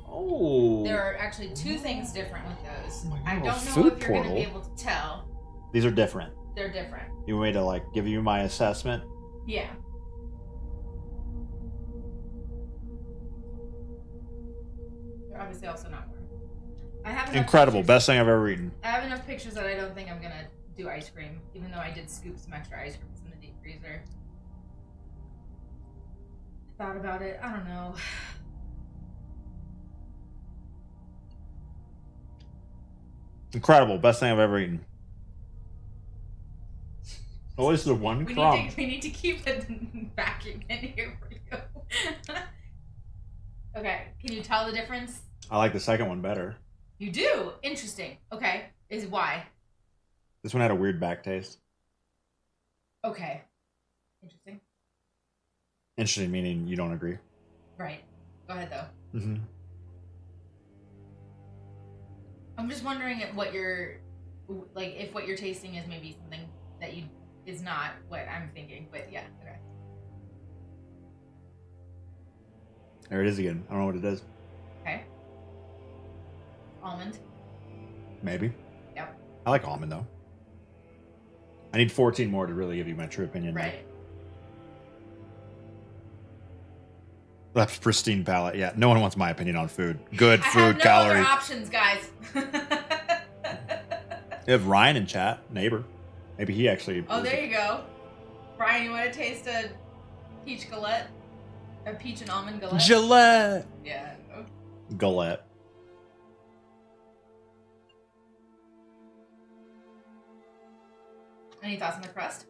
A: Oh.
C: There are actually 2 things different with those.
A: Oh my God,
C: I
A: a
C: don't know
A: food
C: if you're going to be
A: portal.
C: able to tell.
A: These are different.
C: They're different.
A: You want me to like give you my assessment?
C: Yeah. They're obviously also not warm. I have enough
A: Incredible.
C: pictures-
A: Best thing I've ever eaten.
C: I have enough pictures that I don't think I'm gonna do ice cream, even though I did scoop some extra ice cream in the deep freezer. I thought about it. I don't know.
A: Incredible. Best thing I've ever eaten. What is the one crumb?
C: We need to keep the vacuum in here for you. Okay, can you tell the difference?
A: I like the second one better.
C: You do? Interesting. Okay, is why?
A: This one had a weird back taste.
C: Okay. Interesting.
A: Interesting, meaning you don't agree.
C: Right. Go ahead though.
A: Mm-hmm.
C: I'm just wondering if what you're like, if what you're tasting is maybe something that you is not what I'm thinking. But yeah, okay.
A: There it is again. I don't know what it is.
C: Okay. Almond.
A: Maybe.
C: Yep.
A: I like almond though. I need 14 more to really give you my true opinion.
C: Right.
A: That's pristine palate. Yeah, no one wants my opinion on food. Good
C: I
A: food,
C: have no
A: calorie.
C: other options, guys.
A: You have Ryan in chat, neighbor. Maybe he actually.
C: Oh, there you go. Brian, you want to taste a peach galette? A peach and almond galette?
A: Gillette.
C: Yeah. Okay.
A: Galette.
C: Any thoughts on the crust?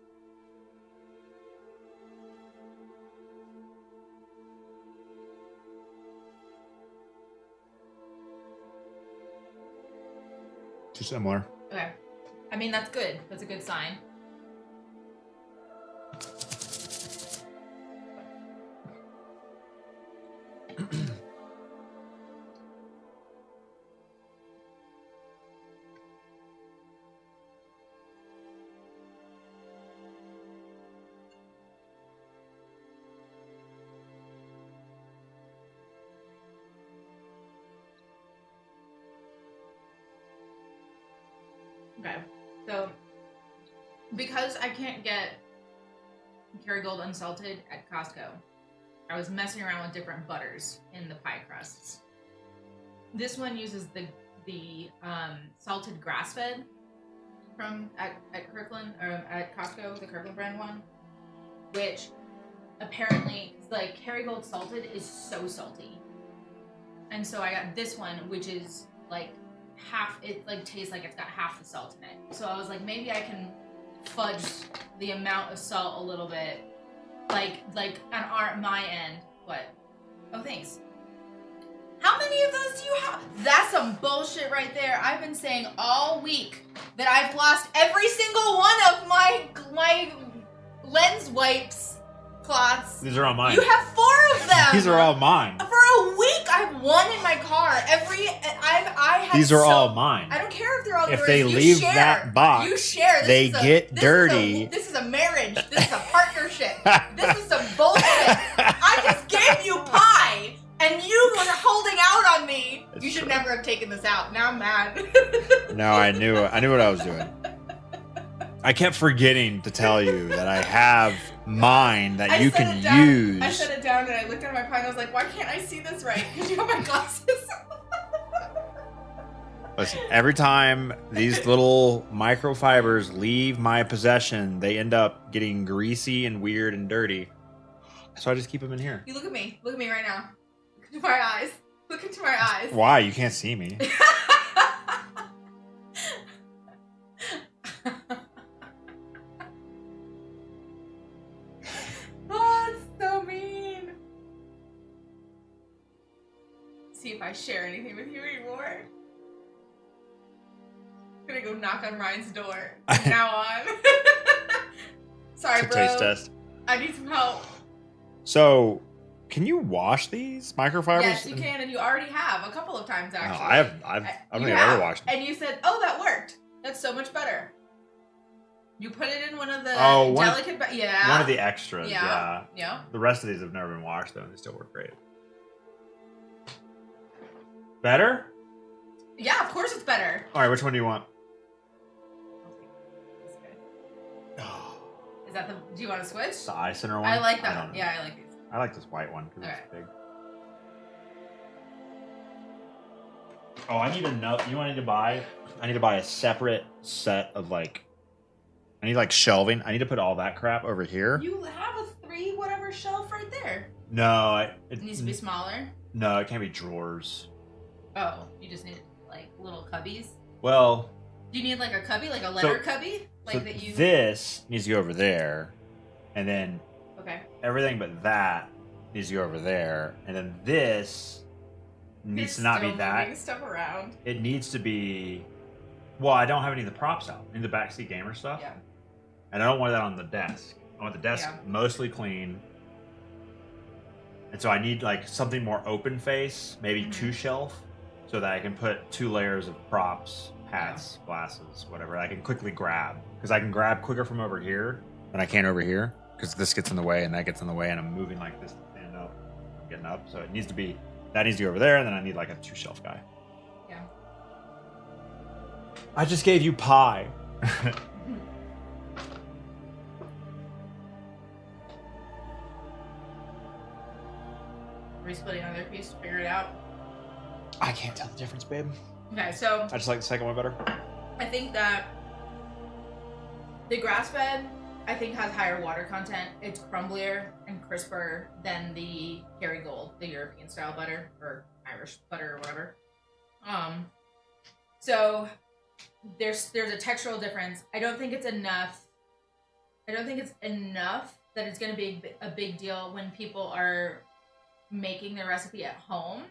A: Too similar.
C: Okay. I mean, that's good. That's a good sign. Okay, so because I can't get Kerrygold unsalted at Costco, I was messing around with different butters in the pie crusts. This one uses the salted grass-fed from at Kirkland or at Costco, the Kirkland brand one, which apparently like Kerrygold salted is so salty, and so I got this one, which is like half. It like tastes like it's got half the salt in it. So I was like, maybe I can fudge the amount of salt a little bit, like on my end. What? Oh, thanks. How many of those do you have? That's some bullshit right there. I've been saying all week that I've lost every single one of my lens wipes cloths.
A: These are all mine.
C: You have 4 of them.
A: These are all mine.
C: For a week, I have 1 in my car. I have.
A: These are all mine.
C: I don't care if they're all
A: If
C: yours.
A: they
C: You
A: leave
C: share.
A: that box,
C: you share. This
A: they
C: is
A: get
C: this
A: dirty.
C: This is a marriage. This is a partnership. This is some bullshit. I just gave you pie, and you were holding out on me.
A: It's
C: You should
A: true.
C: never have taken this out. Now I'm mad.
A: No, I knew what I was doing. I kept forgetting to tell you that I have mine that you can use.
C: I set it down and I looked at my pie and I was like, why can't I see this right? Because you have my glasses.
A: Listen, every time these little microfibers leave my possession, they end up getting greasy and weird and dirty. So I just keep them in here.
C: You look at me. Look at me right now. Look into my eyes. Look into my eyes.
A: Why? You can't see me.
C: Oh, it's so mean. See if I share anything with you anymore. I'm gonna go knock on Ryan's door from now on. Sorry,
A: It's a
C: bro.
A: taste test.
C: I need some help.
A: So, can you wash these microfibers?
C: Yes, you can, and you already have a couple of times
A: No,
C: actually.
A: I don't
C: You
A: think I've
C: have.
A: ever washed them.
C: And you said, "Oh, that worked. That's so much better." You put it in one of the
A: Oh, one-
C: delicate, yeah,
A: One of the extras,
C: Yeah.
A: yeah.
C: yeah.
A: The rest of these have never been washed though, and they still work great. Better?
C: Yeah, of course it's better.
A: All right, which one do you want?
C: Is that the? Do you want to switch?
A: The eye center one.
C: I like
A: don't
C: that.
A: know.
C: Yeah, I like these.
A: I like this white one because
C: Alright.
A: it's big. Oh, I need to know. You know what I need to buy? I need to buy a separate set of like. I need like shelving. I need to put all that crap over here.
C: You have a 3 whatever shelf right there.
A: No,
C: It needs to be smaller.
A: No, it can't be drawers.
C: Oh, you just need like little cubbies.
A: Well,
C: Do you need like a cubby, like a letter cubby, like
A: so
C: that you?
A: this needs to go over there, and then
C: Okay.
A: everything but that needs to go over there, and then this needs to not be
C: Still
A: that.
C: moving stuff around.
A: It needs to be. Well, I don't have any of the props out. I need the backseat gamer stuff,
C: Yeah.
A: and I don't want that on the desk. I want the desk
C: Yeah.
A: mostly clean, and so I need like something more open face, maybe
C: Mhm.
A: 2 shelf, so that I can put 2 layers of props, hats, glasses, whatever. I can quickly grab because I can grab quicker from over here than I can over here because this gets in the way and that gets in the way, and I'm moving like this to stand up, getting up. So it needs to be that needs to go over there, and then I need like a 2 shelf guy.
C: Yeah.
A: I just gave you pie.
C: Are we splitting another piece to figure it out?
A: I can't tell the difference, babe.
C: Okay, so
A: I just like the second one better.
C: I think that the grass fed, I think, has higher water content. It's crumblier and crisper than the Kerrygold, the European style butter or Irish butter or whatever. So there's a textural difference. I don't think it's enough. I don't think it's enough that it's going to be a big deal when people are making their recipe at home.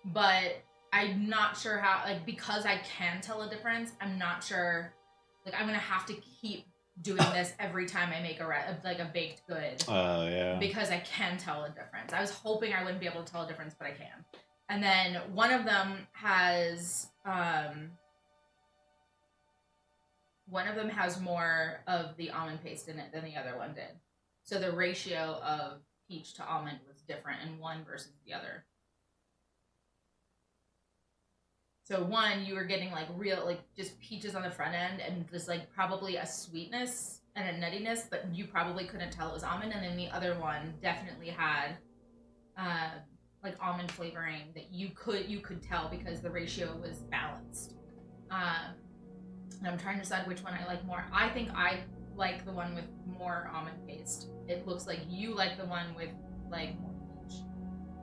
C: But I'm not sure how, like, because I can tell a difference, I'm not sure, like, I'm gonna have to keep doing this every time I make a baked good
A: Oh, yeah.
C: because I can tell a difference. I was hoping I wouldn't be able to tell a difference, but I can. And then one of them has more of the almond paste in it than the other one did. So the ratio of peach to almond was different in one versus the other. So one, you were getting like real, like just peaches on the front end and just like probably a sweetness and a nuttiness, but you probably couldn't tell it was almond. And then the other one definitely had like almond flavoring that you could tell because the ratio was balanced. And I'm trying to decide which one I like more. I think I like the one with more almond paste. It looks like you like the one with like more peach.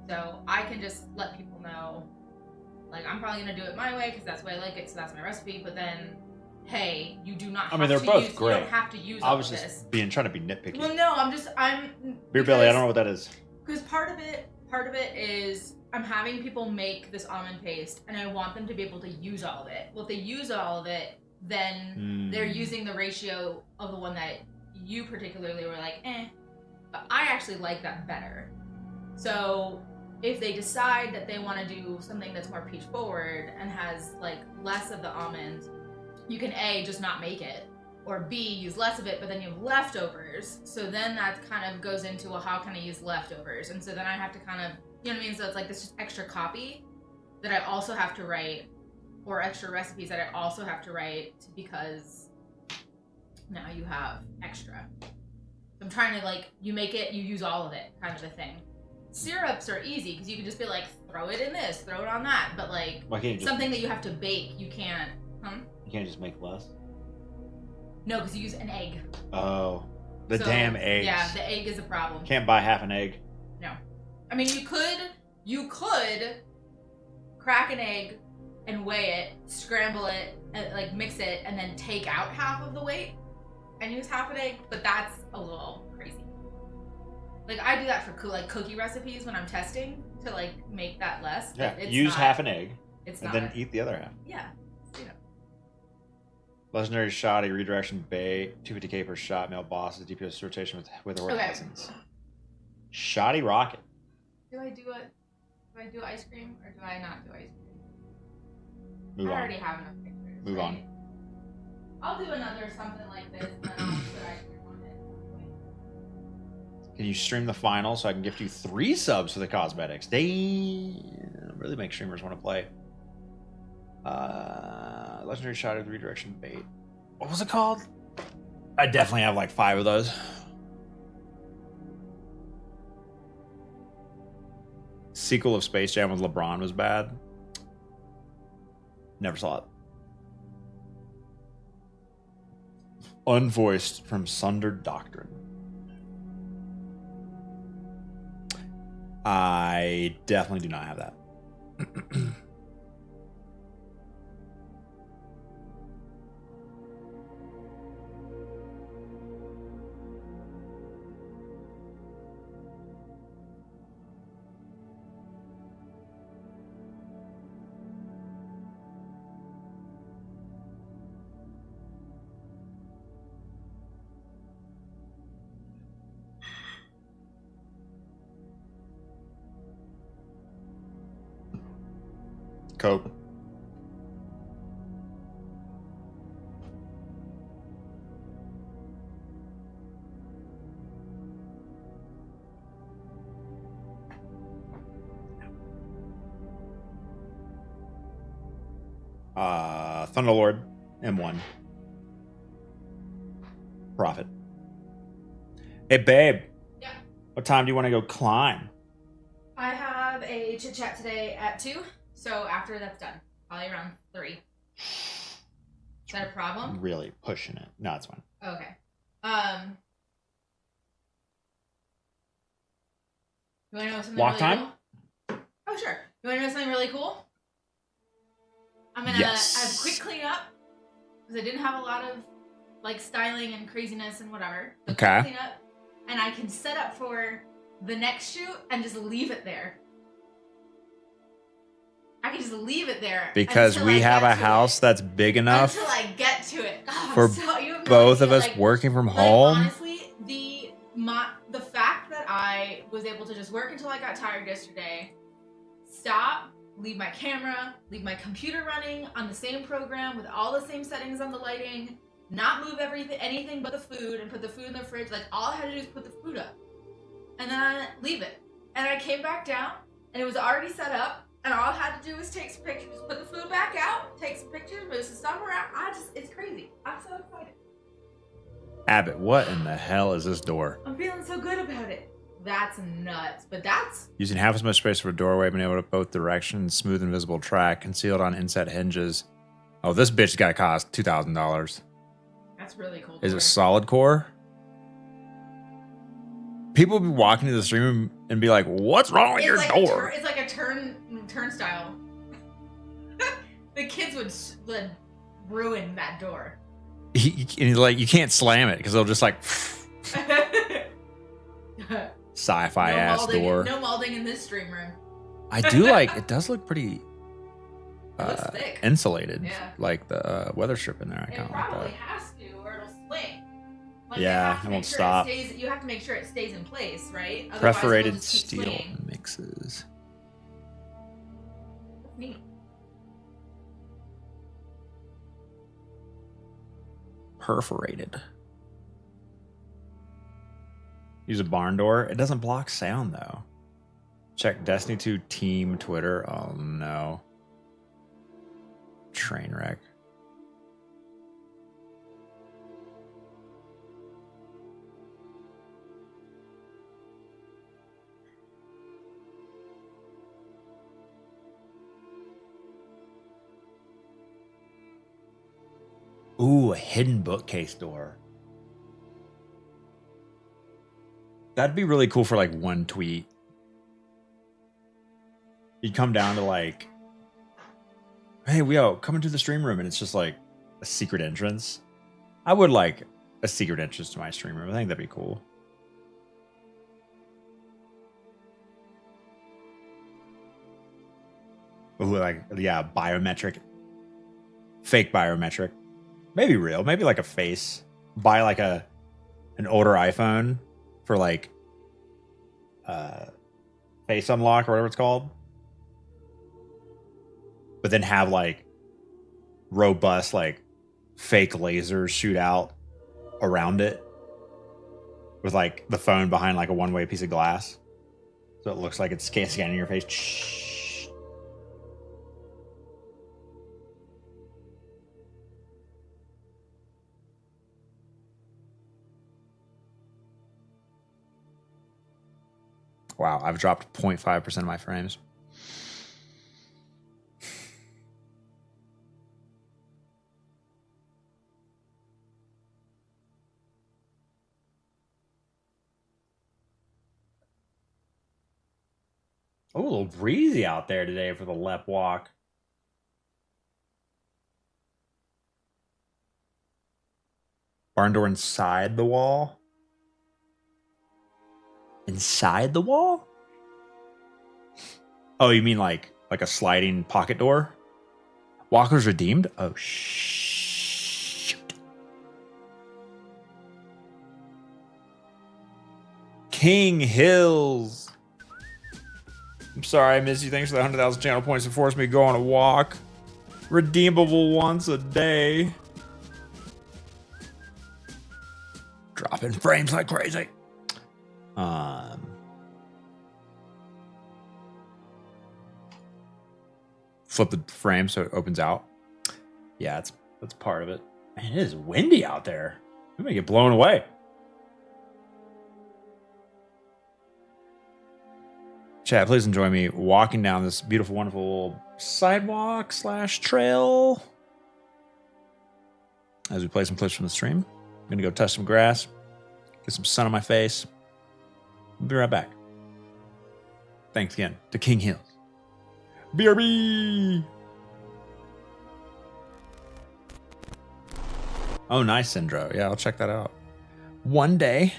C: So I can just let people know, like, I'm probably gonna do it my way because that's the way I like it, so that's my recipe. But then, hey, you do not have
A: they're
C: to
A: both
C: use,
A: great.
C: You don't have to use
A: I
C: all
A: was
C: of
A: just
C: this.
A: trying to be nitpicky.
C: Well, no, I'm
A: Beer belly, I don't know what that is.
C: because part of it is I'm having people make this almond paste and I want them to be able to use all of it. Well, if they use all of it, then they're using the ratio of the one that you particularly were like, but I actually like that better. So if they decide that they want to do something that's more peach forward and has like less of the almond, you can A, just not make it, or B, use less of it, but then you have leftovers. So then that kind of goes into, well, how can I use leftovers? And so then I have to kind of, you know what I mean? So it's like this just extra copy that I also have to write, or extra recipes that I also have to write because now you have extra. So I'm trying to, like, you make it, you use all of it, kind of a thing. Syrups are easy because you can just be like, throw it in this, throw it on that. But like
A: Why can't you just,
C: something that you have to bake, you can't.
A: you can't just make less?
C: No, because you use an egg.
A: Oh. The damn eggs.
C: Yeah, the egg is a problem.
A: Can't buy half an egg.
C: No. I mean, you could crack an egg and weigh it, scramble it, and, like mix it, and then take out half of the weight and use half an egg, but that's a little crazy. Like, I do that for cookie recipes when I'm testing to like make that less.
A: Yeah,
C: But it's
A: use
C: not,
A: half an egg
C: It's
A: and
C: not.
A: then eat the other half.
C: Yeah. You know.
A: Legendary Shoddy, redirection bay, 250k per shot, male bosses, DPS rotation with horizons. Shoddy rocket.
C: Do I do ice cream or do I not do ice cream?
A: Move
C: I
A: on.
C: already have enough pictures.
A: Move on.
C: I'll do another something like this and then I'll put ice cream on it.
A: Can you stream the final so I can gift you 3 subs for the cosmetics? Damn. Really make streamers want to play. Legendary Shot of Redirection Bait. What was it called? I definitely have like 5 of those. Sequel of Space Jam with LeBron was bad. Never saw it. Unvoiced from Sundered Doctrine. I definitely do not have that. Coke. Thunderlord, M1. Profit. Hey, babe.
C: Yeah.
A: What time do you want to go climb?
C: I have a chit chat today at 2, so after that's done, probably around 3. Is that a problem?
A: Really pushing it. No, it's fine.
C: Okay. You want to know something
A: Walk
C: really
A: time?
C: cool? Oh, sure. You want to know something really cool? I'm gonna
A: Yes.
C: have a quick cleanup because I didn't have a lot of like styling and craziness and whatever. So quick
A: Okay.
C: Cleanup, and I can set up for the next shoot and just leave it there. I can just leave it there
A: Because
C: until
A: we
C: I
A: have
C: get
A: a
C: to
A: house
C: it.
A: that's big enough
C: Until I get to it. Oh,
A: for
C: you have no
A: both of
C: idea,
A: us
C: like,
A: working from
C: like,
A: home.
C: honestly, the fact that I was able to just work until I got tired yesterday, stop, leave my camera, leave my computer running on the same program with all the same settings on the lighting, not move anything but the food, and put the food in the fridge. Like, all I had to do is put the food up, and then I leave it. And I came back down, and it was already set up. And all I had to do was take some pictures, put the food back out, take some pictures, move some stuff around. It's crazy. I'm so excited.
A: Abbott, what in the hell is this door?
C: I'm feeling so good about it. That's nuts. But that's,
A: Using half as much space for a doorway, being able to both directions, smooth and visible track, concealed on inset hinges. Oh, this bitch got to cost $2,000.
C: that's really cool.
A: Is
C: door.
A: it solid core? People be walking to the stream and be like, "What's wrong with your
C: like
A: door?"
C: It's like a turnstile. The kids would ruin that door.
A: Like, you can't slam it because they'll just like sci-fi
C: No
A: ass
C: molding,
A: door.
C: No molding in this stream room.
A: I do like it. Does look pretty
C: looks thick.
A: insulated,
C: Yeah.
A: like the weather strip in there. I
C: It
A: kind of like
C: probably
A: that.
C: has to, or it'll swing. Like,
A: Yeah,
C: you have to
A: it
C: make
A: won't
C: sure
A: stop.
C: You have to make sure it stays in place, right? Otherwise, it'll
A: Perforated
C: just keep
A: steel
C: swinging.
A: mixes.
C: That's neat.
A: Perforated. Use a barn door. It doesn't block sound though. Check Destiny 2 team Twitter. Oh no. Train wreck. Ooh, a hidden bookcase door. That'd be really cool for like one tweet. You'd come down to like, hey, come into the stream room, and it's just like a secret entrance. I would like a secret entrance to my stream room. I think that'd be cool. Ooh, like, yeah, biometric. Fake biometric. Maybe real. Maybe like a face. Buy like an older iPhone for like face unlock or whatever it's called. But then have like robust like fake lasers shoot out around it with like the phone behind like a one-way piece of glass. So it looks like it's scanning your face. Wow, I've dropped 0.5% of my frames. Oh, a little breezy out there today for the Lep walk. Barn door inside the wall? Inside the wall? Oh, you mean like a sliding pocket door? Walker's redeemed? Oh, shoot. King Hills. I'm sorry I missed you. Thanks for the 100,000 channel points to force me to go on a walk. Redeemable once a day. Dropping frames like crazy. Flip the frame so it opens out. Yeah, that's part of it. Man, it is windy out there. We may get blown away. Chat, please enjoy me walking down this beautiful, wonderful sidewalk / trail as we play some clips from the stream. I'm gonna go touch some grass, get some sun on my face. I'll be right back. Thanks again to King Hills. BRB! Oh, nice, Syndro. Yeah, I'll check that out. One day.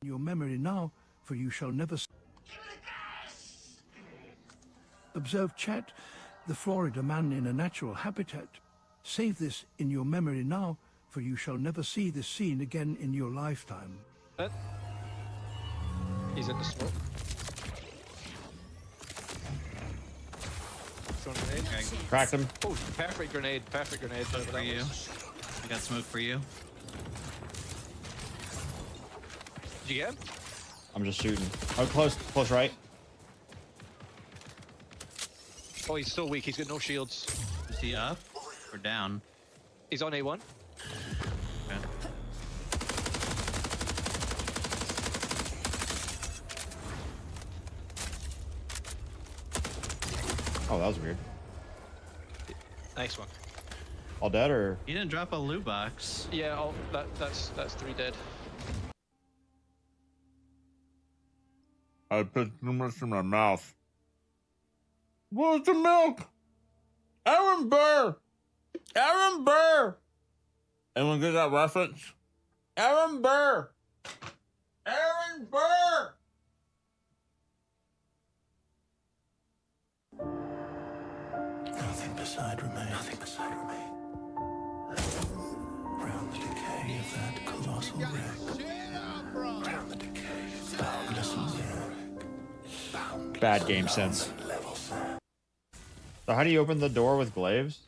J: Your memory now, for you shall never... Observe, chat, the Florida man in a natural habitat. Save this in your memory now, for you shall never see this scene again in your lifetime.
B: He's in the smoke.
A: Cracked him.
B: Oh, perfect grenade, perfect grenade.
K: Smoke for you. I got smoke for you.
B: Did you get him?
A: I'm just shooting. Oh, close right.
B: Oh, he's so weak, he's got no shields.
K: Is he up or down?
B: He's on A1.
K: Okay.
A: Oh, that was weird.
B: Nice one.
A: All dead or?
K: You didn't drop a loot box.
B: Yeah, that's 3 dead.
A: I put too much in my mouth. Where's the milk? Aaron Burr! Aaron Burr! Anyone get that reference? Aaron Burr! Aaron Burr!
J: Nothing beside remain. Nothing beside remain. Round the decay of that colossal wreck. Round the decay of boundless wreck.
A: Bad game sense. So how do you open the door with glaives?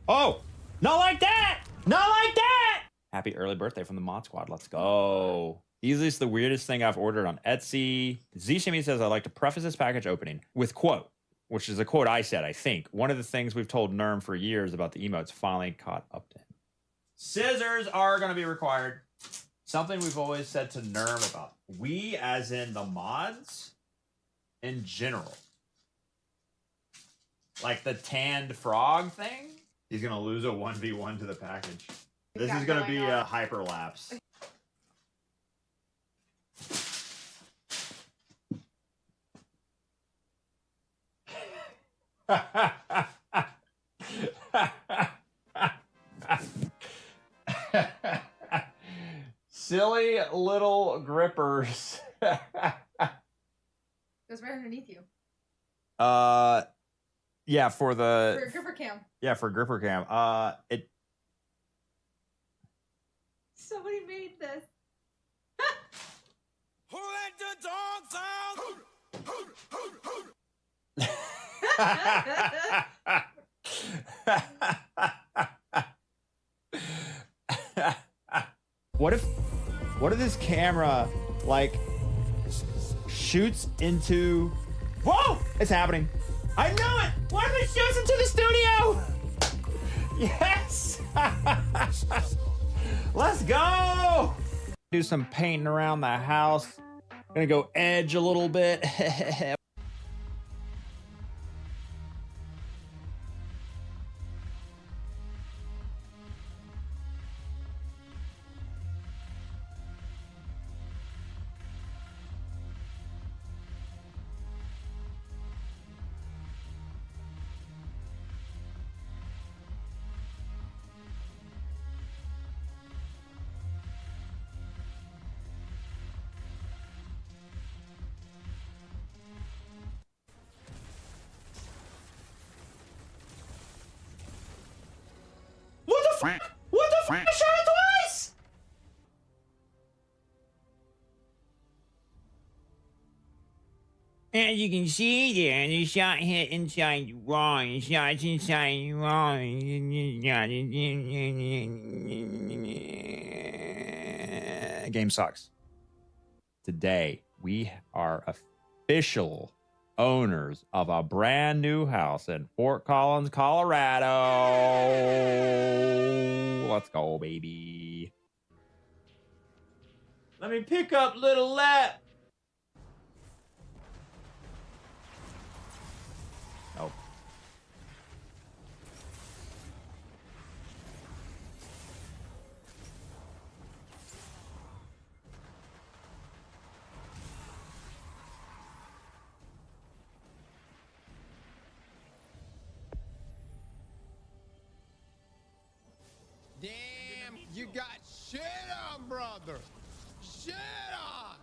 A: Oh! Not like that! Not like that! Happy early birthday from the Mod Squad. Let's go. Easiest the weirdest thing I've ordered on Etsy. Z Shimmy says, I'd like to preface this package opening with quote, which is a quote I said, I think. One of the things we've told Nerm for years about the emotes finally caught up to him. Scissors are going to be required. something we've always said to Nerm about. We, as in the mods, in general. Like the tanned frog thing, he's gonna lose a 1v1 to the package. This is gonna be a hyperlapse. Silly little grippers.
C: Goes right underneath you.
A: Yeah, for the
C: For gripper cam.
A: Yeah, for gripper cam. It.
C: Somebody made this.
G: Who let the dogs out?
A: What if this camera like shoots into? Whoa! It's happening. I know it. What if it shoots into the studio? Yes. Let's go. Do some painting around the house. Gonna go edge a little bit. What the f? What the f? I shot it twice! As you can see there, the shot hit inside the wall, the shot's inside the wall. Game sucks. Today, we are official owners of a brand new house in Fort Collins, Colorado. Let's go, baby. Let me pick up little Let. Nope.
G: Damn, you got shit on, brother. Shit on.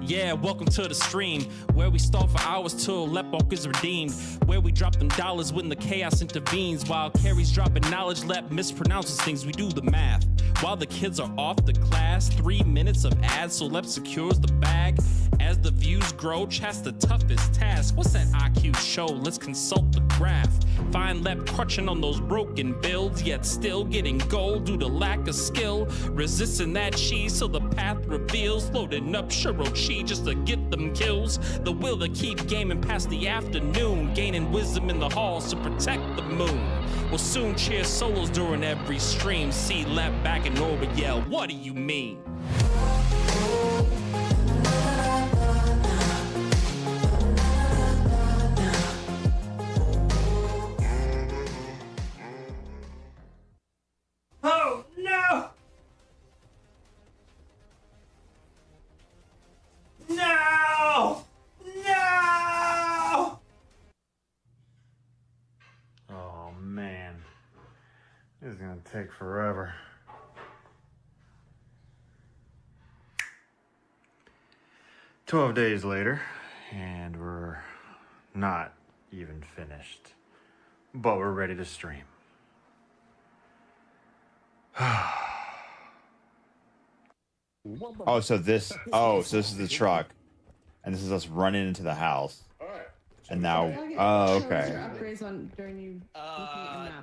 D: Yeah, welcome to the stream, where we stall for hours till Lepok is redeemed, where we drop them dollars when the chaos intervenes, while Carrie's dropping knowledge, Lep mispronounces things, we do the math. While the kids are off to class, 3 minutes of ads, so Lep secures the bag. As the views grow, chat's the toughest task. What's that IQ show? Let's consult the graph. Find Lep crutching on those broken builds, yet still getting gold due to lack of skill. Resisting that cheese till the path reveals, loading up churro cheese just to get them kills. The will to keep gaming past the afternoon, gaining wisdom in the halls to protect the moon. We'll soon cheer solos during every stream. See Lep back in orbit, yell, what do you mean?
A: Oh, no! No! No! Oh, man. This is gonna take forever. "12 days later, and we're not even finished, but we're ready to stream. Oh, so this is the truck, and this is us running into the house. And now, oh, okay.
E: Upgrades on during you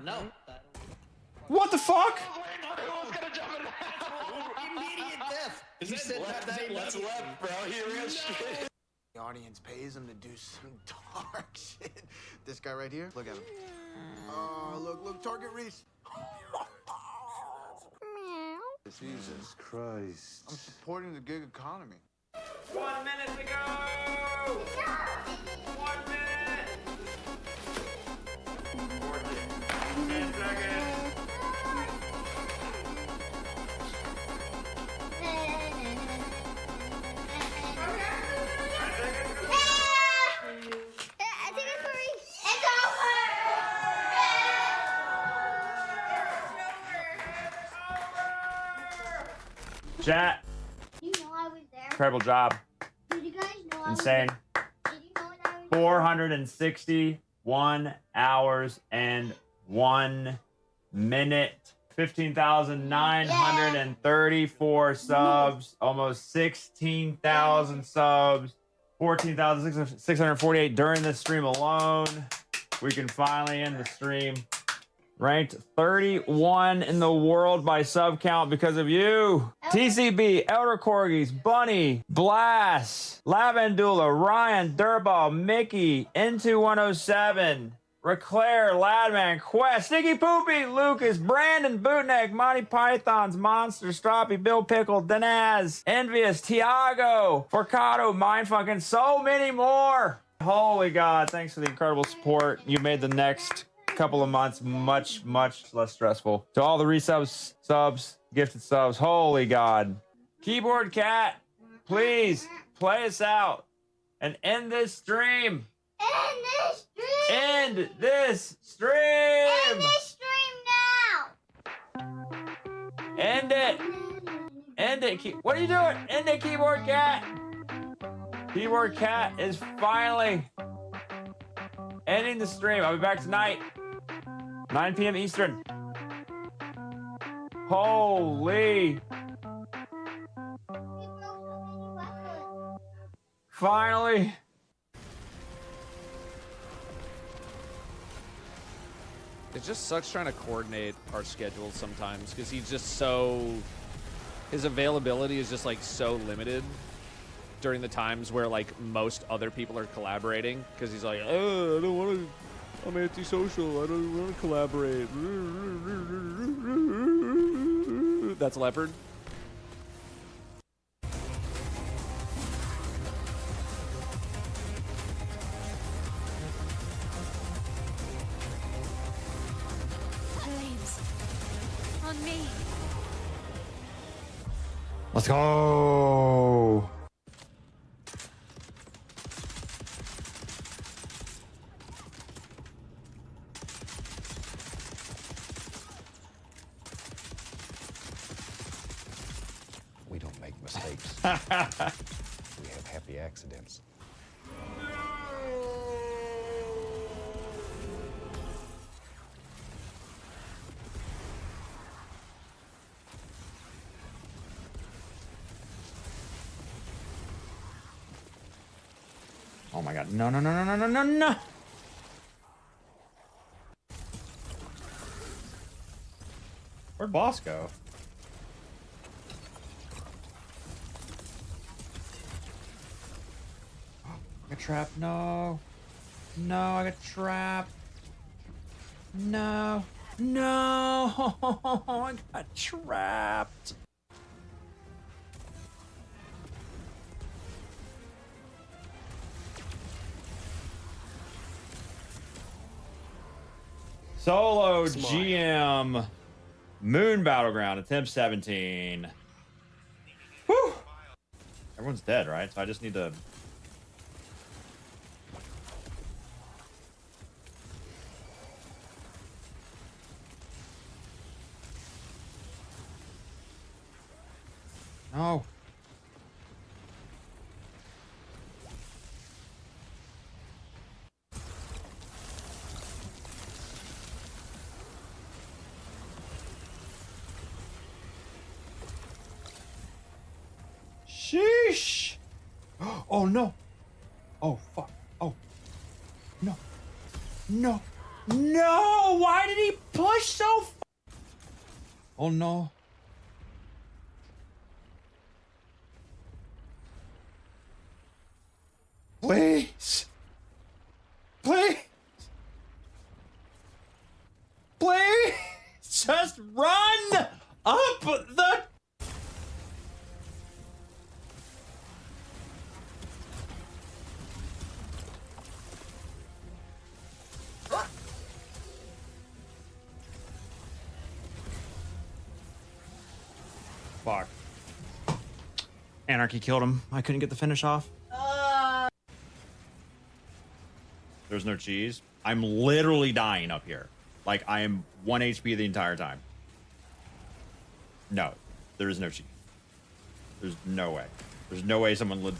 K: No.
A: What the fuck?
G: He said let's let, bro. He real shit.
L: The audience pays him to do some dark shit. This guy right here, look at him. Oh, look, Target Reese. Jesus Christ. I'm supporting the gig economy.
A: 1 minute to go! 1 minute! 10 seconds. Chat,
F: You know I was there.
A: incredible job.
F: Did you guys know I was
A: Insane.
F: there? Did you know I was there?
A: 461 hours and 1 minute. 15,934 subs. Almost 16,000 subs. 14,648 during this stream alone. We can finally end the stream. Ranked 31 in the world by sub count because of you. TCB, Elder Corgis, Bunny, Blast, Lavandula, Ryan, Durball, Mickey, Into 107, Reclaire, Ladman, Quest, Sticky Poopy, Lucas, Brandon, Bootneck, Monty Python's Monster, Stroppy, Bill Pickle, Danaz, Envious, Tiago, Forcado, Mindfuck, and so many more. Holy God, thanks for the incredible support. You made the next couple of months much less stressful. To all the resubs, subs, gifted subs, holy God. Keyboard Cat, please play us out and end this stream. End this stream.
F: End this stream now.
A: End it. End it. What are you doing? End it, Keyboard Cat. Keyboard Cat is finally ending the stream. I'll be back tonight, 9 p.m. Eastern. Holy. Finally.
M: It just sucks trying to coordinate our schedules sometimes because he's just so, his availability is just like so limited during the times where like most other people are collaborating because he's like, oh, I don't want to, I'm antisocial, I don't want to collaborate. That's Leopard.
E: Flames. On me.
A: Let's go.
B: We don't make mistakes. We have happy accidents.
A: Oh my God. No, no, no, no, no, no, no, no. Where'd boss go? I got trapped. No. No, I got trapped. No. No. I got trapped. Solo GM Moon Battleground attempt 17. Whew. Everyone's dead, right? So I just need to. No. Sheesh. Oh no. Oh fuck. Oh. No. No. No. Why did he push so Oh no. up the... Fuck. Anarchy killed him. I couldn't get the finish off. There's no cheese. I'm literally dying up here. Like, I am 1 HP the entire time. No, there is no cheese. There's no way. There's no way someone would...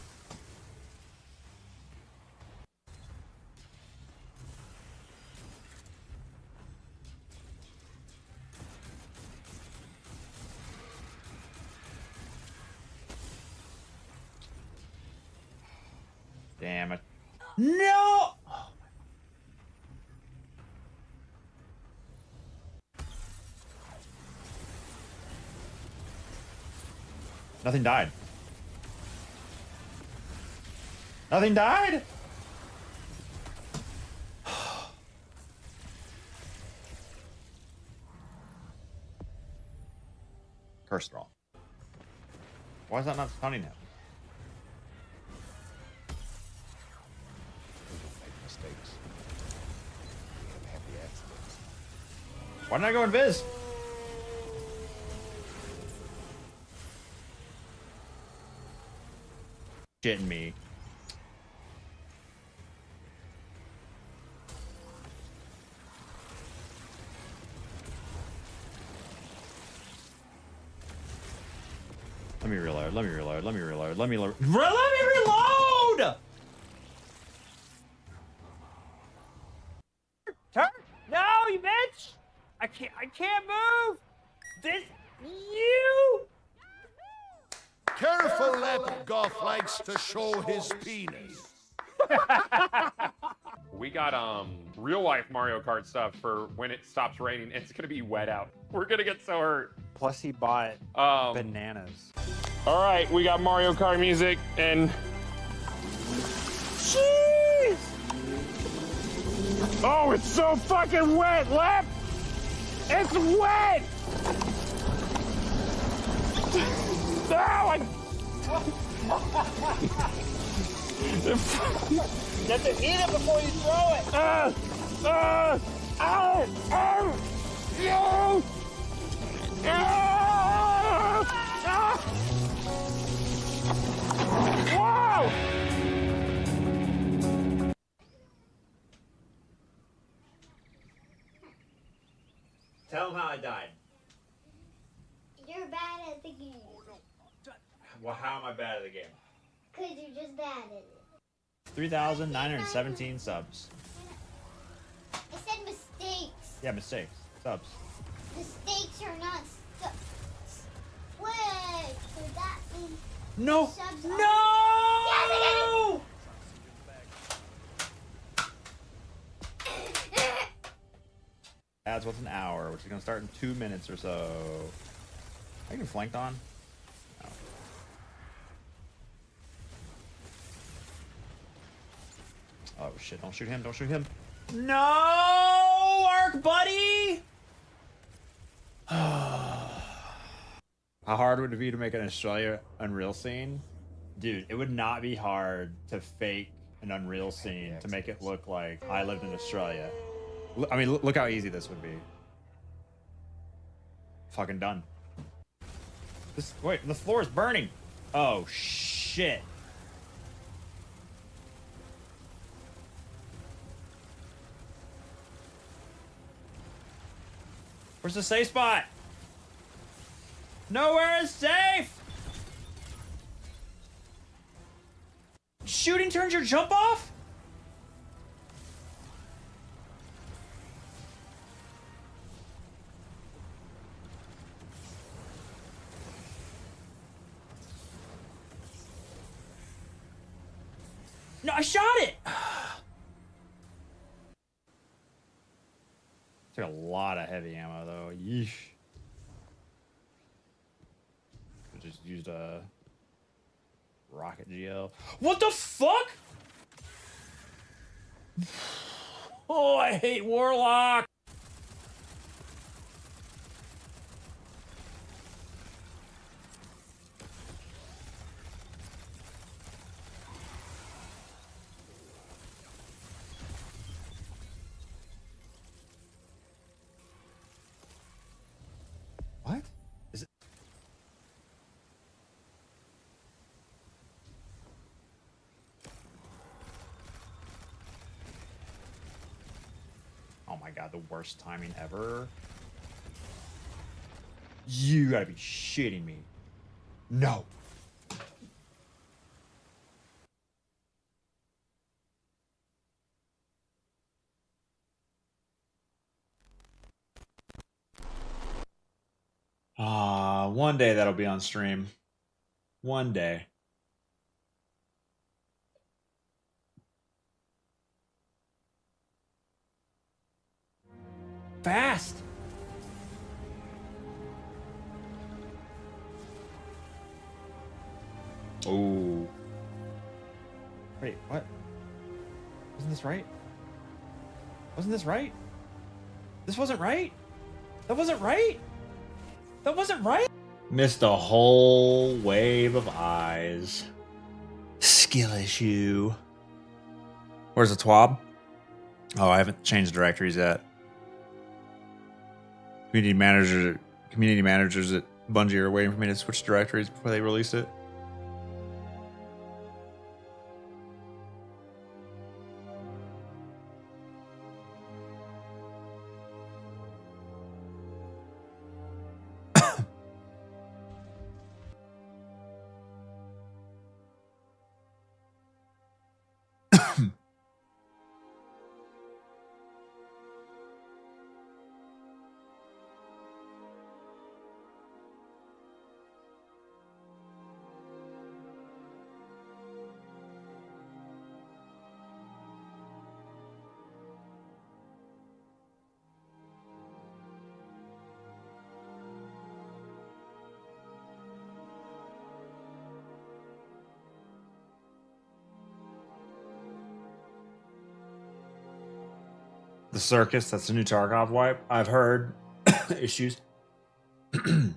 A: Damn it. No! Nothing died. Nothing died? Curse throw. Why is that not stunning him?
B: We don't make mistakes. We have happy accidents.
A: Why didn't I go invis? Shitting me. Let me reload. Let me reload. Let me reload. Let me reload. Let me reload!
N: Turn! No, you bitch! I can't move! This... You!
J: Careful, Lep. Goff likes to show his penis.
I: We got real life Mario Kart stuff for when it stops raining. It's gonna be wet out. We're gonna get so hurt.
N: Plus he bought bananas.
I: All right, we got Mario Kart music and. Jeez! Oh, it's so fucking wet, Lep! It's wet! No, I...
N: You have to eat it before you throw it!
I: Wow!
A: Tell him how I died.
F: You're bad at the game.
A: Well, how am I bad at the game?
F: Because you're just bad at it.
A: 3,917 subs.
F: I said mistakes.
A: Yeah, mistakes. Subs.
F: Mistakes are not Wait, so that means
A: No!
F: subs
A: No!
F: Yes, I
A: Ads, what's an hour? Which is gonna start in 2 minutes or so. Are you getting flanked on? No. Oh shit, don't shoot him, don't shoot him. No! Arc buddy! How hard would it be to make an Australia Unreal scene? Dude, it would not be hard to fake an Unreal scene to make it look like I lived in Australia. I mean, look how easy this would be. Fucking done. Wait, the floor is burning. Oh, shit. Where's the safe spot? Nowhere is safe! Shooting turns your jump off? No, I shot it! Took a lot of heavy ammo, though. Yeesh. I just used a rocket GL. What the fuck? Oh, I hate Warlock. god, the worst timing ever. You gotta be shitting me. No. One day that'll be on stream. One day. Fast! Oh. Wait, what? Wasn't this right? Wasn't this right? This wasn't right? That wasn't right? That wasn't right? Missed a whole wave of eyes. Skill issue. Where's the TWAB? Oh, I haven't changed directories yet. Community managers at Bungie are waiting for me to switch directories before they release it. The circus, that's the new Tarkov wipe. I've heard issues. My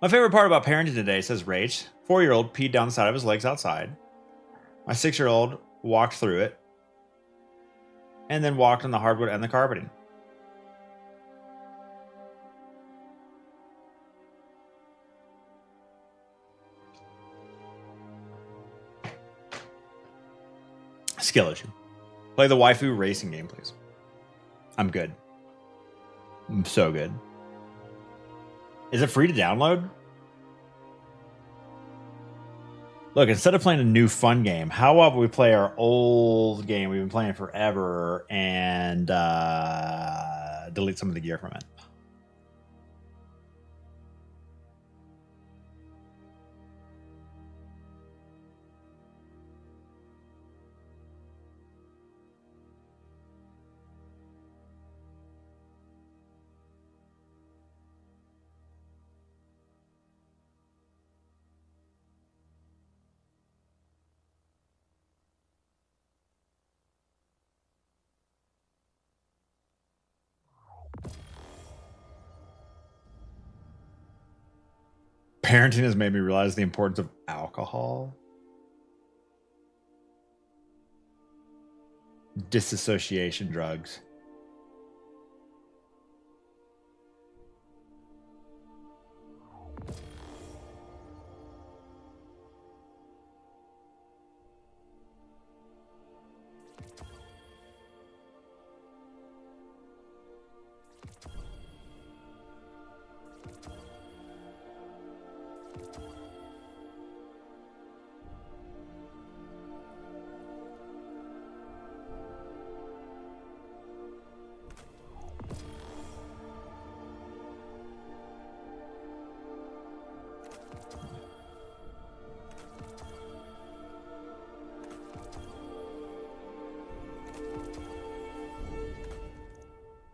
A: favorite part about parenting today, says Rach. 4-year-old peed down the side of his legs outside. My 6-year-old walked through it. And then walked on the hardwood and the carpeting. Skill issue. Play the waifu racing game, please. I'm good. I'm so good. Is it free to download? Look, instead of playing a new fun game, how about we play our old game we've been playing forever and delete some of the gear from it? Parenting has made me realize the importance of alcohol. Disassociation drugs.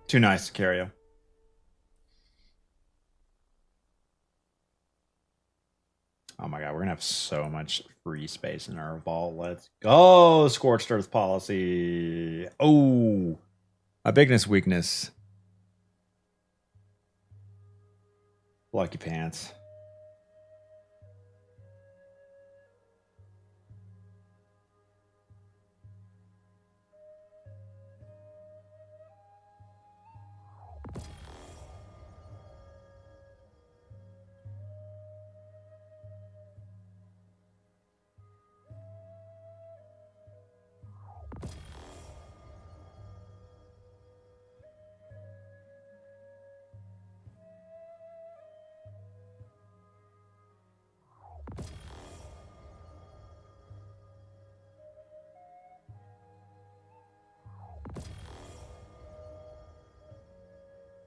A: Too nice to carry you. Oh my god, we're gonna have so much free space in our vault. Let's go, Scorched Earth policy. Oh, my bigness weakness. Lucky pants.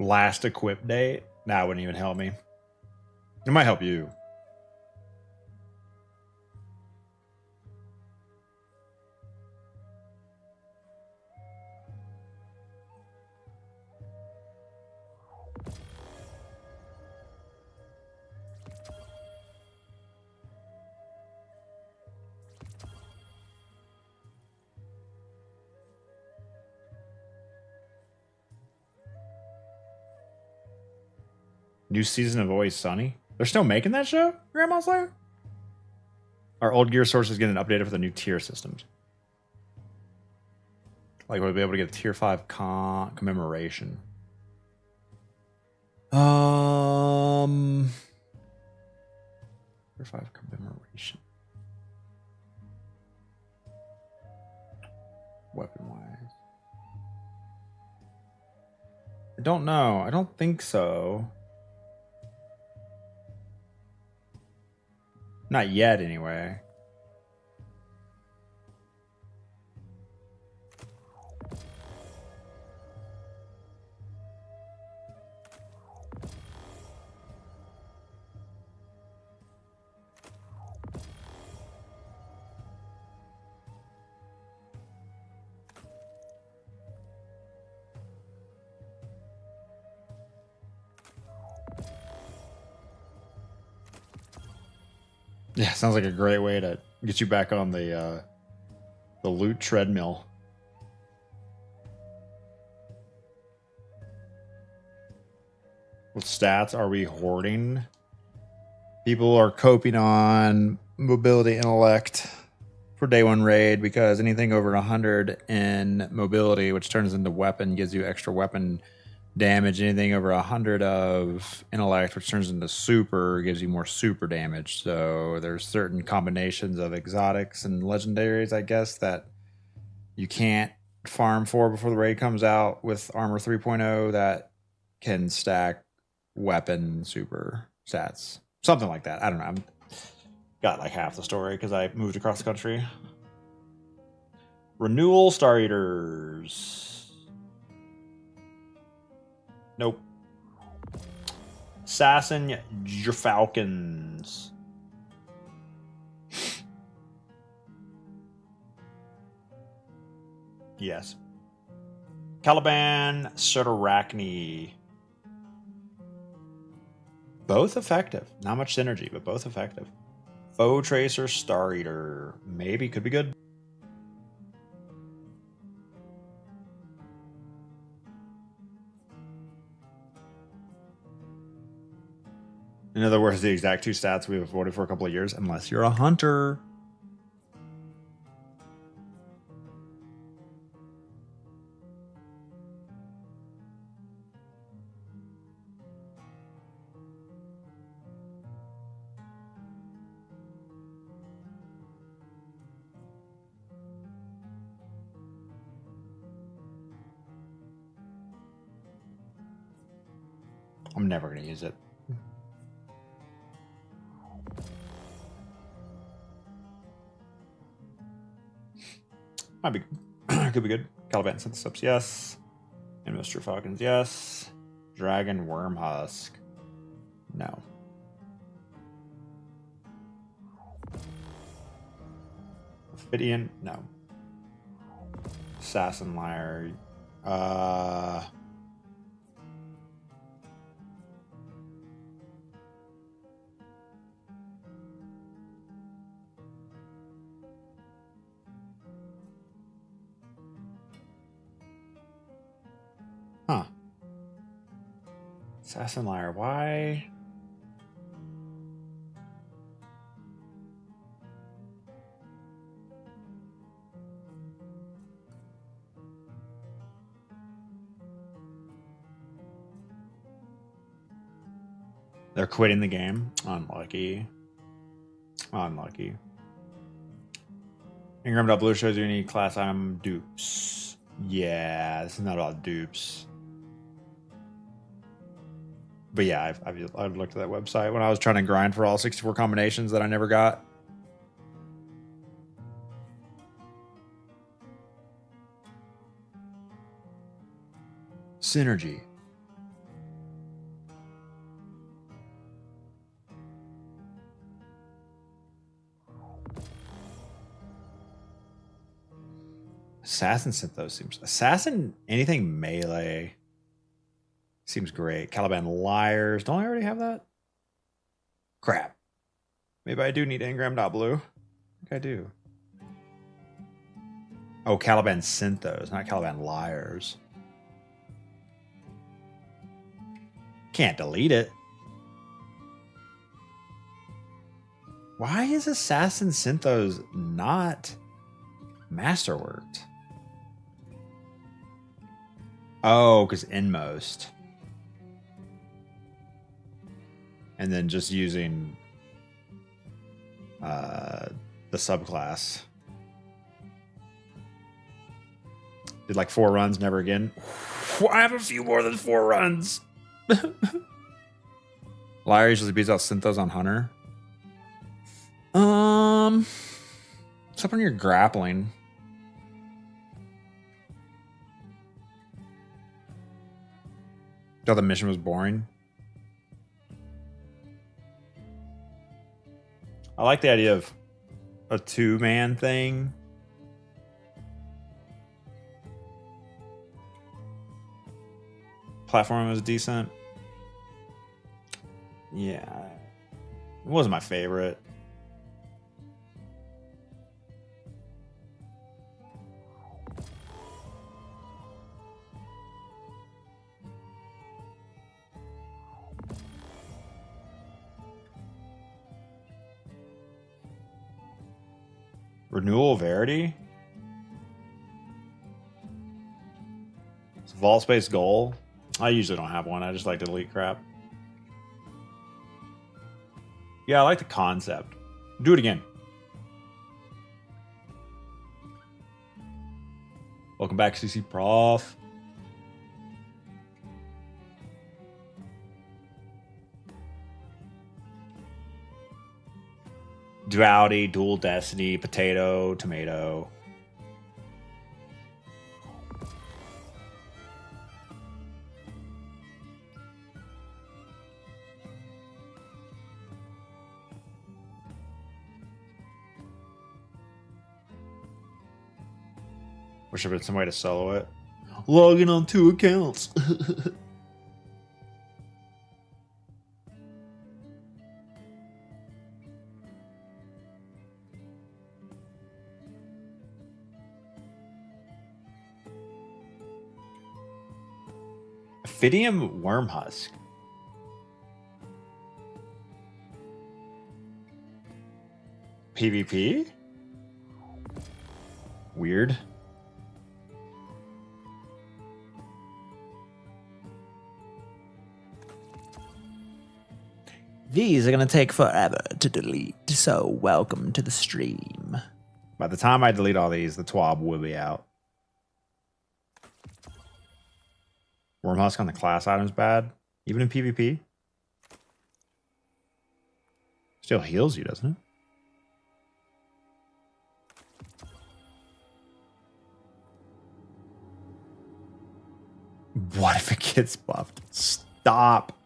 A: last equip date? That wouldn't even help me. It might help you. New season of Always Sunny. They're still making that show, Grandma Slayer? Our old gear source is getting updated for the new tier systems. Like we'll be able to get a tier 5 commemoration. Tier 5 commemoration. Weapon wise. I don't know. I don't think so. Not yet, anyway. Yeah, sounds like a great way to get you back on the loot treadmill. What stats are we hoarding? People are coping on mobility intellect for day one raid because anything over 100 in mobility, which turns into weapon, gives you extra weapon damage. Anything over 100 of intellect, which turns into super, gives you more super damage. So there's certain combinations of exotics and legendaries, I guess, that you can't farm for before the raid comes out with Armor 3.0 that can stack weapon super stats. Something like that. I don't know. I'm got like half the story because I moved across the country. Renewal Star Eaters. Nope. Assassin Falcons. Yes. Caliban Sotorachne. Both effective. Not much synergy, but both effective. Foe Tracer Star Eater. Maybe. Could be good. In other words, the exact two stats we've avoided for a couple of years, unless you're a hunter. I'm never going to use it. Might be, could be good. Caliban Synthesis, yes. And Mr. Falcons, yes. Dragon Worm Husk, no. Ophidian, no. Assassin Lyre, huh. Assassin Lyre, why? They're quitting the game. Unlucky. Unlucky. Ingram.blue shows you any class item dupes. Yeah, this is not about dupes. But yeah, I've looked at that website when I was trying to grind for all 64 combinations that I never got. Synergy. Assassin Synthos seems... Assassin, anything melee seems great. Caliban Liars. Don't I already have that? Crap. Maybe I do need Engram.blue. I think I do. Oh, Caliban Synthos, not Caliban Liars. Can't delete it. Why is Assassin Synthos not masterworked? Oh, because Inmost. And then just using the subclass. Did like 4 runs, never again. I have a few more than 4 runs. Liar usually beats out Synthos on Hunter. Except when you're grappling. Thought the mission was boring. I like the idea of a 2-man thing. Platform was decent. Yeah. It wasn't my favorite. Renewal Verity? It's a vault space goal. I usually don't have one. I just like to delete crap. Yeah, I like the concept. Do it again. Welcome back, CC Prof. Duality, Dual Destiny, Potato, Tomato. Wish there was some way to solo it. Logging on 2 accounts. Ophidium Wormhusk. PvP? Weird. These are going to take forever to delete, so welcome to the stream. By the time I delete all these, the TWAB will be out. Wormhusk on the class item's bad, even in PvP. Still heals you, doesn't it? What if it gets buffed? Stop.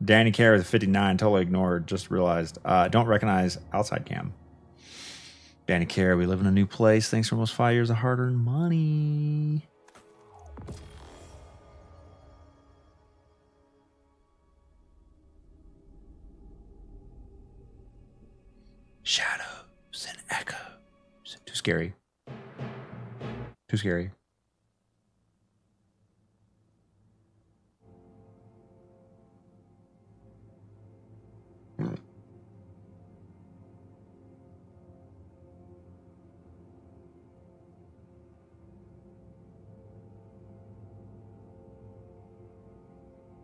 A: Danny Carey with 59, totally ignored. Just realized. Don't recognize outside cam. Danny Carey, we live in a new place. Thanks for almost 5 years of hard-earned money. Shadows and echoes. Too scary. Too scary.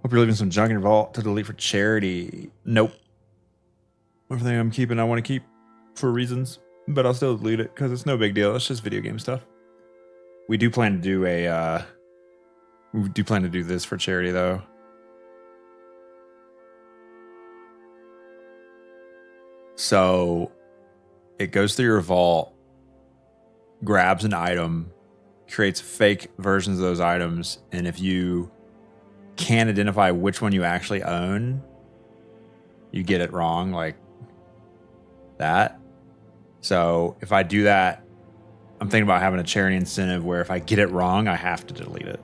A: Hope you're leaving some junk in your vault to delete for charity. Nope. Everything I'm keeping, I want to keep for reasons, but I'll still delete it because it's no big deal. It's just video game stuff. We do plan to do a. We do plan to do this for charity, though. So, it goes through your vault, grabs an item, creates fake versions of those items, and if you can't identify which one you actually own, you get it wrong like that. So if I do that, I'm thinking about having a charity incentive where if I get it wrong, I have to delete it.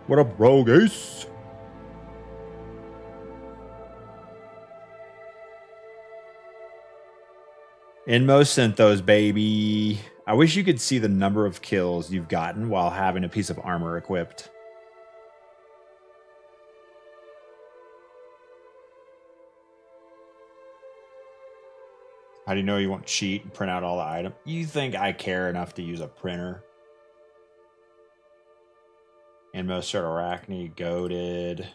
A: What up, Rogues? Inmo sent those, baby. I wish you could see the number of kills you've gotten while having a piece of armor equipped. How do you know you won't cheat and print out all the items? You think I care enough to use a printer? Inmo, Arachne, Goated.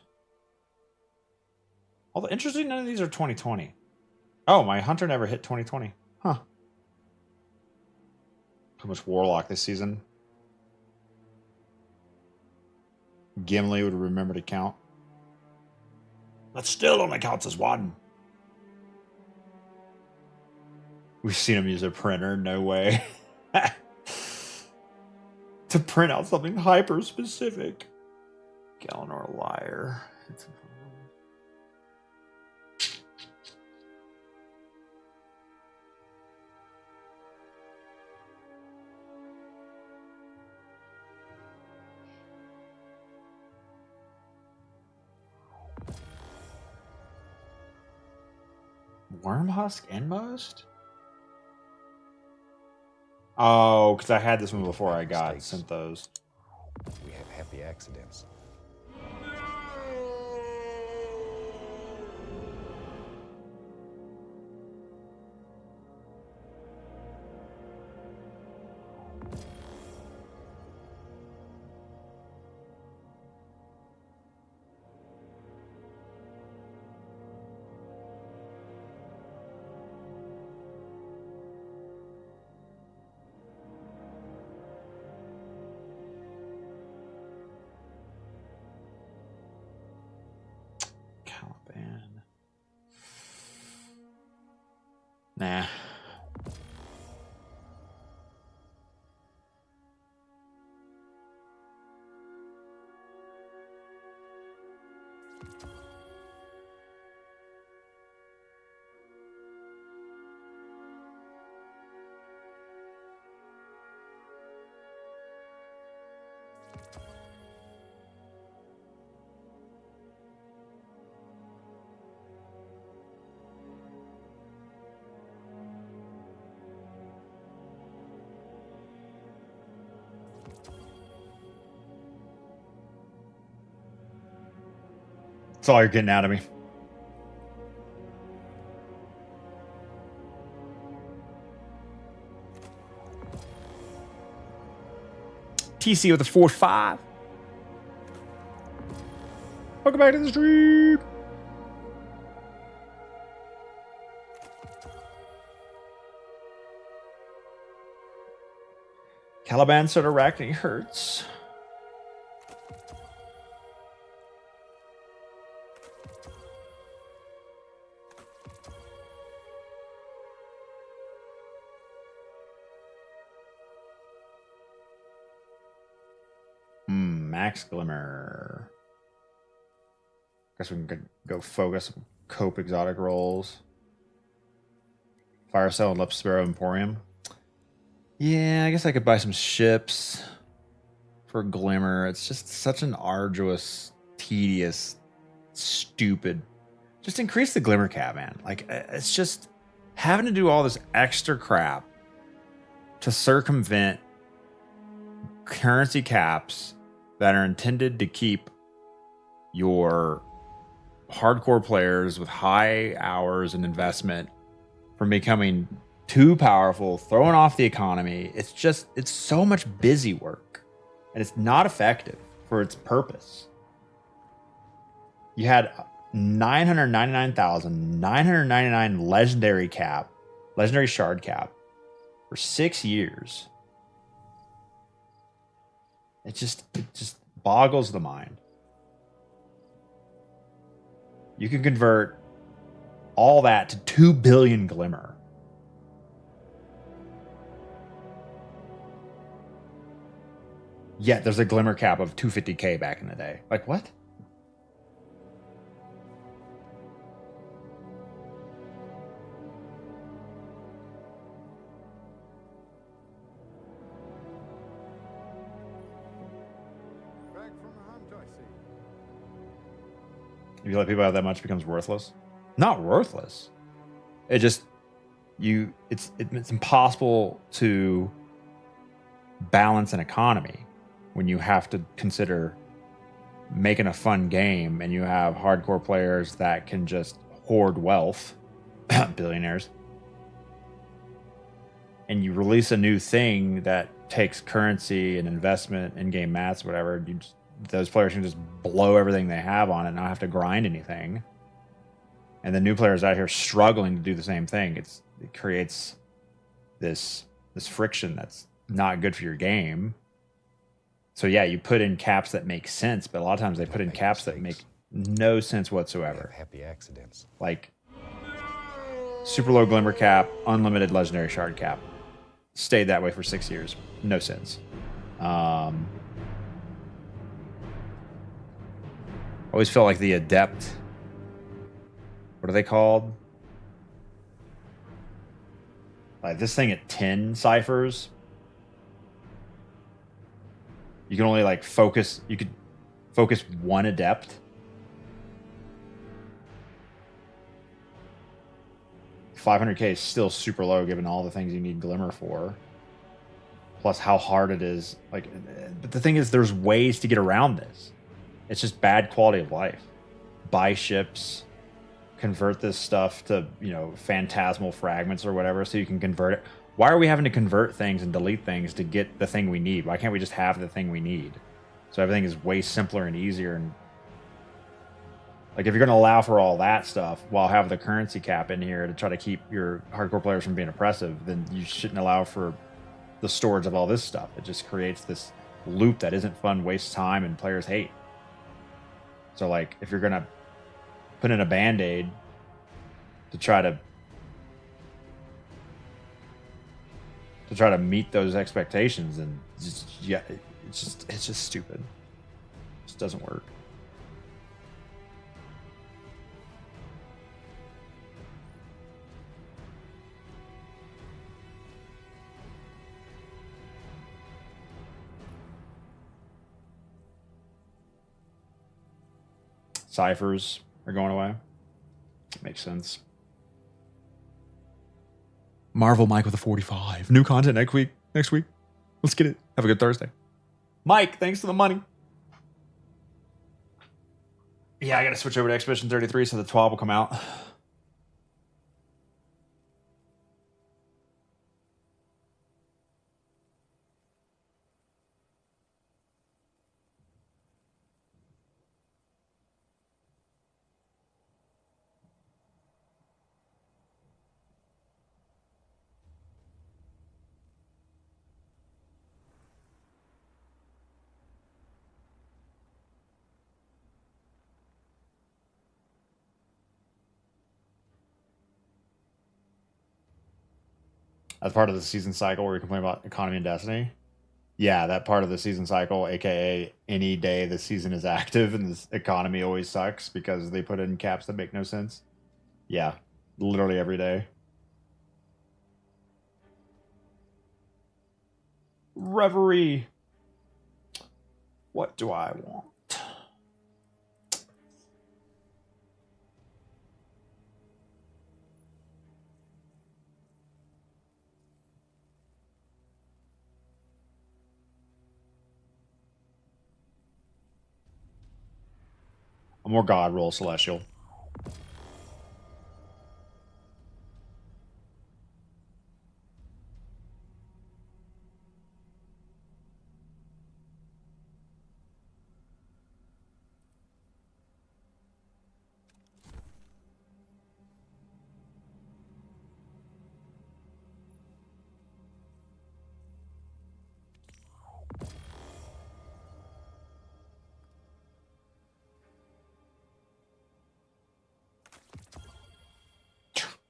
A: Although, interesting, none of these are 2020. Oh, my Hunter never hit 2020. Huh. How much Warlock this season? Gimli would remember to count. That still only counts as one. We've seen him use a printer. No way. To print out something hyper specific. Galanor liar. Wormhusk Inmost? Oh, because I had this one before I got sent those.
B: We have happy accidents.
A: Nah. That's all you're getting out of me. TC with a 4-5. Welcome back to the stream. Caliban said Arachne hurts. Max Glimmer. Guess we can go focus Cope exotic rolls. Fire Cell and Lip Sparrow Emporium. Yeah, I guess I could buy some ships for Glimmer. It's just such an arduous, tedious, stupid. Just increase the Glimmer cap, man. Like, it's just having to do all this extra crap to circumvent currency caps that are intended to keep your hardcore players with high hours and investment from becoming too powerful, throwing off the economy. It's just, it's so much busy work and it's not effective for its purpose. You had 999,999 legendary shard cap for 6 years. It just boggles the mind. You can convert all that to 2 billion Glimmer Yet there's a glimmer cap of 250k back in the day. Like what? If you let people have that much, it becomes worthless. Not worthless. It just it's impossible to balance an economy when you have to consider making a fun game and you have hardcore players that can just hoard wealth, billionaires, and you release a new thing that takes currency and investment and game maths, whatever. Those players can just blow everything they have on it and not have to grind anything. And the new players out here struggling to do the same thing. It creates this friction that's not good for your game. So yeah, you put in caps that make sense, but a lot of times they put in caps that make no sense whatsoever.
B: Happy accidents.
A: Like super low glimmer cap, unlimited legendary shard cap. Stayed that way for 6 years. No sense. Always felt like the adept. What are they called? Like this thing at 10 ciphers. You can only like focus. You could focus one adept. $500k is still super low given all the things you need glimmer for. Plus how hard it is. Like, but the thing is, there's ways to get around this. It's just bad quality of life. Buy ships, convert this stuff to, you know, phantasmal fragments or whatever so you can convert it. Why are we having to convert things and delete things to get the thing we need? Why can't we just have the thing we need? So everything is way simpler and easier. And like if you're going to allow for all that stuff while have the currency cap in here to try to keep your hardcore players from being oppressive, then you shouldn't allow for the storage of all this stuff. It just creates this loop that isn't fun, wastes time, and players hate. So like if you're going to put in a band-aid to try to meet those expectations, and just, yeah, it's just stupid. It just doesn't work. Ciphers are going away. Makes sense. Marvel Mike with a 45. New content next week. Let's get it. Have a good Thursday. Mike, thanks for the money. Yeah, I got to switch over to Expedition 33 so the 12 will come out. As part of the season cycle where we complain about economy and Destiny. Yeah, that part of the season cycle, aka any day the season is active and the economy always sucks because they put in caps that make no sense. Yeah, literally every day. Reverie. What do I want? A more god roll celestial.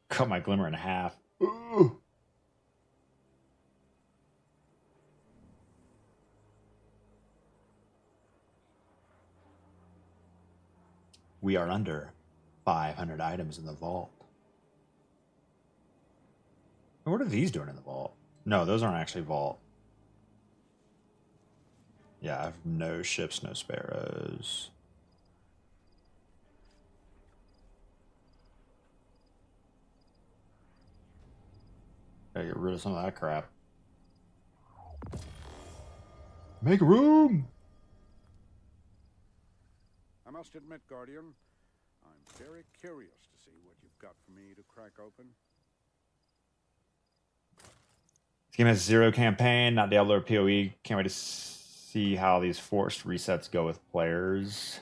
A: Cut my glimmer in half. Ooh. We are under 500 items in the vault. What are these doing in the vault? No, those aren't actually vault. Yeah, I have no ships, no sparrows. Gotta get rid of some of that crap. Make room!
O: I must admit, Guardian, I'm very curious to see what you've got for me to crack open.
A: This game has 0 campaign, not Diablo or PoE. Can't wait to see how these forced resets go with players.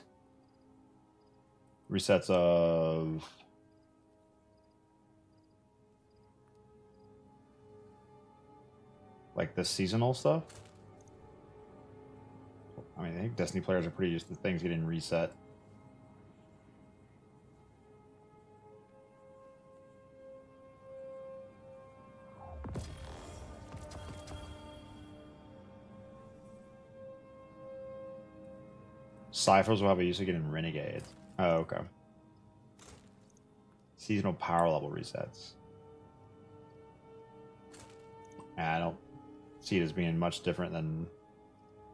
A: Resets of... like the seasonal stuff. I mean, I think Destiny players are pretty used to things getting reset. Ciphers will have a use of getting Renegades. Oh, okay. Seasonal power level resets. I don't see it as being much different than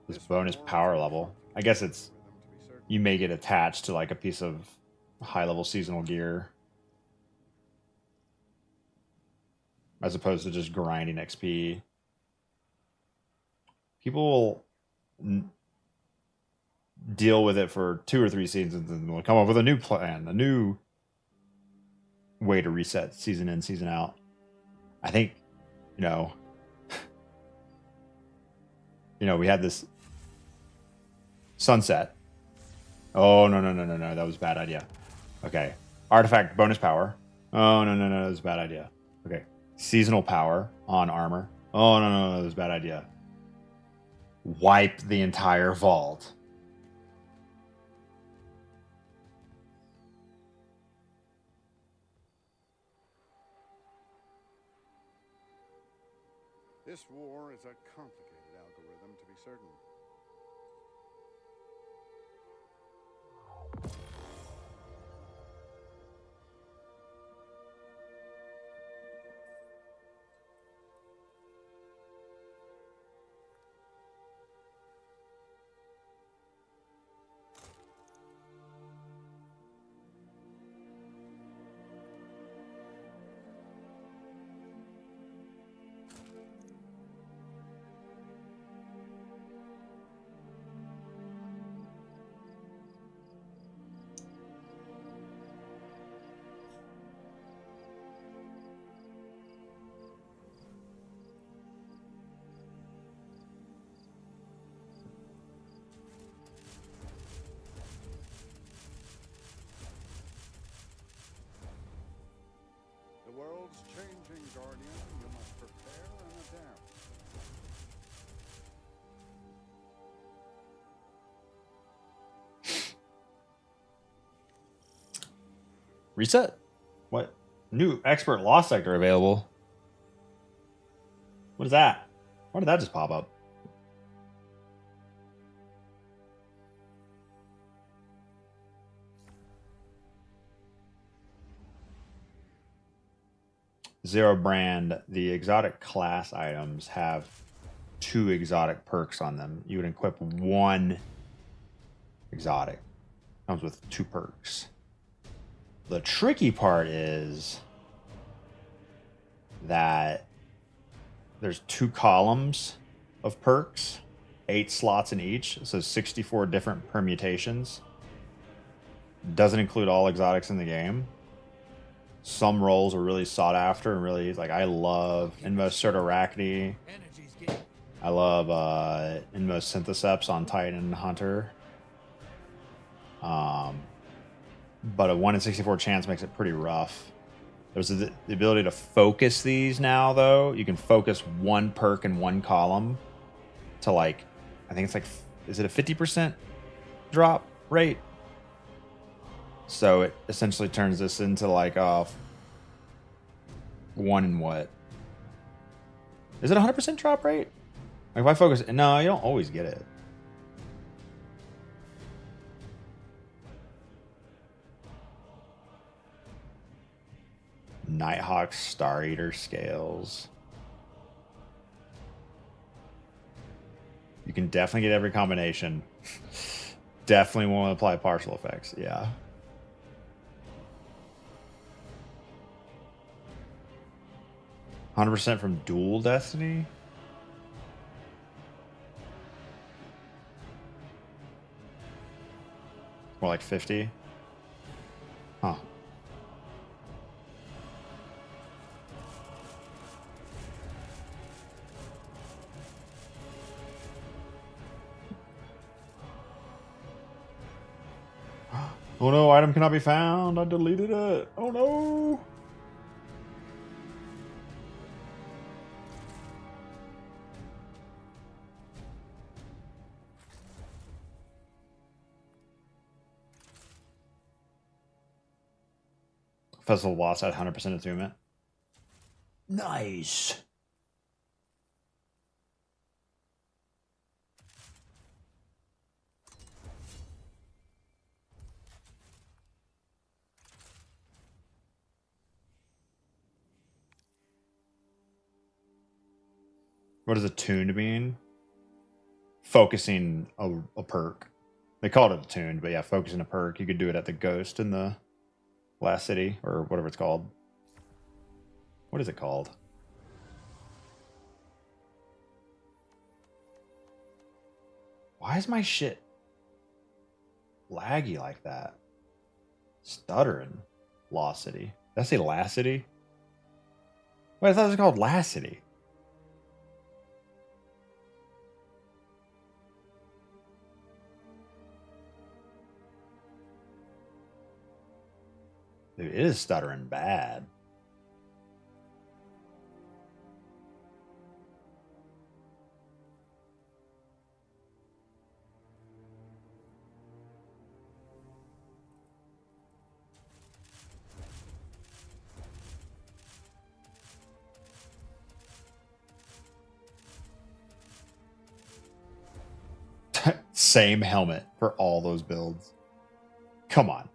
A: this bonus power level. I guess it's, you may get attached to like a piece of high level seasonal gear as opposed to just grinding XP. People will deal with it for 2 or 3 seasons and they'll come up with a new plan, a new way to reset season in, season out. I think, you know, we had this sunset. Oh, no, that was a bad idea. Okay. Artifact bonus power. Oh, no, that was a bad idea. Okay. Seasonal power on armor. Oh, no, that was a bad idea. Wipe the entire vault.
O: This war is a complicated algorithm, to be certain. The world's changing, Guardian. You must prepare and adapt.
A: Reset? What? New expert law sector available. What is that? Why did that just pop up? Zero brand, the exotic class items have 2 exotic perks on them. You would equip 1 exotic. Comes with 2 perks. The tricky part is that there's 2 columns of perks, 8 slots in each, so 64 different permutations. Doesn't include all exotics in the game. Some roles are really sought after and really, like, I love Inmost Certorachne. I love Inmost Syntheseps on Titan Hunter. But a 1 in 64 chance makes it pretty rough. There's the ability to focus these now, though. You can focus 1 perk in 1 column to, like, I think it's like, is it a 50% drop rate? So it essentially turns this into like 1 in what? Is it 100% drop rate? Like if I focus, no, you don't always get it. Nighthawk Star Eater scales. You can definitely get every combination. Definitely want to apply partial effects. Yeah. %100% from Dual Destiny? More like 50? Huh. Oh no, item cannot be found. I deleted it. Oh no. Festival Lost at 100% attunement. Nice. What does attuned mean? Focusing a perk. They called it attuned, but yeah, focusing a perk. You could do it at the Ghost in the Last City, or whatever it's called. What is it called? Why is my shit laggy like that? Stuttering. Lost City. Did I say Last City? Wait, I thought it was called Last City. Dude, it is stuttering bad. Same helmet for all those builds. Come on.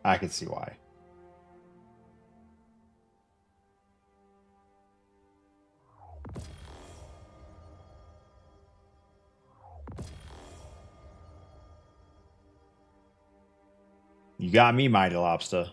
A: I can see why. You got me, Mighty Lobster.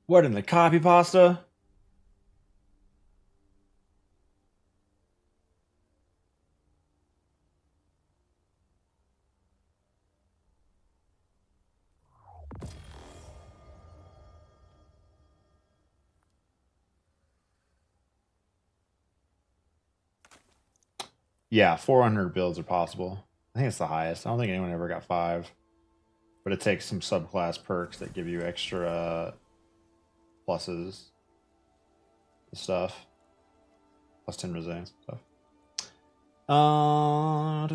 A: What in the copy pasta? Yeah, 400 builds are possible. I think it's the highest. I don't think anyone ever got 5. But it takes some subclass perks that give you extra pluses and stuff. Plus 10 resilience and stuff. I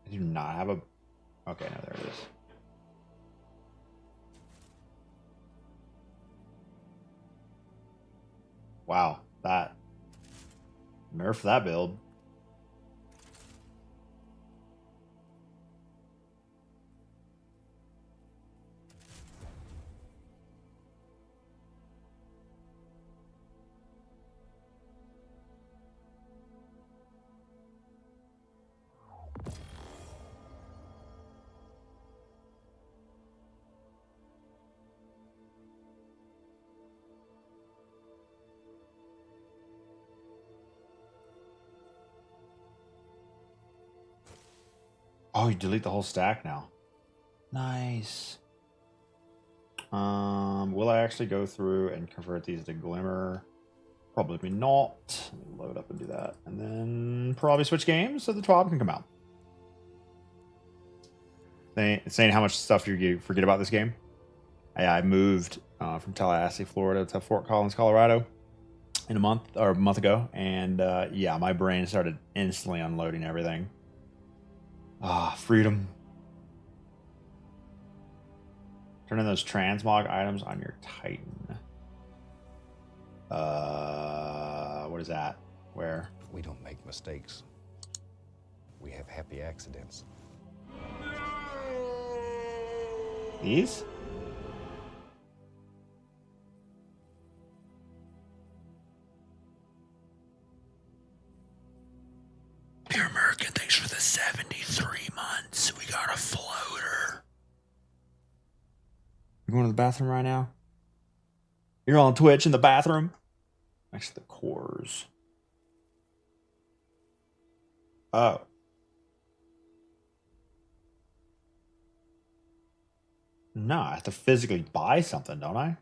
A: do not have a... Okay, no, there it is. Wow, that... Nerf that build. Oh, you delete the whole stack now. Nice. Will I actually go through and convert these to Glimmer? Probably not. Let me load up and do that. And then probably switch games so the TWAB can come out. Saying how much stuff you forget about this game. I moved from Tallahassee, Florida to Fort Collins, Colorado in a month ago. And yeah, my brain started instantly unloading everything. Freedom. Turn in those transmog items on your Titan. What is that? Where?
B: We don't make mistakes. We have happy accidents.
A: These? Dear American, thanks for the 73 months. We got a floater. You going to the bathroom right now? You're on Twitch in the bathroom? Next to the cores. Oh. No, I have to physically buy something, don't I?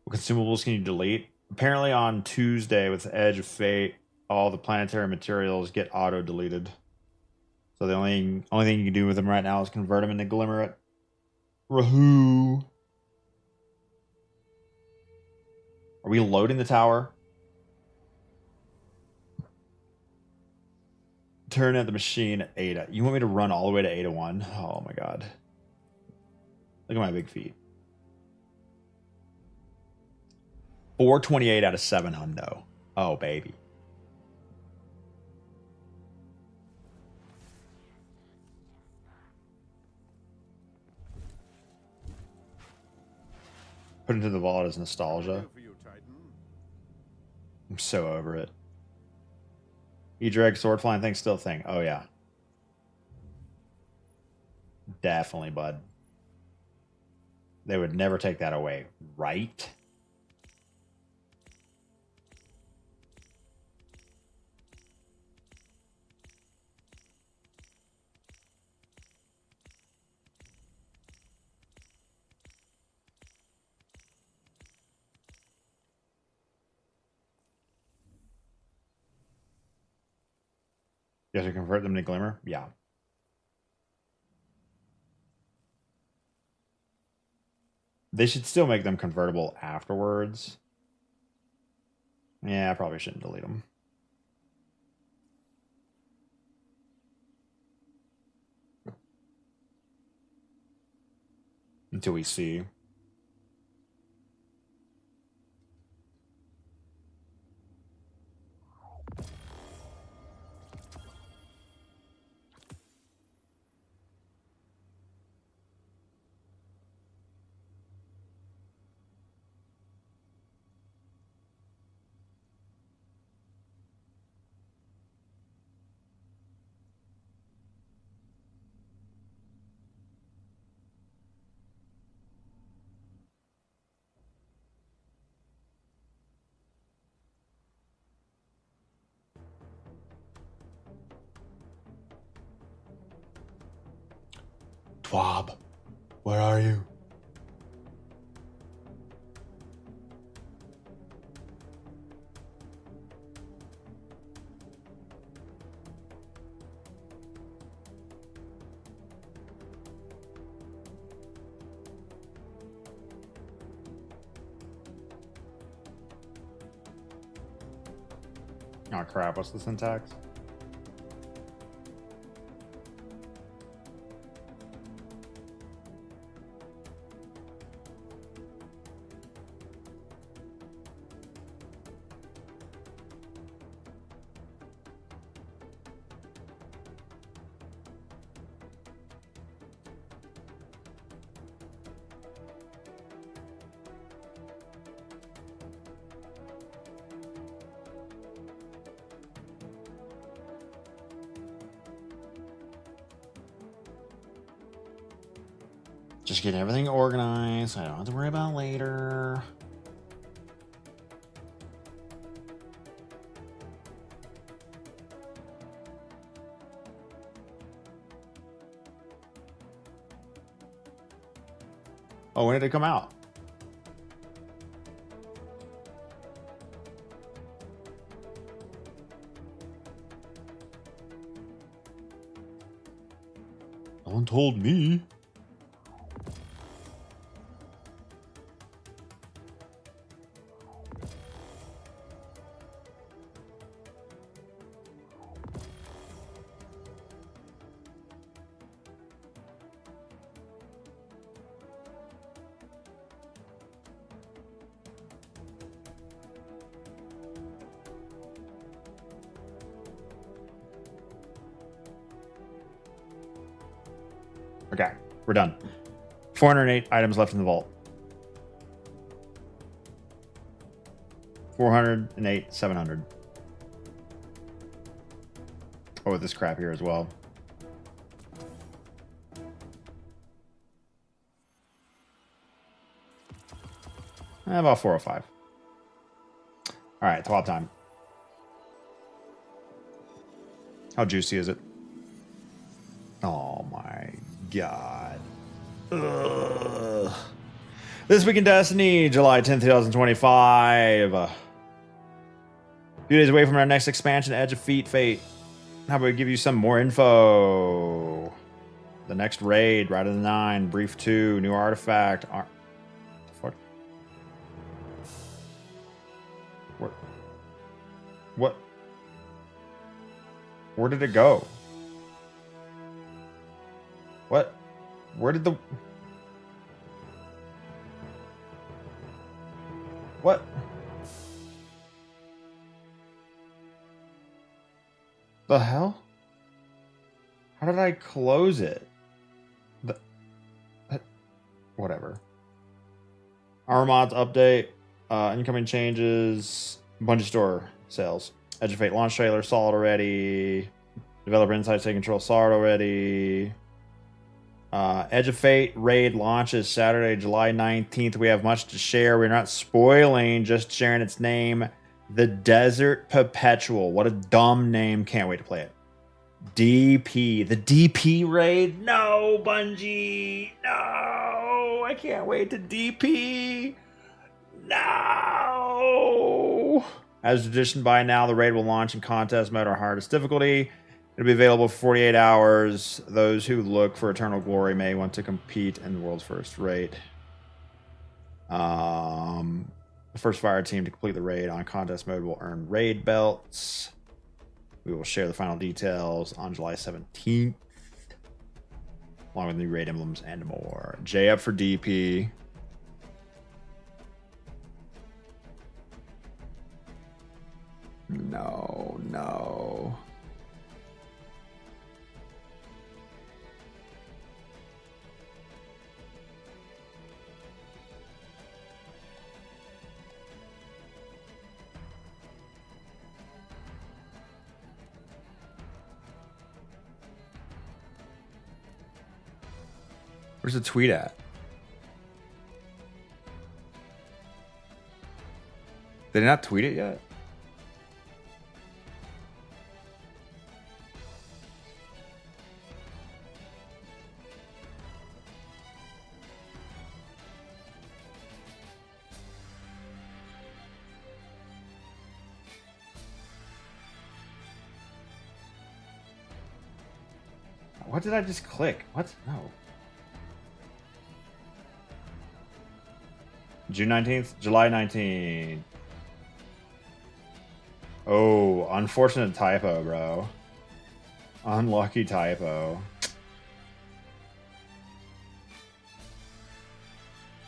A: What consumables can you delete? Apparently on Tuesday with Edge of Fate, all the planetary materials get auto-deleted. So the only thing you can do with them right now is convert them into Glimmer at Rahoo. Are we loading the tower? Turn at the machine at Ada. You want me to run all the way to Ada 1? Oh my god. Look at my big feet. 428 out of 7 hundo. Oh baby. Put into the vault as nostalgia. I'm so over it. E-Drag sword flying thing still thing. Oh yeah. Definitely, bud. They would never take that away, right? You have to convert them to Glimmer? Yeah. They should still make them convertible afterwards. Yeah, I probably shouldn't delete them. Until we see. TWAB, where are you? Oh crap, what's the syntax? Just get everything organized. I don't have to worry about later. Oh, when did it come out? No one told me. Okay, we're done. 408 items left in the vault. 408, 700. Oh, with this crap here as well. About 405. All right, swap time. How juicy is it? Oh my god. Ugh. This week in Destiny, July 10th, 2025. A few days away from our next expansion, Edge of Fate. How about we give you some more info? The next raid, Ride of the Nine, Brief 2, new artifact. What? What? Where did it go? What? Where did the... What? The hell? How did I close it? Whatever. Armods update. Incoming changes. Bungie store sales. Edge of Fate launch trailer saw it already. Developer insights take control saw it already. Edge of Fate raid launches Saturday, July 19th. We have much to share. We're not spoiling, just sharing its name. The Desert Perpetual. What a dumb name. Can't wait to play it. DP. The DP raid? No, Bungie. No. I can't wait to DP. No. As tradition by now, the raid will launch in contest mode or hardest difficulty. It'll be available for 48 hours. Those who look for eternal glory may want to compete in the world's first raid. The first fire team to complete the raid on contest mode will earn raid belts. We will share the final details on July 17th, along with new raid emblems and more. J up for DP. No. Where's the tweet at? Did they not tweet it yet? What did I just click? What? No. June 19th, July 19th. Oh, unfortunate typo, bro. Unlucky typo.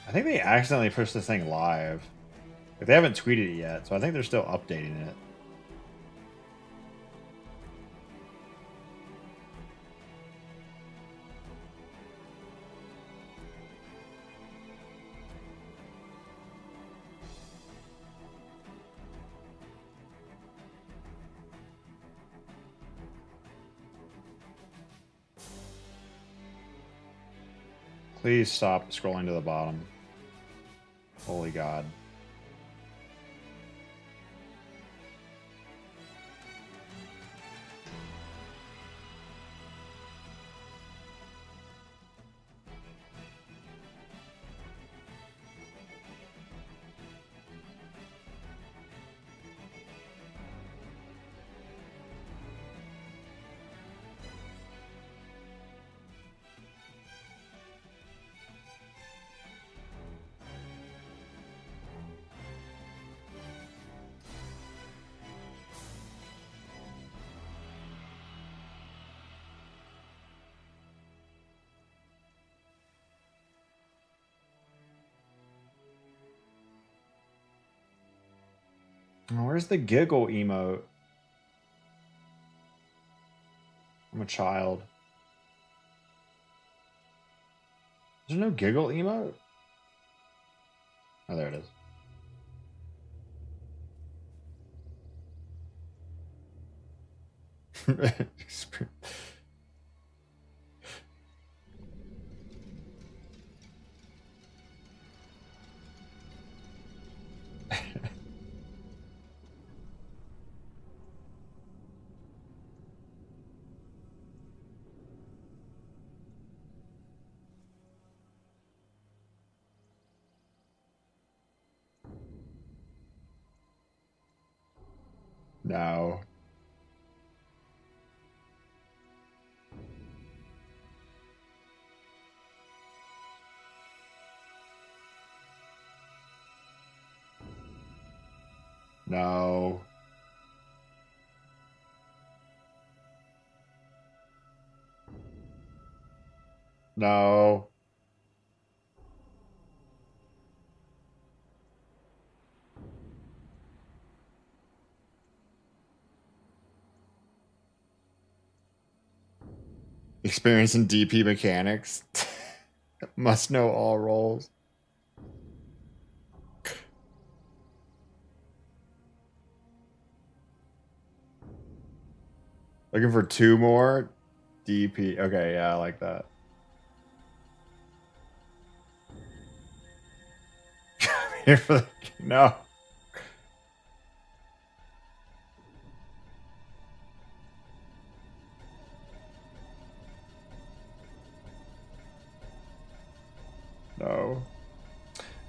A: I think they accidentally pushed this thing live. But they haven't tweeted it yet, so I think they're still updating it. Please stop scrolling to the bottom. Holy God. Oh, where's the giggle emote? I'm a child. There's no giggle emote? Oh, there it is. No. No. No. Experience in DP mechanics. Must know all roles. Looking for 2 more? DP. Okay, yeah, I like that. Here for the... No. No.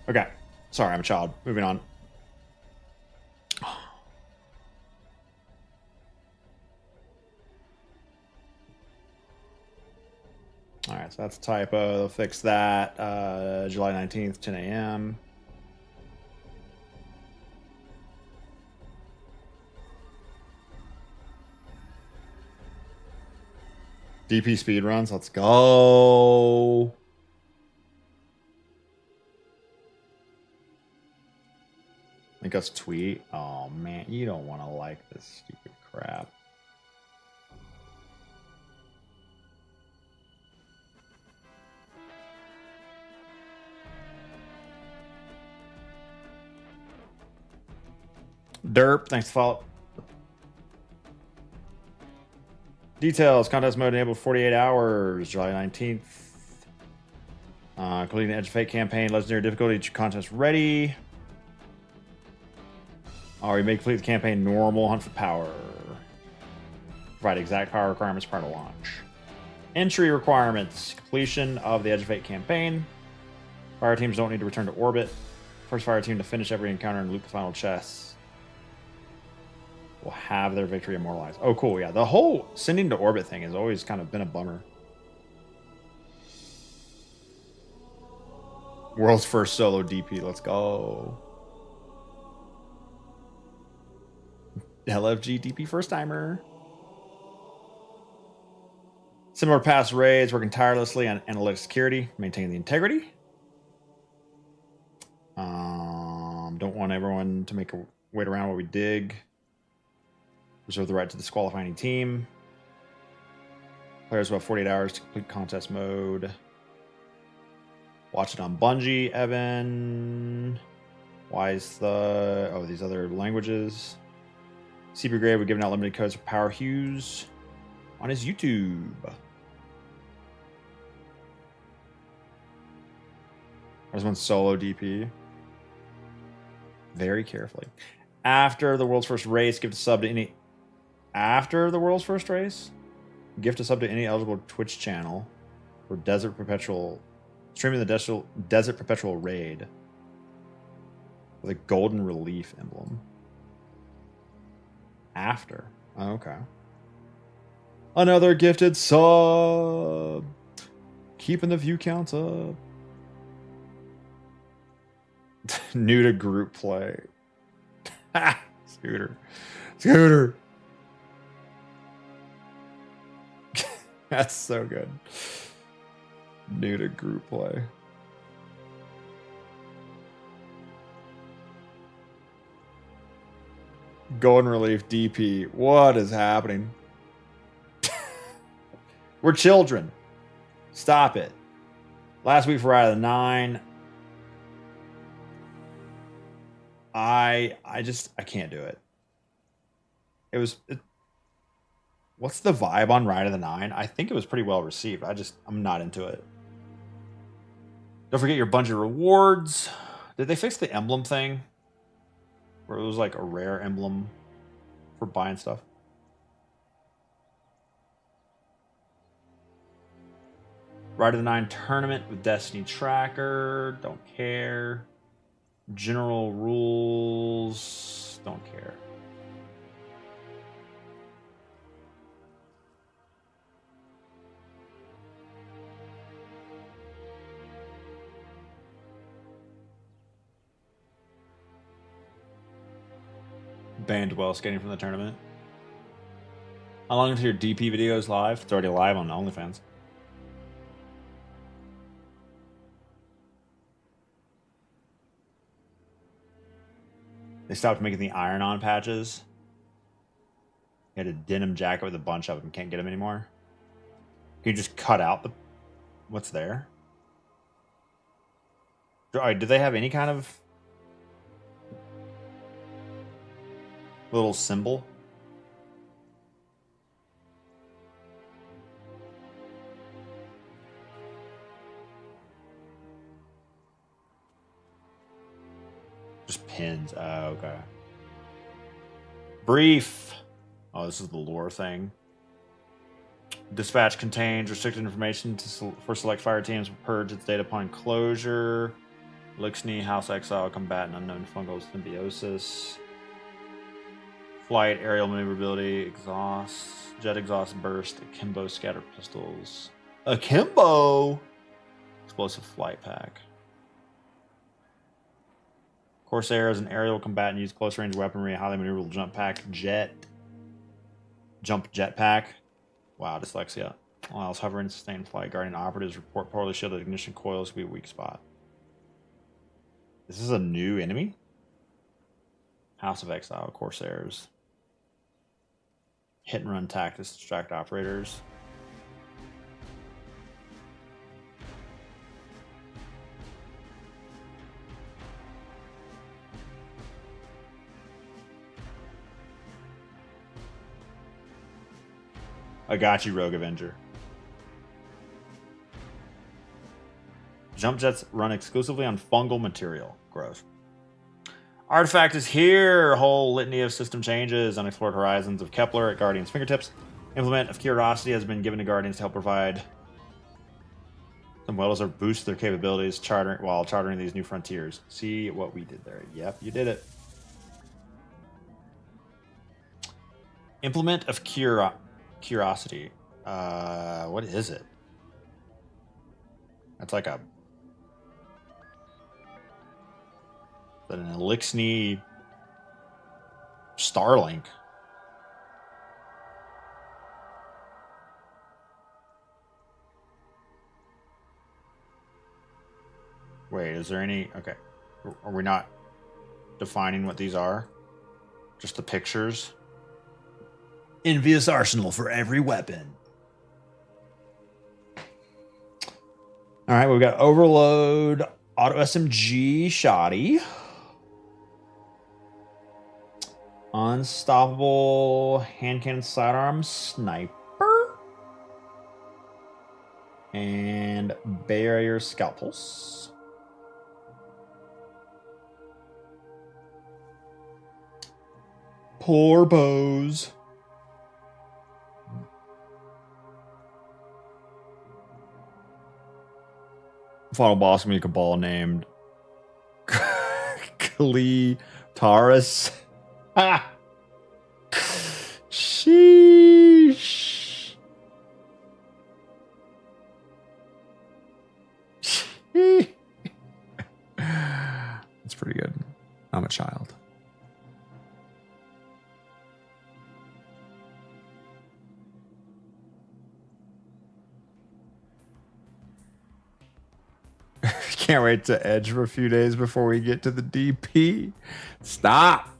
A: Okay. Sorry, I'm a child. Moving on. All right, so that's a typo. They'll fix that. July 19th, 10 a.m. DP speed runs. Let's go. Link us tweet. Oh man, you don't want to like this stupid crap. Derp, thanks for follow. Details, contest mode enabled 48 hours, July 19th. Completing the Edge of Fate campaign, legendary difficulty, contest ready. We may complete the campaign normal, hunt for power. Provide exact power requirements prior to launch. Entry requirements, completion of the Edge of Fate campaign. Fire teams don't need to return to orbit. First fire team to finish every encounter and loop the final chest will have their victory immortalized. Oh, cool. Yeah, the whole sending to orbit thing has always kind of been a bummer. World's first solo DP. Let's go. LFG DP first timer. Similar past raids, working tirelessly on analytic security, maintaining the integrity. Don't want everyone to wait around while we dig. Reserve the right to disqualify any team. Players will have 48 hours to complete contest mode. Watch it on Bungie, Evan. Why is these other languages? CP Grave would give out limited codes for Power Hues on his YouTube. There's one solo DP. Very carefully. After the world's first race, gift a sub to any. After the world's first race, gift a sub to any eligible Twitch channel for Desert Perpetual. Streaming the Desert Perpetual raid with a golden relief emblem. After. Oh, okay. Another gifted sub. Keeping the view counts up. New to group play. Scooter. That's so good. New to group play. Golden Relief DP. What is happening? We're children. Stop it. Last week for Ride of the 9. I can't do it. What's the vibe on Ride of the 9? I think it was pretty well received. I'm not into it. Don't forget your bunch of rewards. Did they fix the emblem thing? Where it was like a rare emblem for buying stuff? Ride of the 9 tournament with Destiny Tracker. Don't care. General rules. Don't care. Banned while skating from the tournament. How long until your DP video is live? It's already live on OnlyFans. They stopped making the iron-on patches. You had a denim jacket with a bunch of them. Can't get them anymore. Can you just cut out what's there? Did they have any kind of little symbol? Just pins. Oh, okay. Brief. Oh, this is the lore thing. Dispatch contains restricted information for select fire teams. Will purge its data upon closure. Lixney, House Exile, combatant, unknown fungal symbiosis. Flight, aerial maneuverability, exhaust, jet exhaust burst, akimbo scatter pistols. Akimbo! Explosive flight pack. Corsair is an aerial combatant, use close range weaponry, highly maneuverable jump jetpack. Wow, dyslexia. Allows hovering, sustained flight. Guardian operatives report poorly shielded ignition coils to be a weak spot. This is a new enemy? House of Exile, Corsairs. Hit and run tactics, distract operators. I got you, Rogue Avenger. Jump jets run exclusively on fungal material. Gross. Artifact is here. A whole litany of system changes. Unexplored horizons of Kepler at Guardian's fingertips. Implement of Curiosity has been given to Guardians to help provide some wells or boost their capabilities while chartering these new frontiers. See what we did there. Yep, you did it. Implement of Curiosity. What is it? That's like an Elixni Starlink. Wait, is there any... Okay. Are we not defining what these are? Just the pictures? Envious arsenal for every weapon. All right, we've got Overload, Auto SMG, Shoddy. Unstoppable hand cannon sidearm sniper. And barrier scalpels. Poor bows. Final boss gonna be a cabal named Kali Taurus. Ah. Sheesh. That's pretty good. I'm a child. Can't wait to edge for a few days before we get to the DP. Stop.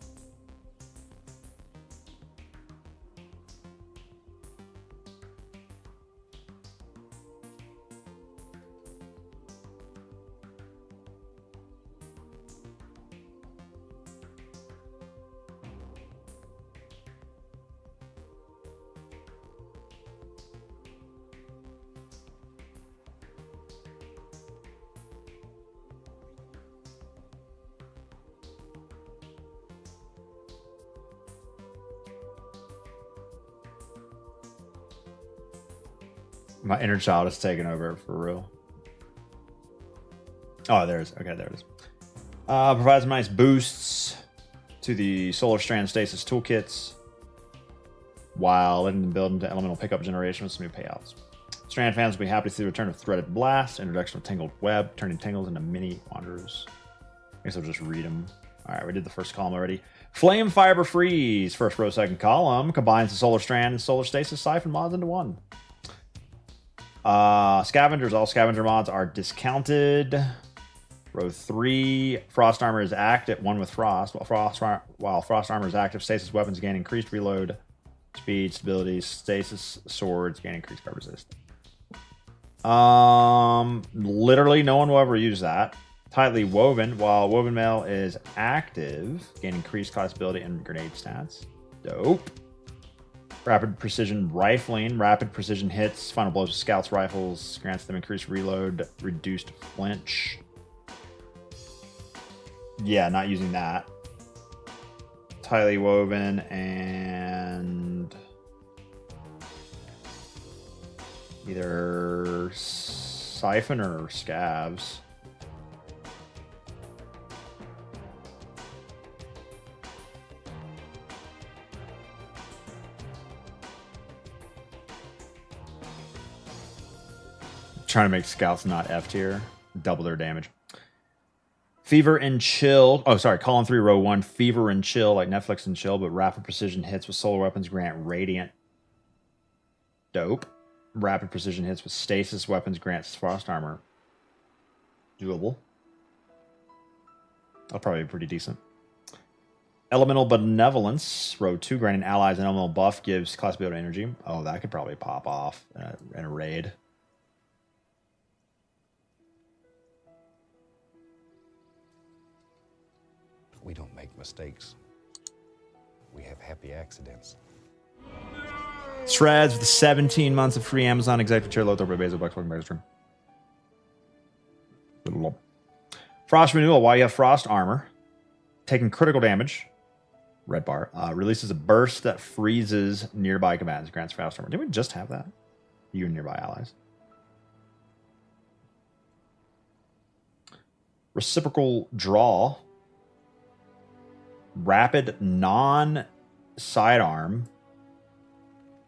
A: My inner child is taking over for real. Oh, there it is. Okay, there it is. Provides nice boosts to the Solar Strand Stasis toolkits while letting them build into elemental pickup generation with some new payouts. Strand fans will be happy to see the return of Threaded Blast, introduction of Tangled Web, turning Tangles into mini Wanderers. I guess I'll just read them. All right, we did the first column already. Flame Fiber Freeze, first row, second column, combines the Solar Strand and Solar Stasis Siphon mods into one. Scavengers, all scavenger mods are discounted. Row 3, Frost Armor is active, one with Frost. While Frost Armor is active, Stasis weapons gain increased reload, speed, stability. Stasis swords gain increased guard resist. Literally no one will ever use that. Tightly Woven, while Woven Mail is active, gain increased class ability and grenade stats. Dope. Rapid Precision Rifling, rapid precision hits, final blows with Scouts rifles, grants them increased reload, reduced flinch. Yeah, not using that. Tightly Woven and either Siphon or Scavs. Trying to make Scouts not F tier. Double their damage. Fever and Chill. Oh, sorry. Column 3, row 1. Fever and Chill, like Netflix and Chill, but rapid precision hits with solar weapons grant Radiant. Dope. Rapid precision hits with stasis weapons grants Frost Armor. Doable. That'll probably be pretty decent. Elemental Benevolence, row 2, granting allies an elemental buff, gives class ability energy. Oh, that could probably pop off in a raid.
B: We don't make mistakes. We have happy accidents.
A: Shreds with 17 months of free Amazon executive chair low by Basil Bucks. Welcome back to the stream. Frost Renewal. While you have Frost Armor, taking critical damage, red bar, releases a burst that freezes nearby combatants, grants Frost Armor. Didn't we just have that? You and nearby allies. Reciprocal Draw. Rapid non-sidearm.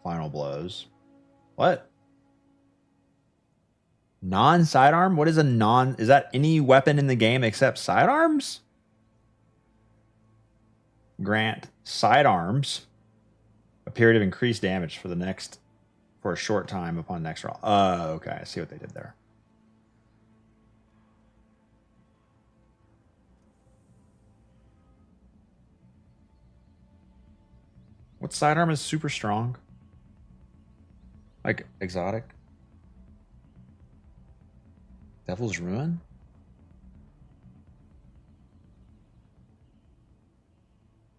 A: Final blows. What? Non-sidearm? What is a non... Is that any weapon in the game except sidearms? Grant sidearms a period of increased damage for a short time upon next roll. Oh, okay. I see what they did there. What sidearm is super strong? Like exotic? Devil's Ruin?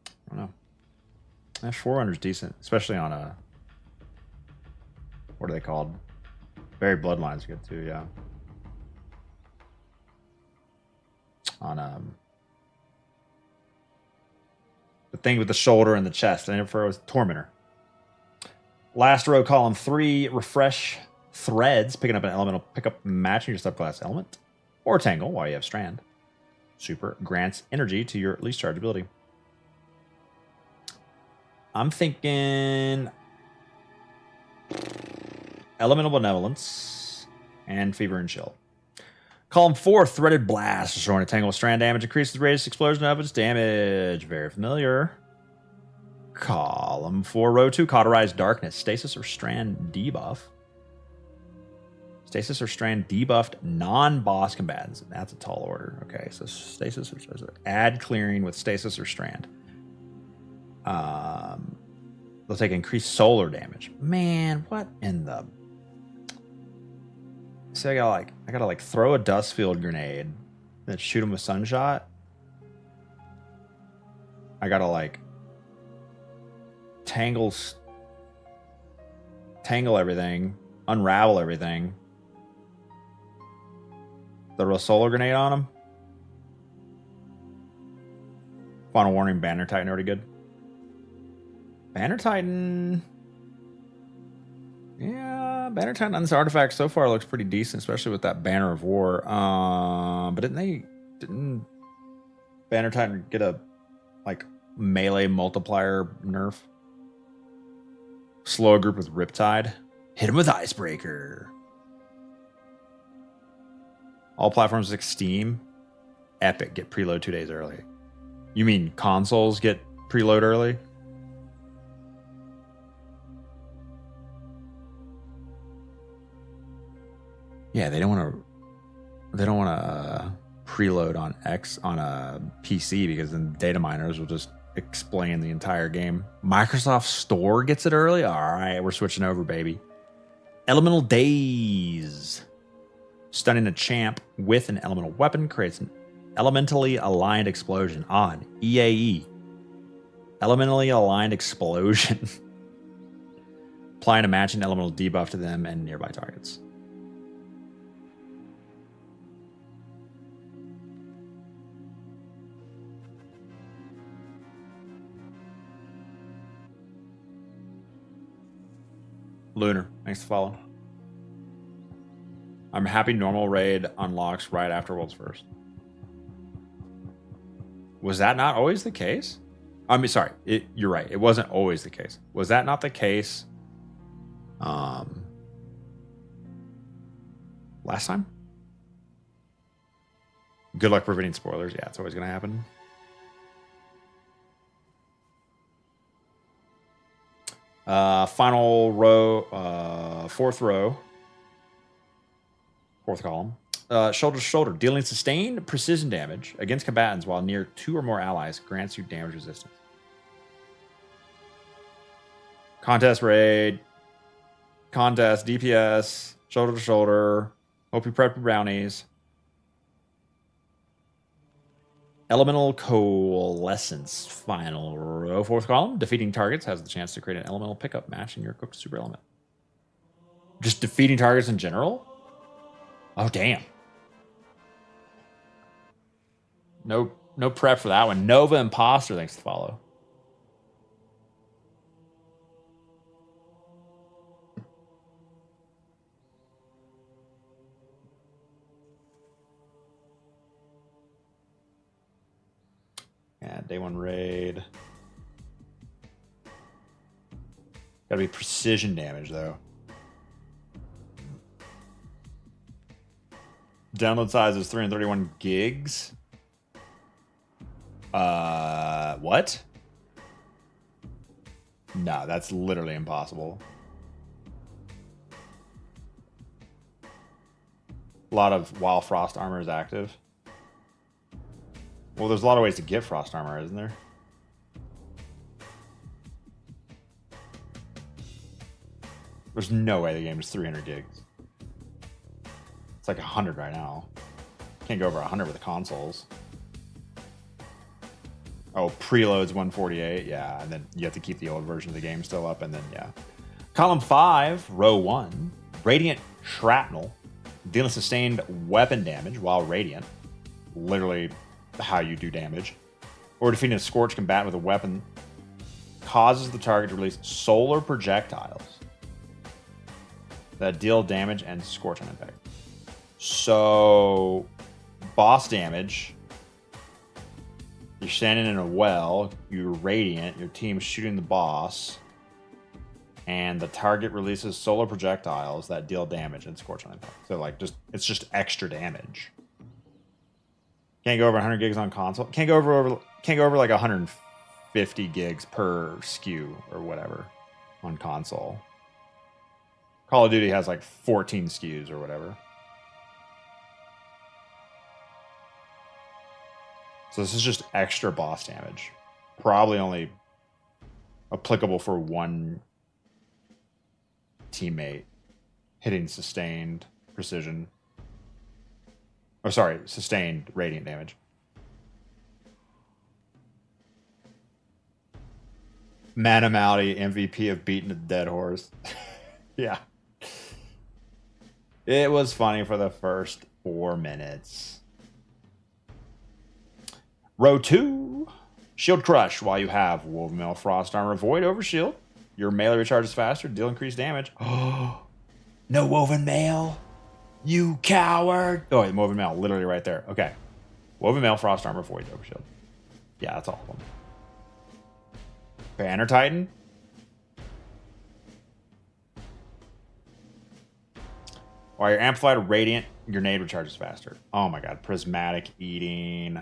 A: I don't know. That 400's decent, especially on a... What are they called? Buried Bloodline's good too, yeah. On the thing with the shoulder and the chest. And for was Tormentor. Last row, column 3, refresh threads, picking up an elemental pickup matching your subclass element. Or Tangle while you have Strand. Super. Grants energy to your least charge ability. I'm thinking Elemental Benevolence and Fever and Chill. Column 4, Threaded Blast. Destroying a Tangle with Strand damage increases the radius explosion of its damage. Very familiar. Column 4, row 2, Cauterized Darkness. Stasis or Strand debuff. Stasis or Strand debuffed non-boss combatants. That's a tall order. Okay, so Stasis or add clearing with Stasis or Strand. They'll take increased solar damage. Man, what in the... So I gotta throw a dust field grenade, then shoot him with Sunshot. I gotta tangle everything, unravel everything. Throw a solar grenade on him. Final Warning, Banner Titan already good. Banner Titan, yeah. Banner Titan's artifact so far looks pretty decent, especially with that Banner of War. But didn't Banner Titan get a like melee multiplier nerf? Slow a group with Riptide. Hit him with Icebreaker. All platforms like Steam, Epic get preload 2 days early. You mean consoles get preload early? Yeah, they don't want to preload on a PC because then data miners will just explain the entire game. Microsoft Store gets it early. All right, we're switching over, baby. Elemental Daze. Stunning a champ with an elemental weapon creates an elementally aligned explosion on EAE. Elementally aligned explosion. Applying a matching elemental debuff to them and nearby targets. Lunar, thanks for following. I'm happy normal raid unlocks right after World's First. Was that not always the case? I mean, sorry, you're right. It wasn't always the case. Was that not the case last time? Good luck preventing spoilers. Yeah, it's always going to happen. Final row, fourth column. Shoulder to shoulder, dealing sustained precision damage against combatants while near 2 or more allies grants you damage resistance. Contest raid, contest DPS, shoulder to shoulder. Hope you prep your brownies. Elemental Coalescence, final row, fourth column. Defeating targets has the chance to create an elemental pickup match in your equipped super element. Just defeating targets in general? Oh, damn. No prep for that one. Nova Imposter, thanks to follow. Yeah, day 1 raid. Gotta be precision damage, though. Download size is 331 gigs. What? No, that's literally impossible. A lot of while Frost armor is active. Well, there's a lot of ways to get Frost armor, isn't there? There's no way the game is 300 gigs. It's like 100 right now. Can't go over 100 with the consoles. Oh, preload's 148. Yeah, and then you have to keep the old version of the game still up, and then, yeah. Column 5, row 1. Radiant Shrapnel. Dealing sustained weapon damage while radiant. Literally how you do damage. Or defeating a scorched combatant with a weapon causes the target to release solar projectiles that deal damage and scorch on impact. So, boss damage. You're standing in a well, you're radiant, your team's shooting the boss, and the target releases solar projectiles that deal damage and scorch on impact. So, like, it's just extra damage. Can't go over 100 gigs on console. Can't go over like 150 gigs per SKU or whatever on console. Call of Duty has like 14 SKUs or whatever. So this is just extra boss damage. Probably only applicable for one teammate hitting sustained precision. Oh, sorry, sustained radiant damage. Manamality, MVP of beating a dead horse. Yeah. It was funny for the first 4 minutes. Row 2. Shield Crush. While you have Woven Mail, Frost Armor, Void over Shield, your melee recharges faster, deal increased damage. No woven mail? You coward! Oh, wait, woven mail, literally right there. Okay. Woven mail, frost armor, void overshield. Yeah, that's all of them. Banner Titan. While you're amplified or radiant, your nade recharges faster. Oh my god, prismatic eating.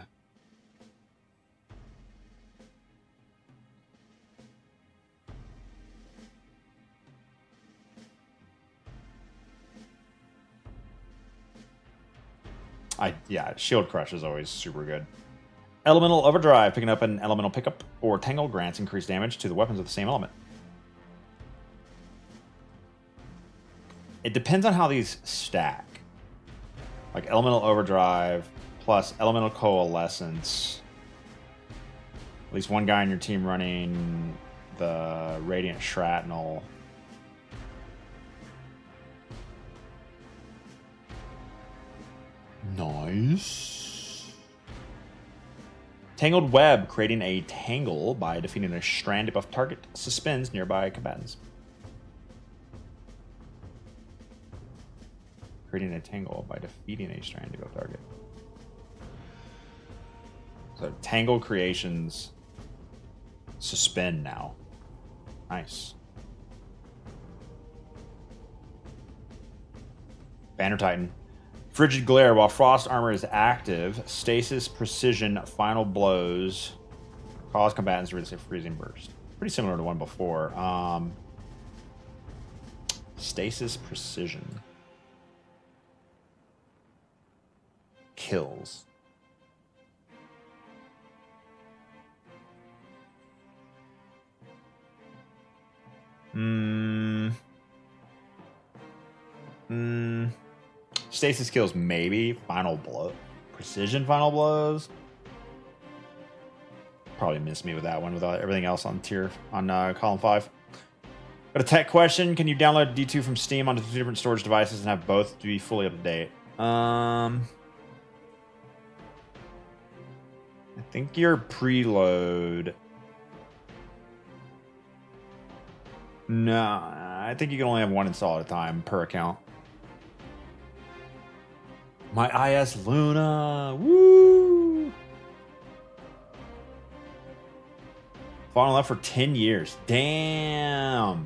A: Yeah, Shield Crush is always super good. Elemental Overdrive, picking up an elemental pickup or Tangle grants increased damage to the weapons of the same element. It depends on how these stack. Like Elemental Overdrive plus Elemental Coalescence. At least one guy on your team running the Radiant Shrapnel. Nice. Tangled Web, creating a tangle by defeating a strand debuff target, suspends nearby combatants. Creating a tangle by defeating a strand debuff target. So tangle creations suspend now. Nice. Banner Titan. Frigid Glare. While Frost Armor is active, Stasis Precision Final Blows cause combatants to resist a Freezing Burst. Pretty similar to one before. Stasis Precision. Kills. Stasis kills, maybe. Final blow. Precision final blows. Probably missed me with that one with everything else on tier on column 5. Got a tech question. Can you download D2 from Steam onto 2 different storage devices and have both to be fully up to date? I think your preload. No, I think you can only have one install at a time per account. My IS Luna. Woo! Fallen left for 10 years. Damn.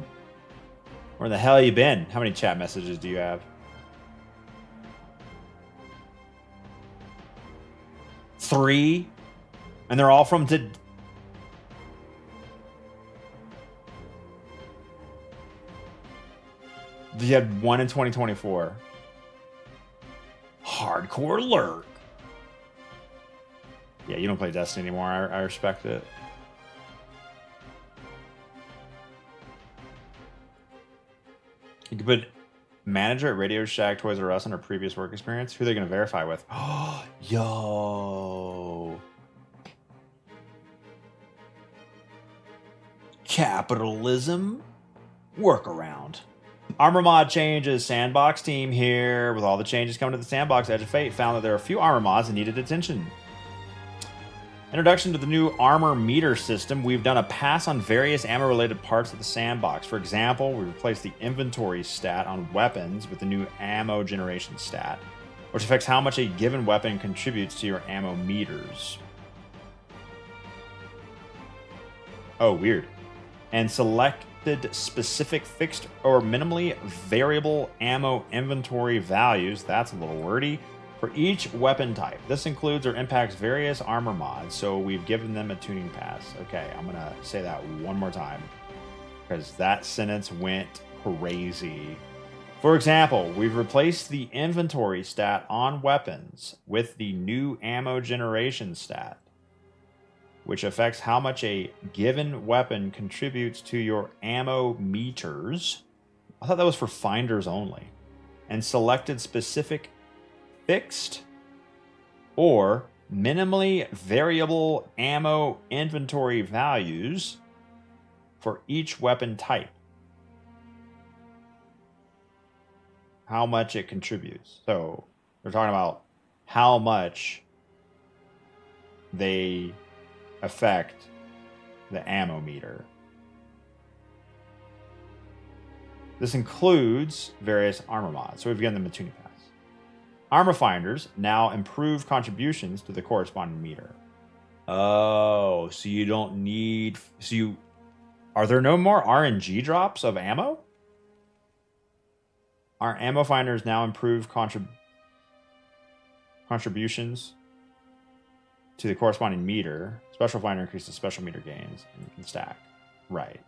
A: Where the hell you been? How many chat messages do you have? 3? And they're all from You had 1 in 2024. Hardcore lurk. Yeah, you don't play Destiny anymore. I respect it. You could put manager at Radio Shack, Toys R Us under previous work experience. Who are they going to verify with? Oh, yo. Capitalism workaround. Armor mod changes. Sandbox team here. With all the changes coming to the sandbox, Edge of Fate found that there are a few armor mods that needed attention. Introduction to the new armor meter system. We've done a pass on various ammo-related parts of the sandbox. For example, we replaced the inventory stat on weapons with the new ammo generation stat, which affects how much a given weapon contributes to your ammo meters. Oh, weird. And selected specific fixed or minimally variable ammo inventory values. That's a little wordy. For each weapon type. This includes or impacts various armor mods, so we've given them a tuning pass. Okay, I'm gonna say that one more time, because that sentence went crazy. For example, we've replaced the inventory stat on weapons with the new ammo generation stat, which affects how much a given weapon contributes to your ammo meters. I thought that was for finders only. And selected specific fixed or minimally variable ammo inventory values for each weapon type. How much it contributes. So they're talking about how much they affect the ammo meter. This includes various armor mods. So we've given them a tuning pass. Armor finders now improve contributions to the corresponding meter. Oh, so you don't need... Are there no more RNG drops of ammo? Our ammo finders now improve contributions to the corresponding meter. Special finder increases special meter gains and you can stack. Right.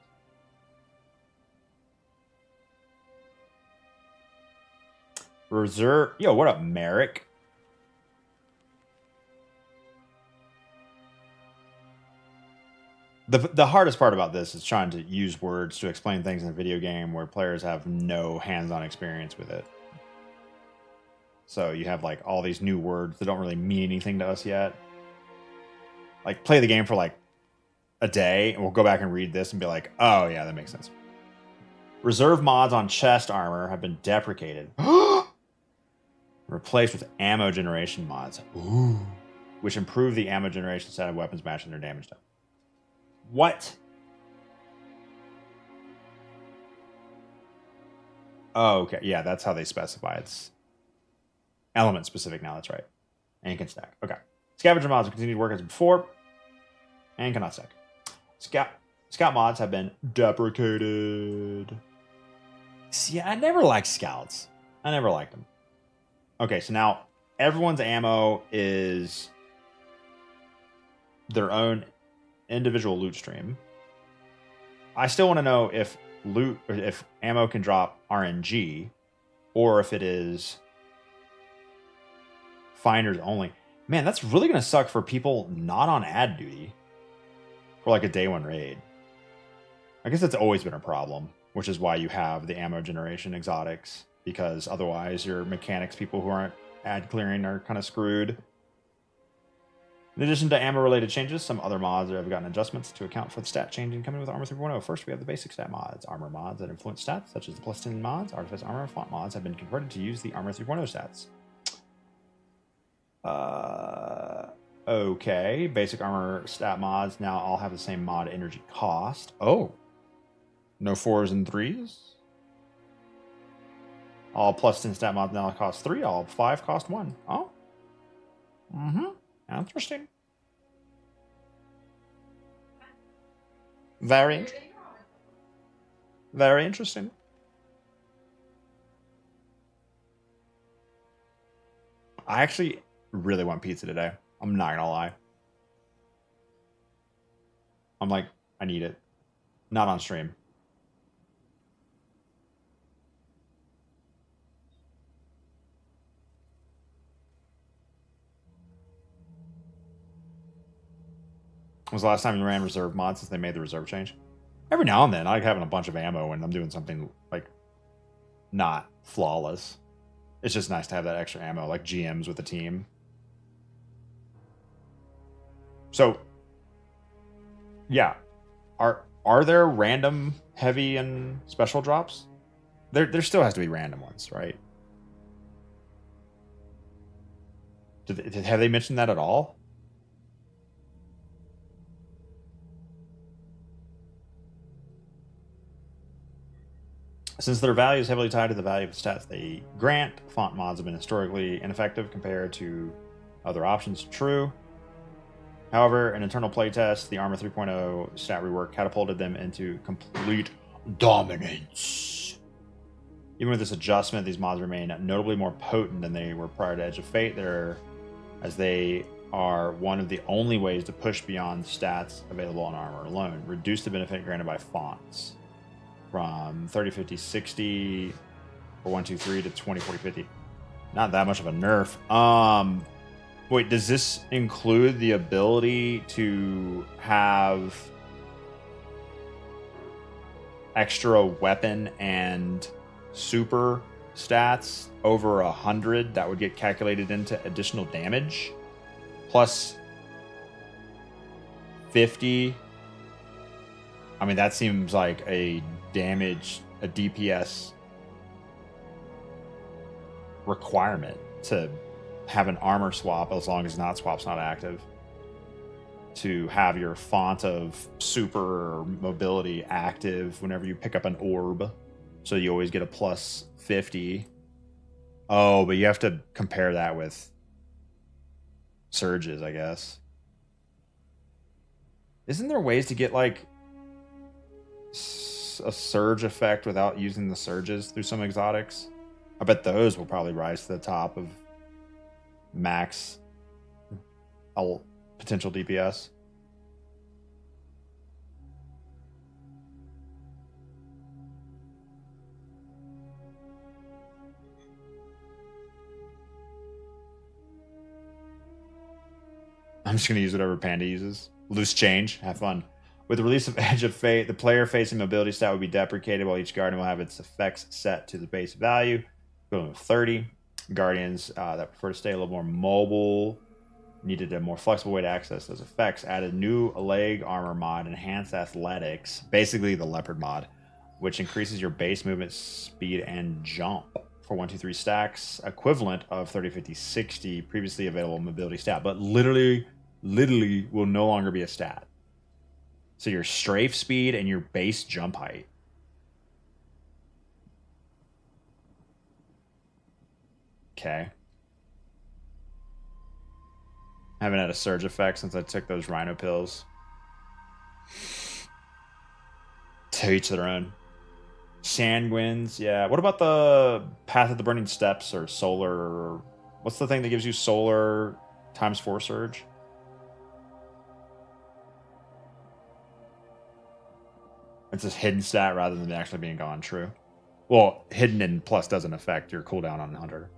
A: Reserve. Yo, what up, Merrick? The hardest part about this is trying to use words to explain things in a video game where players have no hands-on experience with it. So you have like all these new words that don't really mean anything to us yet. Like play the game for like a day and we'll go back and read this and be like, oh yeah, that makes sense. Reserve mods on chest armor have been deprecated. Replaced with ammo generation mods. Ooh. Which improve the ammo generation stat of weapons matching their damage done. What? Oh, okay. Yeah, that's how they specify. It's element specific now. That's right. And can stack. Okay. Scavenger mods will continue to work as before. And cannot stack. Scout mods have been deprecated. See, I never liked scouts. I never liked them. Okay, so now everyone's ammo is their own individual loot stream. I still want to know if ammo can drop RNG or if it is finders only. Man, that's really going to suck for people not on ad duty for like a day one raid. I guess that's always been a problem, which is why you have the ammo generation exotics, because otherwise your mechanics people who aren't ad clearing are kind of screwed. In addition to ammo-related changes, some other mods have gotten adjustments to account for the stat changing coming with Armor 3.0. First, we have the basic stat mods. Armor mods that influence stats, such as the +10 mods, Artifice Armor, Font mods, have been converted to use the Armor 3.0 stats. Okay. Basic Armor stat mods now all have the same mod energy cost. Oh. No 4s and 3s? All +10 stat mods now cost 3. All 5 cost 1. Oh. Mm-hmm. Interesting. Very interesting. I actually really want pizza today. I'm not gonna lie. I'm like, I need it. Not on stream. When was the last time you ran reserve mods since they made the reserve change? Every now and then, I like having a bunch of ammo when I'm doing something like not flawless. It's just nice to have that extra ammo, like GMs with the team. So, yeah, are there random heavy and special drops? There still has to be random ones, right? Have they mentioned that at all? Since their value is heavily tied to the value of the stats they grant, font mods have been historically ineffective compared to other options. True. However, in internal playtest, the Armor 3.0 stat rework catapulted them into complete dominance. Even with this adjustment, these mods remain notably more potent than they were prior to Edge of Fate. As they are one of the only ways to push beyond stats available on Armor alone. Reduce the benefit granted by fonts from 30, 50, 60 or 1, 2, 3 to 20, 40, 50. Not that much of a nerf. Wait, does this include the ability to have extra weapon and super stats over 100 that would get calculated into additional damage? Plus 50. I mean, that seems like a DPS requirement to have an armor swap as long as not swap's not active, to have your font of super mobility active whenever you pick up an orb. So you always get a plus 50. Oh, but you have to compare that with surges, I guess. Isn't there ways to get like a surge effect without using the surges through some exotics? I bet those will probably rise to the top of max potential DPS. I'm just going to use whatever Panda uses. Loose change. Have fun. With the release of Edge of Fate, the player facing mobility stat will be deprecated, while each guardian will have its effects set to the base value, equivalent of 30. Guardians that prefer to stay a little more mobile needed a more flexible way to access those effects. Added new leg armor mod, enhanced athletics, basically the leopard mod, which increases your base movement speed and jump for 1, 2, 3 stacks, equivalent of 30, 50, 60 previously available mobility stat, but literally will no longer be a stat. So your strafe speed and your base jump height. Okay. I haven't had a surge effect since I took those rhino pills. To each their own. Sanguines, yeah. What about the Path of the Burning Steps or solar? What's the thing that gives you solar times 4 surge? It's a hidden stat rather than actually being gone, true. Well, hidden and plus doesn't affect your cooldown on Hunter.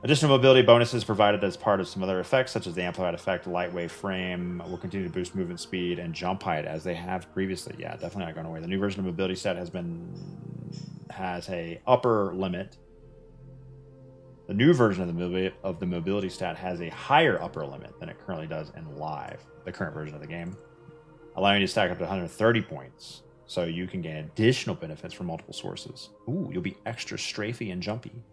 A: Additional mobility bonuses provided as part of some other effects, such as the amplified effect, lightweight frame, will continue to boost movement speed and jump height as they have previously. Yeah, definitely not going away. The new version of mobility stat has a upper limit. The new version of the mobility stat has a higher upper limit than it currently does in live, the current version of the game, allowing you to stack up to 130 points. So you can gain additional benefits from multiple sources. Ooh, you'll be extra strafey and jumpy.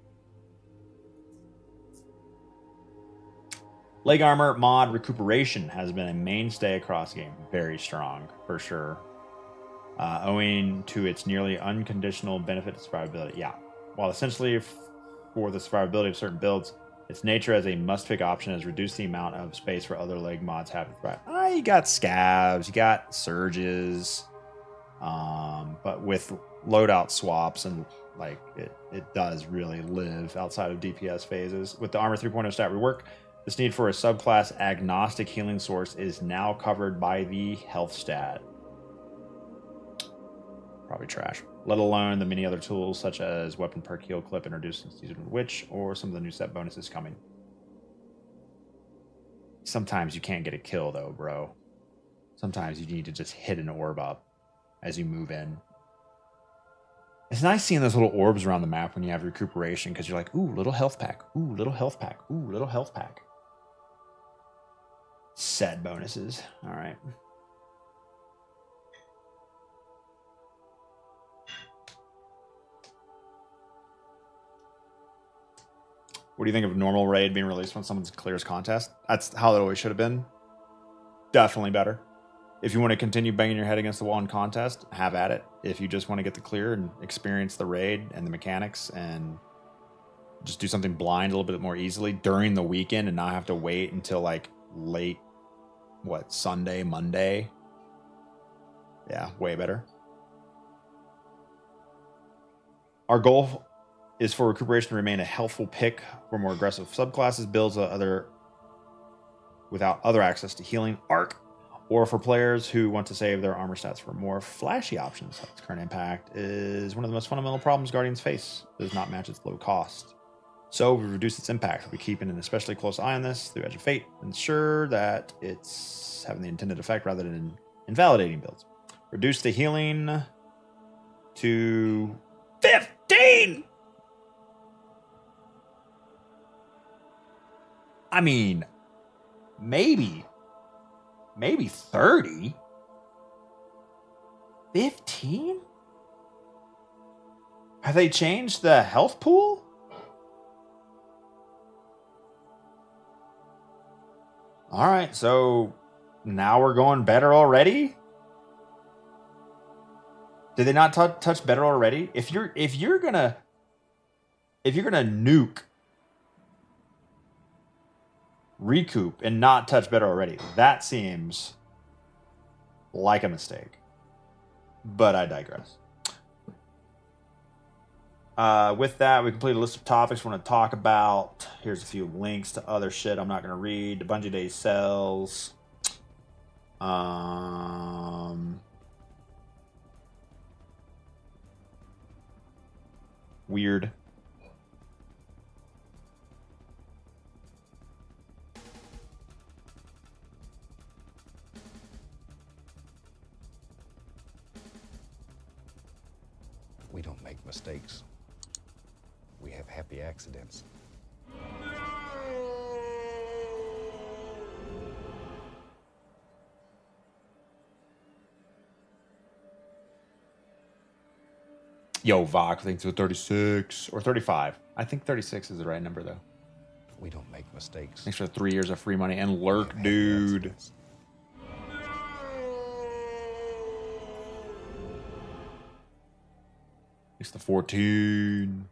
A: Leg armor mod recuperation has been a mainstay across the game. Very strong, for sure. Owing to its nearly unconditional benefit to survivability. Yeah. While essentially for the survivability of certain builds, its nature as a must-pick option has reduced the amount of space for other leg mods have to thrive. You got scabs, you got surges, but with loadout swaps and like it does really live outside of DPS phases. With the Armor 3.0 stat rework, this need for a subclass agnostic healing source is now covered by the health stat. Probably trash. Let alone the many other tools such as weapon perk heal clip introduced in Season of Witch or some of the new set bonuses coming. Sometimes you can't get a kill though, bro. Sometimes you need to just hit an orb up as you move in. It's nice seeing those little orbs around the map when you have recuperation because you're like, ooh, little health pack. Ooh, little health pack. Ooh, little health pack. Set bonuses. All right. What do you think of normal raid being released when someone clears contest? That's how it always should have been. Definitely better. If you want to continue banging your head against the wall in contest, have at it. If you just want to get the clear and experience the raid and the mechanics and just do something blind a little bit more easily during the weekend and not have to wait until like late, Sunday, Monday. Yeah, way better. Our goal is for recuperation to remain a healthful pick for more aggressive subclasses, builds without other access to healing, arc, or for players who want to save their armor stats for more flashy options. Its current impact is one of the most fundamental problems Guardians face. It does not match its low cost. So we reduce its impact. We'll be keeping an especially close eye on this through Edge of Fate, ensure that it's having the intended effect rather than invalidating builds. Reduce the healing to 15! I mean, maybe 30? 15? Have they changed the health pool? All right, so now we're going better already? Did they not touch better already? If you're gonna nuke recoup and not touch better already, that seems like a mistake. But I digress. With that, we completed a list of topics we want to talk about. Here's a few links to other shit I'm not going to read. The Bungie Day sales. Weird.
B: We don't make mistakes. We have happy accidents.
A: Yo, Vok thinks it's 36 or 35. I think 36 is the right number, though.
B: We don't make mistakes.
A: Thanks for 3 years of free money. And Lurk, dude. It's the 14.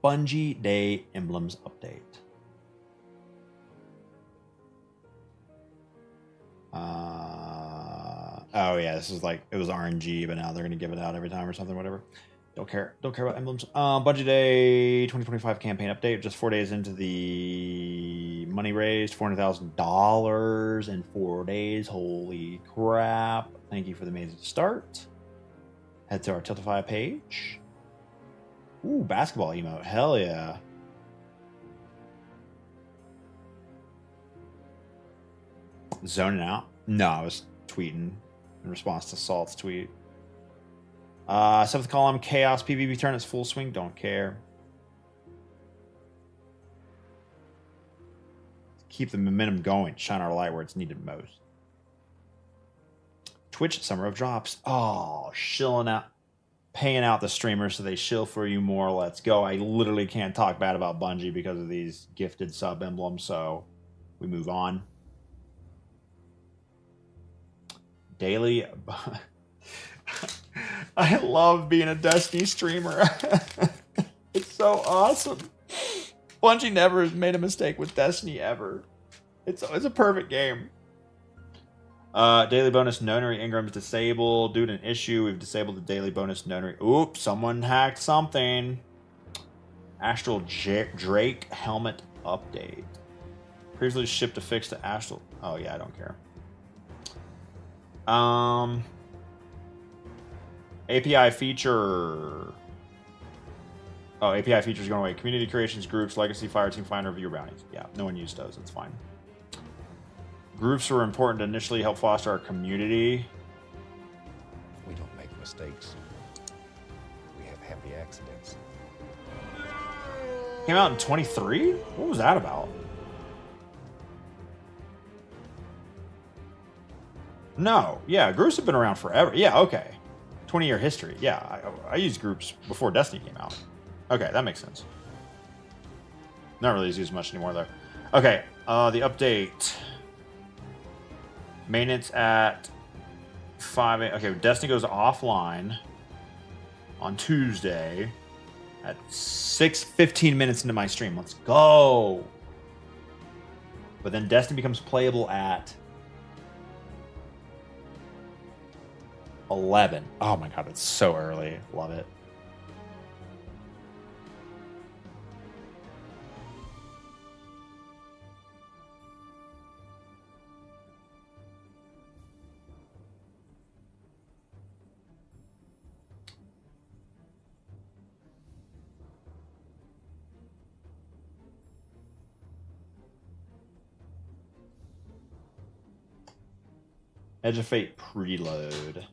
A: Bungie Day Emblems update. Oh yeah, this is like, it was RNG, but now they're gonna give it out every time or something, whatever. Don't care about emblems. Bungie Day 2025 campaign update. Just 4 days into the money raised, $400,000 in 4 days. Holy crap! Thank you for the amazing start. Head to our Tiltify page. Ooh, basketball emote. Hell yeah. Zoning out? No, I was tweeting in response to Salt's tweet. 7th column, Chaos PvP turn its full swing. Don't care. Keep the momentum going. Shine our light where it's needed most. Twitch Summer of Drops. Oh, shilling out. Paying out the streamers so they shill for you more. Let's go. I literally can't talk bad about Bungie because of these gifted sub emblems, so we move on. Daily. I love being a Destiny streamer. It's so awesome. Bungie never made a mistake with Destiny ever. It's a perfect game. Daily bonus nonary Ingram's disabled. Due to an issue, we've disabled the daily bonus nonary. Oops, someone hacked something. Astral Drake helmet update. Previously shipped a fix to Astral. Oh yeah, I don't care. API feature. Oh, API features going away. Community creations, groups, legacy, fireteam, finder, viewer bounties. Yeah, no one used those. It's fine. Groups were important to initially help foster our community.
B: We don't make mistakes. We have happy accidents.
A: Came out in 23? What was that about? No. Yeah, groups have been around forever. Yeah, okay. 20-year history. Yeah, I used groups before Destiny came out. Okay, that makes sense. Not really used much anymore, though. Okay, the update. Maintenance at 5 a.m. Okay, Destiny goes offline on Tuesday at 15 minutes into my stream. Let's go. But then Destiny becomes playable at 11. Oh my god, it's so early. Love it. Edge of Fate preload.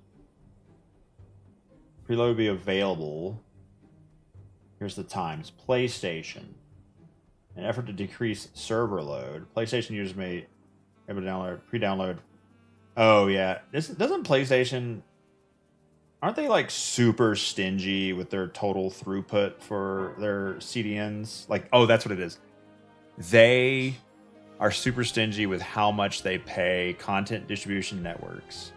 A: Preload will be available. Here's the times. PlayStation. In an effort to decrease server load, PlayStation users may able to download pre-download. Oh yeah, doesn't PlayStation? Aren't they like super stingy with their total throughput for their CDNs? Like, oh, that's what it is. They are super stingy with how much they pay content distribution networks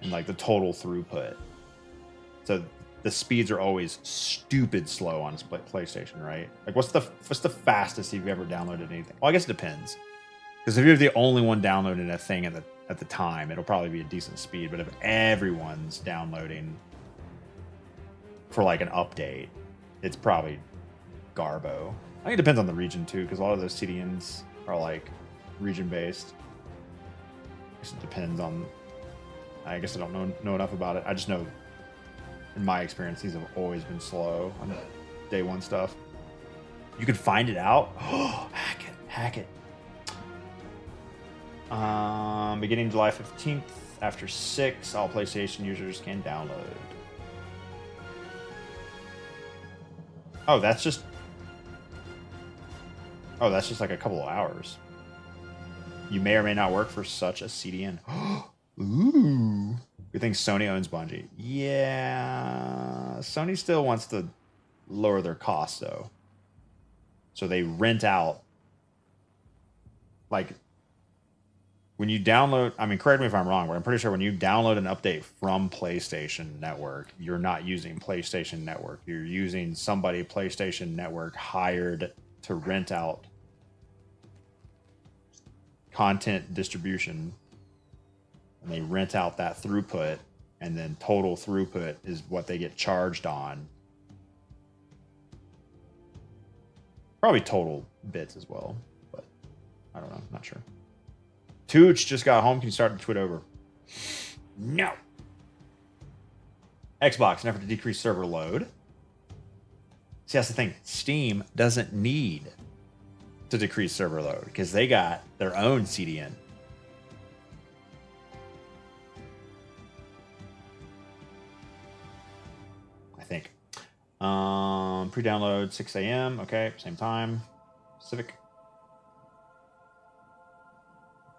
A: and like the total throughput. So the speeds are always stupid slow on PlayStation, right? Like what's the fastest you've ever downloaded anything? Well, I guess it depends. Because if you're the only one downloading a thing at the time, it'll probably be a decent speed. But if everyone's downloading for like an update, it's probably garbo. I think it depends on the region too, because a lot of those CDNs are like region based. I guess it depends on. I guess I don't know enough about it. I just know, in my experience, these have always been slow on day one stuff. You can find it out. Hack it. Beginning July 15th, after 6, all PlayStation users can download. Oh, that's just like a couple of hours. You may or may not work for such a CDN. Ooh. Good thing Sony owns Bungie. Yeah. Sony still wants to lower their costs, though. So they rent out. Like, when you download, I mean, correct me if I'm wrong, but I'm pretty sure when you download an update from PlayStation Network, you're not using PlayStation Network. You're using somebody PlayStation Network hired to rent out content distribution, and they rent out that throughput, and then total throughput is what they get charged on. Probably total bits as well, but I don't know, not sure. Tooch just got home. Can you start the tweet over? No. Xbox, in effort to decrease server load. See, that's the thing. Steam doesn't need to decrease server load because they got their own CDN. I think. Pre-download 6 a.m. Okay, same time. Pacific.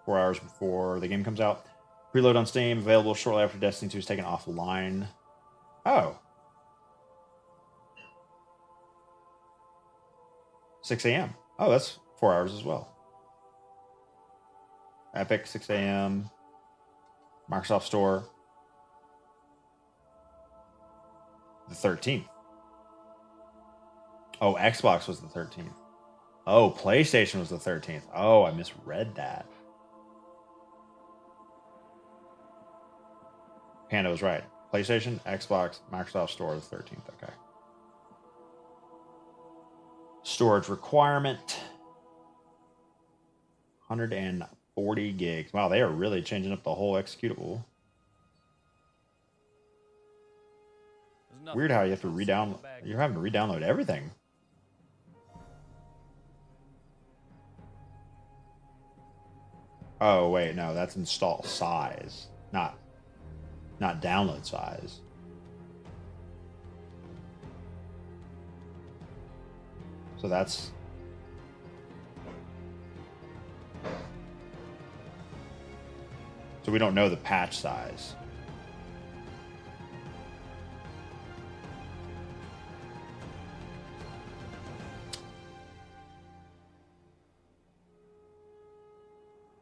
A: 4 hours before the game comes out. Preload on Steam, available shortly after Destiny 2 is taken offline. Oh. 6 a.m. Oh, that's 4 hours as well. Epic, 6 a.m. Microsoft Store. The 13th. Oh, Xbox was the 13th. Oh, PlayStation was the 13th. Oh, I misread that. Panda was right. PlayStation, Xbox, Microsoft Store, the 13th. Okay. Storage requirement. 140 gigs. Wow, they are really changing up the whole executable. Weird how you have to re-download. You're having to re-download everything. Oh, wait, no, that's install size, not download size. So that's so we don't know the patch size.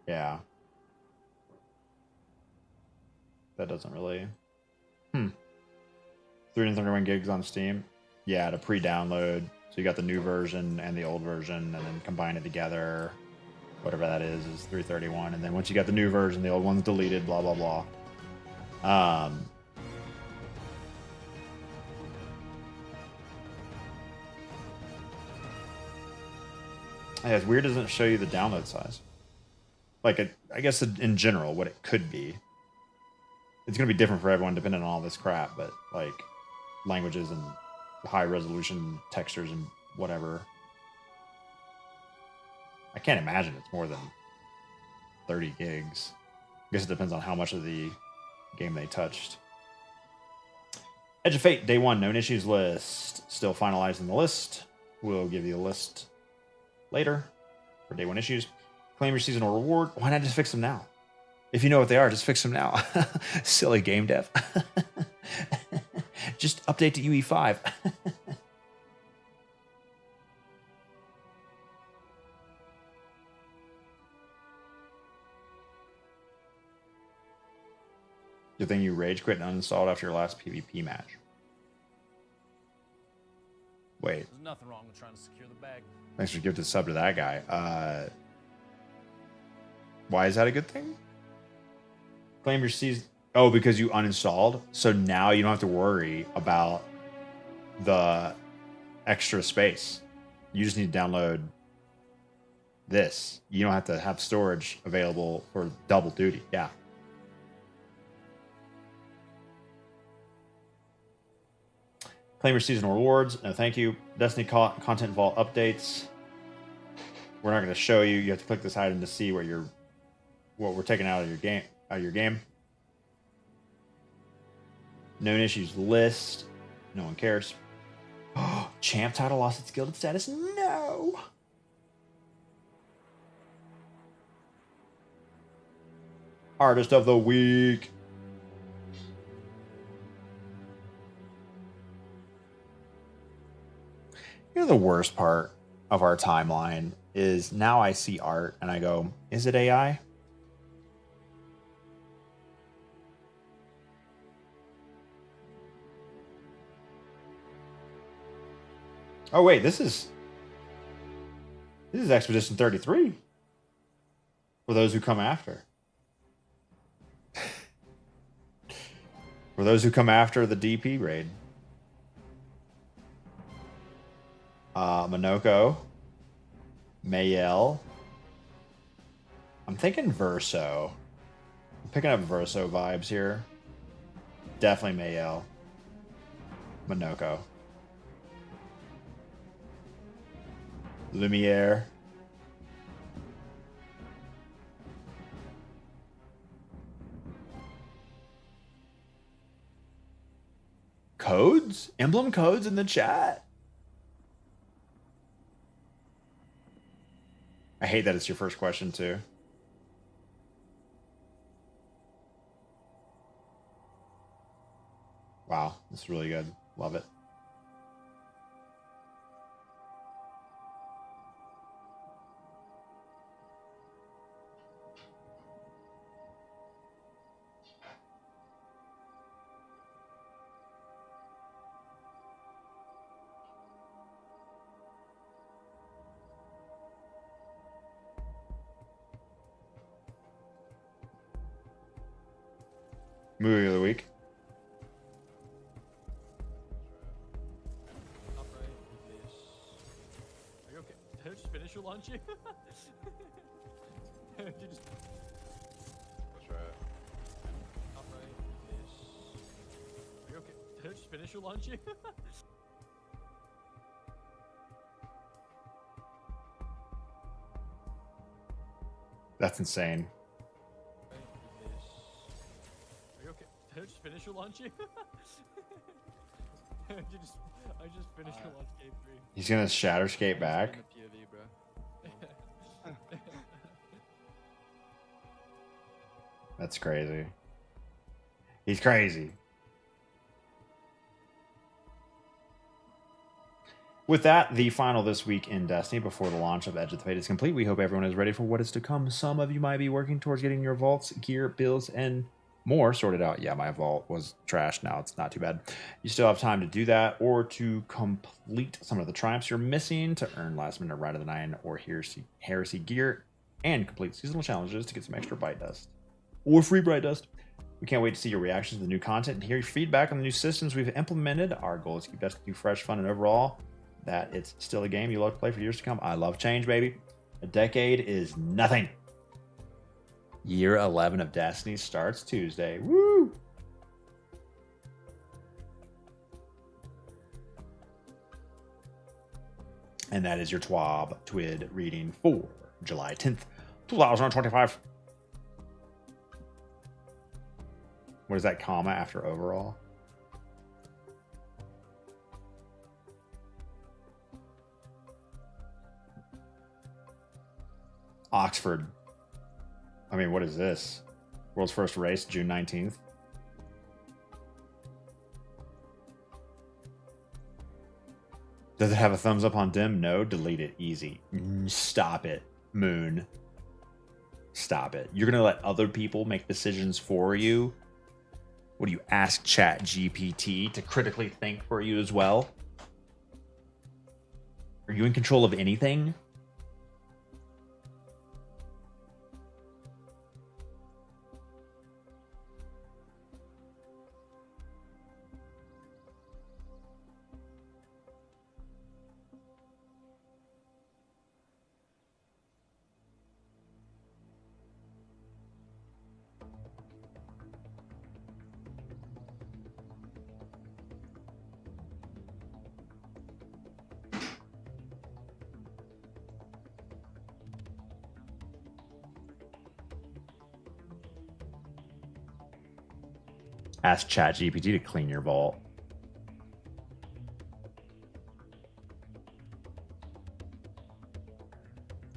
A: Yeah. That doesn't really... 331 gigs on Steam. Yeah, to pre-download. So you got the new version and the old version, and then combine it together. Whatever that is 331. And then once you got the new version, the old one's deleted, blah, blah, blah. Yeah, it's weird. It doesn't show you the download size. Like, I guess in general, what it could be. It's going to be different for everyone depending on all this crap, but like languages and high resolution textures and whatever. I can't imagine it's more than 30 gigs. I guess it depends on how much of the game they touched. Edge of Fate, day 1, known issues list. Still finalizing the list. We'll give you a list later for day 1 issues. Claim your seasonal reward. Why not just fix them now? If you know what they are, just fix them now. Silly game dev. Just update to UE5. Good thing you rage quit and uninstalled after your last PvP match. Wait.
D: There's nothing wrong with trying to secure the bag.
A: Thanks for giving the sub to that guy. Why is that a good thing? Claim your season. Oh, because you uninstalled. So now you don't have to worry about the extra space. You just need to download this. You don't have to have storage available for double duty. Yeah. Claim your seasonal rewards. No, thank you. Destiny Content Vault updates. We're not going to show you. You have to click this item to see what we're taking out of your game. Known issues list. No one cares. Oh, champ title lost its gilded status. No. Artist of the week. You know, the worst part of our timeline is now I see art and I go, is it AI? Oh wait, this is Expedition 33. For those who come after. For those who come after the DP raid. Monoko. Mayel. I'm thinking Verso. I'm picking up Verso vibes here. Definitely Mayel. Monoko. Lumiere. Codes? Emblem codes in the chat? I hate that it's your first question, too. Wow, this is really good. Love it. Movie of the week.
D: Are you okay? Did I just finish your lunch? Did you just...
I: That's right.
D: Are you okay? Did I just finish your lunch?
A: That's insane.
D: Are you okay? Did I just finish your lunch? I just finished your lunch, game 3.
A: He's gonna Shatterscape back. That's crazy. He's crazy. With that, the final this week in Destiny before the launch of Edge of the Fate is complete. We hope everyone is ready for what is to come. Some of you might be working towards getting your vaults, gear, builds, and more sorted out. Yeah, my vault was trashed. Now it's not too bad. You still have time to do that or to complete some of the triumphs you're missing to earn last minute Ride of the Nine or Heresy gear and complete seasonal challenges to get some extra Bright Dust or free Bright Dust. We can't wait to see your reactions to the new content and hear your feedback on the new systems we've implemented. Our goal is to keep Destiny 2 fresh, fun, and overall that it's still a game you love to play for years to come. I love change, baby. A decade is nothing. Year 11 of Destiny starts Tuesday. Woo! And that is your TWID reading for July 10th, 2025. What is that comma after overall? Oxford. I mean, what is this? World's first race, June 19th. Does it have a thumbs up on dim? No, delete it. Easy. Stop it, Moon. Stop it. You're going to let other people make decisions for you? What do you ask Chat GPT to critically think for you as well? Are you in control of anything? Ask ChatGPT to clean your vault.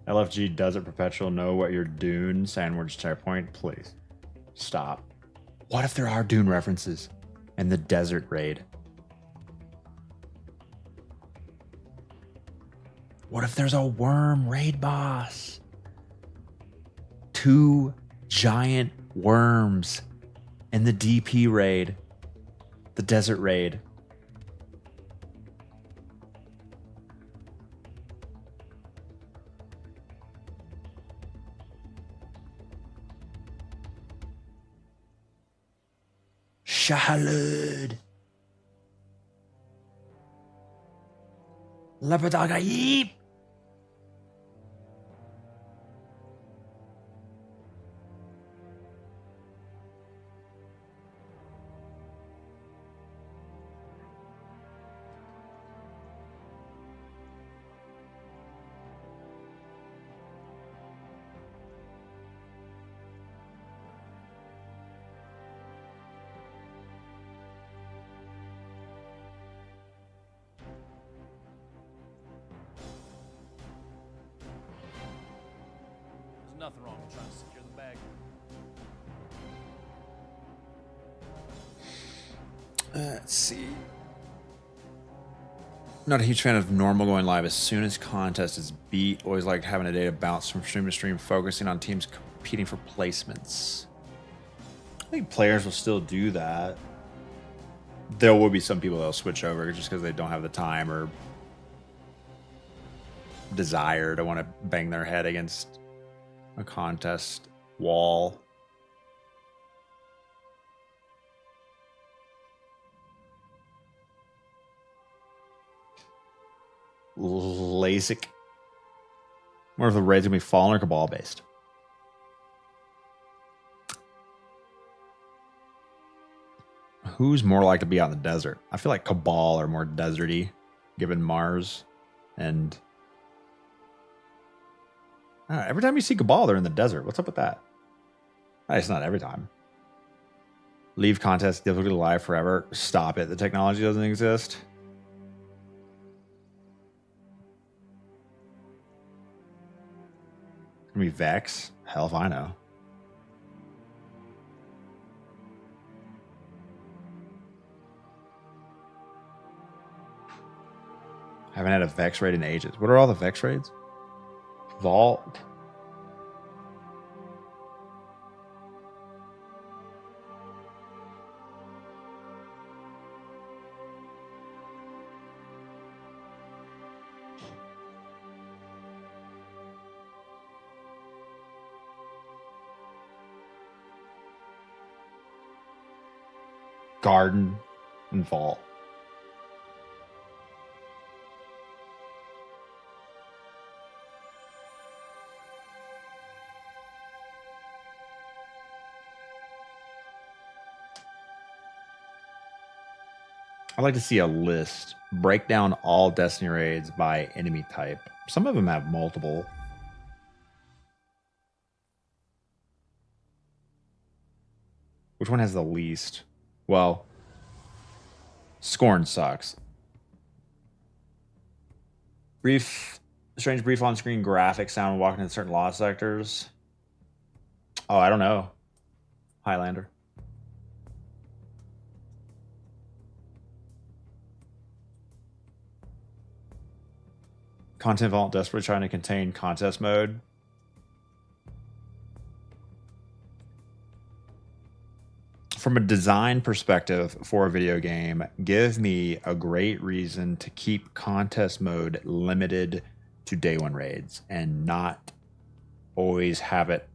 A: LFG Desert Perpetual, know what your Dune sandwich checkpoint? Please. Stop. What if there are Dune references in the desert raid? What if there's a worm raid boss? 2 giant worms in the DP raid, the desert raid. Shahalud. Leopardagaib.
M: There's nothing wrong with trying to secure the bag.
A: Let's see. Not a huge fan of normal going live as soon as contest is beat. Always like having a day to bounce from stream to stream, focusing on teams competing for placements. I think players will still do that. There will be some people that'll switch over just because they don't have the time or desire to want to bang their head against a contest wall. LASIK. What if the raid's gonna be Fallen or Cabal based? Who's more like to be out in the desert? I feel like Cabal are more deserty, given Mars, and I don't know, every time you see Cabal, they're in the desert. What's up with that? It's not every time. Leave contest difficulty live forever. Stop it. The technology doesn't exist. Gonna be Vex? Hell if I know. Haven't had a Vex raid in ages. What are all the Vex raids? Vault. Garden and Vault. I'd like to see a list. Break down all Destiny raids by enemy type. Some of them have multiple. Which one has the least? Well, Scorn sucks. Strange brief on-screen graphic sound walking in certain lost sectors. Oh, I don't know. Highlander. Content Vault desperately trying to contain contest mode. From a design perspective for a video game, give me a great reason to keep contest mode limited to day one raids and not always have it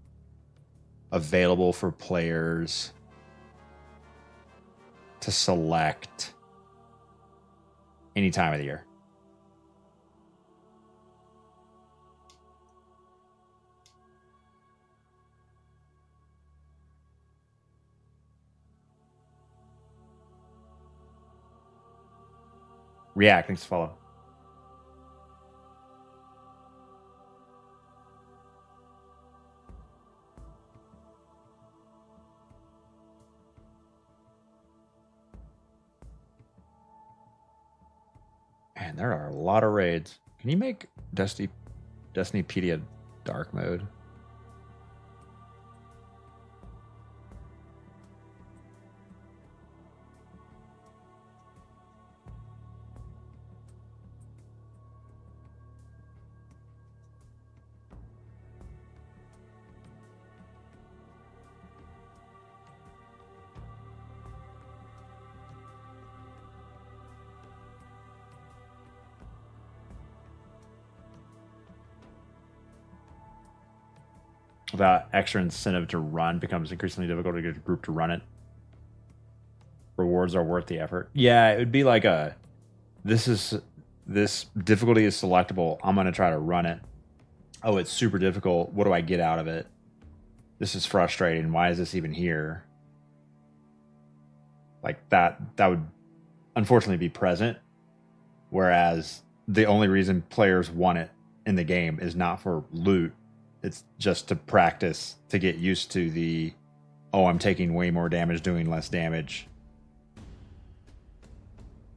A: available for players to select any time of the year. React, thanks to follow. Man, there are a lot of raids. Can you make Destinypedia dark mode? Without extra incentive to run becomes increasingly difficult to get a group to run it. Rewards are worth the effort. Yeah, it would be like this difficulty is selectable. I'm gonna try to run it. Oh, it's super difficult. What do I get out of it? This is frustrating. Why is this even here? Like that would unfortunately be present. Whereas the only reason players want it in the game is not for loot. It's just to practice, to get used to the, oh, I'm taking way more damage, doing less damage.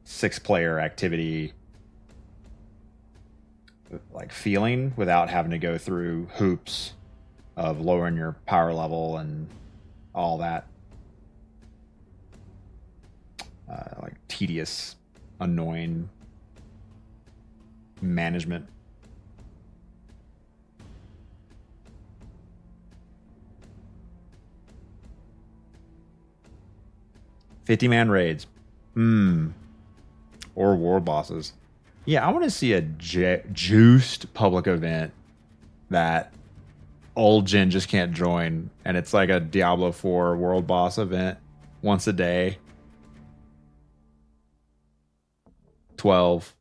A: 6-player activity, like feeling without having to go through hoops of lowering your power level and all that. Like tedious, annoying management. $50-man raids. Or world bosses. Yeah, I want to see a juiced public event that old gen just can't join. And it's like a Diablo 4 world boss event once a day. 12,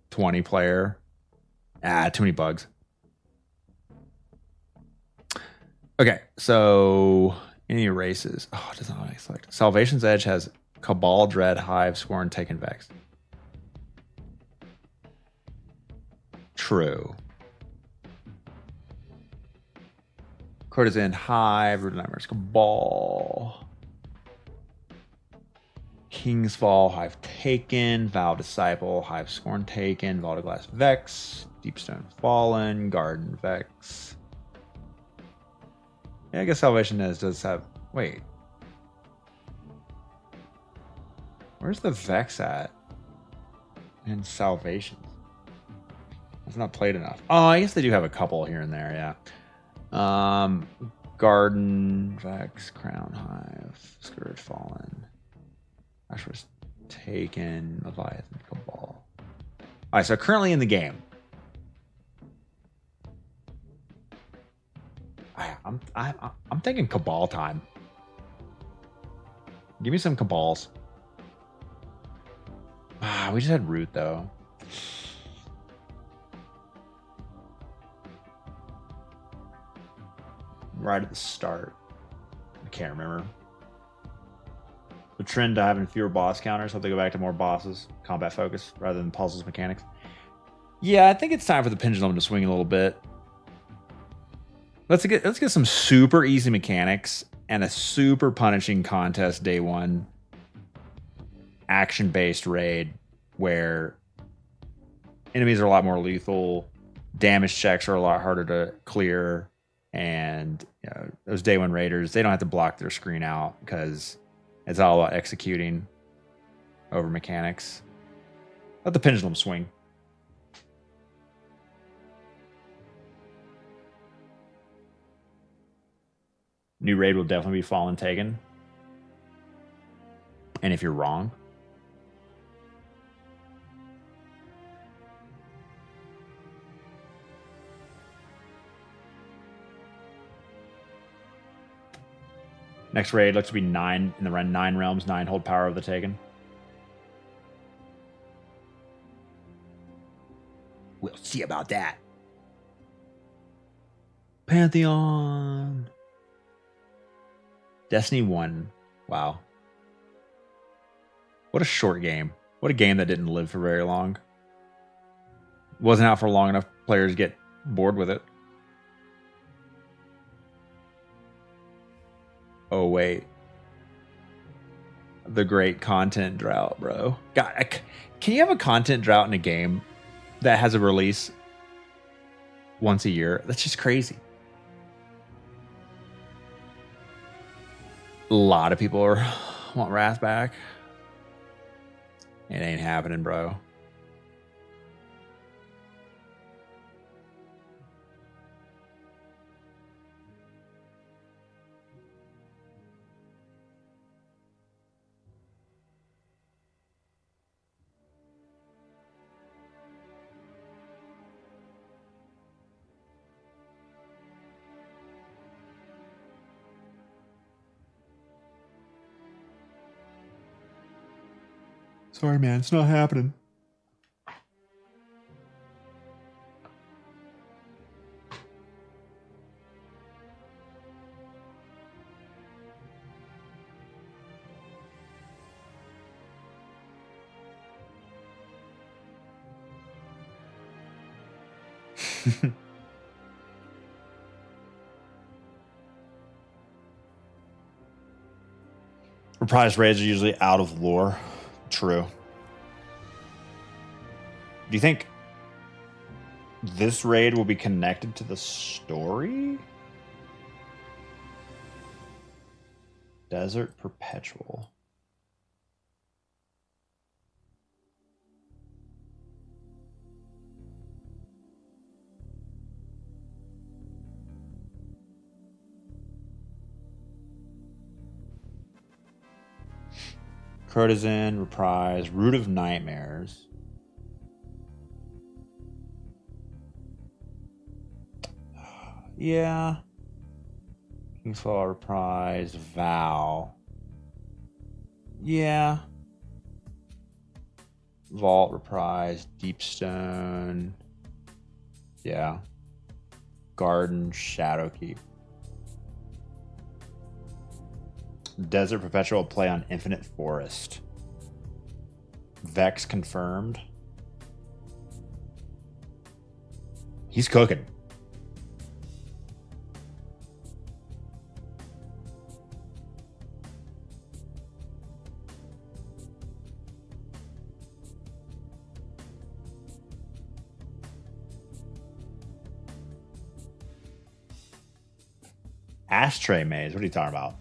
A: 20 player. Too many bugs. Okay, so any races? Oh, it doesn't let me select. Salvation's Edge has Cabal, Dread, Hive, Scorn, Taken, Vex. True. Courtesan, Hive, Root of Nightmares, Cabal. King's Fall, Hive Taken, Vow Disciple, Hive Scorn Taken, Vault of Glass Vex, Deepstone Fallen, Garden Vex. Yeah, I guess Salvation does have... Wait. Where's the Vex at? In Salvation. It's not played enough. Oh, I guess they do have a couple here and there, yeah. Garden, Vex, Crown Hive, Scourge Fallen. Ashworth Taken, Leviathan, Cabal. Alright, so currently in the game. I'm thinking Cabal time. Give me some Cabals. We just had root though. Right at the start. I can't remember. The trend to having fewer boss counters. Hope they go back to more bosses, combat focus, rather than puzzles mechanics. Yeah, I think it's time for the pendulum to swing a little bit. Let's get some super easy mechanics and a super punishing contest day one. Action-based raid where enemies are a lot more lethal, damage checks are a lot harder to clear, and you know, those day one raiders, they don't have to block their screen out because it's all about executing over mechanics. Let the pendulum swing. New raid will definitely be Fallen Taken. And if you're wrong, next raid looks to be 9 in the run, 9 realms, 9 hold power of the Taken. We'll see about that. Pantheon. Destiny 1. Wow. What a short game. What a game that didn't live for very long. Wasn't out for long enough players get bored with it. Oh, wait. The great content drought, bro. God, can you have a content drought in a game that has a release once a year? That's just crazy. A lot of people want Wrath back. It ain't happening, bro. Sorry, man. It's not happening. Reprise raids are usually out of lore. True. Do you think this raid will be connected to the story? Desert Perpetual. Courtesan, Reprise, Root of Nightmares. Yeah. Kingsfall, Reprise, Vow. Yeah. Vault, Reprise, Deepstone. Yeah. Garden, Shadowkeep. Desert Perpetual play on Infinite Forest. Vex confirmed. He's cooking. Ashtray Maze. What are you talking about?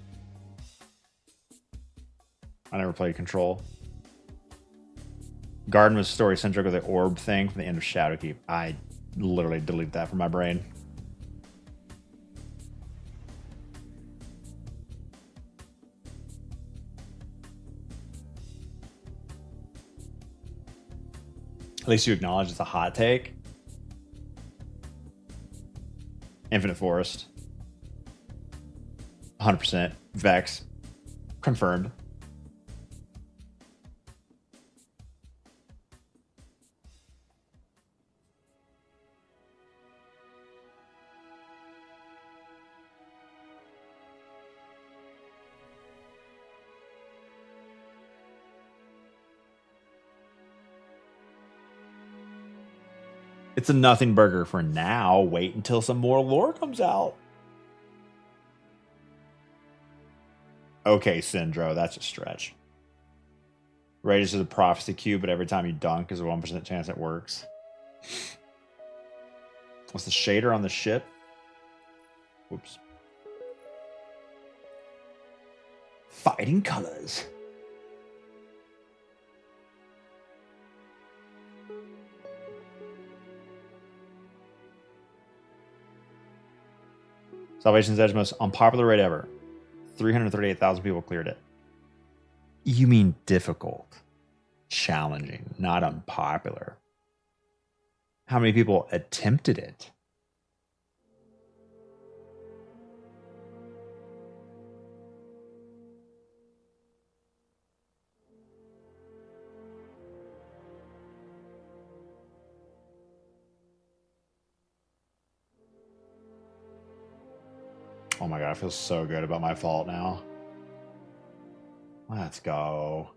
A: I never played Control. Garden was story centric with the orb thing from the end of Shadowkeep. I literally deleted that from my brain. At least you acknowledge it's a hot take. Infinite Forest. 100%. Vex. Confirmed. It's a nothing burger for now. Wait until some more lore comes out. Okay, Syndro, that's a stretch. Rages is a prophecy cube, but every time you dunk, there's a 1% chance it works. What's the shader on the ship? Whoops. Fighting colors. Salvation's Edge most unpopular raid ever. 338,000 people cleared it. You mean difficult, challenging, not unpopular. How many people attempted it? Oh my god, I feel so good about my fault now. Let's go.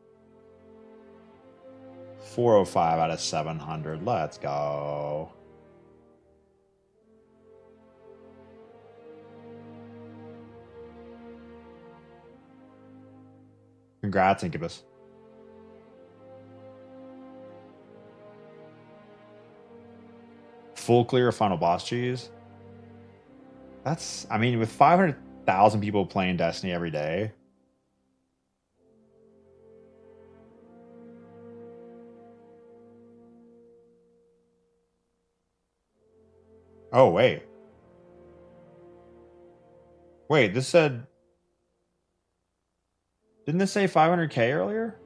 A: 405 out of 700. Let's go. Congrats, Incubus. Full clear of Final Boss Cheese. That's, I mean, with 500,000 people playing Destiny every day. Oh, wait. Wait, this said... Didn't this say 500K earlier?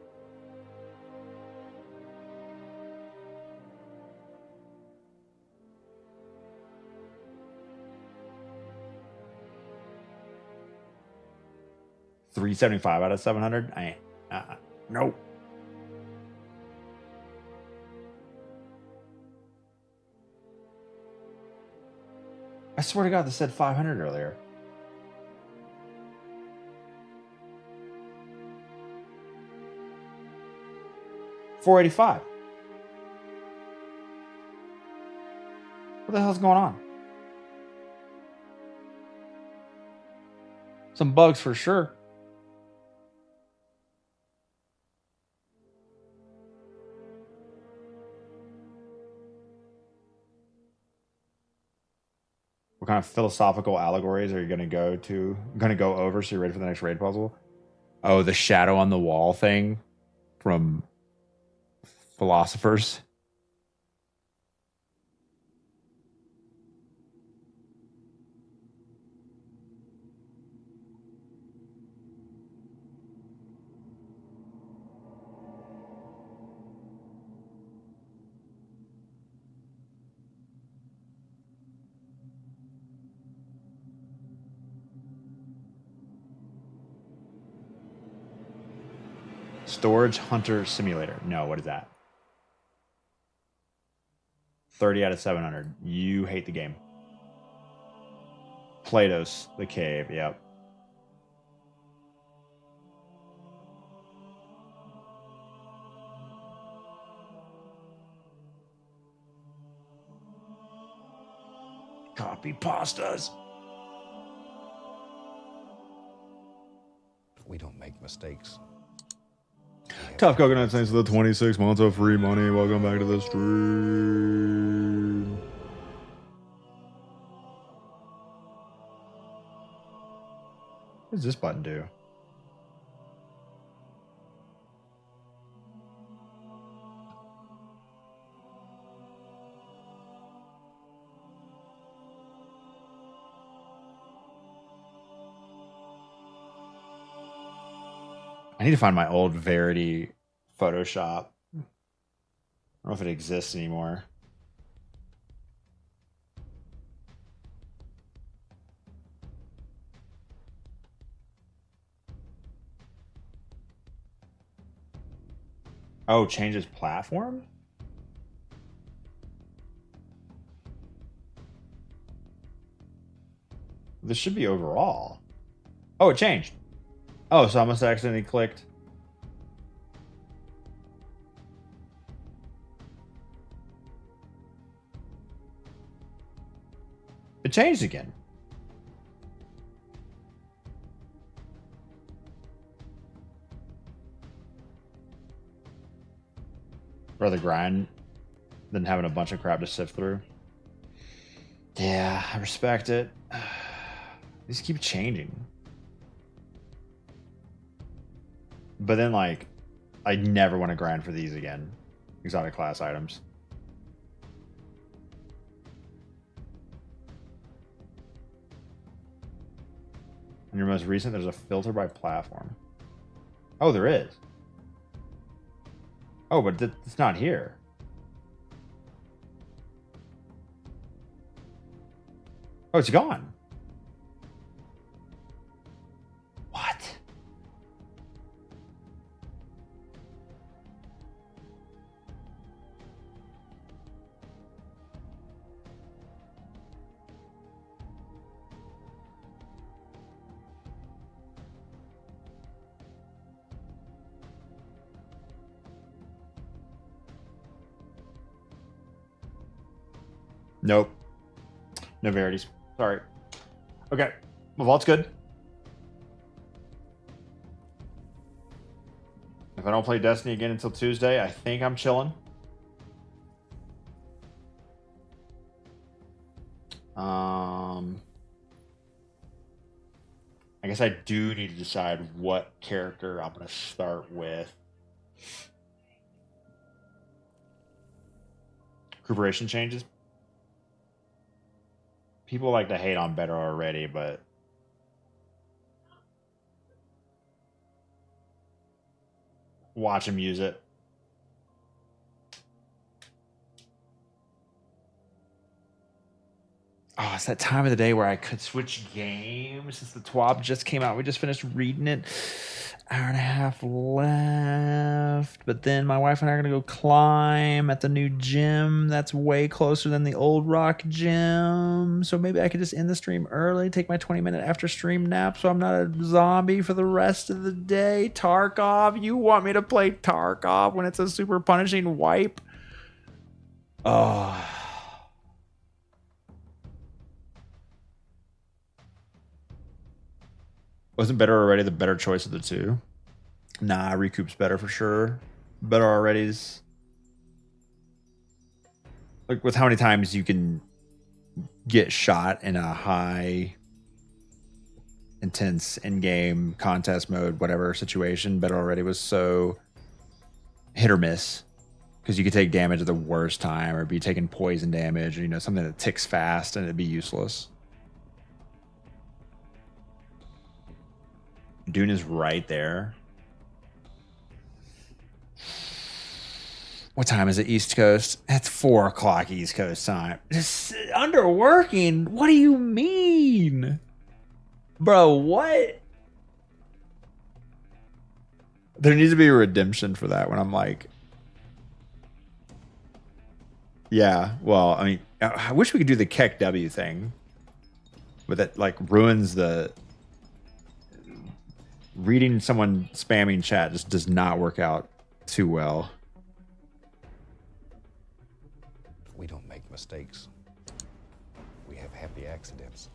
A: $375 out of 700? I ain't. Nope. I swear to God, this said 500 earlier. $485. What the hell's going on? Some bugs for sure. What kind of philosophical allegories are you going to go over so you're ready for the next raid puzzle? Oh, the shadow on the wall thing from Philosophers. Storage Hunter Simulator. No, what is that? 30 out of 700. You hate the game. Plato's the Cave. Yep. Copy pastas.
B: We don't make mistakes.
A: Tough Coconut, thanks for the 26 months of free money. Welcome back to the stream. What does this button do? I need to find my old Verity Photoshop. I don't know if it exists anymore. Oh, changes platform? This should be overall. Oh, it changed. Oh, so I must have accidentally clicked. changed again. Rather grind than having a bunch of crap to sift through. Yeah, I respect it. These keep changing. But then, like, I never want to grind for these again. Exotic class items. In your most recent, there's a filter by platform. Oh, there is. Oh, but it's not here. Oh, it's gone. What? Nope. No verities. Sorry. Okay. My vault's good. If I don't play Destiny again until Tuesday, I think I'm chilling. I guess I do need to decide what character I'm going to start with. Recuperation changes. People like to hate on Better already, but watch him use it. Oh, it's that time of the day where I could switch games since the TWAB just came out. We just finished reading it. Hour and a half left. But then my wife and I are going to go climb at the new gym. That's way closer than the old rock gym. So maybe I could just end the stream early, take my 20-minute after stream nap so I'm not a zombie for the rest of the day. Tarkov, you want me to play Tarkov when it's a super punishing wipe? Oh. Wasn't Better Already the better choice of the two? Nah, Recoup's better for sure. Better Already's... like, with how many times you can get shot in a high, intense in-game contest mode, whatever situation, Better Already was so hit or miss. Because you could take damage at the worst time or be taking poison damage, or, you know, something that ticks fast and it'd be useless. Dune is right there. What time is it East Coast? It's 4 o'clock East Coast time. Just underworking? What do you mean? Bro, what? There needs to be a redemption for that when I'm like... yeah, well, I mean, I wish we could do the Keck W thing. But that, like, ruins the... reading someone spamming chat just does not work out too well.
B: We don't make mistakes. We have happy accidents.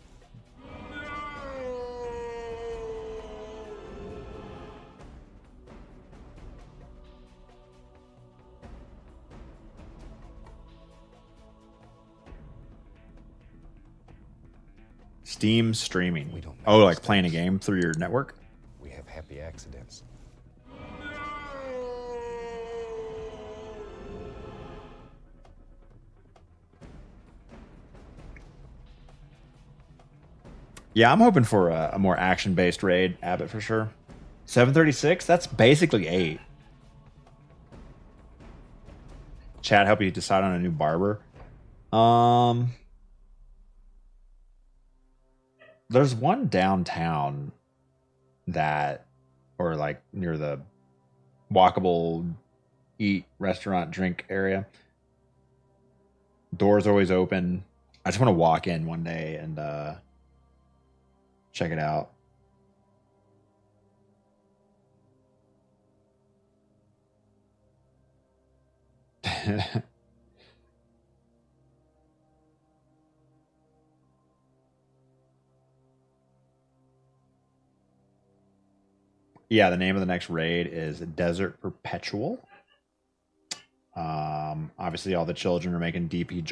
A: Steam streaming. Oh, like playing a game through your network?
B: We have happy accidents.
A: Yeah, I'm hoping for a more action-based raid, Abbott, for sure. 736? That's basically 8. Chat, help you decide on a new barber. There's one downtown that, or like near the walkable eat, restaurant, drink area. Doors always open. I just want to walk in one day and check it out. Yeah, the name of the next raid is Desert Perpetual. Obviously, all the children are making DP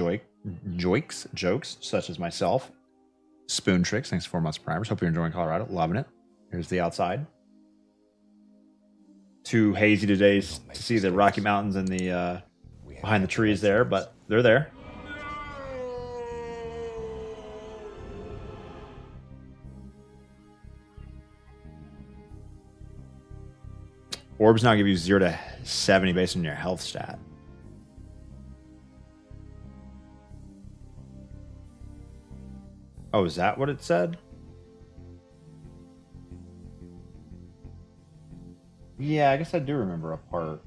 A: jokes, such as myself. Spoon Tricks, thanks for 4 months primers. Hope you're enjoying Colorado. Loving it. Here's the outside. Too hazy today to see the Rocky Mountains and the behind the trees there, but they're there. Orbs now give you 0 to 70 based on your health stat. Oh, is that what it said? Yeah, I guess I do remember a part.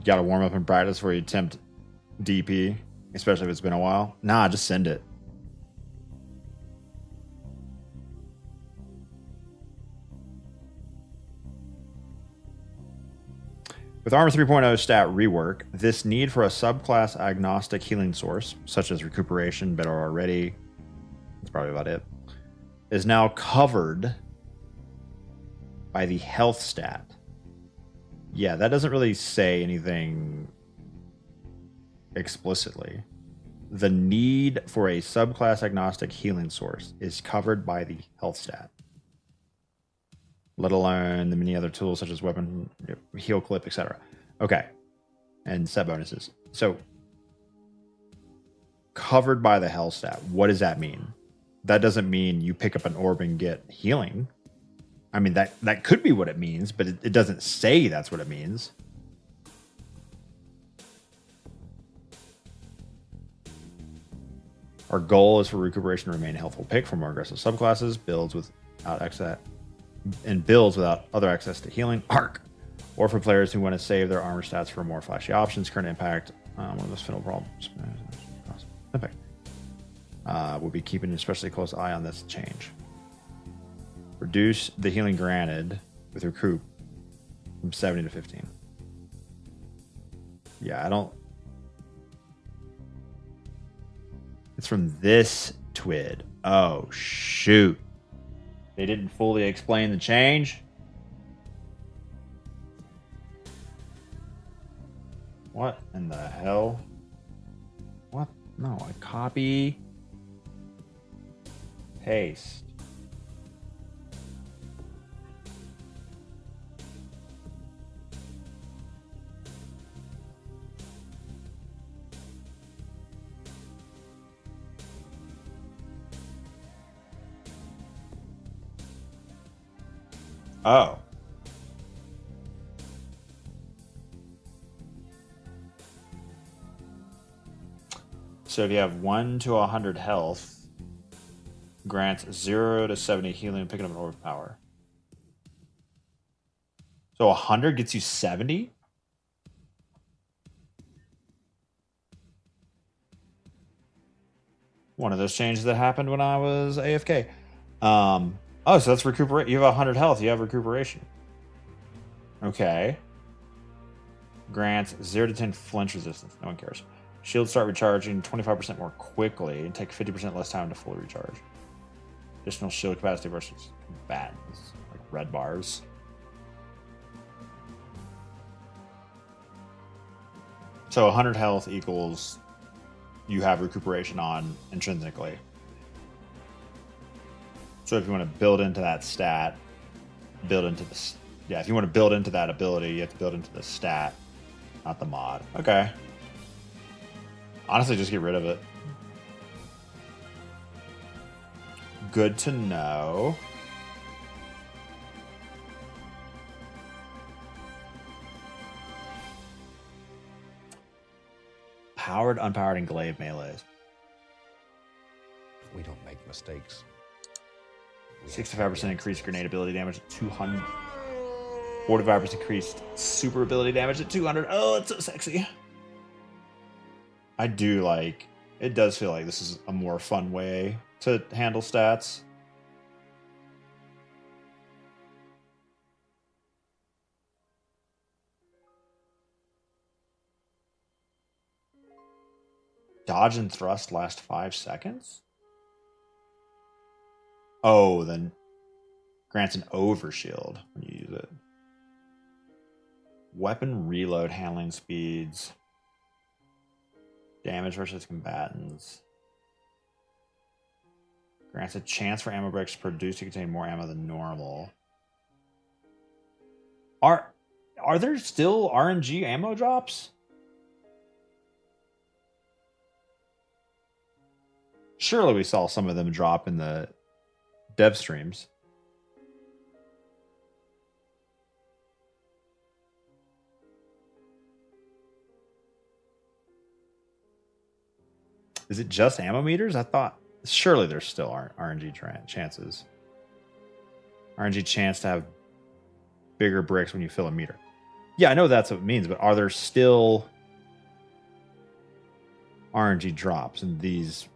A: Got to warm up in practice before you attempt DP, especially if it's been a while. Nah, just send it. With Armor 3.0 stat rework, this need for a subclass agnostic healing source, such as recuperation, better already, that's probably about it, is now covered by the health stat. Yeah, that doesn't really say anything explicitly. The need for a subclass agnostic healing source is covered by the health stat, let alone the many other tools such as weapon, heal clip, etc. Okay, and set bonuses. So, covered by the health stat, what does that mean? That doesn't mean you pick up an orb and get healing. I mean, that could be what it means, but it doesn't say that's what it means. Our goal is for recuperation to remain a helpful pick for more aggressive subclasses, builds without other access to healing, arc, or for players who want to save their armor stats for more flashy options. Current impact, one of those final problems. Impact. We'll be keeping an especially close eye on this change. Reduce the healing granted with recoup from 70 to 15. Yeah, I don't. It's from this TWID. Oh, shoot. They didn't fully explain the change. What in the hell? What? No, I copy. Paste. Oh. So if you have 1 to 100 health, grants 0 to 70 healing, picking up an orb power. So 100 gets you 70? One of those changes that happened when I was AFK. Oh, so that's recuperate. You have 100 health. You have recuperation. Okay. Grants 0 to 10 flinch resistance. No one cares. Shields start recharging 25% more quickly and take 50% less time to fully recharge. Additional shield capacity versus bad. Like red bars. So 100 health equals you have recuperation on intrinsically. So if you want to build into that stat, build into this. Yeah, if you want to build into that ability, you have to build into the stat, not the mod. Okay. Honestly, just get rid of it. Good to know. Powered, unpowered, and glaive melees.
B: We don't make mistakes.
A: 65% increased grenade ability damage at 200. 45% increased super ability damage at 200. Oh, it's so sexy. I do like, it does feel like this is a more fun way to handle stats. Dodge and thrust last 5 seconds? Oh, then grants an overshield when you use it. Weapon reload handling speeds. Damage versus combatants. Grants a chance for ammo bricks produced to contain more ammo than normal. Are there still RNG ammo drops? Surely we saw some of them drop in the dev streams. Is it just ammo meters? I thought surely there's still RNG chances. RNG chance to have bigger bricks when you fill a meter. Yeah, I know that's what it means, but are there still RNG drops? And these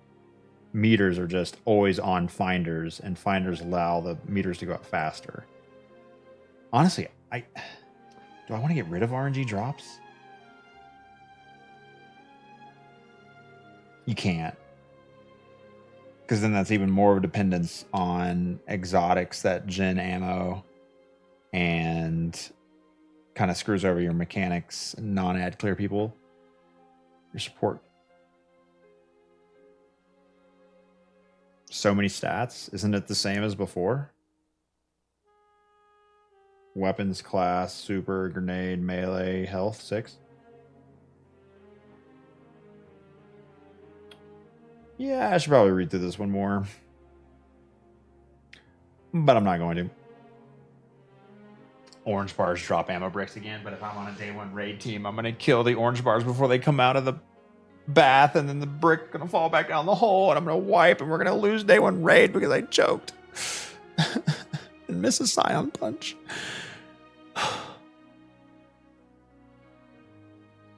A: meters are just always on finders, and finders allow the meters to go up faster. Honestly, do I want to get rid of RNG drops? You can't. Because then that's even more of a dependence on exotics that gen ammo and kind of screws over your mechanics, non-ad clear people, your support. So many stats. Isn't it the same as before? Weapons class, super, grenade, melee, health, 6. Yeah, I should probably read through this one more. But I'm not going to. Orange bars drop ammo bricks again, but if I'm on a day 1 raid team, I'm going to kill the orange bars before they come out of the bath, and then the brick going to fall back down the hole, and I'm going to wipe, and we're going to lose day 1 raid because I choked. And miss a Scion punch.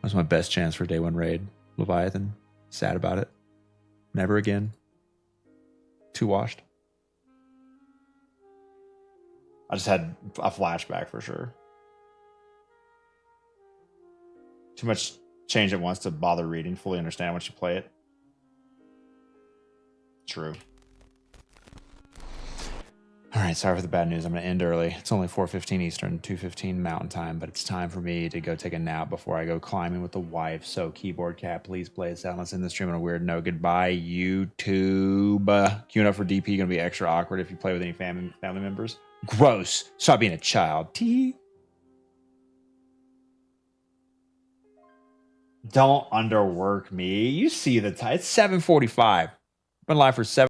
A: That's my best chance for day 1 raid. Leviathan. Sad about it. Never again. Too washed. I just had a flashback for sure. Too much change at once to bother reading. Fully understand once you play it. True. All right, sorry for the bad news. I'm going to end early. It's only 4:15 Eastern, 2:15 Mountain Time, but it's time for me to go take a nap before I go climbing with the wife. So, Keyboard Cat, please play us out. Let's end the stream on a weird note. Goodbye, YouTube. Queuing up for DP going to be extra awkward if you play with any family members. Gross. Stop being a child. Tee. Don't underwork me. You see the time. It's 7:45. Been live for 7.